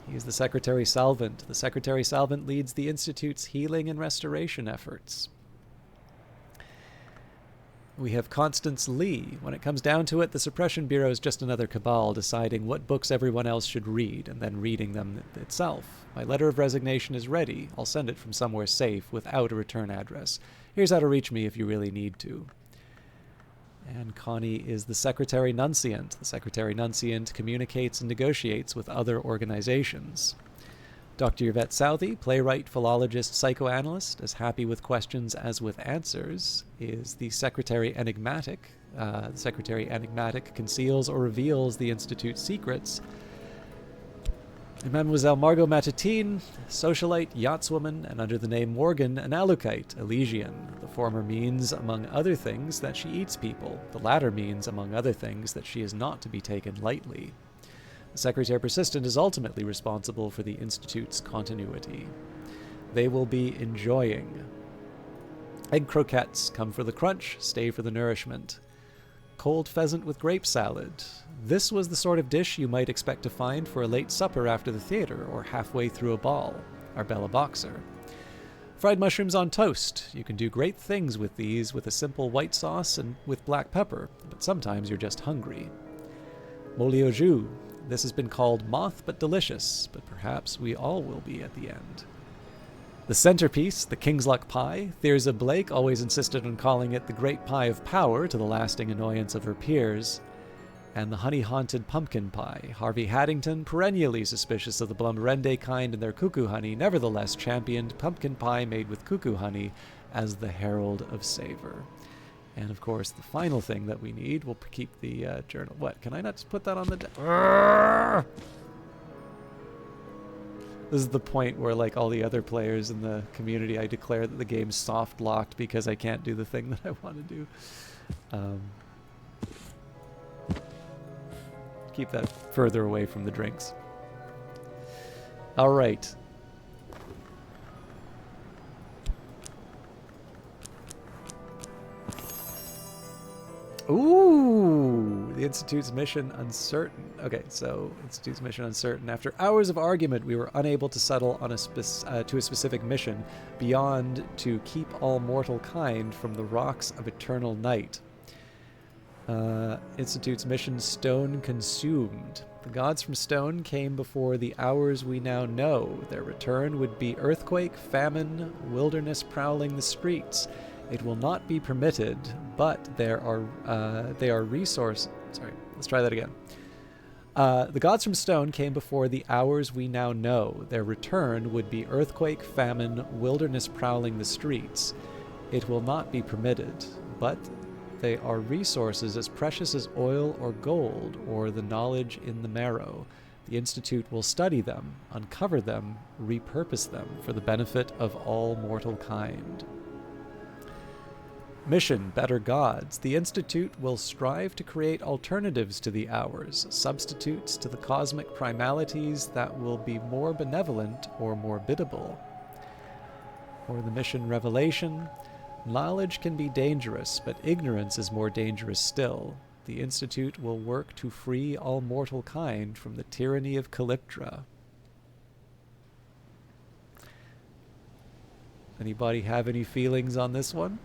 He is the Secretary Salvant. The Secretary Salvant leads the Institute's healing and restoration efforts. We have Constance Lee. When it comes down to it, the Suppression Bureau is just another cabal deciding what books everyone else should read and then reading them itself. My letter of resignation is ready. I'll send it from somewhere safe without a return address. Here's how to reach me if you really need to. And Connie is the Secretary Nunciant. The Secretary Nunciant communicates and negotiates with other organizations. Dr. Yvette Southey, playwright, philologist, psychoanalyst, as happy with questions as with answers, is the Secretary Enigmatic. The Secretary Enigmatic conceals or reveals the Institute's secrets. Mademoiselle Margot Matatine, socialite, yachtswoman, and under the name Morgan, an Alucite, Elysian. The former means, among other things, that she eats people. The latter means, among other things, that she is not to be taken lightly. The Secretary Persistent is ultimately responsible for the Institute's continuity. They will be enjoying. Egg croquettes, come for the crunch, stay for the nourishment. Cold pheasant with grape salad. This was the sort of dish you might expect to find for a late supper after the theater or halfway through a ball. Arbella Boxer. Fried mushrooms on toast. You can do great things with these with a simple white sauce and with black pepper, but sometimes you're just hungry. Moli au jus. This has been called moth but delicious, but perhaps we all will be at the end. The centerpiece, the King's Luck Pie. Thyrza Blake always insisted on calling it the Great Pie of Power, to the lasting annoyance of her peers. And the honey-haunted pumpkin pie. Harvey Haddington, perennially suspicious of the Blumrende kind and their cuckoo honey, nevertheless championed pumpkin pie made with cuckoo honey as the herald of savor. And of course, the final thing that we need, we'll keep the journal. What? Can I not just put that on the This is the point where, like all the other players in the community, I declare that the game's soft locked because I can't do the thing that I want to do. Keep that further away from the drinks. All right. Ooh, the Institute's mission uncertain. Okay, so Institute's mission uncertain. After hours of argument, we were unable to settle on to a specific mission beyond to keep all mortal kind from the rocks of eternal night. Institute's mission, Stone Consumed. The gods from Stone came before the hours we now know. Their return would be earthquake, famine, wilderness prowling the streets. It will not be permitted, but they are resource. Sorry, let's try that again. The gods from Stone came before the hours we now know. Their return would be earthquake, famine, wilderness prowling the streets. It will not be permitted, but they are resources as precious as oil or gold, or the knowledge in the marrow. The Institute will study them, uncover them, repurpose them for the benefit of all mortal kind. Mission, Better Gods. The Institute will strive to create alternatives to the hours, substitutes to the cosmic primalities that will be more benevolent or more biddable. Or the mission, Revelation. Knowledge can be dangerous, but ignorance is more dangerous still. The Institute will work to free all mortal kind from the tyranny of Calyptra. Anybody have any feelings on this one?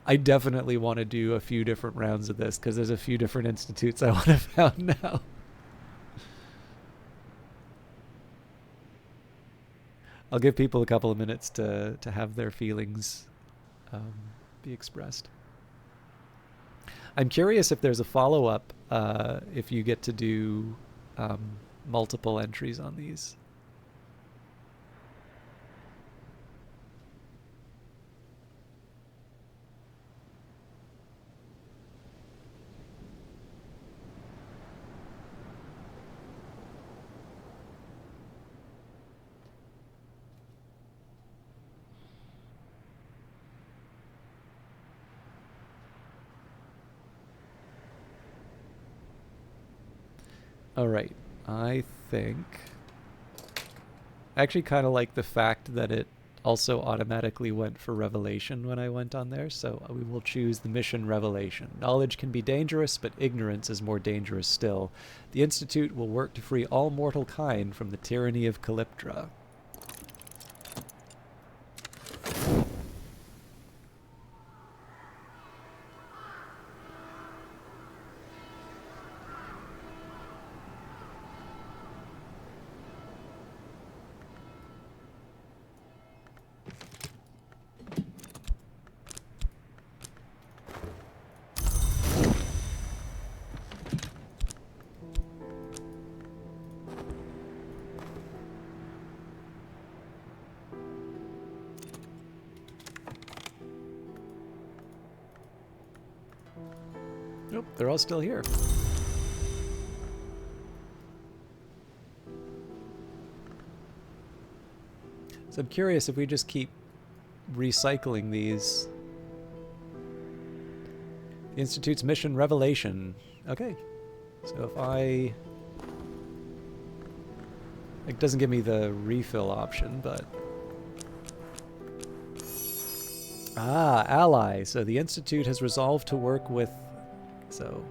I definitely want to do a few different rounds of this because there's a few different institutes I want to found now. I'll give people a couple of minutes to have their feelings be expressed. I'm curious if there's a follow-up if you get to do multiple entries on these. All right, I think I actually kind of like the fact that it also automatically went for Revelation when I went on there, so we will choose the mission Revelation. Knowledge can be dangerous, but ignorance is more dangerous still. The Institute will work to free all mortal kind from the tyranny of Calyptra. Nope, they're all still here. So I'm curious if we just keep recycling these. The Institute's mission revelation. Okay. So if I... It doesn't give me the refill option, but... Ah, ally. So the Institute has resolved to work with... So...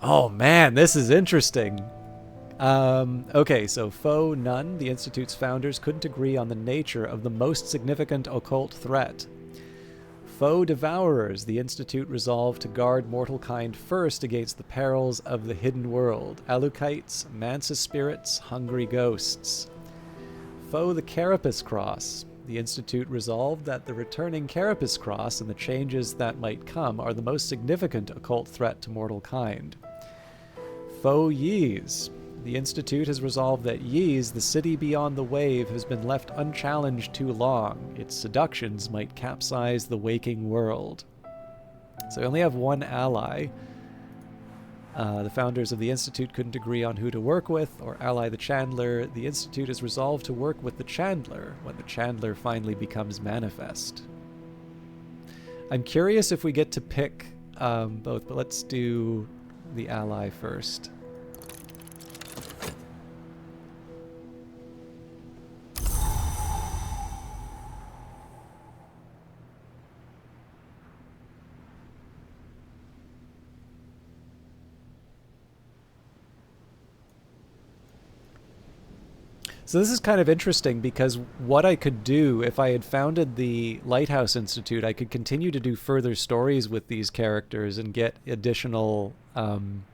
Oh man, this is interesting. Okay, so foe none. The Institute's founders couldn't agree on the nature of the most significant occult threat. Foe devourers. The Institute resolved to guard mortal kind first against the perils of the hidden world. Alukites, Mansa spirits, hungry ghosts. Foe the Carapace Cross. The Institute resolved that the returning Carapace Cross and the changes that might come are the most significant occult threat to mortal kind. Foe Ys. The Institute has resolved that Ys, the city beyond the wave, has been left unchallenged too long. Its seductions might capsize the waking world. So we only have one ally. The founders of the Institute couldn't agree on who to work with, or ally the Chandler. The Institute has resolved to work with the Chandler when the Chandler finally becomes manifest. I'm curious if we get to pick both, but let's do the ally first. So this is kind of interesting because what I could do if I had founded the Lighthouse Institute, I could continue to do further stories with these characters and get additional options.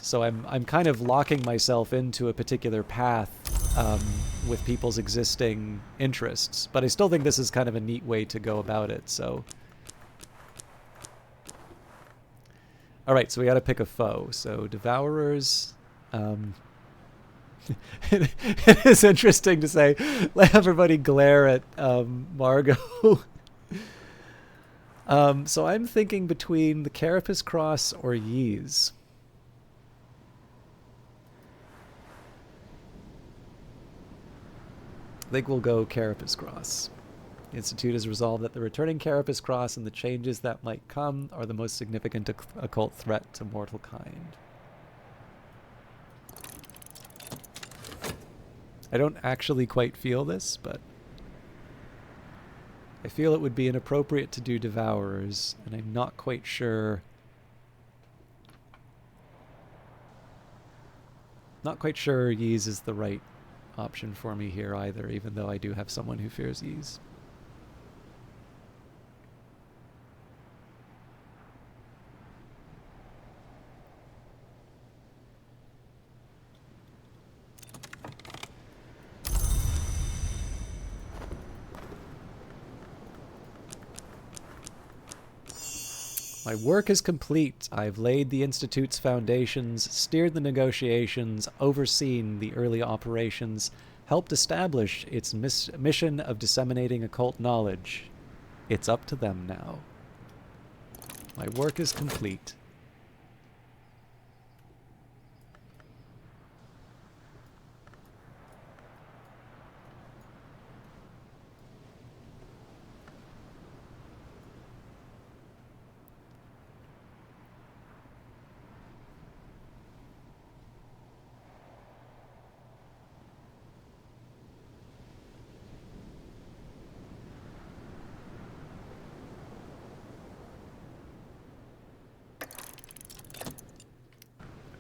So I'm kind of locking myself into a particular path with people's existing interests, but I still think this is kind of a neat way to go about it. So, all right, so we got to pick a foe. So Devourers. It is interesting to say, let everybody glare at Margot. So I'm thinking between the Carapace Cross or Ys. I think we'll go Carapace Cross. The Institute has resolved that the returning Carapace Cross and the changes that might come are the most significant occult threat to mortal kind. I don't actually quite feel this, but I feel it would be inappropriate to do Devourers, and I'm not quite sure. Not quite sure Ys is the right option for me here either, even though I do have someone who fears Ys. My work is complete. I've laid the Institute's foundations, steered the negotiations, overseen the early operations, helped establish its mission of disseminating occult knowledge. It's up to them now. My work is complete.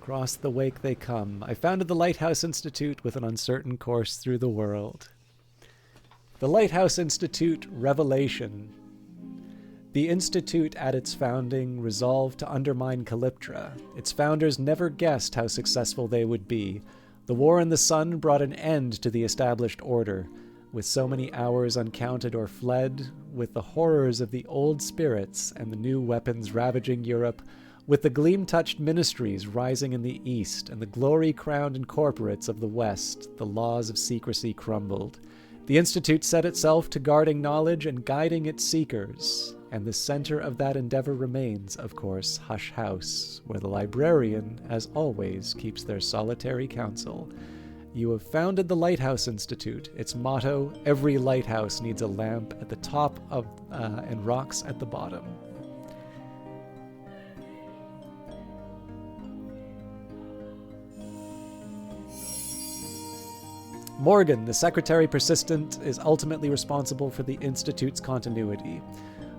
Across the wake they come. I founded the Lighthouse Institute with an uncertain course through the world. The Lighthouse Institute Revelation. The Institute at its founding resolved to undermine Calyptra. Its founders never guessed how successful they would be. The war in the sun brought an end to the established order. With so many hours uncounted or fled, with the horrors of the old spirits and the new weapons ravaging Europe, with the gleam-touched ministries rising in the east and the glory-crowned incorporates of the west, the laws of secrecy crumbled. The Institute set itself to guarding knowledge and guiding its seekers. And the center of that endeavor remains, of course, Hush House, where the librarian, as always, keeps their solitary counsel. You have founded the Lighthouse Institute. Its motto, every lighthouse needs a lamp at the top of and rocks at the bottom. Morgan, the secretary persistent, is ultimately responsible for the Institute's continuity.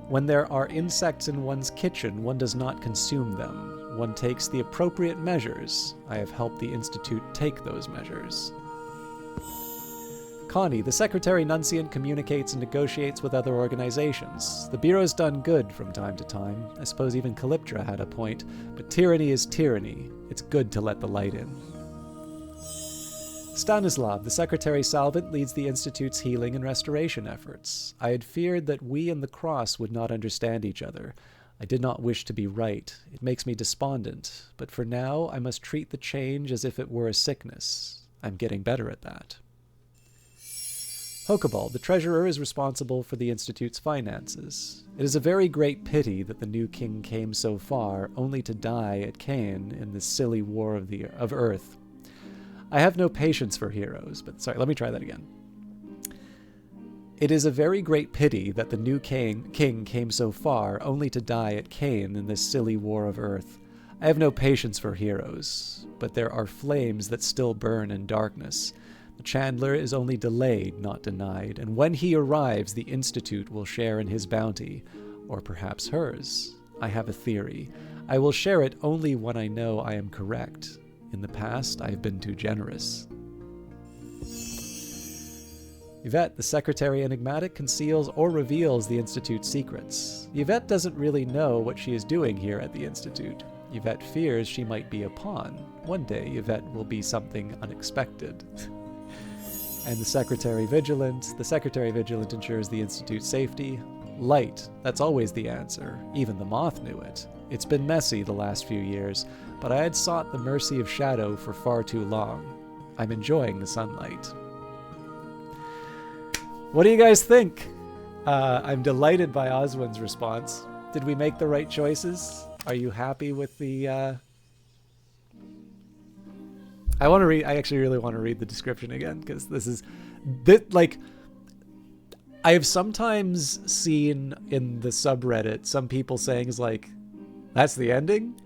When there are insects in one's kitchen, one does not consume them. One takes the appropriate measures. I have helped the Institute take those measures. Connie, the secretary nunciant, communicates and negotiates with other organizations. The Bureau's done good from time to time. I suppose even Calyptra had a point, but tyranny is tyranny. It's good to let the light in. Stanislav, the secretary salvant, leads the Institute's healing and restoration efforts. I had feared that we and the Cross would not understand each other. I did not wish to be right. It makes me despondent. But for now, I must treat the change as if it were a sickness. I'm getting better at that. Hokeball, the treasurer, is responsible for the Institute's finances. It is a very great pity that the new king came so far, only to die at Caen in this silly war of Earth. I have no patience for heroes, but sorry, let me try that again. It is a very great pity that the new king came so far, only to die at Caen in this silly war of Earth. I have no patience for heroes, but there are flames that still burn in darkness. The Chandler is only delayed, not denied, and when he arrives, the Institute will share in his bounty, or perhaps hers. I have a theory. I will share it only when I know I am correct. In the past, I have been too generous. Yvette, the secretary enigmatic, conceals or reveals the Institute's secrets. Yvette doesn't really know what she is doing here at the Institute. Yvette fears she might be a pawn. One day, Yvette will be something unexpected. And the secretary vigilant ensures the Institute's safety. Light, that's always the answer. Even the moth knew it. It's been messy the last few years, but I had sought the mercy of shadow for far too long. I'm enjoying the sunlight. What do you guys think? I'm delighted by Oswin's response. Did we make the right choices? Are you happy with the... I actually really want to read the description again, because this is... like, I have sometimes seen in the subreddit some people saying, like, that's the ending?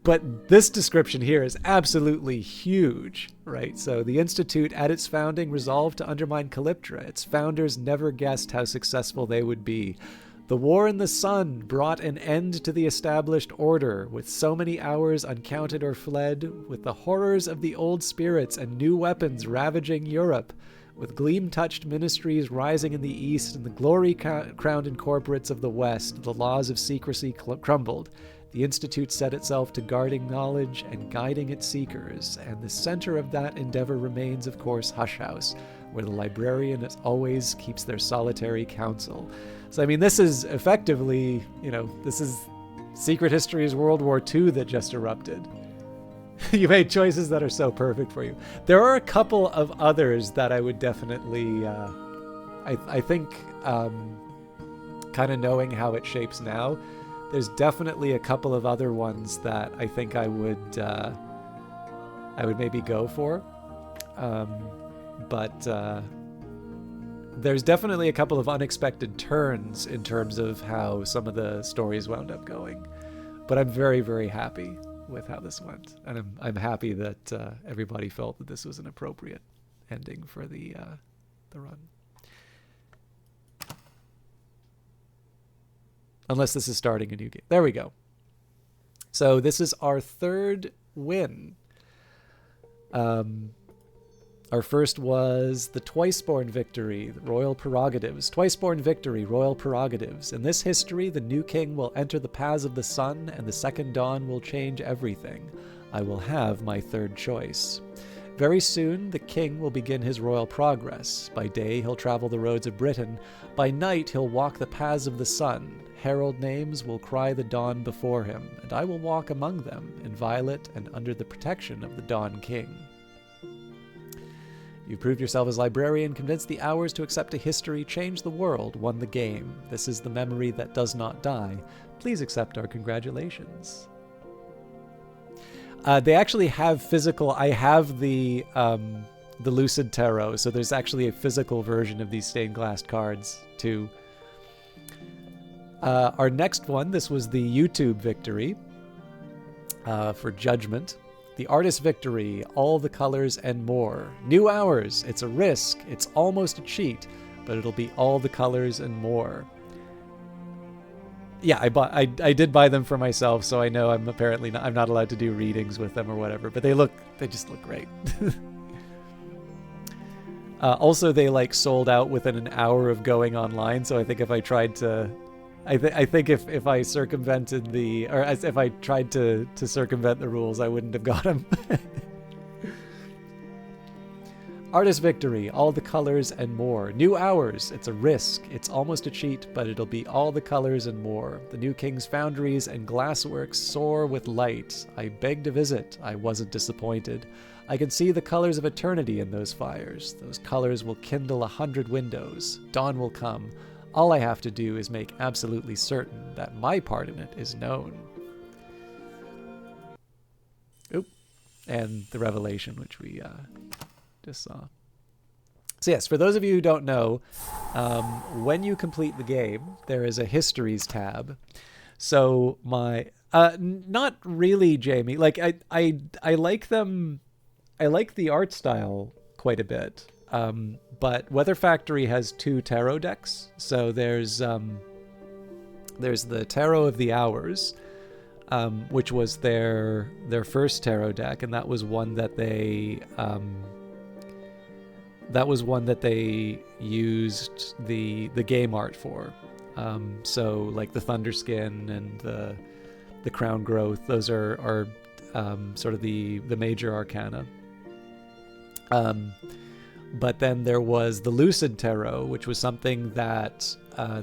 But this description here is absolutely huge, right? So the Institute, at its founding, resolved to undermine Calyptra. Its founders never guessed how successful they would be. The war in the sun brought an end to the established order, with so many hours uncounted or fled, with the horrors of the old spirits and new weapons ravaging Europe, with gleam-touched ministries rising in the east and the glory-crowned incorporates of the west. The laws of secrecy crumbled. The Institute set itself to guarding knowledge and guiding its seekers, and the center of that endeavor remains, of course, Hush House, where the librarian, as always, keeps their solitary counsel. So, I mean, this is effectively, this is Secret History's World War II that just erupted. You made choices that are so perfect for you. There are a couple of others that I would definitely, I think, kind of knowing how it shapes now, there's definitely a couple of other ones that I think I would maybe go for. But there's definitely a couple of unexpected turns in terms of how some of the stories wound up going. But I'm very, very happy with how this went. And I'm happy that everybody felt that this was an appropriate ending for the run. Unless this is starting a new game. There we go. So this is our third win. Our first was the Twiceborn victory, the royal prerogatives. Twiceborn victory, royal prerogatives. In this history, the new king will enter the paths of the sun, and the second dawn will change everything. I will have my third choice. Very soon, the king will begin his royal progress. By day, he'll travel the roads of Britain. By night, he'll walk the paths of the sun. Herald names will cry the dawn before him, and I will walk among them, in violet and under the protection of the Dawn King. You've proved yourself as librarian, convinced the hours to accept a history, changed the world, won the game. This is the memory that does not die. Please accept our congratulations. They actually have physical... I have the Lucid Tarot, so there's actually a physical version of these stained glass cards, too. Our next one, this was the YouTube victory for Judgment. The Artist Victory, all the colors and more. New hours, it's a risk, it's almost a cheat, but it'll be all the colors and more. Yeah, I did buy them for myself, so I know I'm apparently not, I'm not allowed to do readings with them or whatever, but they just look great. Also, they like sold out within an hour of going online, so I think if I tried to... I think if I circumvented the... Or if I tried to circumvent the rules, I wouldn't have got them. Artist Victory, all the colors and more. New hours, it's a risk. It's almost a cheat, but it'll be all the colors and more. The new King's foundries and glassworks soar with light. I begged to visit. I wasn't disappointed. I can see the colors of eternity in those fires. Those colors will kindle 100 windows. Dawn will come. All I have to do is make absolutely certain that my part in it is known. Oop. And the Revelation, which we just saw. So yes, for those of you who don't know, when you complete the game, there is a Histories tab. So my... not really, Jamie. Like, I like them... I like the art style quite a bit. But Weather Factory has 2 tarot decks. So there's the Tarot of the Hours, which was their first tarot deck, and that was one that they used the game art for. So like the Thunderskin and the Crown Growth, those are sort of the major arcana. But then there was the Lucid Tarot, which was something that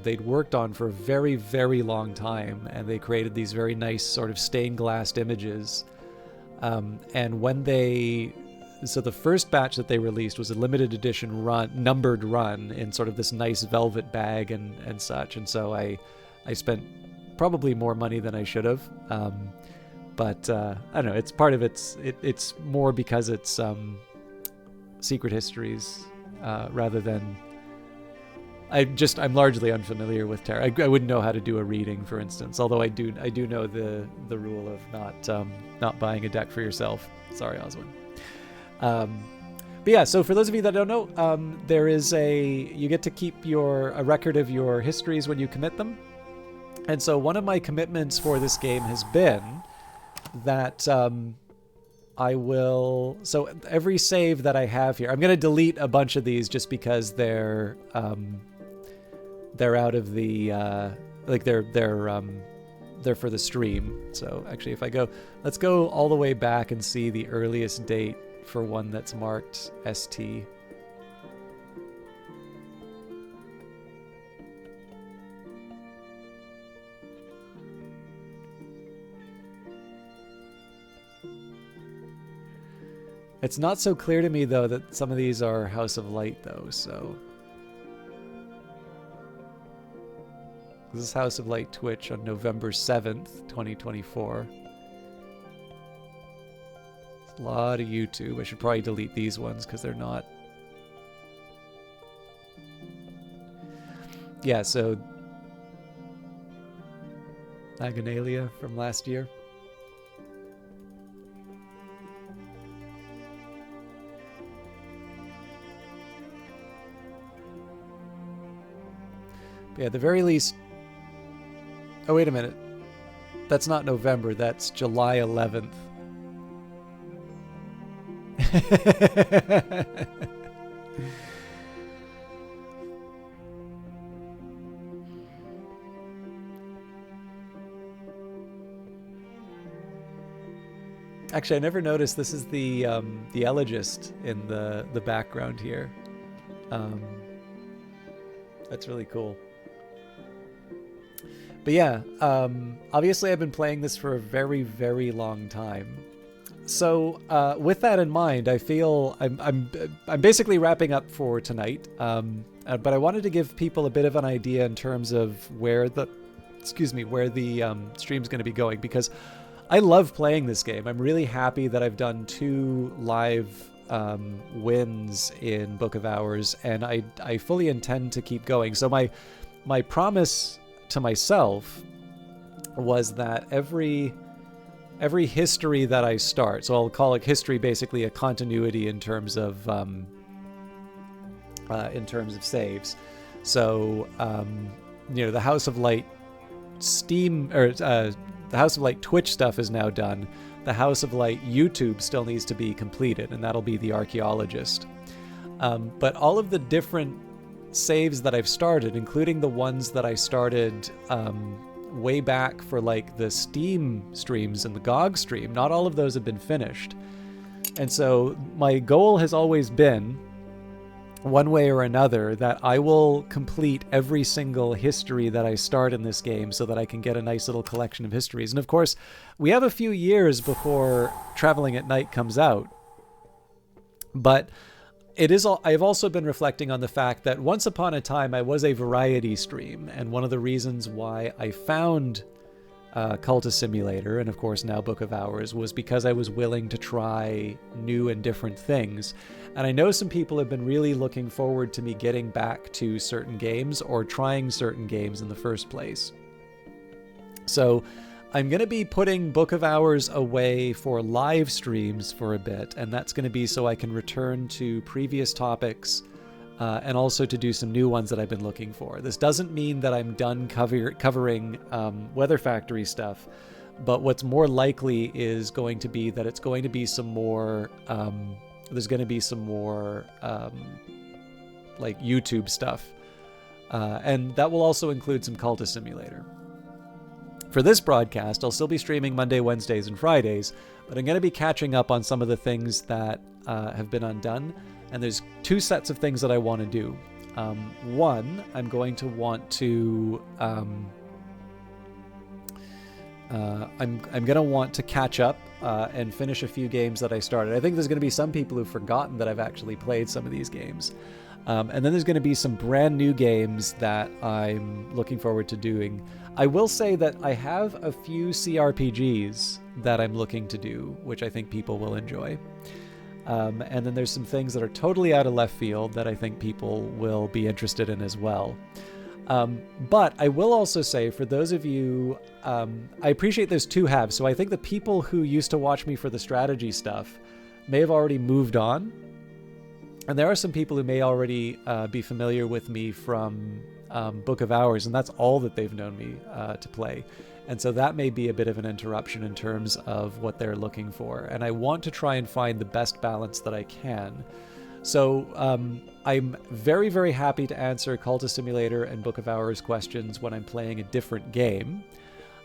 they'd worked on for a very, very long time, and they created these very nice sort of stained glassed images. And when so the first batch that they released was a limited edition numbered run in sort of this nice velvet bag and such. And so I spent probably more money than I should have. But I don't know, it's part of it's more because it's Secret Histories rather than... I'm largely unfamiliar with tarot. I wouldn't know how to do a reading, for instance, although I do know the rule of not buying a deck for yourself. Sorry, Oswin. But yeah, so for those of you that don't know, there is you get to keep a record of your histories when you commit them. And so one of my commitments for this game has been that so every save that I have here, I'm going to delete a bunch of these just because they're out of the, they're for the stream. So actually let's go all the way back and see the earliest date for one that's marked ST. It's not so clear to me, though, that some of these are House of Light, though, so... This is House of Light Twitch on November 7th, 2024. It's a lot of YouTube. I should probably delete these ones, because they're not... Yeah, so... Aganalia from last year. Yeah, at the very least... Oh, wait a minute. That's not November, that's July 11th. Actually, I never noticed this is the Elegist in the background here. That's really cool. But yeah, obviously I've been playing this for a very, very long time. So with that in mind, I feel I'm basically wrapping up for tonight. But I wanted to give people a bit of an idea in terms of where the stream's going to be going, because I love playing this game. I'm really happy that I've done 2 live wins in Book of Hours, and I fully intend to keep going. So my promise to myself was that every history that I start, so I'll call it history, basically a continuity in terms of saves. So the House of Light Steam or the House of Light Twitch stuff is now done. The House of Light YouTube still needs to be completed, and that'll be the Archaeologist. But all of the different saves that I've started, including the ones that I started way back for like the Steam streams and the GOG stream, not all of those have been finished. And so my goal has always been, one way or another, that I will complete every single history that I start in this game so that I can get a nice little collection of histories. And of course, we have a few years before Traveling at Night comes out. But I've also been reflecting on the fact that once upon a time I was a variety stream, and one of the reasons why I found Cultist Simulator, and of course now Book of Hours, was because I was willing to try new and different things. And I know some people have been really looking forward to me getting back to certain games or trying certain games in the first place. So I'm going to be putting Book of Hours away for live streams for a bit, and that's going to be so I can return to previous topics and also to do some new ones that I've been looking for. This doesn't mean that I'm done covering Weather Factory stuff, but what's more likely is going to be that it's going to be some more... there's going to be some more like YouTube stuff, and that will also include some Cultist Simulator. For this broadcast, I'll still be streaming Monday, Wednesdays, and Fridays, but I'm going to be catching up on some of the things that have been undone, and there's 2 sets of things that I want to do. One, I'm going to want to I'm going to want to catch up and finish a few games that I started. I think there's going to be some people who've forgotten that I've actually played some of these games. And then there's going to be some brand new games that I'm looking forward to doing. I will say that I have a few CRPGs that I'm looking to do, which I think people will enjoy. And then there's some things that are totally out of left field that I think people will be interested in as well. But I will also say, for those of you, I appreciate there's 2 halves. So I think the people who used to watch me for the strategy stuff may have already moved on. And there are some people who may already be familiar with me from Book of Hours, and that's all that they've known me to play. And so that may be a bit of an interruption in terms of what they're looking for. And I want to try and find the best balance that I can. So I'm very, very happy to answer Cultist Simulator and Book of Hours questions when I'm playing a different game.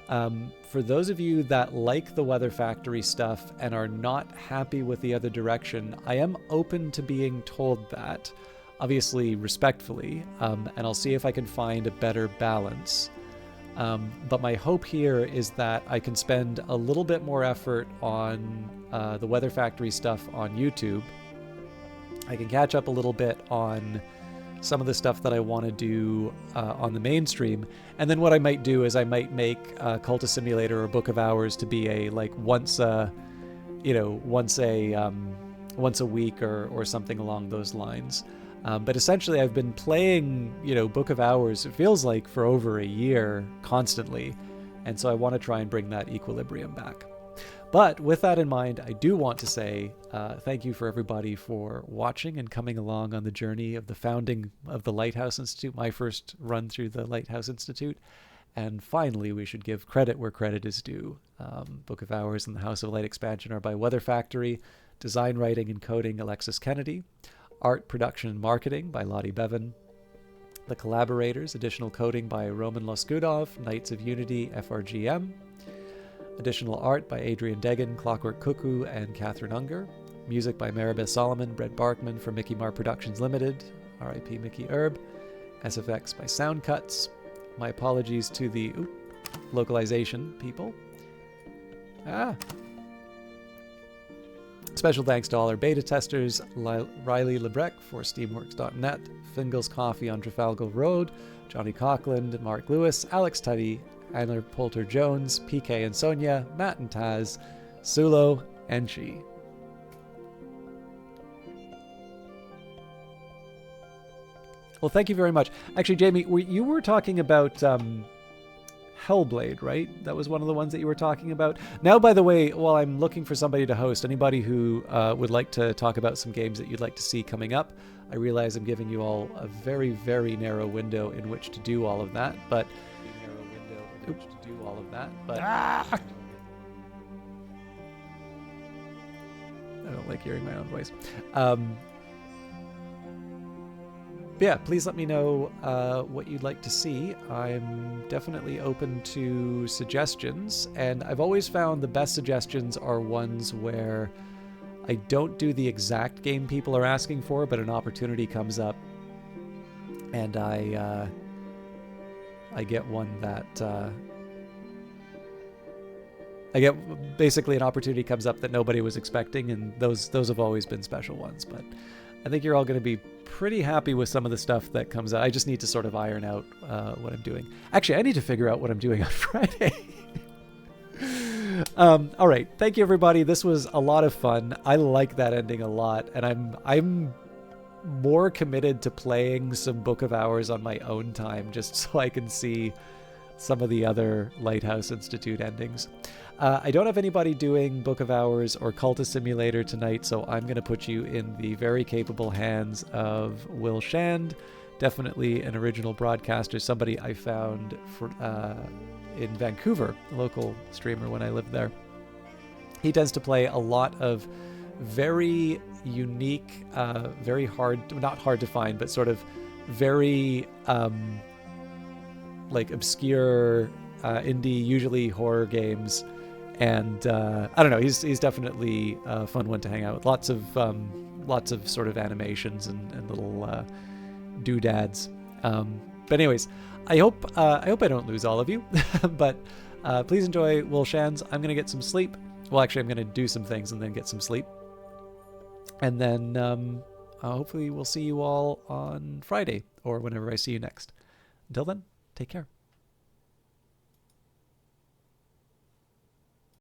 For those of you that like the Weather Factory stuff and are not happy with the other direction, I am open to being told that, obviously respectfully, and I'll see if I can find a better balance. But my hope here is that I can spend a little bit more effort on the Weather Factory stuff on YouTube. I can catch up a little bit on some of the stuff that I want to do on the mainstream, and then what I might do is I might make Cultist Simulator or Book of Hours to be a like once a week or something along those lines. But essentially, I've been playing Book of Hours, it feels like, for over a year constantly, and so I want to try and bring that equilibrium back. But with that in mind, I do want to say thank you for everybody for watching and coming along on the journey of the founding of the Lighthouse Institute, my first run through the Lighthouse Institute. And finally, we should give credit where credit is due. Book of Hours and the House of Light expansion are by Weather Factory. Design, writing, and coding, Alexis Kennedy. Art, production, and marketing by Lottie Bevan. The Collaborators, additional coding by Roman Loskudov, Knights of Unity, FRGM. Additional art by Adrian Degan, Clockwork Cuckoo, and Catherine Unger. Music by Maribeth Solomon, Brett Barkman from Mickey Mar Productions Limited, RIP Mickey Erb. SFX by Sound Cuts. My apologies to the localization people. Special thanks to all our beta testers, Riley Lebrecq for Steamworks.net, Fingal's Coffee on Trafalgar Road, Johnny Coughlin, Mark Lewis, Alex Tuddy, Anna Poulter Jones, PK and Sonia, Matt and Taz, Sulo, and Chi. Well, thank you very much. Actually, Jamie, you were talking about Hellblade, right? That was one of the ones that you were talking about. Now, by the way, while I'm looking for somebody to host, anybody who would like to talk about some games that you'd like to see coming up, I realize I'm giving you all a very, very narrow window in which to do all of that, but... I don't like hearing my own voice. Yeah, please let me know what you'd like to see. I'm definitely open to suggestions, and I've always found the best suggestions are ones where I don't do the exact game people are asking for, but an opportunity comes up, and I get one that... I get basically an opportunity comes up that nobody was expecting, and those have always been special ones, but I think you're all going to be pretty happy with some of the stuff that comes out. I just need to sort of iron out what I'm doing. Actually, I need to figure out what I'm doing on Friday. All right. Thank you, everybody. This was a lot of fun. I like that ending a lot, and I'm more committed to playing some Book of Hours on my own time just so I can see some of the other Lighthouse Institute endings. I don't have anybody doing Book of Hours or Cultist Simulator tonight, so I'm going to put you in the very capable hands of Will Shand, definitely an original broadcaster, somebody I found in Vancouver, a local streamer when I lived there. He tends to play a lot of very unique, very hard, not hard to find, but sort of very like obscure indie, usually horror games. And I don't know, he's definitely a fun one to hang out with. Lots of sort of animations and little doodads. But anyways, I hope I don't lose all of you. But please enjoy Will Shands. I'm gonna get some sleep. Well, actually, I'm gonna do some things and then get some sleep. And then hopefully we'll see you all on Friday or whenever I see you next. Until then, take care.